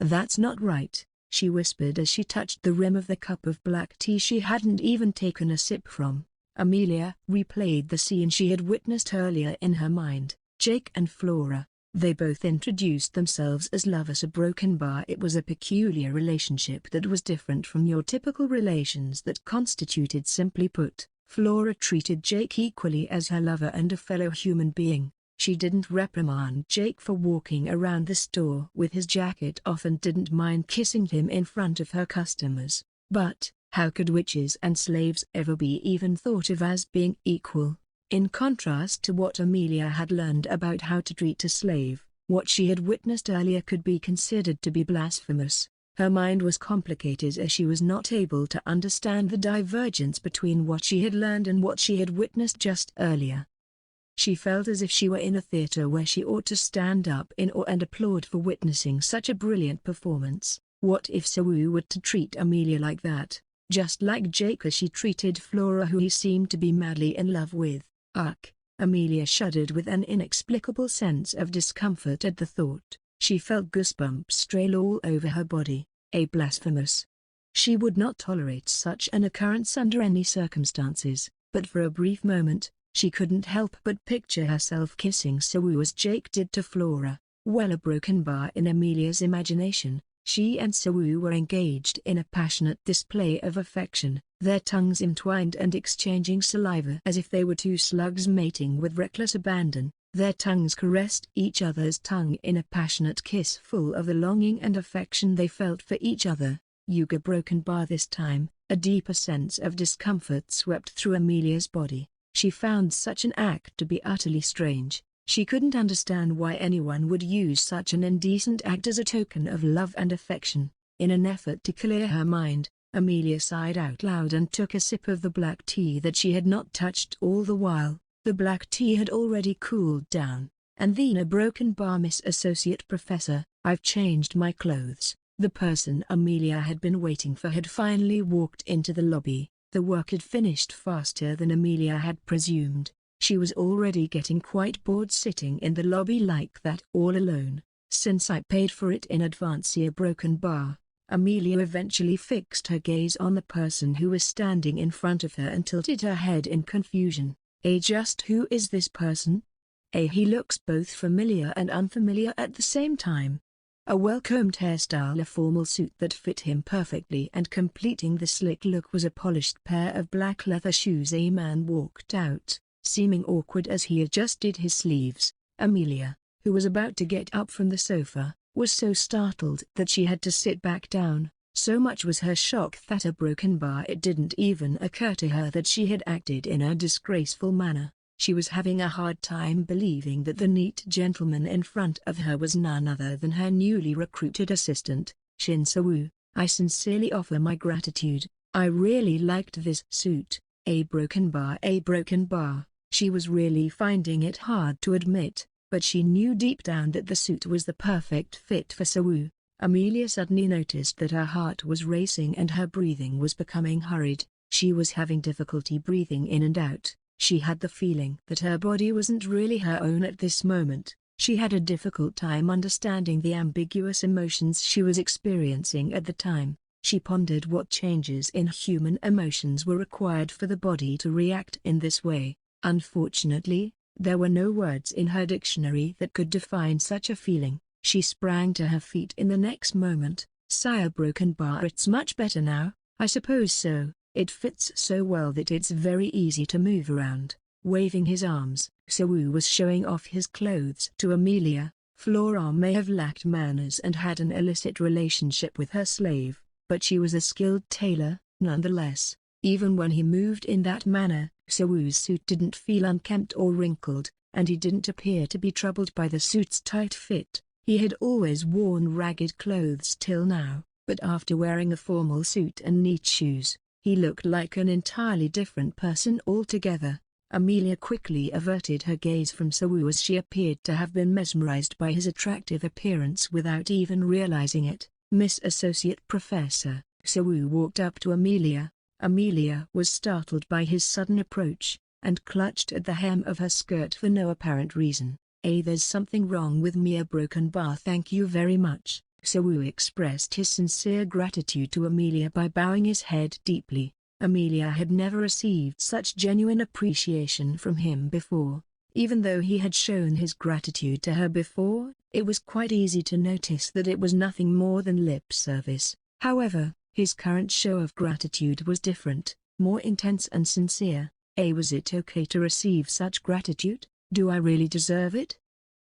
That's not right, she whispered as she touched the rim of the cup of black tea she hadn't even taken a sip from. Amelia replayed the scene she had witnessed earlier in her mind. Jake and Flora. They both introduced themselves as lovers. A broken bar. It was a peculiar relationship that was different from your typical relations that constituted. Simply put, Flora treated Jake equally as her lover and a fellow human being. She didn't reprimand Jake for walking around the store with his jacket off and didn't mind kissing him in front of her customers. But, how could witches and slaves ever be even thought of as being equal? In contrast to what Amelia had learned about how to treat a slave, what she had witnessed earlier could be considered to be blasphemous. Her mind was complicated as she was not able to understand the divergence between what she had learned and what she had witnessed just earlier. She felt as if she were in a theater where she ought to stand up in awe and applaud for witnessing such a brilliant performance. What if Sawu were to treat Amelia like that? just like Jake as she treated Flora, who he seemed to be madly in love with. Ugh! Amelia shuddered with an inexplicable sense of discomfort at the thought. She felt goosebumps trail all over her body. Blasphemous! She would not tolerate such an occurrence under any circumstances, but for a brief moment, she couldn't help but picture herself kissing Sawu as Jake did to Flora. Well, a broken bar in Amelia's imagination, she and Sawu were engaged in a passionate display of affection, their tongues entwined and exchanging saliva as if they were two slugs mating with reckless abandon. Their tongues caressed each other's tongue in a passionate kiss full of the longing and affection they felt for each other. Yuga broken bar this time, a deeper sense of discomfort swept through Amelia's body. She found such an act to be utterly strange. She couldn't understand why anyone would use such an indecent act as a token of love and affection. In an effort to clear her mind, Amelia sighed out loud and took a sip of the black tea that she had not touched all the while. The black tea had already cooled down. "And then a broken bar, Miss Associate Professor, I've changed my clothes." The person Amelia had been waiting for had finally walked into the lobby. The work had finished faster than Amelia had presumed. She was already getting quite bored sitting in the lobby like that all alone. "Since I paid for it in advance, a broken bar." Amelia eventually fixed her gaze on the person who was standing in front of her and tilted her head in confusion. Just who is this person? He looks both familiar and unfamiliar at the same time. A well-combed hairstyle, a formal suit that fit him perfectly, and completing the slick look was a polished pair of black leather shoes. A man walked out, seeming awkward as he adjusted his sleeves. Amelia, who was about to get up from the sofa, was so startled that she had to sit back down. So much was her shock that a broken bar, it didn't even occur to her that she had acted in a disgraceful manner. She was having a hard time believing that the neat gentleman in front of her was none other than her newly recruited assistant, Shin Sawu. "I sincerely offer my gratitude. I really liked this suit." A broken bar, a broken bar. She was really finding it hard to admit, but she knew deep down that the suit was the perfect fit for Sawu. Amelia suddenly noticed that her heart was racing and her breathing was becoming hurried. She was having difficulty breathing in and out. She had the feeling that her body wasn't really her own at this moment. She had a difficult time understanding the ambiguous emotions she was experiencing at the time. She pondered what changes in human emotions were required for the body to react in this way. Unfortunately, there were no words in her dictionary that could define such a feeling. She sprang to her feet in the next moment. "Sire broken bar, it's much better now." "I suppose so. It fits so well that it's very easy to move around." Waving his arms, Sawu was showing off his clothes to Amelia. Flora may have lacked manners and had an illicit relationship with her slave, but she was a skilled tailor, nonetheless. Even when he moved in that manner, Sawu's suit didn't feel unkempt or wrinkled, and he didn't appear to be troubled by the suit's tight fit. He had always worn ragged clothes till now, but after wearing a formal suit and neat shoes, he looked like an entirely different person altogether. Amelia quickly averted her gaze from Sawu as she appeared to have been mesmerized by his attractive appearance without even realizing it. "Miss Associate Professor." Sawu walked up to Amelia. Amelia was startled by his sudden approach, and clutched at the hem of her skirt for no apparent reason. There's something wrong with me, a broken bar." "Thank you very much." Sawu expressed his sincere gratitude to Amelia by bowing his head deeply. Amelia had never received such genuine appreciation from him before. Even though he had shown his gratitude to her before, it was quite easy to notice that it was nothing more than lip service. However, his current show of gratitude was different, more intense and sincere. Was it okay to receive such gratitude? Do I really deserve it?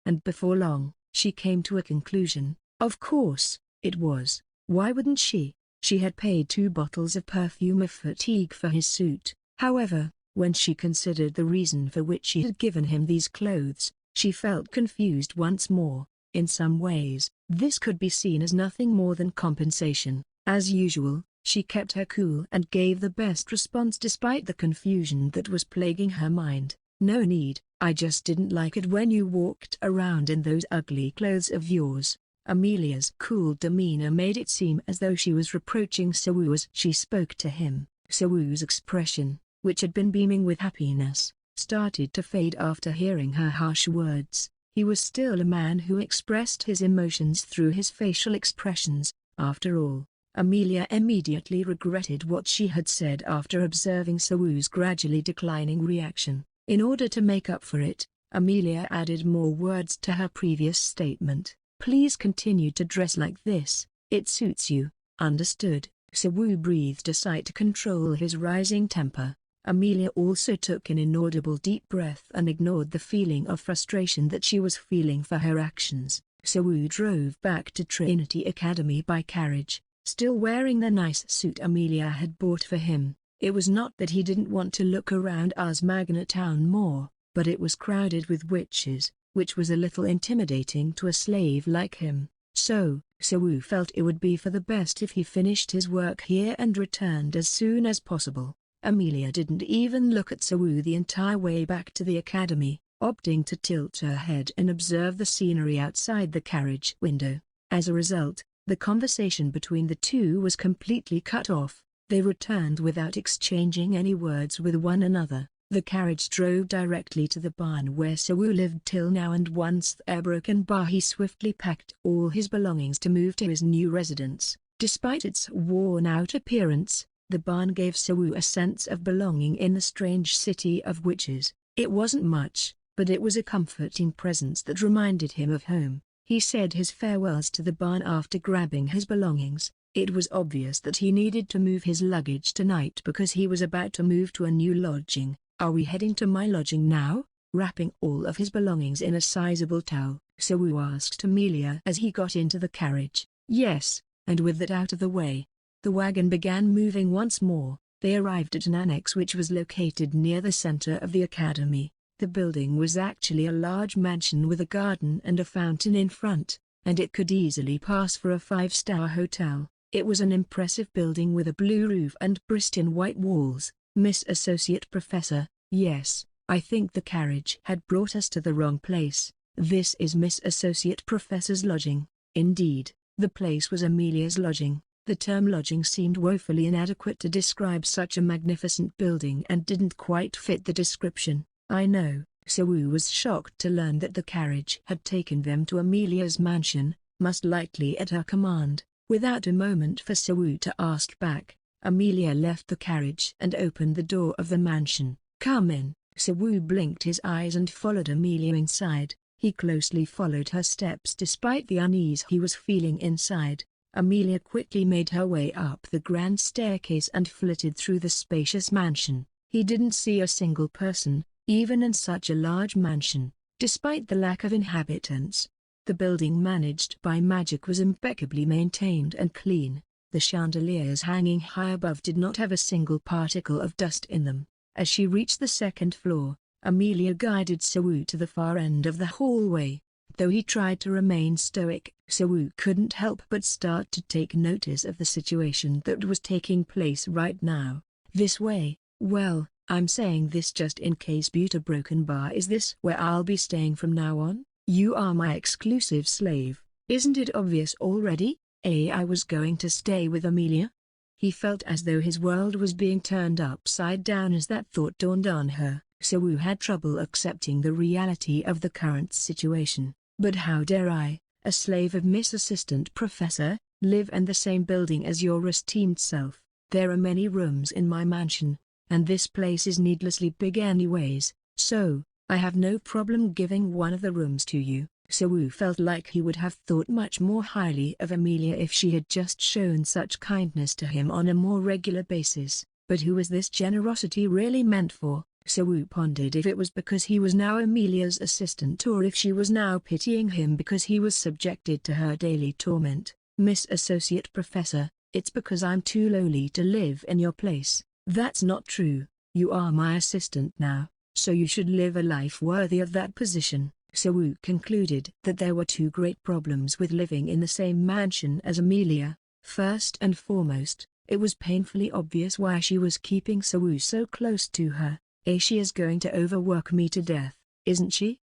And before long, she came to a conclusion. Of course, it was. Why wouldn't she? She had paid 2 bottles of perfume of fatigue for his suit. However, when she considered the reason for which she had given him these clothes, she felt confused once more. In some ways, this could be seen as nothing more than compensation. As usual, she kept her cool and gave the best response despite the confusion that was plaguing her mind. "No need, I just didn't like it when you walked around in those ugly clothes of yours." Amelia's cool demeanor made it seem as though she was reproaching Sewoo as she spoke to him. Sewoo's expression, which had been beaming with happiness, started to fade after hearing her harsh words. He was still a man who expressed his emotions through his facial expressions. After all, Amelia immediately regretted what she had said after observing Sewoo's gradually declining reaction. In order to make up for it, Amelia added more words to her previous statement. "Please continue to dress like this, it suits you." "Understood." Sewoo breathed a sigh to control his rising temper. Amelia also took an inaudible deep breath and ignored the feeling of frustration that she was feeling for her actions. Sewoo drove back to Trinity Academy by carriage, still wearing the nice suit Amelia had bought for him. It was not that he didn't want to look around Asmagna town more, but it was crowded with witches, which was a little intimidating to a slave like him. So, Sewoo felt it would be for the best if he finished his work here and returned as soon as possible. Amelia didn't even look at Sewoo the entire way back to the academy, opting to tilt her head and observe the scenery outside the carriage window. As a result, the conversation between the two was completely cut off. They returned without exchanging any words with one another. The carriage drove directly to the barn where Sewoo lived till now, and once there broken bar he swiftly packed all his belongings to move to his new residence. Despite its worn-out appearance, the barn gave Sewoo a sense of belonging in the strange city of witches. It wasn't much, but it was a comforting presence that reminded him of home. He said his farewells to the barn after grabbing his belongings. It was obvious that he needed to move his luggage tonight because he was about to move to a new lodging. "Are we heading to my lodging now?" Wrapping all of his belongings in a sizable towel, Sewoo asked Amelia as he got into the carriage. "Yes," and with that out of the way, the wagon began moving once more. They arrived at an annex which was located near the center of the academy. The building was actually a large mansion with a garden and a fountain in front, and it could easily pass for a 5-star hotel. It was an impressive building with a blue roof and pristine white walls. "Miss Associate Professor, yes, I think the carriage had brought us to the wrong place. This is Miss Associate Professor's lodging." Indeed, the place was Amelia's lodging. The term lodging seemed woefully inadequate to describe such a magnificent building and didn't quite fit the description. "I know." Sewoo was shocked to learn that the carriage had taken them to Amelia's mansion, most likely at her command. Without a moment for Sewoo to ask back, Amelia left the carriage and opened the door of the mansion. "Come in." Sewoo blinked his eyes and followed Amelia inside. He closely followed her steps despite the unease he was feeling inside. Amelia quickly made her way up the grand staircase and flitted through the spacious mansion. He didn't see a single person, even in such a large mansion. Despite the lack of inhabitants, the building managed by magic was impeccably maintained and clean. The chandeliers hanging high above did not have a single particle of dust in them. As she reached the second floor, Amelia guided Sewoo to the far end of the hallway. Though he tried to remain stoic, Sewoo couldn't help but start to take notice of the situation that was taking place right now. "This way." "Well, I'm saying this just in case Buta Broken Bar is this where I'll be staying from now on? You are my exclusive slave. Isn't it obvious already? I was going to stay with Amelia?" He felt as though his world was being turned upside down as that thought dawned on her. Sewoo had trouble accepting the reality of the current situation. "But how dare I, a slave of Miss Assistant Professor, live in the same building as your esteemed self? There are many rooms in my mansion, and this place is needlessly big anyways, so I have no problem giving one of the rooms to you." Sewoo felt like he would have thought much more highly of Amelia if she had just shown such kindness to him on a more regular basis. But who was this generosity really meant for? Sewoo pondered if it was because he was now Amelia's assistant or if she was now pitying him because he was subjected to her daily torment. "Miss Associate Professor, it's because I'm too lowly to live in your place." "That's not true. You are my assistant now, so you should live a life worthy of that position." Sewoo concluded that there were two great problems with living in the same mansion as Amelia. First and foremost, it was painfully obvious why she was keeping Sewoo so close to her. She is going to overwork me to death, isn't she?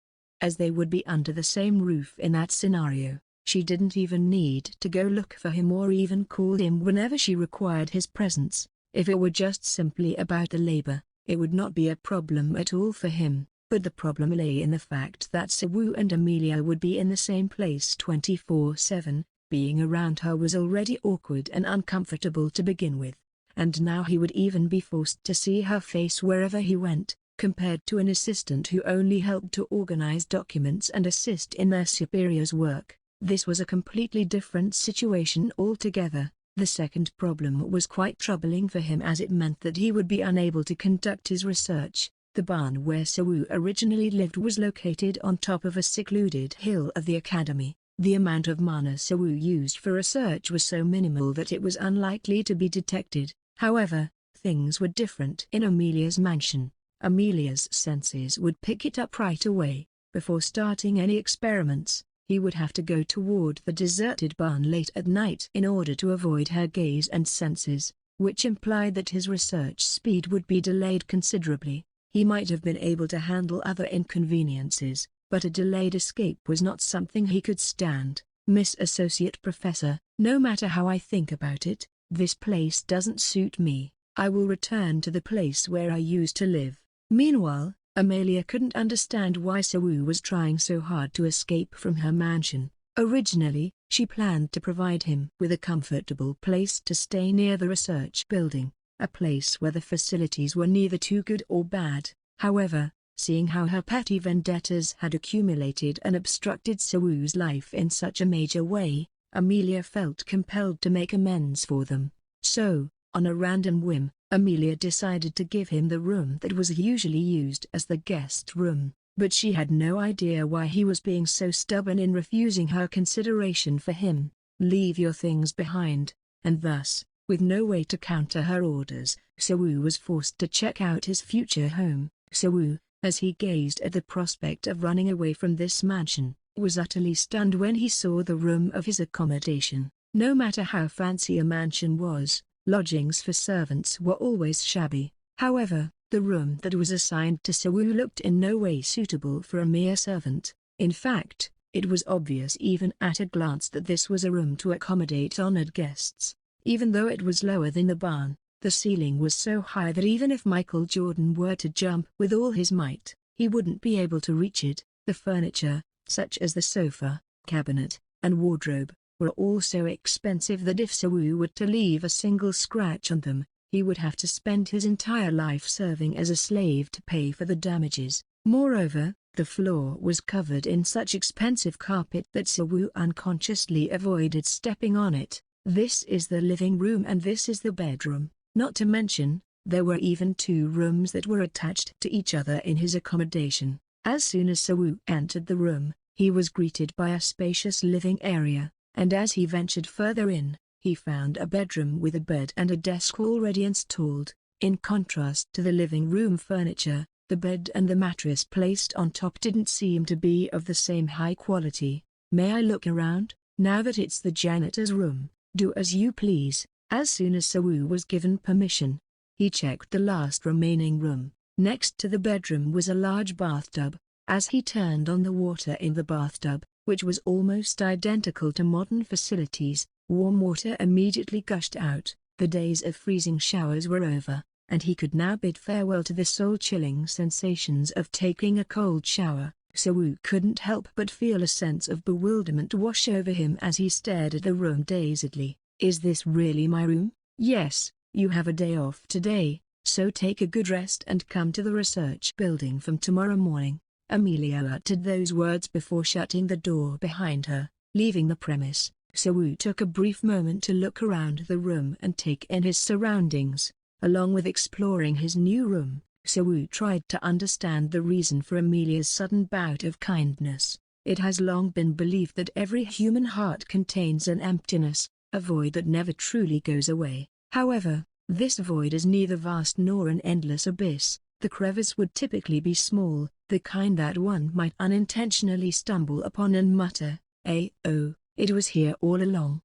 As they would be under the same roof in that scenario, She didn't even need to go look for him or even call him whenever she required his presence. If it were just simply about the labor, it would not be a problem at all for him. But the problem lay in the fact that Siwoo and Amelia would be in the same place 24/7. Being around her was already awkward and uncomfortable to begin with, and now he would even be forced to see her face wherever he went. Compared to an assistant who only helped to organize documents and assist in their superior's work, this was a completely different situation altogether. The second problem was quite troubling for him as it meant that he would be unable to conduct his research. The barn where Siwoo originally lived was located on top of a secluded hill of the academy. The amount of mana Siwoo used for research was so minimal that it was unlikely to be detected. However, things were different in Amelia's mansion. Amelia's senses would pick it up right away. Before starting any experiments, he would have to go toward the deserted barn late at night in order to avoid her gaze and senses, which implied that his research speed would be delayed considerably. He might have been able to handle other inconveniences, but a delayed escape was not something he could stand. Miss Associate Professor, no matter how I think about it, this place doesn't suit me. I will return to the place where I used to live. Meanwhile, Amelia couldn't understand why Siwoo was trying so hard to escape from her mansion. Originally, she planned to provide him with a comfortable place to stay near the research building, a place where the facilities were neither too good or bad. However, seeing how her petty vendettas had accumulated and obstructed Siwoo's life in such a major way, Amelia felt compelled to make amends for them. So, on a random whim, Amelia decided to give him the room that was usually used as the guest room, but she had no idea why he was being so stubborn in refusing her consideration for him. Leave your things behind, and thus, with no way to counter her orders, Siwoo was forced to check out his future home. Siwoo, as he gazed at the prospect of running away from this mansion, was utterly stunned when he saw the room of his accommodation. No matter how fancy a mansion was, lodgings for servants were always shabby. However, the room that was assigned to Siwoo looked in no way suitable for a mere servant. In fact, it was obvious even at a glance that this was a room to accommodate honored guests. Even though it was lower than the barn, the ceiling was so high that even if Michael Jordan were to jump with all his might, he wouldn't be able to reach it. The furniture, such as the sofa, cabinet, and wardrobe, were all so expensive that if Siwoo were to leave a single scratch on them, he would have to spend his entire life serving as a slave to pay for the damages. Moreover, the floor was covered in such expensive carpet that Siwoo unconsciously avoided stepping on it. This is the living room and this is the bedroom. Not to mention, there were even two rooms that were attached to each other in his accommodation. As soon as Siwoo entered the room, he was greeted by a spacious living area, and as he ventured further in, he found a bedroom with a bed and a desk already installed. In contrast to the living room furniture, the bed and the mattress placed on top didn't seem to be of the same high quality. "May I look around? Now that it's the janitor's room, do as you please." As soon as Siwoo was given permission, he checked the last remaining room. Next to the bedroom was a large bathtub. As he turned on the water in the bathtub, which was almost identical to modern facilities, warm water immediately gushed out. The days of freezing showers were over, and he could now bid farewell to the soul-chilling sensations of taking a cold shower. Siwoo couldn't help but feel a sense of bewilderment wash over him as he stared at the room dazedly. "Is this really my room?" "Yes, you have a day off today, so take a good rest and come to the research building from tomorrow morning." Amelia uttered those words before shutting the door behind her. Leaving the premise, Siwoo took a brief moment to look around the room and take in his surroundings. Along with exploring his new room, Siwoo tried to understand the reason for Amelia's sudden bout of kindness. It has long been believed that every human heart contains an emptiness, a void that never truly goes away. However, this void is neither vast nor an endless abyss. The crevice would typically be small, the kind that one might unintentionally stumble upon and mutter, "Oh, it was here all along."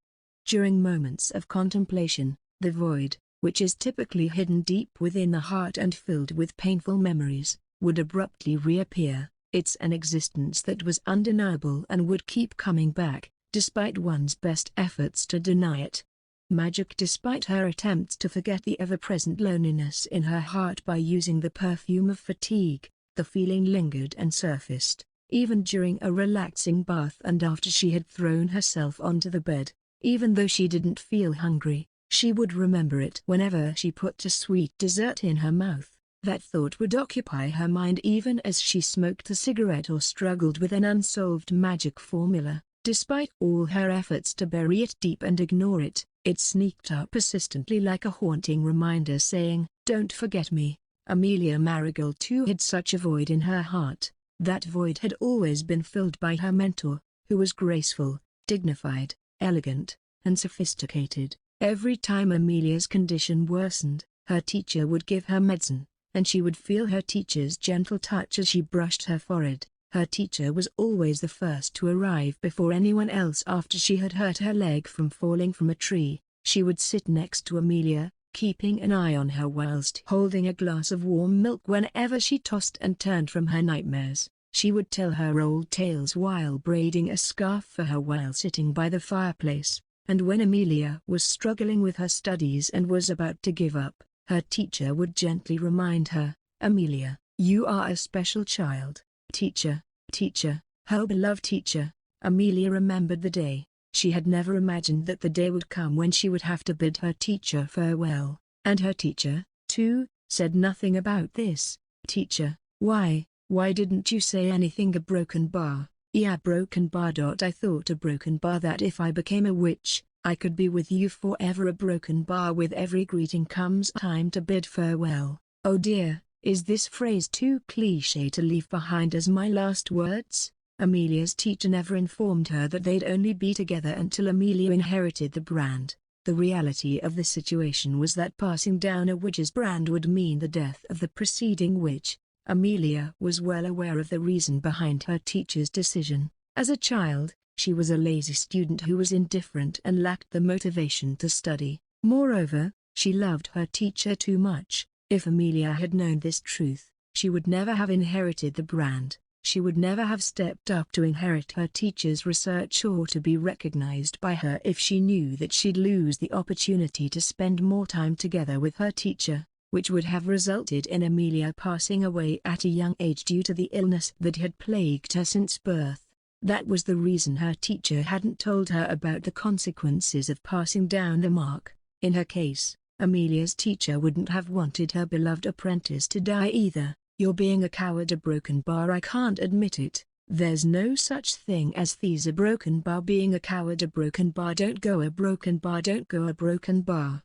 During moments of contemplation, the void, which is typically hidden deep within the heart and filled with painful memories, would abruptly reappear. It's an existence that was undeniable and would keep coming back, despite one's best efforts to deny it. Magic despite her attempts to forget the ever-present loneliness in her heart by using the perfume of fatigue, the feeling lingered and surfaced, even during a relaxing bath and after she had thrown herself onto the bed. Even though she didn't feel hungry, she would remember it whenever she put a sweet dessert in her mouth. That thought would occupy her mind even as she smoked a cigarette or struggled with an unsolved magic formula. Despite all her efforts to bury it deep and ignore it, it sneaked up persistently like a haunting reminder saying, "Don't forget me." Amelia Marigold too had such a void in her heart. That void had always been filled by her mentor, who was graceful, dignified, elegant, and sophisticated. Every time Amelia's condition worsened, her teacher would give her medicine, and she would feel her teacher's gentle touch as she brushed her forehead. Her teacher was always the first to arrive before anyone else after she had hurt her leg from falling from a tree. She would sit next to Amelia, keeping an eye on her whilst holding a glass of warm milk whenever she tossed and turned from her nightmares. She would tell her old tales while braiding a scarf for her while sitting by the fireplace, and when Amelia was struggling with her studies and was about to give up, her teacher would gently remind her, "Amelia, you are a special child." Teacher, teacher, her beloved teacher. Amelia remembered the day. She had never imagined that the day would come when she would have to bid her teacher farewell. And her teacher, too, said nothing about this. "Teacher, why didn't you say anything?" "A broken bar." "Yeah, broken bar. I thought a broken bar that if I became a witch, I could be with you forever. A broken bar with every greeting comes time to bid farewell." Oh dear, is this phrase too cliché to leave behind as my last words? Amelia's teacher never informed her that they'd only be together until Amelia inherited the brand. The reality of the situation was that passing down a witch's brand would mean the death of the preceding witch. Amelia was well aware of the reason behind her teacher's decision. As a child, she was a lazy student who was indifferent and lacked the motivation to study. Moreover, she loved her teacher too much. If Amelia had known this truth, she would never have inherited the brand. She would never have stepped up to inherit her teacher's research or to be recognized by her if she knew that she'd lose the opportunity to spend more time together with her teacher, which would have resulted in Amelia passing away at a young age due to the illness that had plagued her since birth. That was the reason her teacher hadn't told her about the consequences of passing down the mark. In her case, Amelia's teacher wouldn't have wanted her beloved apprentice to die either. "You're being a coward." "A broken bar. I can't admit it. There's no such thing as thieves." "A broken bar. Being a coward." "A broken bar. Don't go." "A broken bar. Don't go." "A broken bar."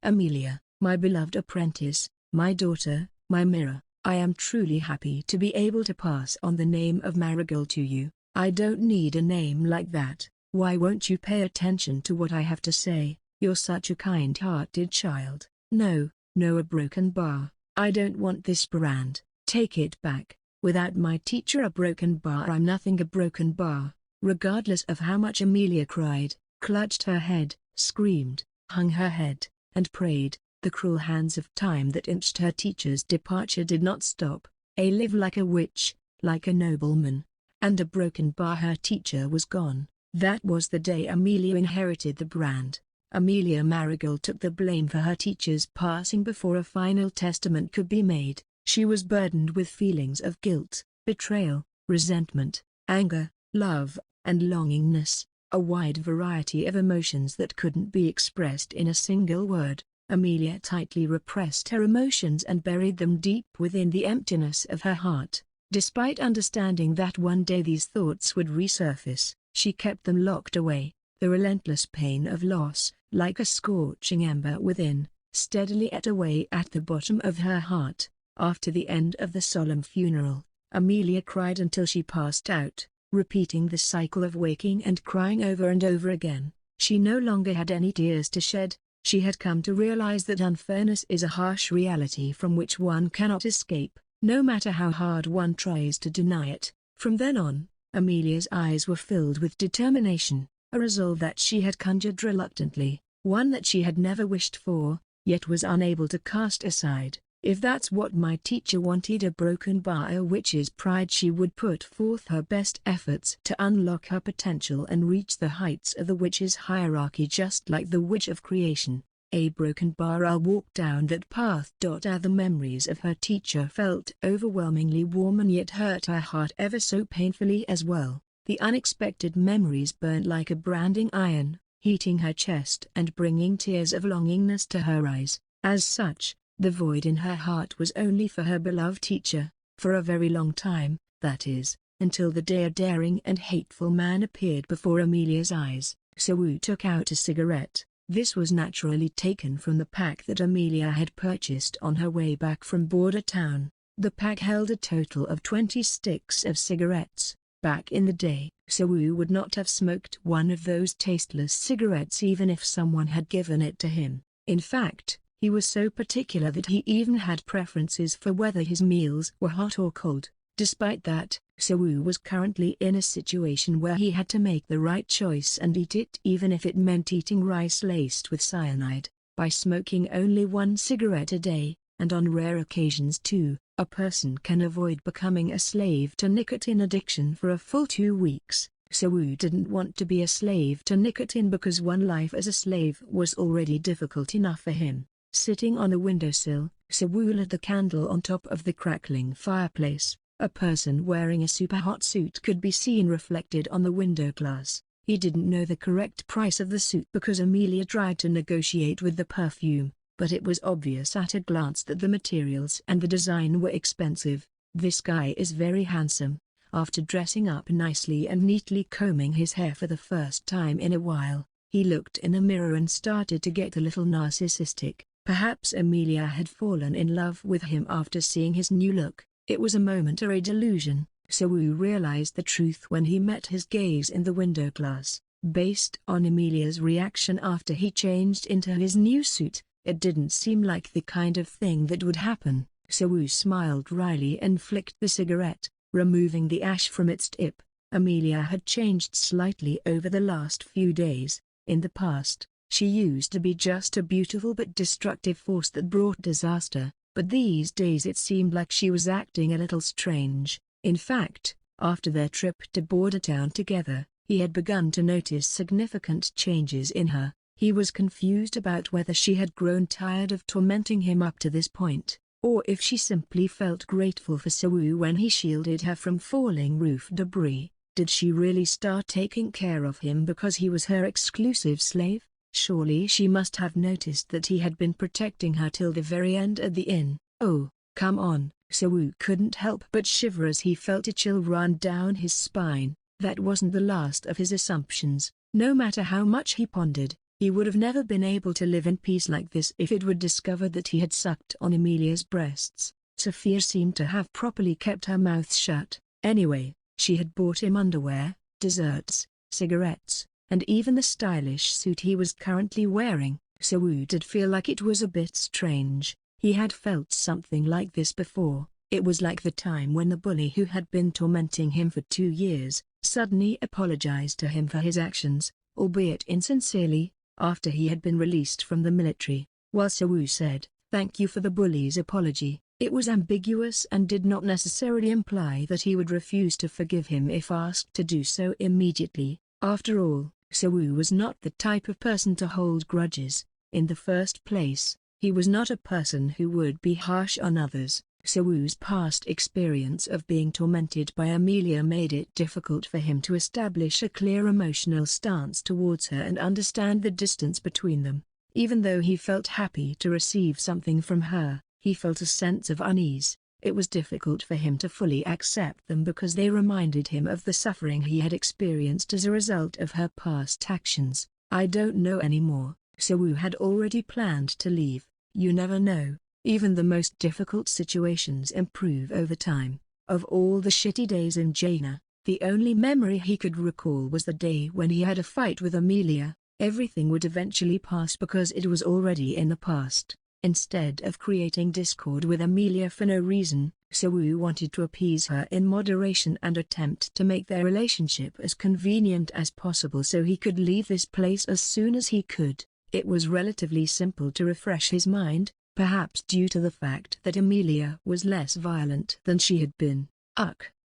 Amelia, my beloved apprentice, my daughter, my mirror, I am truly happy to be able to pass on the name of Marigold to you. I don't need a name like that. Why won't you pay attention to what I have to say? You're such a kind-hearted child. No, no. A broken bar. I don't want this brand. Take it back. Without my teacher, a broken bar. I'm nothing. A broken bar. Regardless of how much Amelia cried, clutched her head, screamed, hung her head, and prayed, the cruel hands of time that inched her teacher's departure did not stop. A live like a witch, like a nobleman. And a broken bar. Her teacher was gone. That was the day Amelia inherited the brand. Amelia Marigold took the blame for her teacher's passing before a final testament could be made. She was burdened with feelings of guilt, betrayal, resentment, anger, love, and longingness, a wide variety of emotions that couldn't be expressed in a single word. Amelia tightly repressed her emotions and buried them deep within the emptiness of her heart. Despite understanding that one day these thoughts would resurface, she kept them locked away. The relentless pain of loss, like a scorching ember within, steadily ate away at the bottom of her heart. After the end of the solemn funeral, Amelia cried until she passed out, repeating the cycle of waking and crying over and over again. She no longer had any tears to shed. She had come to realize that unfairness is a harsh reality from which one cannot escape, no matter how hard one tries to deny it. From then on, Amelia's eyes were filled with determination, a resolve that she had conjured reluctantly, one that she had never wished for, yet was unable to cast aside. If that's what my teacher wanted, broken by a witch's pride, she would put forth her best efforts to unlock her potential and reach the heights of the witch's hierarchy, just like the witch of creation. A broken bar. I'll walk down that path. As the memories of her teacher felt overwhelmingly warm and yet hurt her heart ever so painfully as well. The unexpected memories burned like a branding iron, heating her chest and bringing tears of longingness to her eyes. As such, the void in her heart was only for her beloved teacher, for a very long time, that is, until the day a daring and hateful man appeared before Amelia's eyes. So took out a cigarette. This was naturally taken from the pack that Amelia had purchased on her way back from Border Town. The pack held a total of 20 sticks of cigarettes. Back in the day, So would not have smoked one of those tasteless cigarettes even if someone had given it to him. In fact, he was so particular that he even had preferences for whether his meals were hot or cold. Despite that, So was currently in a situation where he had to make the right choice and eat it, even if it meant eating rice laced with cyanide. By smoking only one cigarette a day, and on rare occasions two, a person can avoid becoming a slave to nicotine addiction for a full 2 weeks. So didn't want to be a slave to nicotine because one life as a slave was already difficult enough for him. Sitting on a windowsill, So lit the candle on top of the crackling fireplace. A person wearing a super hot suit could be seen reflected on the window glass. He didn't know the correct price of the suit because Amelia tried to negotiate with the perfume, but it was obvious at a glance that the materials and the design were expensive. This guy is very handsome. After dressing up nicely and neatly combing his hair for the first time in a while, he looked in a mirror and started to get a little narcissistic. Perhaps Amelia had fallen in love with him after seeing his new look. It was a momentary delusion. So realized the truth when he met his gaze in the window glass. Based on Amelia's reaction after he changed into his new suit, it didn't seem like the kind of thing that would happen. So smiled wryly and flicked the cigarette, removing the ash from its tip. Amelia had changed slightly over the last few days. In the past, she used to be just a beautiful but destructive force that brought disaster, but these days it seemed like she was acting a little strange. In fact, after their trip to Border Town together, he had begun to notice significant changes in her. He was confused about whether she had grown tired of tormenting him up to this point, or if she simply felt grateful for So when he shielded her from falling roof debris. Did she really start taking care of him because he was her exclusive slave? Surely she must have noticed that he had been protecting her till the very end at the inn. Oh, come on. So couldn't help but shiver as he felt a chill run down his spine. That wasn't the last of his assumptions. No matter how much he pondered, he would have never been able to live in peace like this if it were discovered that he had sucked on Amelia's breasts. Sophia seemed to have properly kept her mouth shut. Anyway, she had bought him underwear, desserts, cigarettes, and even the stylish suit he was currently wearing. So did feel like it was a bit strange. He had felt something like this before. It was like the time when the bully who had been tormenting him for 2 years, suddenly apologized to him for his actions, albeit insincerely, after he had been released from the military. While So said, "Thank you for the bully's apology," it was ambiguous and did not necessarily imply that he would refuse to forgive him if asked to do so immediately. After all, So was not the type of person to hold grudges. In the first place, he was not a person who would be harsh on others. So's past experience of being tormented by Amelia made it difficult for him to establish a clear emotional stance towards her and understand the distance between them. Even though he felt happy to receive something from her, he felt a sense of unease. It was difficult for him to fully accept them because they reminded him of the suffering he had experienced as a result of her past actions. "I don't know anymore." So had already planned to leave. You never know. Even the most difficult situations improve over time. Of all the shitty days in Jaina, the only memory he could recall was the day when he had a fight with Amelia. Everything would eventually pass because it was already in the past. Instead of creating discord with Amelia for no reason, So wanted to appease her in moderation and attempt to make their relationship as convenient as possible so he could leave this place as soon as he could. It was relatively simple to refresh his mind. perhaps due to the fact that Amelia was less violent than she had been.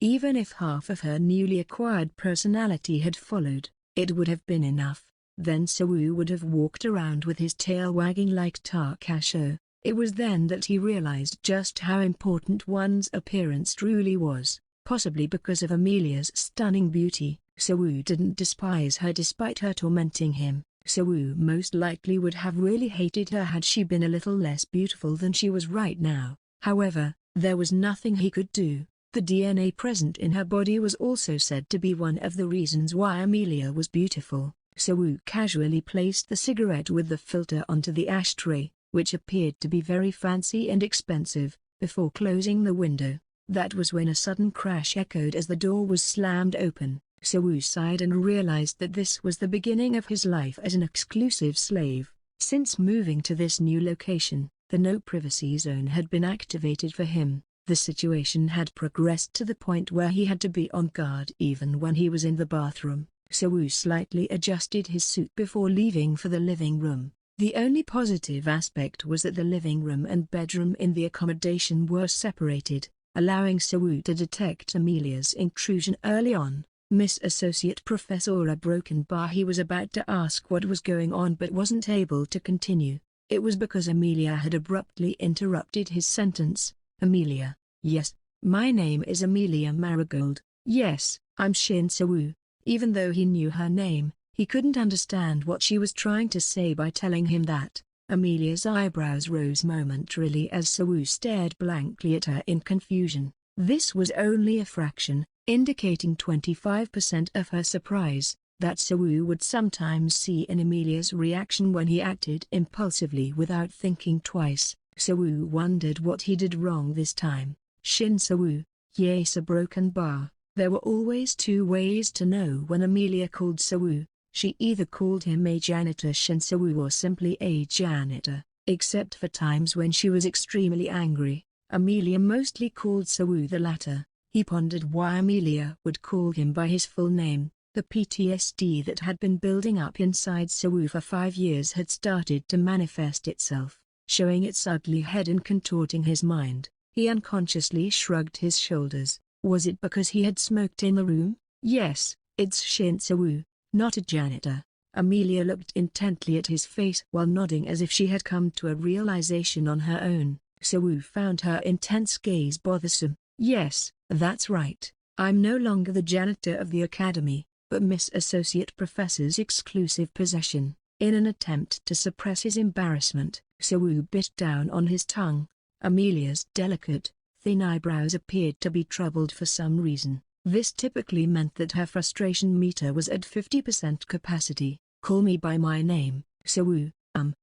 Even if half of her newly acquired personality had followed, it would have been enough. Then Sawu would have walked around with his tail wagging like Takasho. It was then that he realized just how important one's appearance truly was. Possibly because of Amelia's stunning beauty, Sawu didn't despise her despite her tormenting him. Sawu most likely would have really hated her had she been a little less beautiful than she was right now. However, there was nothing he could do. The DNA present in her body was also said to be one of the reasons why Amelia was beautiful. Sawu casually placed the cigarette with the filter onto the ashtray, which appeared to be very fancy and expensive, before closing the window. That was when a sudden crash echoed as the door was slammed open. Sawu sighed and realized that this was the beginning of his life as an exclusive slave. Since moving to this new location, the no privacy zone had been activated for him. The situation had progressed to the point where he had to be on guard even when he was in the bathroom. Sawu slightly adjusted his suit before leaving for the living room. The only positive aspect was that the living room and bedroom in the accommodation were separated, allowing Sawu to detect Amelia's intrusion early on. Miss Associate Professor a broken bar. He was about to ask what was going on but wasn't able to continue. It was because Amelia had abruptly interrupted his sentence. Amelia, yes, my name is Amelia Marigold. Yes, I'm Shin Sawu. Even though he knew her name, he couldn't understand what she was trying to say by telling him that. Amelia's eyebrows rose momentarily as Sawu stared blankly at her in confusion. This was only a fraction, indicating 25% of her surprise, that Sawu would sometimes see in Amelia's reaction when he acted impulsively without thinking twice. Sawu wondered what he did wrong this time. Shin Sawu, yes, a broken bar. There were always two ways to know when Amelia called Sawu. She either called him a janitor Shin Sawu or simply a janitor. Except for times when she was extremely angry, Amelia mostly called Sawu the latter. He pondered why Amelia would call him by his full name. The PTSD that had been building up inside Sawu for 5 years had started to manifest itself, showing its ugly head and contorting his mind. He unconsciously shrugged his shoulders. Was it because he had smoked in the room? Yes, it's Shin Sawu, not a janitor. Amelia looked intently at his face while nodding as if she had come to a realization on her own. Sawu found her intense gaze bothersome. Yes, that's right. I'm no longer the janitor of the academy, but Miss Associate Professor's exclusive possession. In an attempt to suppress his embarrassment, Sawu bit down on his tongue. Amelia's delicate, thin eyebrows appeared to be troubled for some reason. This typically meant that her frustration meter was at 50% capacity. Call me by my name, Sawu.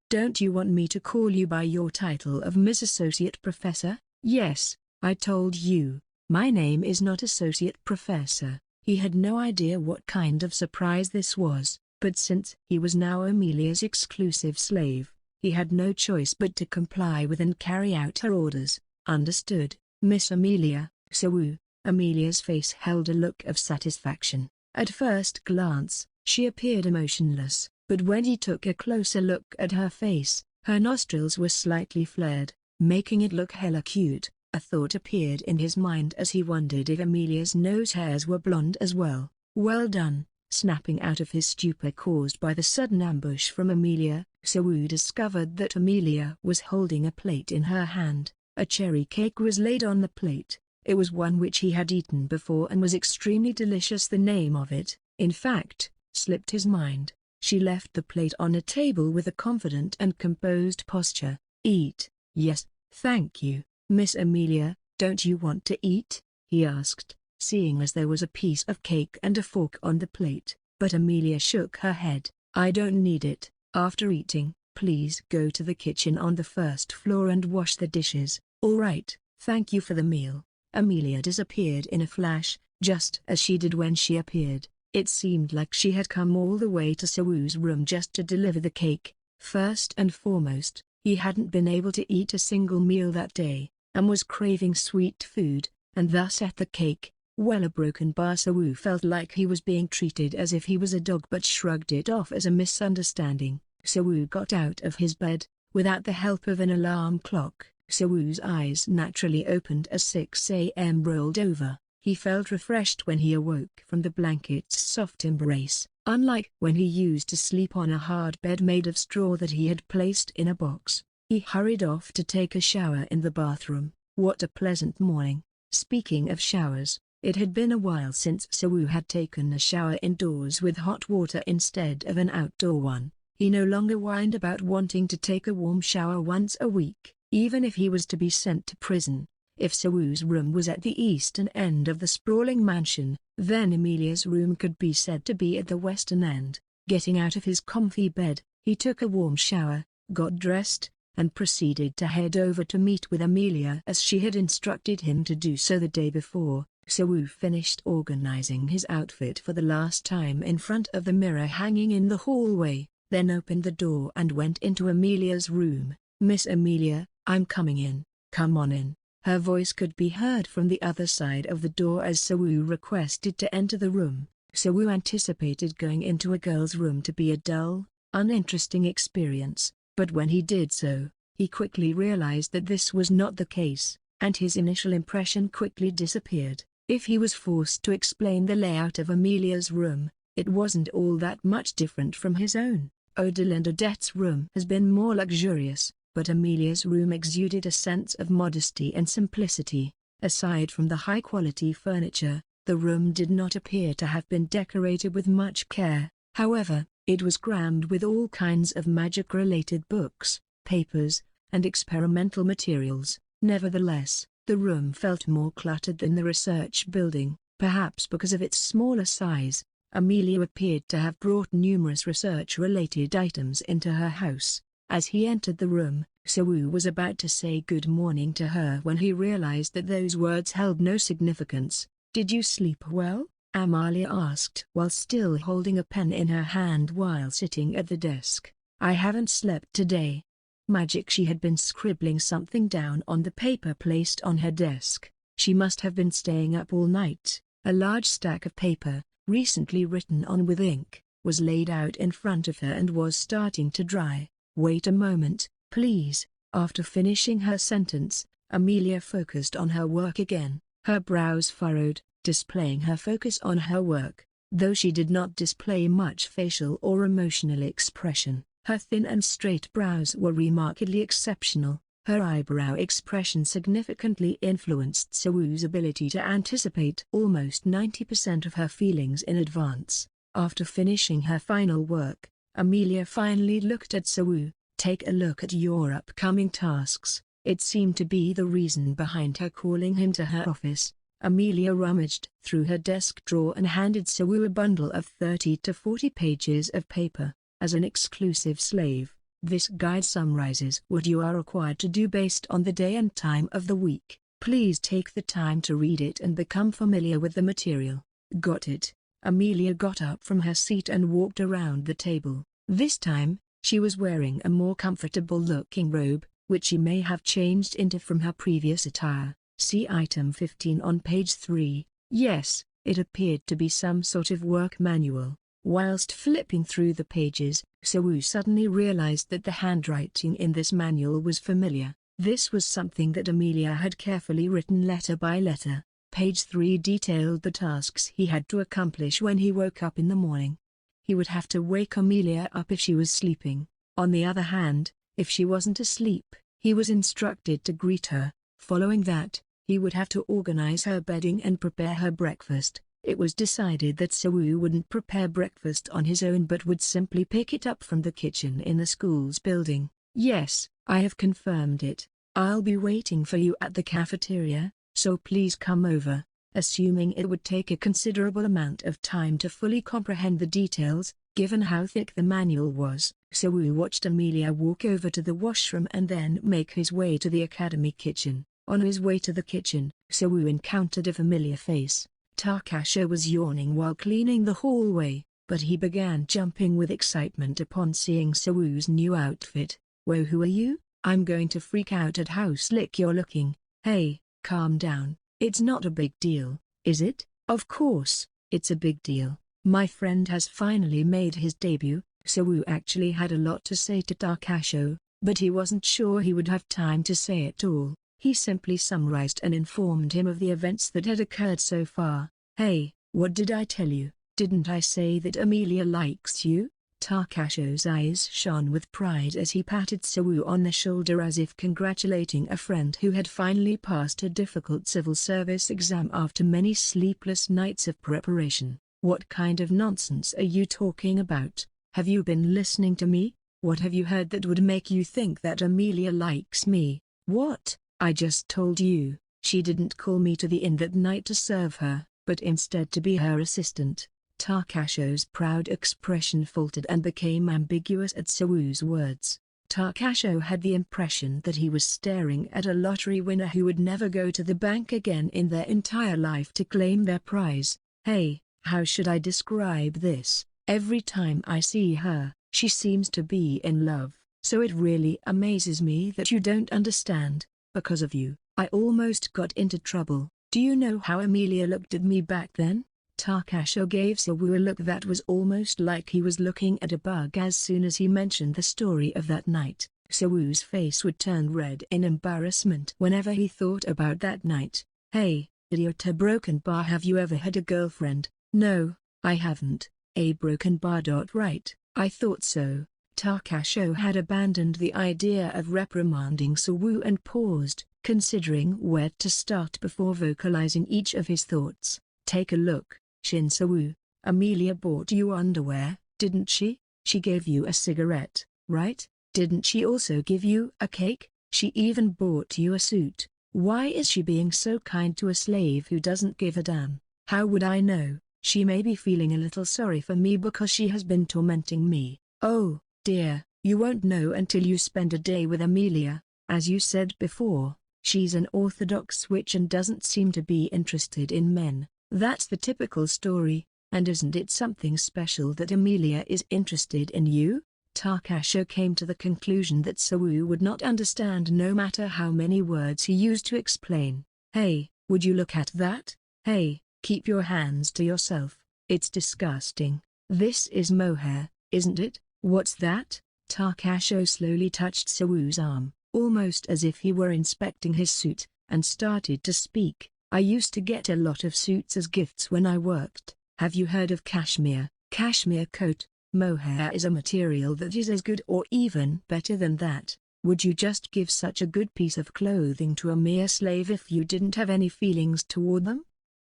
Don't you want me to call you by your title of Miss Associate Professor? Yes, I told you. My name is not Associate Professor. He had no idea what kind of surprise this was, but since he was now Amelia's exclusive slave, he had no choice but to comply with and carry out her orders. Understood, Miss Amelia. Sawu. Amelia's face held a look of satisfaction. At first glance, she appeared emotionless, but when he took a closer look at her face, her nostrils were slightly flared, making it look hella cute. A thought appeared in his mind as he wondered if Amelia's nose hairs were blonde as well. Well done. Snapping out of his stupor caused by the sudden ambush from Amelia, Sawu discovered that Amelia was holding a plate in her hand. A cherry cake was laid on the plate. It was one which he had eaten before and was extremely delicious. The name of it, in fact, slipped his mind. She left the plate on a table with a confident and composed posture. Eat. Yes, thank you, Miss Amelia. Don't you want to eat? He asked, seeing as there was a piece of cake and a fork on the plate. But Amelia shook her head. I don't need it. After eating, please go to the kitchen on the first floor and wash the dishes. All right, thank you for the meal. Amelia disappeared in a flash, just as she did when she appeared. It seemed like she had come all the way to Sawu's room just to deliver the cake. First and foremost, he hadn't been able to eat a single meal that day, and was craving sweet food, and thus ate the cake. Well, a broken bar. Sawu felt like he was being treated as if he was a dog but shrugged it off as a misunderstanding. Sawu got out of his bed, Without the help of an alarm clock, Sewoo's eyes naturally opened as 6 a.m. rolled over. He felt refreshed when he awoke from the blanket's soft embrace, unlike when he used to sleep on a hard bed made of straw that he had placed in a box. He hurried off to take a shower in the bathroom. What a pleasant morning. Speaking of showers, it had been a while since Sewoo had taken a shower indoors with hot water instead of an outdoor one. He no longer whined about wanting to take a warm shower once a week, even if he was to be sent to prison. If Sewoo's room was at the eastern end of the sprawling mansion, then Amelia's room could be said to be at the western end. Getting out of his comfy bed, he took a warm shower, got dressed, and proceeded to head over to meet with Amelia as she had instructed him to do so the day before. Sewoo finished organizing his outfit for the last time in front of the mirror hanging in the hallway, then opened the door and went into Amelia's room. "Miss Amelia, I'm coming in. Come on in." Her voice could be heard from the other side of the door as Sewoo requested to enter the room. Sewoo anticipated going into a girl's room to be a dull, uninteresting experience, but when he did so, he quickly realized that this was not the case, and his initial impression quickly disappeared. If he was forced to explain the layout of Amelia's room, it wasn't all that much different from his own. Odile and Odette's room has been more luxurious, but Amelia's room exuded a sense of modesty and simplicity. Aside from the high-quality furniture, the room did not appear to have been decorated with much care. However, it was crammed with all kinds of magic-related books, papers, and experimental materials. Nevertheless, the room felt more cluttered than the research building, perhaps because of its smaller size. Amelia appeared to have brought numerous research-related items into her house. As he entered the room, Sewoo was about to say good morning to her when he realized that those words held no significance. "Did you sleep well?" Amelia asked while still holding a pen in her hand while sitting at the desk. "I haven't slept today." Magic, she had been scribbling something down on the paper placed on her desk. She must have been staying up all night. A large stack of paper, recently written on with ink, was laid out in front of her and was starting to dry. "Wait a moment, please." After finishing her sentence, Amelia focused on her work again. Her brows furrowed, displaying her focus on her work. Though she did not display much facial or emotional expression, her thin and straight brows were remarkably exceptional. Her eyebrow expression significantly influenced Sewoo's ability to anticipate almost 90% of her feelings in advance. After finishing her final work, Amelia finally looked at Sewoo. "Take a look at your upcoming tasks." It seemed to be the reason behind her calling him to her office. Amelia rummaged through her desk drawer and handed Sewoo a bundle of 30 to 40 pages of paper. "As an exclusive slave, this guide summarizes what you are required to do based on the day and time of the week. Please take the time to read it and become familiar with the material." "Got it." Amelia got up from her seat and walked around the table. This time, she was wearing a more comfortable-looking robe, which she may have changed into from her previous attire. See item 15 on page 3. Yes, it appeared to be some sort of work manual. Whilst flipping through the pages, Sewoo suddenly realized that the handwriting in this manual was familiar. This was something that Amelia had carefully written letter by letter. Page 3 detailed the tasks he had to accomplish when he woke up in the morning. He would have to wake Amelia up if she was sleeping. On the other hand, if she wasn't asleep, he was instructed to greet her. Following that, he would have to organize her bedding and prepare her breakfast. It was decided that Sewoo wouldn't prepare breakfast on his own but would simply pick it up from the kitchen in the school's building. "Yes, I have confirmed it. I'll be waiting for you at the cafeteria, so please come over." Assuming it would take a considerable amount of time to fully comprehend the details, given how thick the manual was, Sewoo watched Amelia walk over to the washroom and then make his way to the academy kitchen. On his way to the kitchen, Sewoo encountered a familiar face. Takasha was yawning while cleaning the hallway, but he began jumping with excitement upon seeing Sewoo's new outfit. "Whoa, who are you? I'm going to freak out at how slick you're looking." "Hey, calm down. It's not a big deal, is it?" "Of course, it's a big deal. My friend has finally made his debut." Sewoo actually had a lot to say to Takasho. but he wasn't sure he would have time to say it all. He simply summarized and informed him of the events that had occurred so far. "Hey, what did I tell you? Didn't I say that Amelia likes you?" Takasho's eyes shone with pride as he patted Sawu on the shoulder as if congratulating a friend who had finally passed a difficult civil service exam after many sleepless nights of preparation. "What kind of nonsense are you talking about? Have you been listening to me? What have you heard that would make you think that Amelia likes me?" "What? I just told you, she didn't call me to the inn that night to serve her, but instead to be her assistant." Takasho's proud expression faltered and became ambiguous at Sawu's words. Takasho had the impression that he was staring at a lottery winner who would never go to the bank again in their entire life to claim their prize. "Hey, how should I describe this? Every time I see her, she seems to be in love, so it really amazes me that you don't understand. Because of you, I almost got into trouble. Do you know how Amelia looked at me back then?" Takasho gave Sawu a look that was almost like he was looking at a bug. As soon as he mentioned the story of that night, Sawu's face would turn red in embarrassment whenever he thought about that night. "Hey, idiot, a broken bar. Have you ever had a girlfriend?" "No, I haven't." "A broken bar. Right, I thought so." Takasho had abandoned the idea of reprimanding Sawu and paused, considering where to start before vocalizing each of his thoughts. "Take a look, Shin Sawu. Amelia bought you underwear, didn't she? She gave you a cigarette, right? Didn't she also give you a cake? She even bought you a suit. Why is she being so kind to a slave who doesn't give a damn?" "How would I know? She may be feeling a little sorry for me because she has been tormenting me." "Oh, dear, you won't know until you spend a day with Amelia. As you said before, she's an orthodox witch and doesn't seem to be interested in men." "That's the typical story, and isn't it something special that Amelia is interested in you?" Takasho came to the conclusion that Sawu would not understand no matter how many words he used to explain. "Hey, would you look at that? Hey, keep your hands to yourself, it's disgusting. This is mohair, isn't it?" "What's that?" Takasho slowly touched Sawu's arm, almost as if he were inspecting his suit, and started to speak. "I used to get a lot of suits as gifts when I worked. Have you heard of cashmere?" "Cashmere coat." "Mohair is a material that is as good or even better than that. Would you just give such a good piece of clothing to a mere slave if you didn't have any feelings toward them?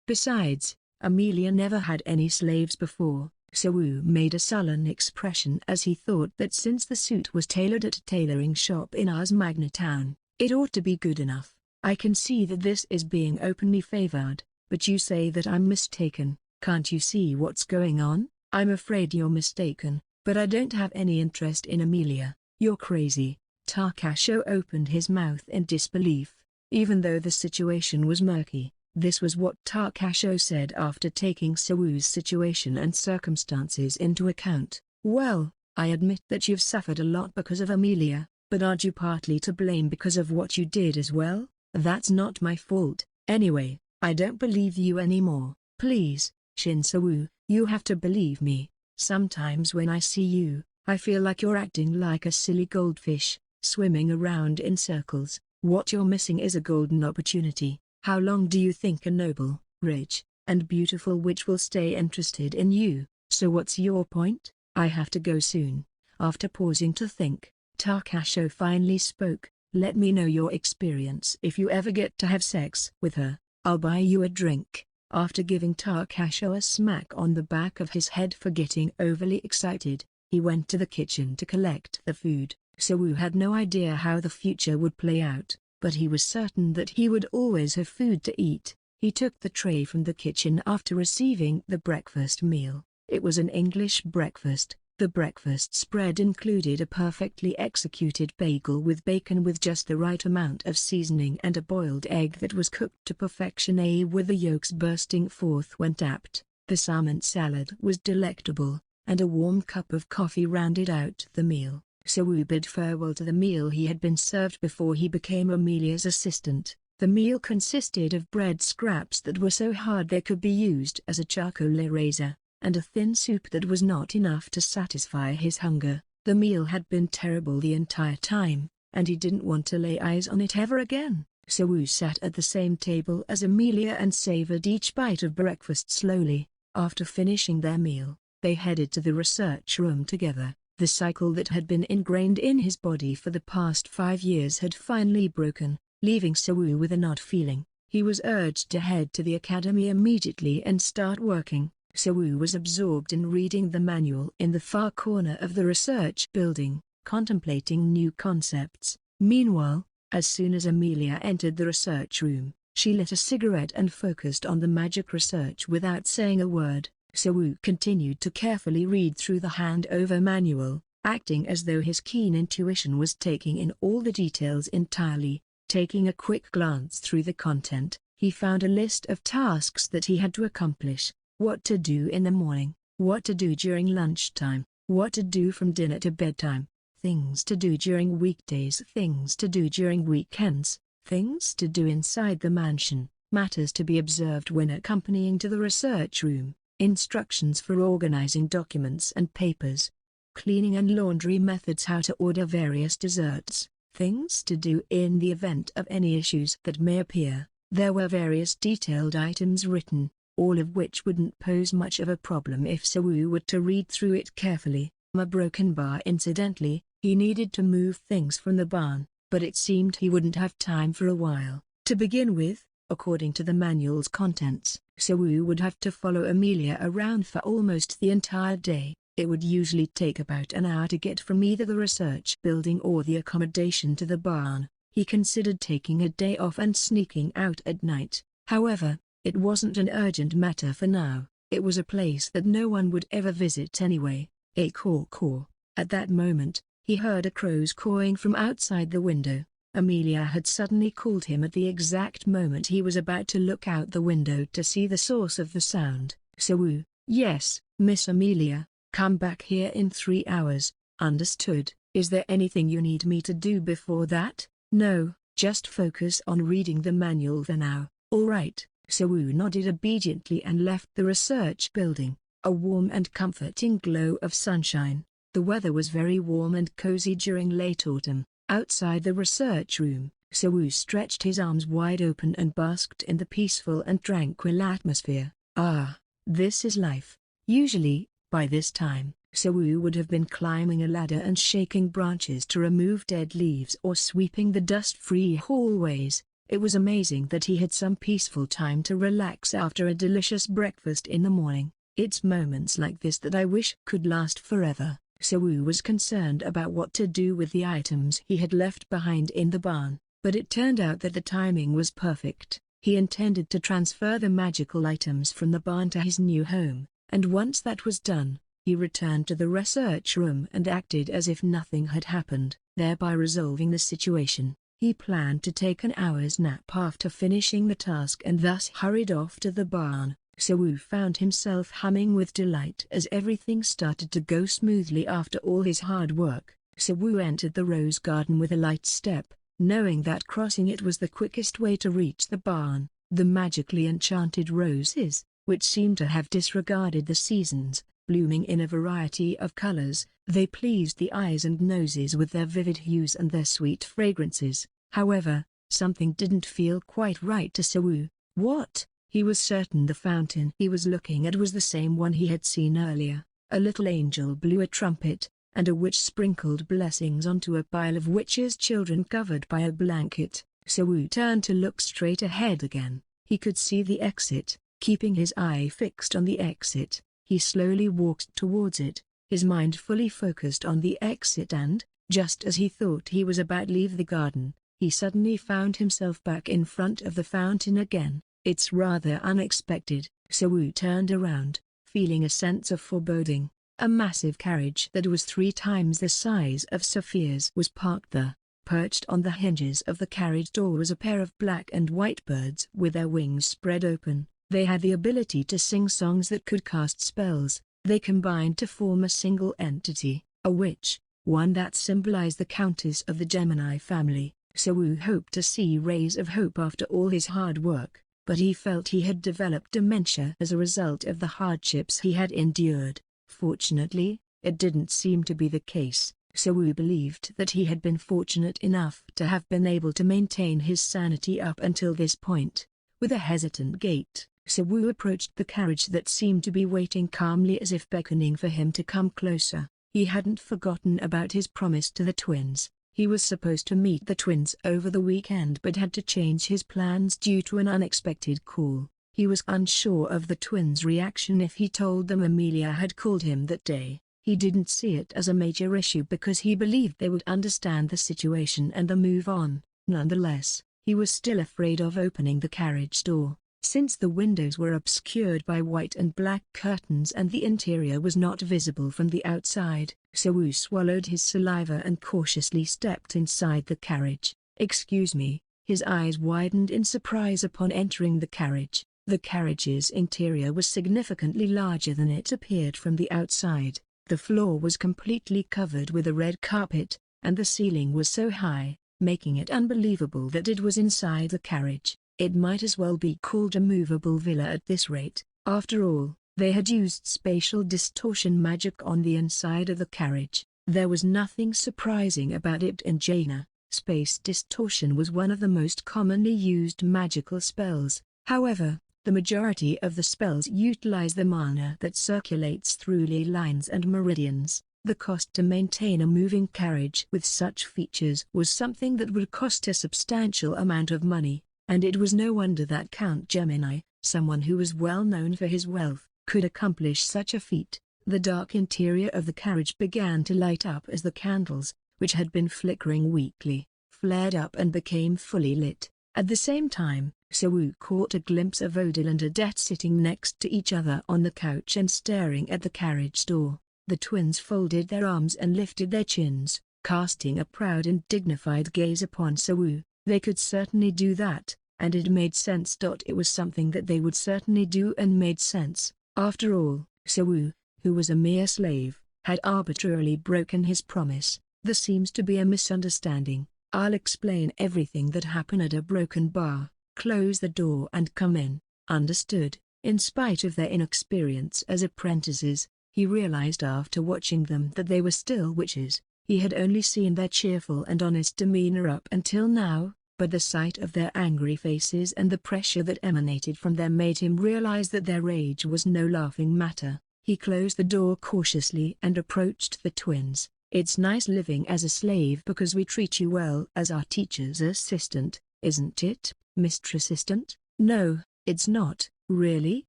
Besides, Amelia never had any slaves before." Sawu made a sullen expression as he thought that since the suit was tailored at a tailoring shop in Ars Magna Town, it ought to be good enough. "I can see that this is being openly favored, but you say that I'm mistaken. Can't you see what's going on?" "I'm afraid you're mistaken, but I don't have any interest in Amelia." "You're crazy." Takasho opened his mouth in disbelief. Even though the situation was murky, this was what Takasho said after taking Sawu's situation and circumstances into account. "Well, I admit that you've suffered a lot because of Amelia, but aren't you partly to blame because of what you did as well?" "That's not my fault. Anyway, I don't believe you anymore." "Please, Shin Sawu, you have to believe me. Sometimes when I see you, I feel like you're acting like a silly goldfish, swimming around in circles. What you're missing is a golden opportunity. How long do you think a noble, rich, and beautiful witch will stay interested in you?" "So what's your point?" "I have to go soon." After pausing to think, Takasho finally spoke. "Let me know your experience if you ever get to have sex with her. I'll buy you a drink." After giving Takasho a smack on the back of his head for getting overly excited, he went to the kitchen to collect the food. Sawu had no idea how the future would play out, but he was certain that he would always have food to eat. He took the tray from the kitchen after receiving the breakfast meal. It was an English breakfast. The breakfast spread included a perfectly executed bagel with bacon with just the right amount of seasoning and a boiled egg that was cooked to perfection, with the yolks bursting forth when tapped. The salmon salad was delectable, and a warm cup of coffee rounded out the meal. Sawu bid farewell to the meal he had been served before he became Amelia's assistant. The meal consisted of bread scraps that were so hard they could be used as a charcoal eraser, and a thin soup that was not enough to satisfy his hunger. The meal had been terrible the entire time, and he didn't want to lay eyes on it ever again. So Wu sat at the same table as Amelia and savored each bite of breakfast slowly. After finishing their meal, they headed to the research room together. The cycle that had been ingrained in his body for the past 5 years had finally broken, leaving Wu with an odd feeling. He was urged to head to the academy immediately and start working. Wu was absorbed in reading the manual in the far corner of the research building, contemplating new concepts. Meanwhile, as soon as Amelia entered the research room, she lit a cigarette and focused on the magic research without saying a word. Wu continued to carefully read through the handover manual, acting as though his keen intuition was taking in all the details entirely. Taking a quick glance through the content, he found a list of tasks that he had to accomplish: what to do in the morning, what to do during lunchtime, what to do from dinner to bedtime, things to do during weekdays, things to do during weekends, things to do inside the mansion, matters to be observed when accompanying to the research room, instructions for organizing documents and papers, cleaning and laundry methods, how to order various desserts, things to do in the event of any issues that may appear. There were various detailed items written, all of which wouldn't pose much of a problem if Wu were to read through it carefully. A broken bar. Incidentally, he needed to move things from the barn, but it seemed he wouldn't have time for a while. To begin with, according to the manual's contents, Wu would have to follow Amelia around for almost the entire day. It would usually take about an hour to get from either the research building or the accommodation to the barn. He considered taking a day off and sneaking out at night. However, it wasn't an urgent matter for now. It was a place that no one would ever visit anyway. A caw-caw. At that moment, he heard a crow's cawing from outside the window. Amelia had suddenly called him at the exact moment he was about to look out the window to see the source of the sound. Wu, yes, Miss Amelia, come back here in 3 hours, understood? Is there anything you need me to do before that? No, just focus on reading the manual for now. All right. Wu nodded obediently and left the research building. A warm and comforting glow of sunshine. The weather was very warm and cozy during late autumn. Outside the research room, Wu stretched his arms wide open and basked in the peaceful and tranquil atmosphere. Ah, this is life. Usually, by this time, Wu would have been climbing a ladder and shaking branches to remove dead leaves or sweeping the dust-free hallways. It was amazing that he had some peaceful time to relax after a delicious breakfast in the morning. It's moments like this that I wish could last forever. Wu was concerned about what to do with the items he had left behind in the barn, but it turned out that the timing was perfect. He intended to transfer the magical items from the barn to his new home, and once that was done, he returned to the research room and acted as if nothing had happened, thereby resolving the situation. He planned to take an hour's nap after finishing the task and thus hurried off to the barn. Wu found himself humming with delight as everything started to go smoothly after all his hard work. Wu entered the rose garden with a light step, knowing that crossing it was the quickest way to reach the barn. The magically enchanted roses, which seemed to have disregarded the seasons, blooming in a variety of colors, they pleased the eyes and noses with their vivid hues and their sweet fragrances. However, something didn't feel quite right to Wu. What? He was certain the fountain he was looking at was the same one he had seen earlier. A little angel blew a trumpet, and a witch sprinkled blessings onto a pile of witches' children covered by a blanket. Wu turned to look straight ahead again. He could see the exit. Keeping his eye fixed on the exit, he slowly walked towards it, his mind fully focused on the exit, and, just as he thought he was about to leave the garden, he suddenly found himself back in front of the fountain again. It's rather unexpected. Wu turned around, feeling a sense of foreboding. A massive carriage that was 3 times the size of Sophia's was parked there. Perched on the hinges of the carriage door was a pair of black and white birds with their wings spread open. They had the ability to sing songs that could cast spells. They combined to form a single entity, a witch, one that symbolized the Countess of the Gemini family. Wu hoped to see rays of hope after all his hard work, but he felt he had developed dementia as a result of the hardships he had endured. Fortunately, it didn't seem to be the case. Sewu believed that he had been fortunate enough to have been able to maintain his sanity up until this point. With a hesitant gait, Sewu approached the carriage that seemed to be waiting calmly as if beckoning for him to come closer. He hadn't forgotten about his promise to the twins. He was supposed to meet the twins over the weekend but had to change his plans due to an unexpected call. He was unsure of the twins' reaction if he told them Amelia had called him that day. He didn't see it as a major issue because he believed they would understand the situation and move on. Nonetheless, he was still afraid of opening the carriage door, since the windows were obscured by white and black curtains and the interior was not visible from the outside. Sewu swallowed his saliva and cautiously stepped inside the carriage. "Excuse me." His eyes widened in surprise upon entering the carriage. The carriage's interior was significantly larger than it appeared from the outside. The floor was completely covered with a red carpet, and the ceiling was so high, making it unbelievable that it was inside the carriage. It might as well be called a movable villa at this rate. After all, they had used spatial distortion magic on the inside of the carriage. There was nothing surprising about it in Jaina. Space distortion was one of the most commonly used magical spells. However, the majority of the spells utilize the mana that circulates through ley lines and meridians. The cost to maintain a moving carriage with such features was something that would cost a substantial amount of money, and it was no wonder that Count Gemini, someone who was well known for his wealth, could accomplish such a feat. The dark interior of the carriage began to light up as the candles, which had been flickering weakly, flared up and became fully lit. At the same time, Sewu caught a glimpse of Odile and Odette sitting next to each other on the couch and staring at the carriage door. The twins folded their arms and lifted their chins, casting a proud and dignified gaze upon Sewu. They could certainly do that, and it made sense. It was something that they would certainly do and made sense. After all, Sewu, who was a mere slave, had arbitrarily broken his promise. There seems to be a misunderstanding. I'll explain everything that happened at a broken bar. Close the door and come in. Understood. In spite of their inexperience as apprentices, he realized after watching them that they were still witches. He had only seen their cheerful and honest demeanor up until now, but the sight of their angry faces and the pressure that emanated from them made him realize that their rage was no laughing matter. He closed the door cautiously and approached the twins. "It's nice living as a slave because we treat you well as our teacher's assistant, isn't it, Mr. Assistant?" "No, it's not." "Really?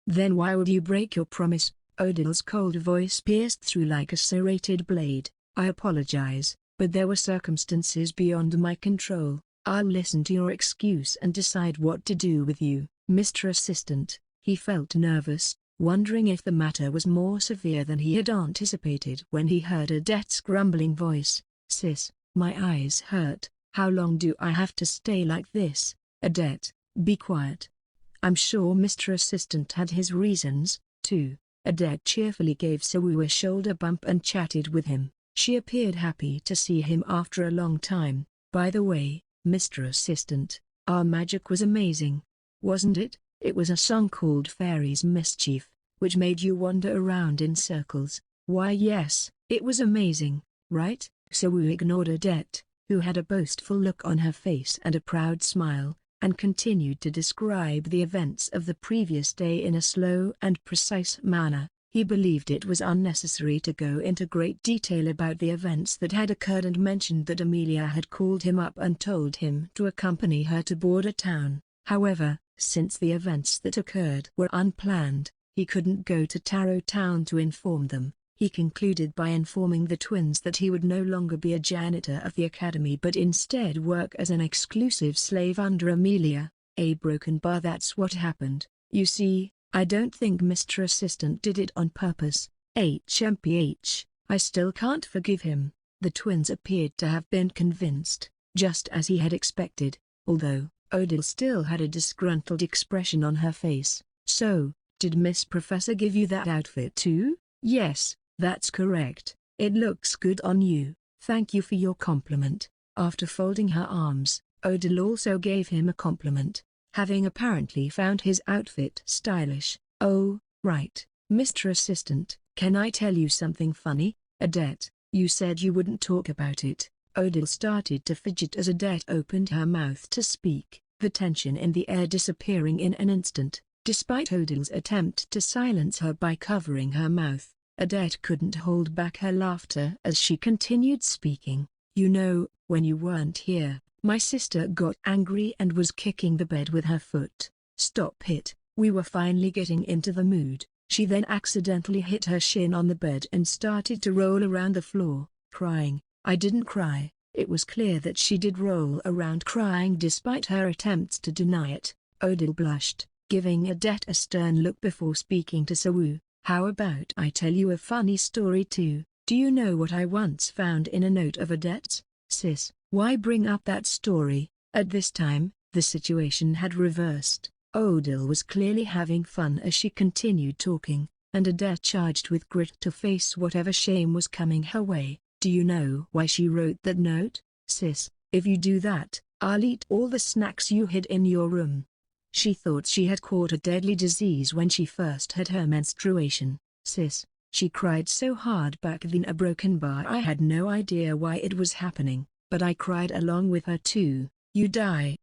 Then why would you break your promise?" Odile's cold voice pierced through like a serrated blade. "I apologize, but there were circumstances beyond my control. I'll listen to your excuse and decide what to do with you, Mr. Assistant." He felt nervous, wondering if the matter was more severe than he had anticipated when he heard Odette's grumbling voice. "Sis, my eyes hurt. How long do I have to stay like this?" "Odette, be quiet." "I'm sure Mr. Assistant had his reasons, too." Odette cheerfully gave Sewu a shoulder bump and chatted with him. She appeared happy to see him after a long time. "By the way, Mr. Assistant, our magic was amazing, wasn't it? It was a song called Fairy's Mischief, which made you wander around in circles." "Why yes, it was amazing, right?" Sewu ignored Odette, who had a boastful look on her face and a proud smile, and continued to describe the events of the previous day in a slow and precise manner. He believed it was unnecessary to go into great detail about the events that had occurred and mentioned that Amelia had called him up and told him to accompany her to Border Town. However, since the events that occurred were unplanned, he couldn't go to Taro Town to inform them. He concluded by informing the twins that he would no longer be a janitor of the academy but instead work as an exclusive slave under Amelia. "A broken bar, that's what happened. You see, I don't think Mr. Assistant did it on purpose. HMPH, I still can't forgive him." The twins appeared to have been convinced, just as he had expected, although Odile still had a disgruntled expression on her face. "So, did Miss Professor give you that outfit too?" "Yes, that's correct. It looks good on you. Thank you for your compliment." After folding her arms, Odile also gave him a compliment, having apparently found his outfit stylish. "Oh, right, Mr. Assistant, can I tell you something funny?" Odette, You said you wouldn't talk about it. Odile started to fidget as Odette opened her mouth to speak, the tension in the air disappearing in an instant. Despite Odile's attempt to silence her by covering her mouth, Odette couldn't hold back her laughter as she continued speaking. You know, when you weren't here, my sister got angry and was kicking the bed with her foot. Stop it. We were finally getting into the mood. She then accidentally hit her shin on the bed and started to roll around the floor, crying. I didn't cry. It was clear that she did roll around crying despite her attempts to deny it. Odile blushed, giving Odette a stern look before speaking to Sawu. How about I tell you a funny story too? Do you know what I once found in a note of Odette's? Sis, why bring up that story? At this time, the situation had reversed. Odile was clearly having fun as she continued talking, and Odette charged with grit to face whatever shame was coming her way. Do you know why she wrote that note? Sis, if you do that, I'll eat all the snacks you hid in your room. She thought she had caught a deadly disease when she first had her menstruation. Sis, she cried so hard back then a broken bar. I had no idea why it was happening, but I cried along with her too. You die.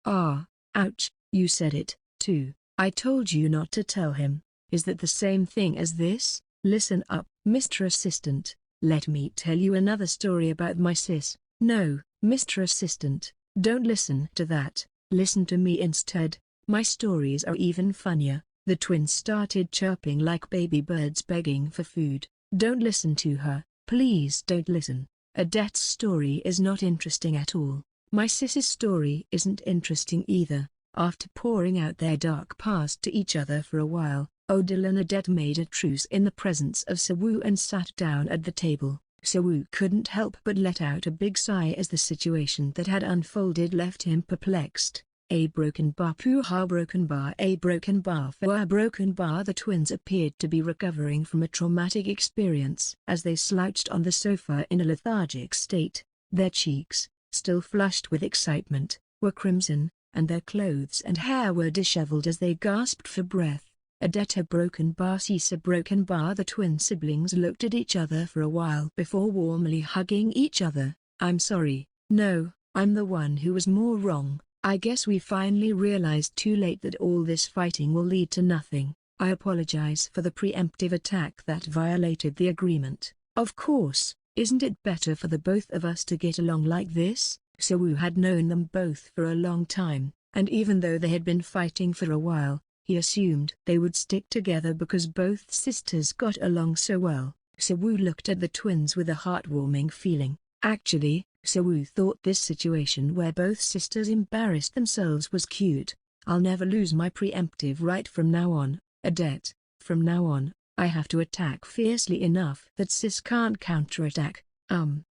Ah, ouch, you said it, too. I told you not to tell him. Is that the same thing as this? Listen up, Mr. Assistant. Let me tell you another story about my sis. No, Mr. Assistant, don't listen to that. Listen to me instead. My stories are even funnier. The twins started chirping like baby birds begging for food. Don't listen to her. Please don't listen. Odette's story is not interesting at all. My sis's story isn't interesting either. After pouring out their dark past to each other for a while, Odile and Odette made a truce in the presence of Sawu and sat down at the table. Sawu couldn't help but let out a big sigh as the situation that had unfolded left him perplexed. A broken bar, poo-ha, broken bar, a broken bar, a broken bar. The twins appeared to be recovering from a traumatic experience as they slouched on the sofa in a lethargic state. Their cheeks, still flushed with excitement, were crimson, and their clothes and hair were disheveled as they gasped for breath. Odette, a broken bar, sis, a broken bar. The twin siblings looked at each other for a while before warmly hugging each other. I'm sorry. No, I'm the one who was more wrong. I guess we finally realized too late that all this fighting will lead to nothing. I apologize for the preemptive attack that violated the agreement. Of course, isn't it better for the both of us to get along like this? Sawu had known them both for a long time, and even though they had been fighting for a while, he assumed they would stick together because both sisters got along so well. Sawu looked at the twins with a heartwarming feeling. Actually, Sawu thought this situation where both sisters embarrassed themselves was cute. I'll never lose my preemptive right from now on, Odette. From now on, I have to attack fiercely enough that sis can't counterattack.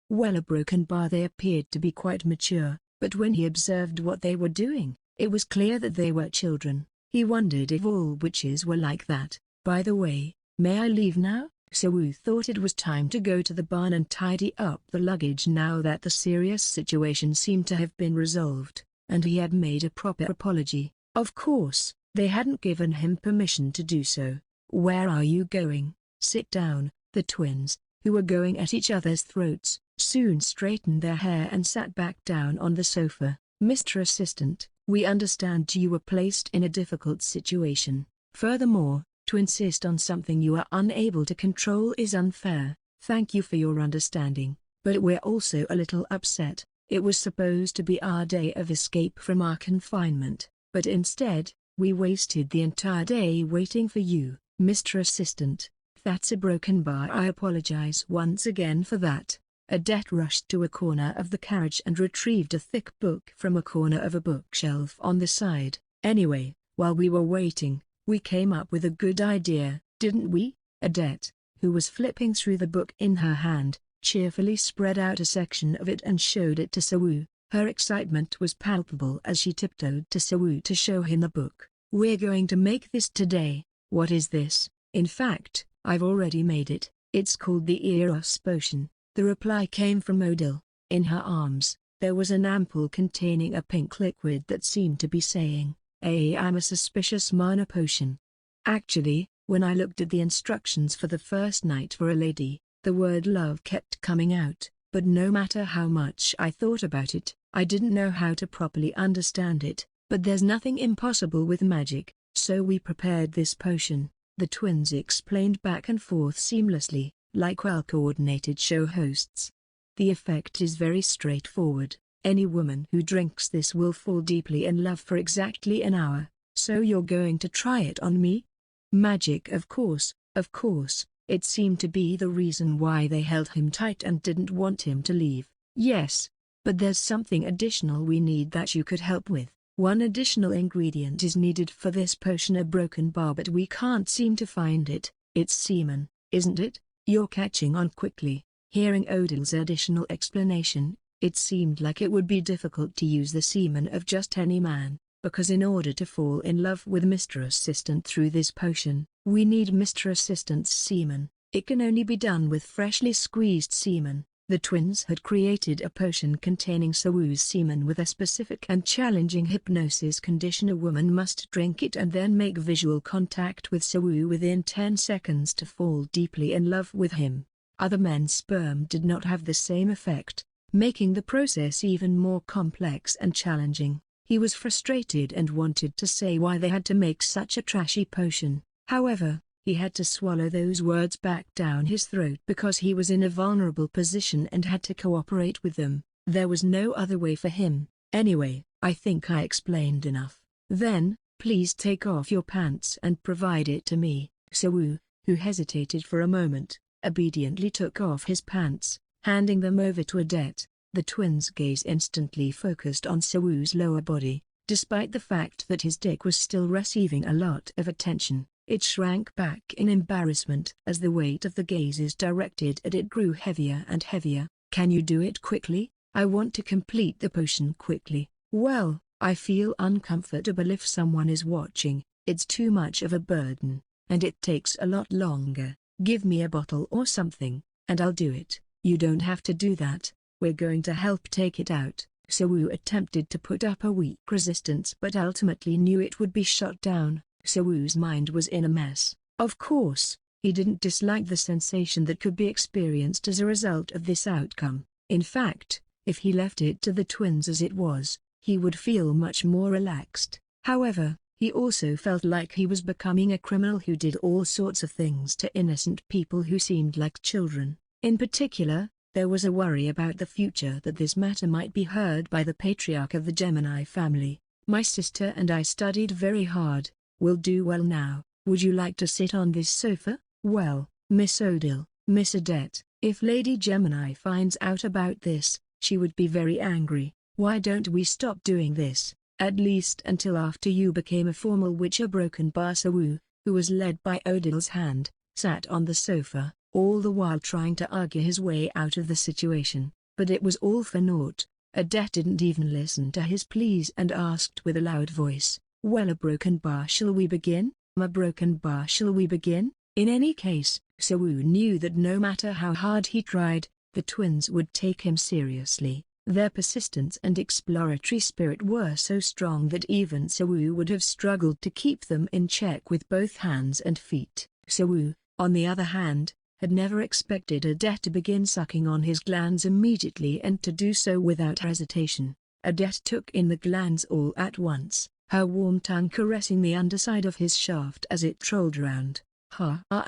Well, a broken bar. They appeared to be quite mature, but when he observed what they were doing, it was clear that they were children. He wondered if all witches were like that. By the way, may I leave now? Sawu thought it was time to go to the barn and tidy up the luggage now that the serious situation seemed to have been resolved, and he had made a proper apology. Of course, they hadn't given him permission to do so. Where are you going? Sit down. The twins, who were going at each other's throats, soon straightened their hair and sat back down on the sofa. Mr. Assistant, we understand you were placed in a difficult situation. Furthermore, to insist on something you are unable to control is unfair. Thank you for your understanding, but we're also a little upset. It was supposed to be our day of escape from our confinement, but instead, we wasted the entire day waiting for you, Mr. Assistant. That's a broken bar. I apologize once again for that. Odette rushed to a corner of the carriage and retrieved a thick book from a corner of a bookshelf on the side. Anyway, while we were waiting, we came up with a good idea, didn't we? Odette, who was flipping through the book in her hand, cheerfully spread out a section of it and showed it to Sawu. Her excitement was palpable as she tiptoed to Sawu to show him the book. We're going to make this today. What is this? In fact, I've already made it. It's called the Eros Potion. The reply came from Odile. In her arms, there was an ampoule containing a pink liquid that seemed to be saying, I'm a suspicious mana potion. Actually, when I looked at the instructions for the first night for a lady, The word love kept coming out, but no matter how much I thought about it, I didn't know how to properly understand it. But there's nothing impossible with magic, so we prepared this potion, the twins explained back and forth seamlessly, like well-coordinated show hosts. The effect is very straightforward. Any woman who drinks this will fall deeply in love for exactly an hour. So you're going to try it on me? Magic, of course, of course. It seemed to be the reason why they held him tight and didn't want him to leave. Yes. But there's something additional we need that you could help with. One additional ingredient is needed for this potion, a broken bar, but we can't seem to find it. It's semen, isn't it? You're catching on quickly. Hearing Odil's additional explanation, it seemed like it would be difficult to use the semen of just any man, because in order to fall in love with Mr. Assistant through this potion, we need Mr. Assistant's semen. It can only be done with freshly squeezed semen. The twins had created a potion containing Sawu's semen with a specific and challenging hypnosis condition. A woman must drink it and then make visual contact with Sawu within 10 seconds to fall deeply in love with him. Other men's sperm did not have the same effect, making the process even more complex and challenging. He was frustrated and wanted to say why they had to make such a trashy potion. However, he had to swallow those words back down his throat because he was in a vulnerable position and had to cooperate with them. There was no other way for him. Anyway, I think I explained enough. Then, please take off your pants and provide it to me. Sawu, who hesitated for a moment, obediently took off his pants, handing them over to Adet. The twins' gaze instantly focused on Sawu's lower body. Despite the fact that his dick was still receiving a lot of attention, it shrank back in embarrassment as the weight of the gazes directed at it grew heavier and heavier. Can you do it quickly? I want to complete the potion quickly. Well, I feel uncomfortable if someone is watching. It's too much of a burden, and it takes a lot longer. Give me a bottle or something, and I'll do it. You don't have to do that. We're going to help take it out. Sawu attempted to put up a weak resistance but ultimately knew it would be shot down. Sawu's mind was in a mess. Of course, he didn't dislike the sensation that could be experienced as a result of this outcome. In fact, if he left it to the twins as it was, he would feel much more relaxed. However, he also felt like he was becoming a criminal who did all sorts of things to innocent people who seemed like children. In particular, there was a worry about the future that this matter might be heard by the patriarch of the Gemini family. My sister and I studied very hard. We'll do well now. Would you like to sit on this sofa? Well, Miss Odile, Miss Adet, if Lady Gemini finds out about this, she would be very angry. Why don't we stop doing this, at least until after you became a formal witch? A broken bar Sawu, who was led by Odile's hand, sat on the sofa, all the while trying to argue his way out of the situation. But it was all for naught. Adet didn't even listen to his pleas and asked with a loud voice, well, a broken bar, shall we begin? A broken bar, shall we begin? In any case, Sawu knew that no matter how hard he tried, the twins would take him seriously. Their persistence and exploratory spirit were so strong that even Sawu would have struggled to keep them in check with both hands and feet. Sawu, on the other hand, had never expected Adet to begin sucking on his glands immediately and to do so without hesitation. Adet took in the glands all at once, her warm tongue caressing the underside of his shaft as it trolled around. A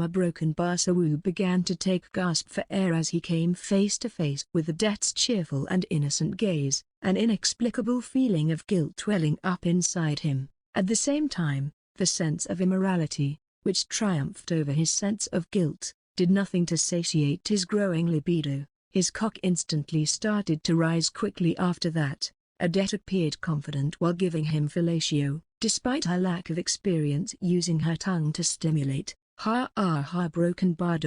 broken bar. Sawu began to take gasp for air as he came face to face with Adet's cheerful and innocent gaze, an inexplicable feeling of guilt welling up inside him. At the same time, the sense of immorality, which triumphed over his sense of guilt, did nothing to satiate his growing libido. His cock instantly started to rise quickly after that. Adet appeared confident while giving him fellatio, despite her lack of experience using her tongue to stimulate. Broken bar.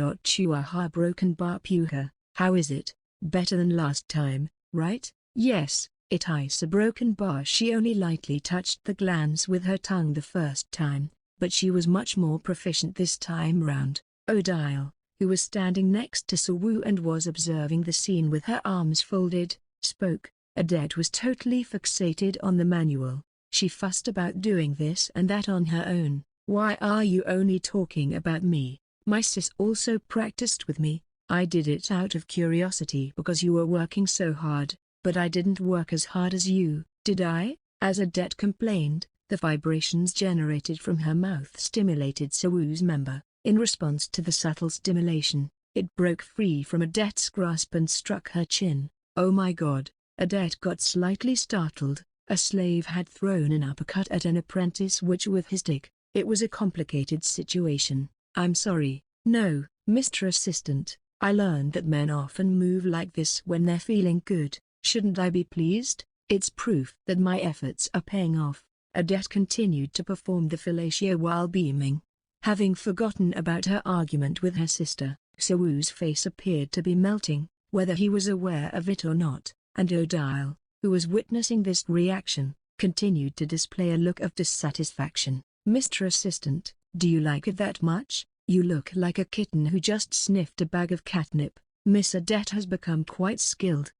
Broken bar puha. How is it? Better than last time, right? Yes, it is a broken bar. She only lightly touched the glands with her tongue the first time, but she was much more proficient this time round. Odile, who was standing next to Sawu and was observing the scene with her arms folded, spoke. Adet was totally fixated on the manual. She fussed about doing this and that on her own. Why are you only talking about me? My sis also practiced with me. I did it out of curiosity because you were working so hard, but I didn't work as hard as you, did I?" As Adet complained, the vibrations generated from her mouth stimulated Sawu's member. In response to the subtle stimulation, it broke free from Adet's grasp and struck her chin. Oh my god! Adet got slightly startled. A slave had thrown an uppercut at an apprentice with his stick. It was a complicated situation. "I'm sorry." "No, Mr. Assistant. I learned that men often move like this when they're feeling good. Shouldn't I be pleased? It's proof that my efforts are paying off." Adet continued to perform the fellatio while beaming. Having forgotten about her argument with her sister, Sawu's face appeared to be melting, whether he was aware of it or not, and Odile, who was witnessing this reaction, continued to display a look of dissatisfaction. "Mr. Assistant, do you like it that much? You look like a kitten who just sniffed a bag of catnip." Miss Adet has become quite skilled.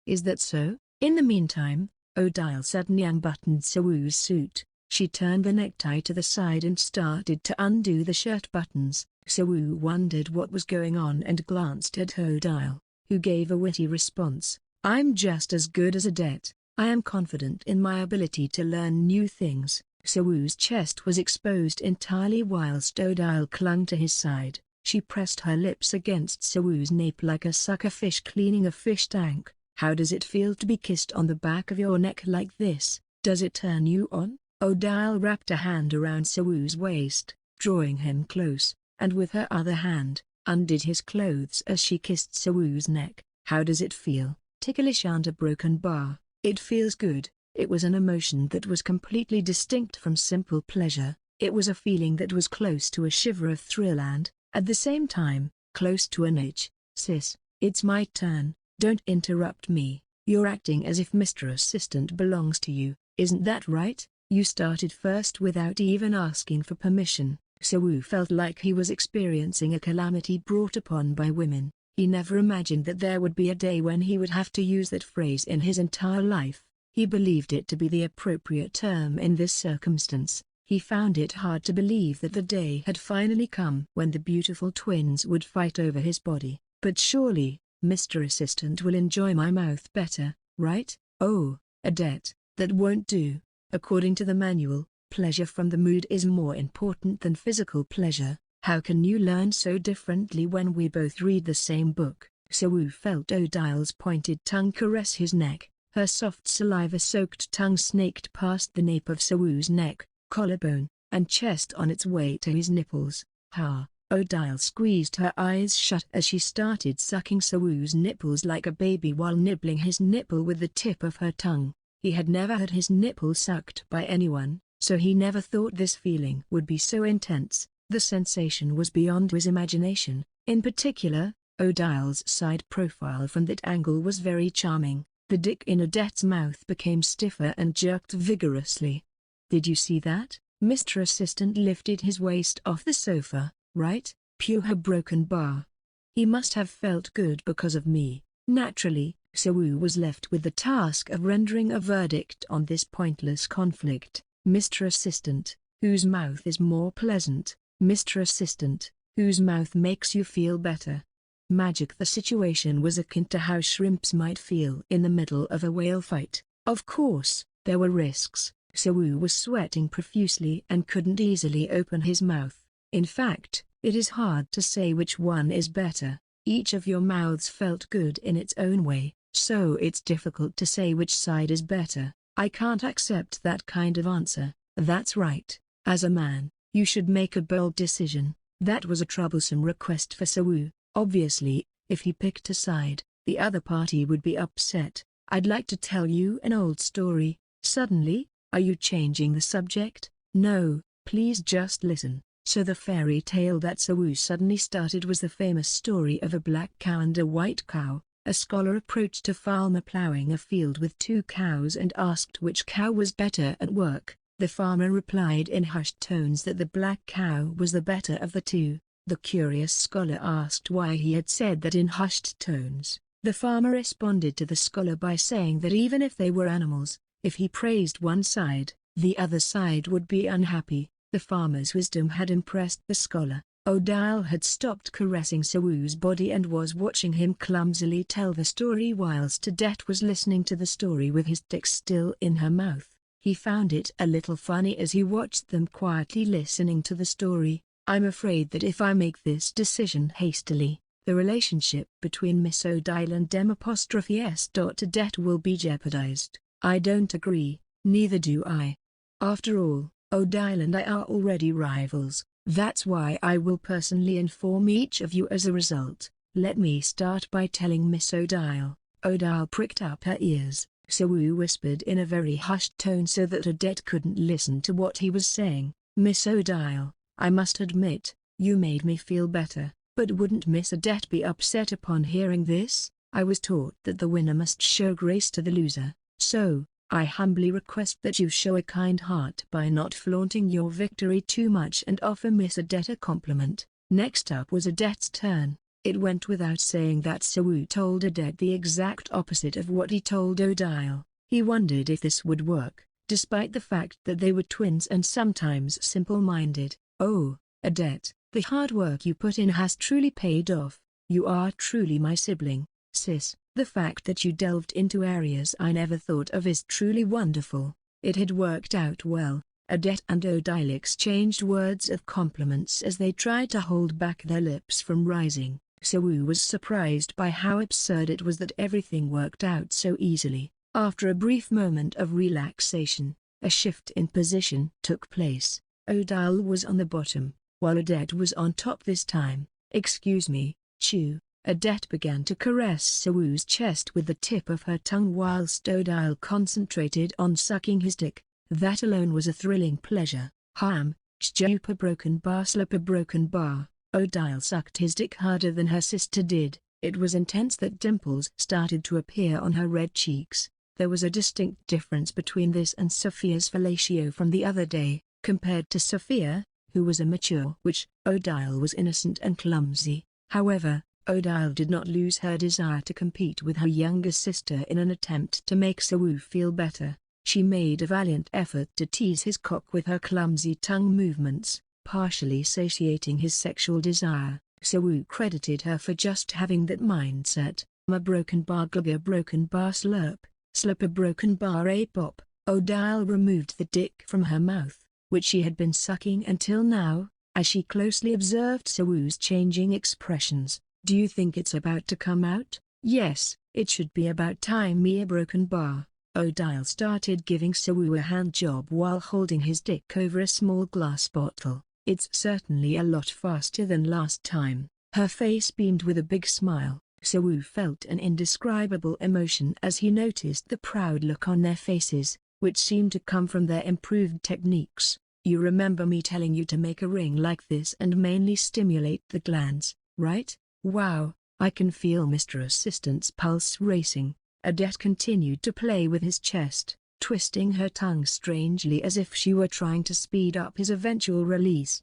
Is that so? In the meantime, Odile suddenly unbuttoned Sawu's suit. She turned the necktie to the side and started to undo the shirt buttons. Sawu wondered what was going on and glanced at Odile, who gave a witty response. "I'm just as good as Adet. I am confident in my ability to learn new things." Sawu's chest was exposed entirely whilst Odile clung to his side. She pressed her lips against Sawu's nape like a sucker fish cleaning a fish tank. "How does it feel to be kissed on the back of your neck like this? Does it turn you on?" Odile wrapped a hand around Sawu's waist, drawing him close, and with her other hand, undid his clothes as she kissed Sawu's neck. "How does it feel?" "Ticklish under broken bar." "It feels good." It was an emotion that was completely distinct from simple pleasure. It was a feeling that was close to a shiver of thrill and, at the same time, close to an itch. "Sis, it's my turn. Don't interrupt me. You're acting as if Mr. Assistant belongs to you, isn't that right? You started first without even asking for permission." Sawu felt like he was experiencing a calamity brought upon by women. He never imagined that there would be a day when he would have to use that phrase in his entire life. He believed it to be the appropriate term in this circumstance. He found it hard to believe that the day had finally come when the beautiful twins would fight over his body. "But surely, Mr. Assistant will enjoy my mouth better, right?" "Oh, Adet, that won't do. According to the manual, pleasure from the mood is more important than physical pleasure. How can you learn so differently when we both read the same book?" Sawu felt Odile's pointed tongue caress his neck. Her soft saliva-soaked tongue snaked past the nape of Sawu's neck, collarbone, and chest on its way to his nipples. "Ha!" Odile squeezed her eyes shut as she started sucking Sawu's nipples like a baby while nibbling his nipple with the tip of her tongue. He had never had his nipple sucked by anyone, so he never thought this feeling would be so intense. The sensation was beyond his imagination. In particular, Odile's side profile from that angle was very charming. The dick in Adet's mouth became stiffer and jerked vigorously. "Did you see that?" Mr. Assistant lifted his waist off the sofa. "Right? Pure broken bar. He must have felt good because of me." Naturally, Sawu was left with the task of rendering a verdict on this pointless conflict. "Mr. Assistant, whose mouth is more pleasant?" "Mr. Assistant, whose mouth makes you feel better?" Magic. The situation was akin to how shrimps might feel in the middle of a whale fight. Of course, there were risks. Sawu was sweating profusely and couldn't easily open his mouth. In fact, it is hard to say which one is better. Each of your mouths felt good in its own way, so it's difficult to say which side is better. I can't accept that kind of answer. That's right. As a man, you should make a bold decision. That was a troublesome request for Sawu. Obviously, if he picked a side, the other party would be upset. "I'd like to tell you an old story." Suddenly, are you changing the subject? "No, please just listen." So the fairy tale that Sawu suddenly started was the famous story of a black cow and a white cow. A scholar approached a farmer plowing a field with 2 cows and asked which cow was better at work. The farmer replied in hushed tones that the black cow was the better of the 2. The curious scholar asked why he had said that in hushed tones. The farmer responded to the scholar by saying that even if they were animals, if he praised one side, the other side would be unhappy. The farmer's wisdom had impressed the scholar. Odile had stopped caressing Sawu's body and was watching him clumsily tell the story whilst Adet was listening to the story with his dick still in her mouth. He found it a little funny as he watched them quietly listening to the story. "I'm afraid that if I make this decision hastily, the relationship between Miss Odile and M''S. Adet will be jeopardized." "I don't agree, neither do I. After all, Odile and I are already rivals. That's why I will personally inform each of you as a result. Let me start by telling Miss Odile." Odile pricked up her ears. Sawu whispered in a very hushed tone so that Adet couldn't listen to what he was saying. "Miss Odile, I must admit, you made me feel better, but wouldn't Miss Adet be upset upon hearing this? I was taught that the winner must show grace to the loser, so I humbly request that you show a kind heart by not flaunting your victory too much and offer Miss Adet a compliment." Next up was Adet's turn. It went without saying that Sawu told Adet the exact opposite of what he told Odile. He wondered if this would work, despite the fact that they were twins and sometimes simple-minded. "Oh, Adet, the hard work you put in has truly paid off. You are truly my sibling, sis. The fact that you delved into areas I never thought of is truly wonderful." It had worked out well. Adet and Odile exchanged words of compliments as they tried to hold back their lips from rising. Sawu was surprised by how absurd it was that everything worked out so easily. After a brief moment of relaxation, a shift in position took place. Odile was on the bottom, while Adet was on top this time. "Excuse me, Chew." Adet began to caress Sawu's chest with the tip of her tongue whilst Odile concentrated on sucking his dick. That alone was a thrilling pleasure. "Ham, chupa broken bar slipper broken bar." Odile sucked his dick harder than her sister did. It was intense that dimples started to appear on her red cheeks. There was a distinct difference between this and Sophia's fellatio from the other day. Compared to Sophia, who was a mature witch, Odile was innocent and clumsy. However, Odile did not lose her desire to compete with her younger sister in an attempt to make Sawu feel better. She made a valiant effort to tease his cock with her clumsy tongue movements, partially satiating his sexual desire. Sawu credited her for just having that mindset. "Ma broken bar glugger broken bar slurp, slipper broken bar a pop." Odile removed the dick from her mouth, which she had been sucking until now, as she closely observed Sawu's changing expressions. "Do you think it's about to come out?" "Yes, it should be about time me a broken bar." Odile started giving Sawu a hand job while holding his dick over a small glass bottle. "It's certainly a lot faster than last time." Her face beamed with a big smile. Sawu felt an indescribable emotion as he noticed the proud look on their faces, which seemed to come from their improved techniques. "You remember me telling you to make a ring like this and mainly stimulate the glands, right? Wow, I can feel Mr. Assistant's pulse racing." Adet continued to play with his chest, twisting her tongue strangely as if she were trying to speed up his eventual release.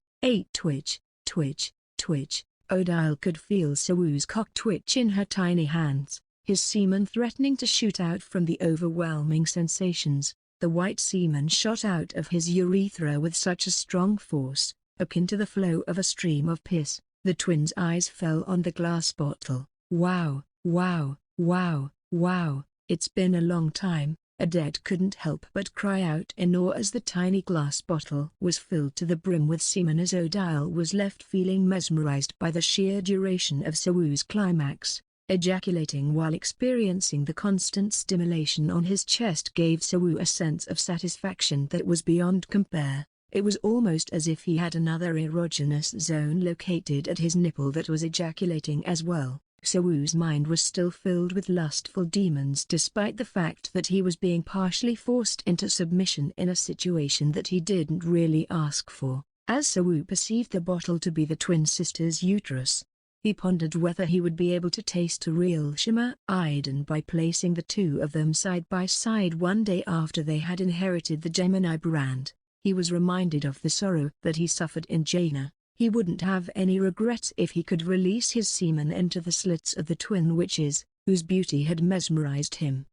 Twitch, twitch, twitch. Odile could feel Sawu's cock twitch in her tiny hands, his semen threatening to shoot out from the overwhelming sensations. The white semen shot out of his urethra with such a strong force, akin to the flow of a stream of piss. The twins' eyes fell on the glass bottle. "Wow, wow, wow, wow, it's been a long time." Adet couldn't help but cry out in awe as the tiny glass bottle was filled to the brim with semen as Odile was left feeling mesmerized by the sheer duration of Sawu's climax. Ejaculating while experiencing the constant stimulation on his chest gave Sawu a sense of satisfaction that was beyond compare. It was almost as if he had another erogenous zone located at his nipple that was ejaculating as well. Sawu's mind was still filled with lustful demons despite the fact that he was being partially forced into submission in a situation that he didn't really ask for. As Sawu perceived the bottle to be the twin sister's uterus, he pondered whether he would be able to taste a real Shima Iden by placing the two of them side by side one day after they had inherited the Gemini brand. He was reminded of the sorrow that he suffered in Jaina. He wouldn't have any regrets if he could release his semen into the slits of the twin witches, whose beauty had mesmerized him.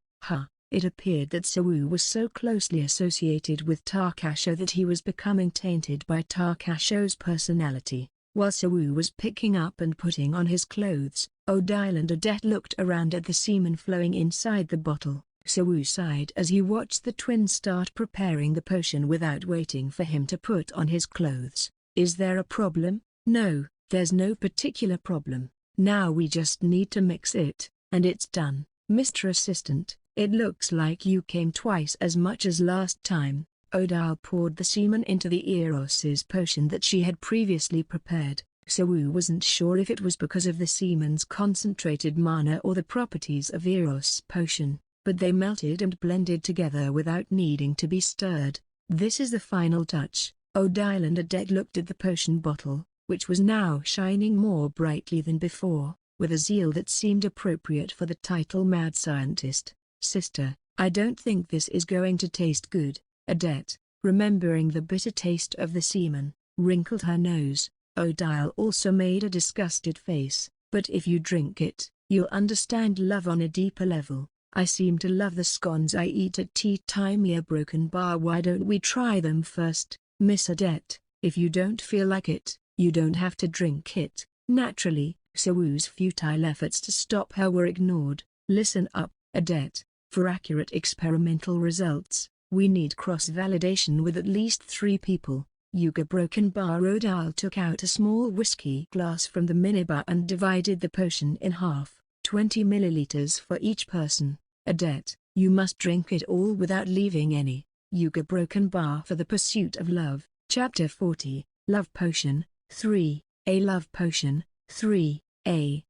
It appeared that Sawu was so closely associated with Tarkasho that he was becoming tainted by Tarkasho's personality. While Sawu was picking up and putting on his clothes, Odile and Odette looked around at the semen flowing inside the bottle. Sawu sighed as he watched the twins start preparing the potion without waiting for him to put on his clothes. Is there a problem? No, there's no particular problem. Now we just need to mix it, and it's done. Mr. Assistant, it looks like you came twice as much as last time. Odile poured the semen into the Eros's potion that she had previously prepared. Sawu wasn't sure if it was because of the semen's concentrated mana or the properties of Eros' potion, but they melted and blended together without needing to be stirred. This is the final touch. Odile and Odette looked at the potion bottle, which was now shining more brightly than before, with a zeal that seemed appropriate for the title Mad Scientist. Sister, I don't think this is going to taste good. Odette, remembering the bitter taste of the semen, wrinkled her nose. Odile also made a disgusted face. But if you drink it, you'll understand love on a deeper level. I seem to love the scones I eat at tea time. A broken bar. Why don't we try them first, Miss Odette? If you don't feel like it, you don't have to drink it. Naturally, Sawu's futile efforts to stop her were ignored. Listen up, Odette. For accurate experimental results, we need cross-validation with at least 3 people. Yuga broken bar. Odile took out a small whiskey glass from the minibar and divided the potion in half, 20 milliliters for each person. Odette, you must drink it all without leaving any. Yuga broken bar. For the pursuit of love. Chapter 40, Love Potion, 3, A Love Potion, 3, A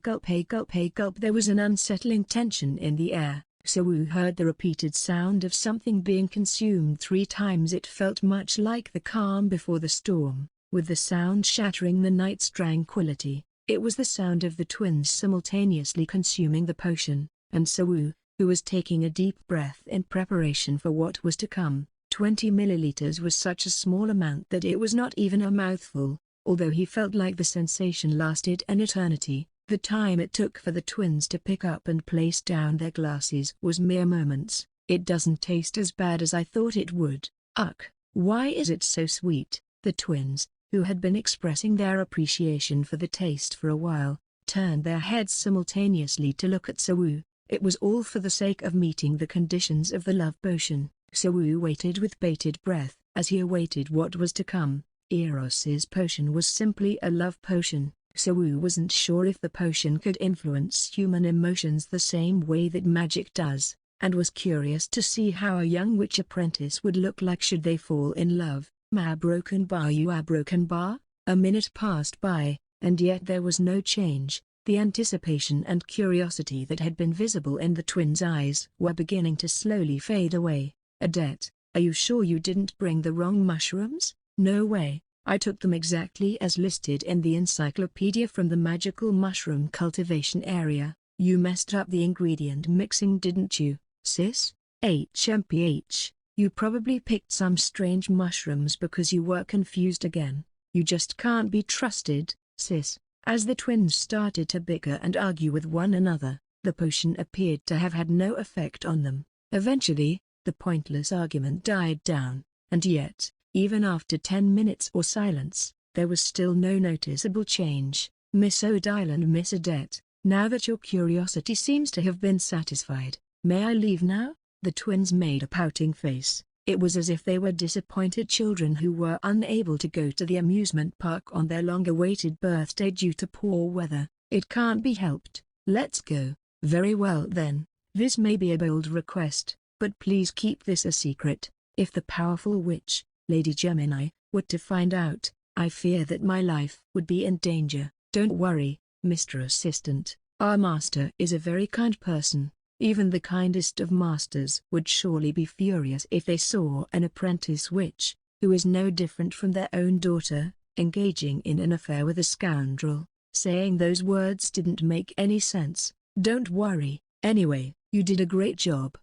gulp, a gulp, a gulp. There was an unsettling tension in the air. Sawu heard the repeated sound of something being consumed 3 times. It felt much like the calm before the storm, with the sound shattering the night's tranquility. It was the sound of the twins simultaneously consuming the potion, and Sawu, who was taking a deep breath in preparation for what was to come. 20 milliliters was such a small amount that it was not even a mouthful, although he felt like the sensation lasted an eternity. The time it took for the twins to pick up and place down their glasses was mere moments. It doesn't taste as bad as I thought it would. Ugh, why is it so sweet? The twins, who had been expressing their appreciation for the taste for a while, turned their heads simultaneously to look at Sawu. It was all for the sake of meeting the conditions of the love potion. Sawu waited with bated breath as he awaited what was to come. Eros's potion was simply a love potion. Sawu wasn't sure if the potion could influence human emotions the same way that magic does, and was curious to see how a young witch apprentice would look like should they fall in love. Ma broken bar. You are broken bar? A minute passed by, and yet there was no change. The anticipation and curiosity that had been visible in the twins' eyes were beginning to slowly fade away. Odette, are you sure you didn't bring the wrong mushrooms? No way. I took them exactly as listed in the encyclopedia from the magical mushroom cultivation area. You messed up the ingredient mixing, didn't you, sis? HMPH, you probably picked some strange mushrooms because you were confused again. You just can't be trusted, sis. As the twins started to bicker and argue with one another, the potion appeared to have had no effect on them. Eventually, the pointless argument died down, and yet, even after 10 minutes or silence, there was still no noticeable change. Miss Odile and Miss Odette, now that your curiosity seems to have been satisfied, may I leave now? The twins made a pouting face. It was as if they were disappointed children who were unable to go to the amusement park on their long-awaited birthday due to poor weather. It can't be helped. Let's go. Very well then. This may be a bold request, but please keep this a secret. If the powerful witch, Lady Gemini, were to find out, I fear that my life would be in danger. Don't worry, Mr. Assistant. Our master is a very kind person. Even the kindest of masters would surely be furious if they saw an apprentice witch, who is no different from their own daughter, engaging in an affair with a scoundrel. Saying those words didn't make any sense. Don't worry. Anyway, you did a great job.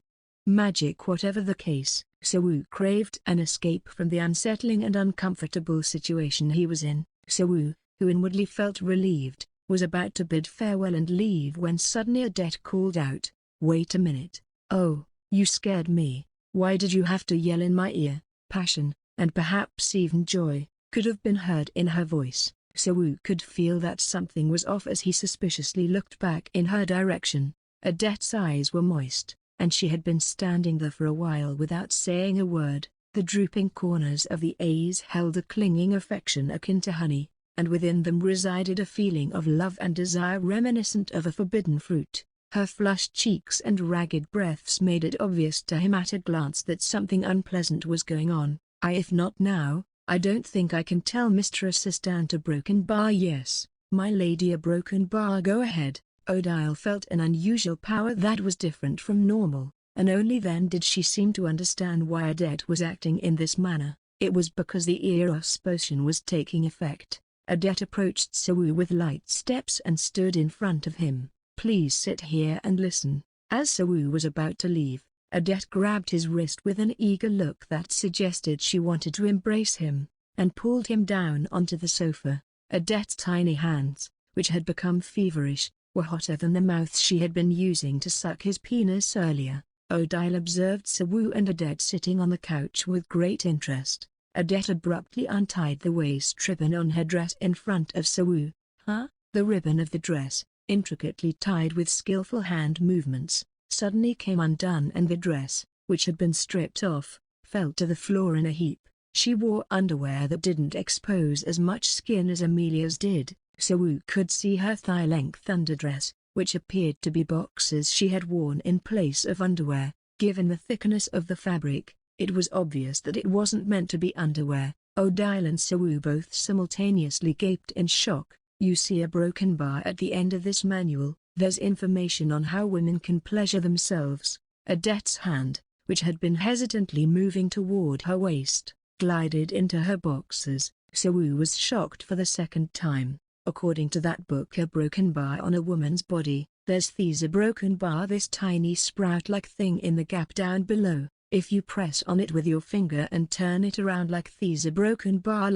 Magic. Whatever the case, Sawu craved an escape from the unsettling and uncomfortable situation he was in. Sawu, who inwardly felt relieved, was about to bid farewell and leave when suddenly Odette called out, "Wait a minute. Oh, you scared me. Why did you have to yell in my ear?" Passion, and perhaps even joy, could have been heard in her voice. So could feel that something was off as he suspiciously looked back in her direction. Adet's eyes were moist, and she had been standing there for a while without saying a word. The drooping corners of the eyes held a clinging affection akin to honey, and within them resided a feeling of love and desire reminiscent of a forbidden fruit. Her flushed cheeks and ragged breaths made it obvious to him at a glance that something unpleasant was going on. If not now, I don't think I can tell Mr. Assistant a broken bar. Yes, my lady, a broken bar. Go ahead. Odile felt an unusual power that was different from normal, and only then did she seem to understand why Adet was acting in this manner. It was because the Eros potion was taking effect. Adet approached Sawu with light steps and stood in front of him. Please sit here and listen. As Sawu was about to leave, Adet grabbed his wrist with an eager look that suggested she wanted to embrace him, and pulled him down onto the sofa. Adet's tiny hands, which had become feverish, were hotter than the mouth she had been using to suck his penis earlier. Odile observed Sawu and Adet sitting on the couch with great interest. Adet abruptly untied the waist ribbon on her dress in front of Sawu. The ribbon of the dress, intricately tied with skillful hand movements, suddenly came undone, and the dress, which had been stripped off, fell to the floor in a heap. She wore underwear that didn't expose as much skin as Amelia's did. Sawu could see her thigh-length underdress, which appeared to be boxers she had worn in place of underwear. Given the thickness of the fabric, it was obvious that it wasn't meant to be underwear. Odile and Sawu both simultaneously gaped in shock. You see a broken bar at the end of this manual. There's information on how women can pleasure themselves. Adet's hand, which had been hesitantly moving toward her waist, glided into her boxers. Sawu was shocked for the second time. According to that book, a broken bar on a woman's body, there's a broken bar, this tiny sprout-like thing in the gap down below. If you press on it with your finger and turn it around like a broken bar,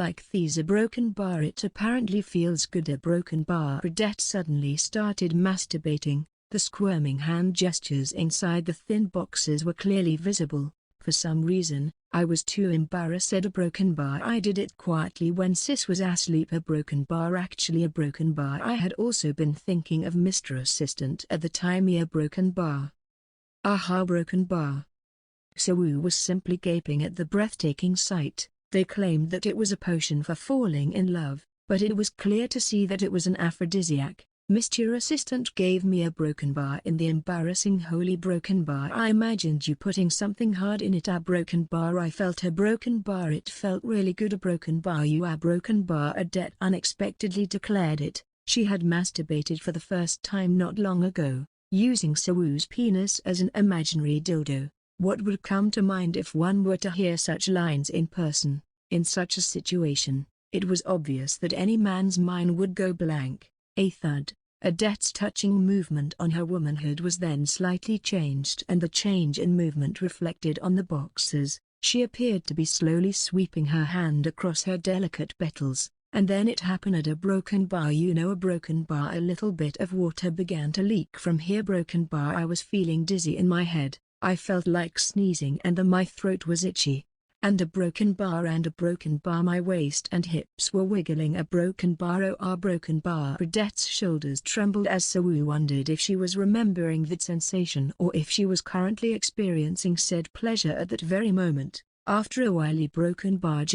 it apparently feels good. A broken bar. Adet suddenly started masturbating. The squirming hand gestures inside the thin boxes were clearly visible. For some reason, I was too embarrassed. Said a broken bar. I did it quietly when Sis was asleep. A broken bar. Actually a broken bar. I had also been thinking of Mr. Assistant at the time. A broken bar. Aha, broken bar. Sawu was simply gaping at the breathtaking sight. They claimed that it was a potion for falling in love, but it was clear to see that it was an aphrodisiac. Mr. Assistant gave me a broken bar in the embarrassing holy broken bar. I imagined you putting something hard in it. A broken bar. I felt a broken bar. It felt really good. A broken bar. You a broken bar. Adet unexpectedly declared it. She had masturbated for the first time not long ago, using Sawu's penis as an imaginary dildo. What would come to mind if one were to hear such lines in person? In such a situation, it was obvious that any man's mind would go blank. A thud. Adet's touching movement on her womanhood was then slightly changed, and the change in movement reflected on the boxes. She appeared to be slowly sweeping her hand across her delicate petals, and then it happened. A broken bar. You know, a broken bar. A little bit of water began to leak from here. Broken bar. I was feeling dizzy in my head. I felt like sneezing and my throat was itchy. And a broken bar. My waist and hips were wiggling. A broken bar. Oh, a broken bar. Adet's shoulders trembled as Sawu wondered if she was remembering that sensation or if she was currently experiencing said pleasure at that very moment. After a while, a broken bar.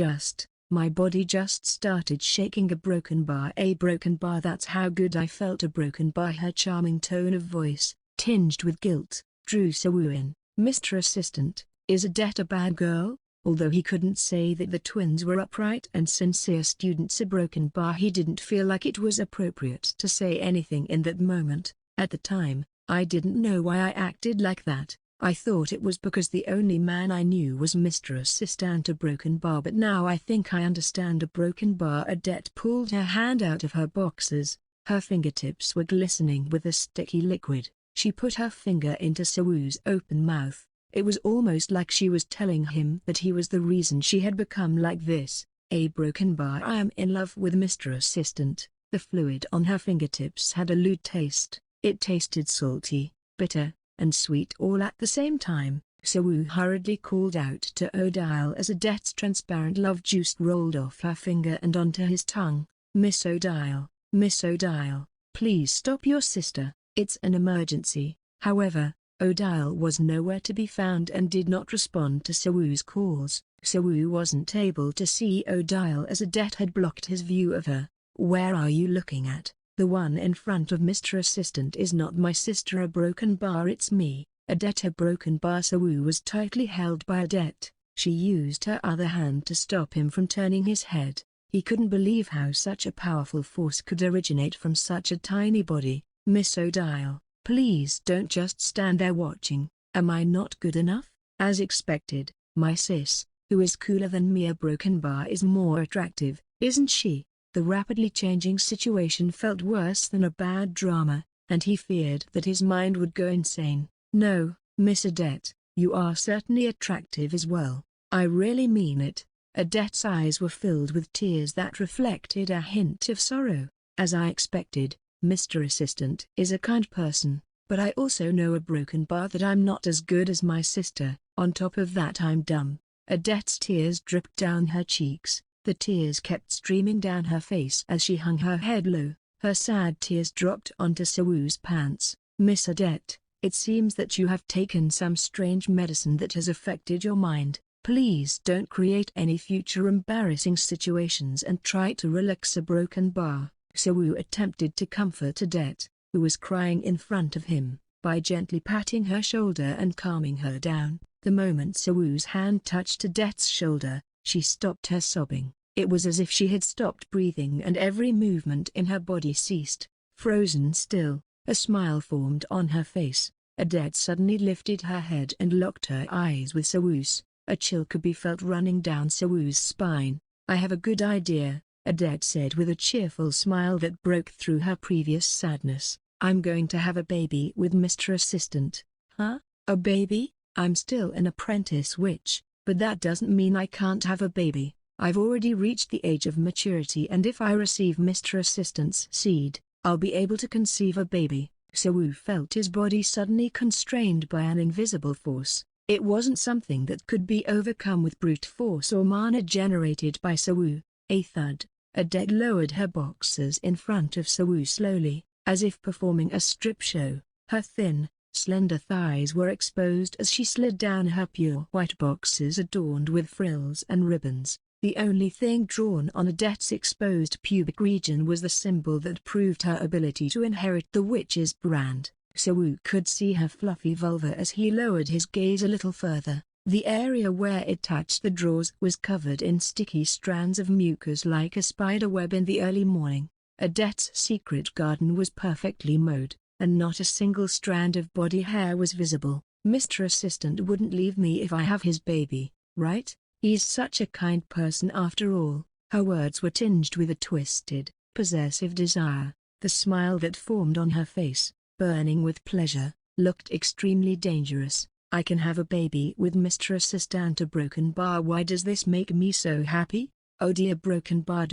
My body just started shaking. A broken bar. A broken bar. That's how good I felt. A broken bar. Her charming tone of voice, tinged with guilt, drew Sawu in. Mr. Assistant, is Adet a bad girl? Although he couldn't say that the twins were upright and sincere students. A broken bar. He didn't feel like it was appropriate to say anything in that moment. At the time, I didn't know why I acted like that. I thought it was because the only man I knew was Mr. Assistant. A broken bar. But now I think I understand. A broken bar. Adet pulled her hand out of her boxers. Her fingertips were glistening with a sticky liquid. She put her finger into Sawu's open mouth. It was almost like she was telling him that he was the reason she had become like this. A broken bar. I am in love with Mr. Assistant. The fluid on her fingertips had a lewd taste. It tasted salty, bitter, and sweet all at the same time. Sawu hurriedly called out to Odile as Adet's transparent love juice rolled off her finger and onto his tongue. Miss Odile, please stop your sister, it's an emergency." However, Odile was nowhere to be found and did not respond to Sawoo's calls. Sawoo wasn't able to see Odile as Adet had blocked his view of her. "Where are you looking at? The one in front of Mr. Assistant is not my sister, a broken bar, it's me, Adet, a broken bar." Sawoo was tightly held by Adet. She used her other hand to stop him from turning his head. He couldn't believe how such a powerful force could originate from such a tiny body. "Miss Odile, please don't just stand there watching. Am I not good enough?" "As expected, my sis, who is cooler than me, a broken bar is more attractive, isn't she?" The rapidly changing situation felt worse than a bad drama, and he feared that his mind would go insane. "No, Miss Adet, you are certainly attractive as well. I really mean it." Adet's eyes were filled with tears that reflected a hint of sorrow. "As I expected, Mr. Assistant is a kind person, but I also know a broken bar that I'm not as good as my sister. On top of that, I'm dumb." Adet's tears dripped down her cheeks. The tears kept streaming down her face as she hung her head low. Her sad tears dropped onto Sawoo's pants. "Miss Adet, it seems that you have taken some strange medicine that has affected your mind. Please don't create any future embarrassing situations and try to relax a broken bar." Sawoo attempted to comfort Adet, who was crying in front of him, by gently patting her shoulder and calming her down. The moment Sawoo's hand touched Adet's shoulder, she stopped her sobbing. It was as if she had stopped breathing and every movement in her body ceased. Frozen still, a smile formed on her face. Adet suddenly lifted her head and locked her eyes with Sawoo's. A chill could be felt running down Sawoo's spine. "I have a good idea," Adet said with a cheerful smile that broke through her previous sadness. "I'm going to have a baby with Mr. Assistant." "Huh? A baby? I'm still an apprentice witch, but that doesn't mean I can't have a baby. I've already reached the age of maturity, and if I receive Mr. Assistant's seed, I'll be able to conceive a baby." Sawoo felt his body suddenly constrained by an invisible force. It wasn't something that could be overcome with brute force or mana generated by Sawoo. A thud. Adet lowered her boxers in front of Sawoo slowly, as if performing a strip show. Her thin, slender thighs were exposed as she slid down her pure white boxers adorned with frills and ribbons. The only thing drawn on Adet's exposed pubic region was the symbol that proved her ability to inherit the witch's brand. Sawoo could see her fluffy vulva as he lowered his gaze a little further. The area where it touched the drawers was covered in sticky strands of mucus like a spider web in the early morning. Adet's secret garden was perfectly mowed, and not a single strand of body hair was visible. "Mr. Assistant wouldn't leave me if I have his baby, right? He's such a kind person after all." Her words were tinged with a twisted, possessive desire. The smile that formed on her face, burning with pleasure, looked extremely dangerous. "I can have a baby with Mr. Assistant, a broken bar. Why does this make me so happy? Oh dear, broken bar.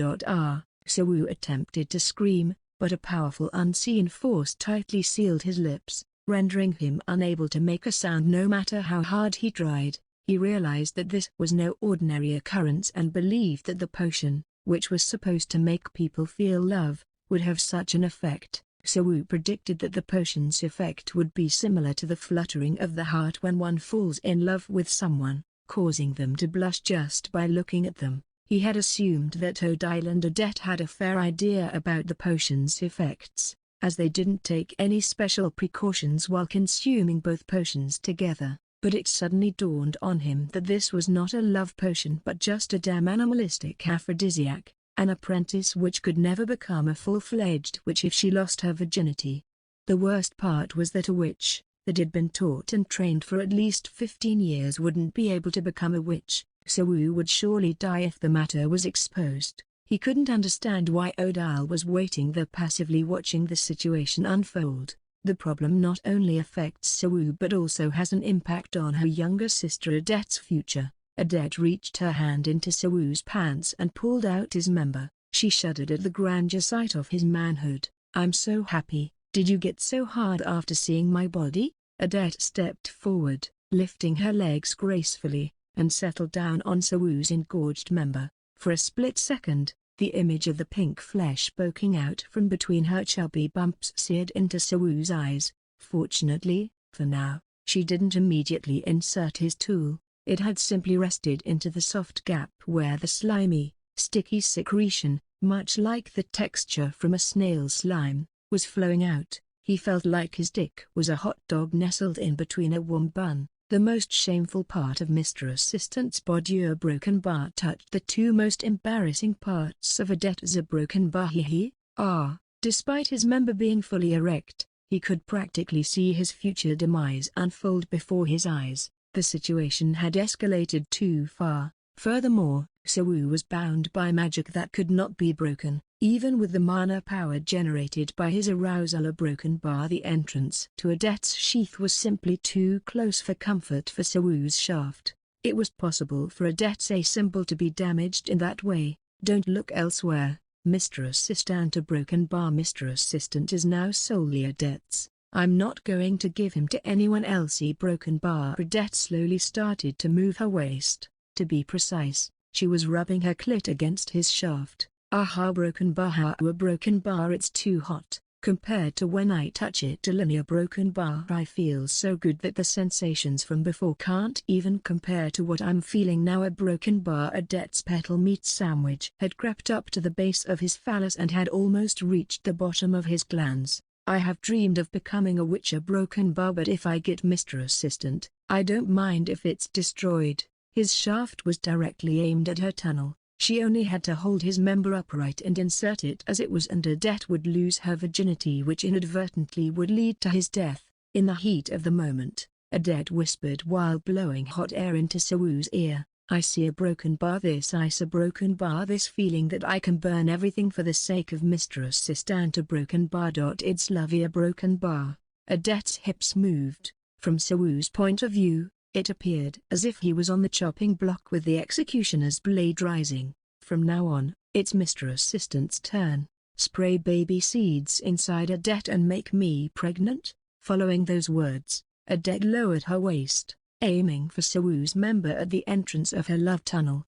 Sawoo attempted to scream, but a powerful unseen force tightly sealed his lips, rendering him unable to make a sound no matter how hard he tried. He realized that this was no ordinary occurrence and believed that the potion, which was supposed to make people feel love, would have such an effect. Sawoo predicted that the potion's effect would be similar to the fluttering of the heart when one falls in love with someone, causing them to blush just by looking at them. He had assumed that Odile and Adet had a fair idea about the potion's effects, as they didn't take any special precautions while consuming both potions together. But it suddenly dawned on him that this was not a love potion but just a damn animalistic aphrodisiac, an apprentice witch could never become a full-fledged witch if she lost her virginity. The worst part was that a witch, that had been taught and trained for at least 15 years wouldn't be able to become a witch. Sawoo would surely die if the matter was exposed. He couldn't understand why Odile was waiting there passively watching the situation unfold. The problem not only affects Sawoo but also has an impact on her younger sister Adet's future. Adet reached her hand into Sawoo's pants and pulled out his member. She shuddered at the grandeur sight of his manhood. "I'm so happy. Did you get so hard after seeing my body?" Adet stepped forward, lifting her legs gracefully, and settled down on Sawoo's engorged member. For a split second, The image of the pink flesh poking out from between her chubby bumps seared into Sewu's eyes. Fortunately, for now, she didn't immediately insert his tool. It had simply rested into the soft gap where the slimy, sticky secretion, much like the texture from a snail's slime, was flowing out. He felt like his dick was a hot dog nestled in between a warm bun. The most shameful part of Mr. Assistant's body, a broken bar, touched the two most embarrassing parts of Odette's broken bar. Despite his member being fully erect, he could practically see his future demise unfold before his eyes. The situation had escalated too far. Furthermore, Sewu was bound by magic that could not be broken. Even with the mana power generated by his arousal, a broken bar, the entrance to Odette's sheath was simply too close for comfort for Sewu's shaft. It was possible for Odette's symbol to be damaged in that way. Don't look elsewhere, Mr. Assistant. A broken bar, Mr. Assistant, is now solely Odette's. I'm not going to give him to anyone else. A broken bar. Odette slowly started to move her waist. To be precise, she was rubbing her clit against his shaft. Broken bar. A broken bar, it's too hot. Compared to when I touch it, a broken bar, I feel so good that the sensations from before can't even compare to what I'm feeling now. A broken bar. Odette's petal meat sandwich had crept up to the base of his phallus and had almost reached the bottom of his glands. I have dreamed of becoming a witch. A broken bar, but if I get Mr. Assistant, I don't mind if it's destroyed. His shaft was directly aimed at her tunnel. She only had to hold his member upright and insert it as it was, and Odette would lose her virginity, which inadvertently would lead to his death. In the heat of the moment, Odette whispered while blowing hot air into Sewu's ear, I see a broken bar, this ice, a broken bar, this feeling that I can burn everything for the sake of Mr. Assistant. A broken bar. It's lovely. A broken bar. Odette's hips moved. From Sewu's point of view, it appeared as if he was on the chopping block with the executioner's blade rising. From now on, it's Mr. Assistant's turn. Spray baby seeds inside Odette and make me pregnant. Following those words, Odette lowered her waist, aiming for Sewu's member at the entrance of her love tunnel.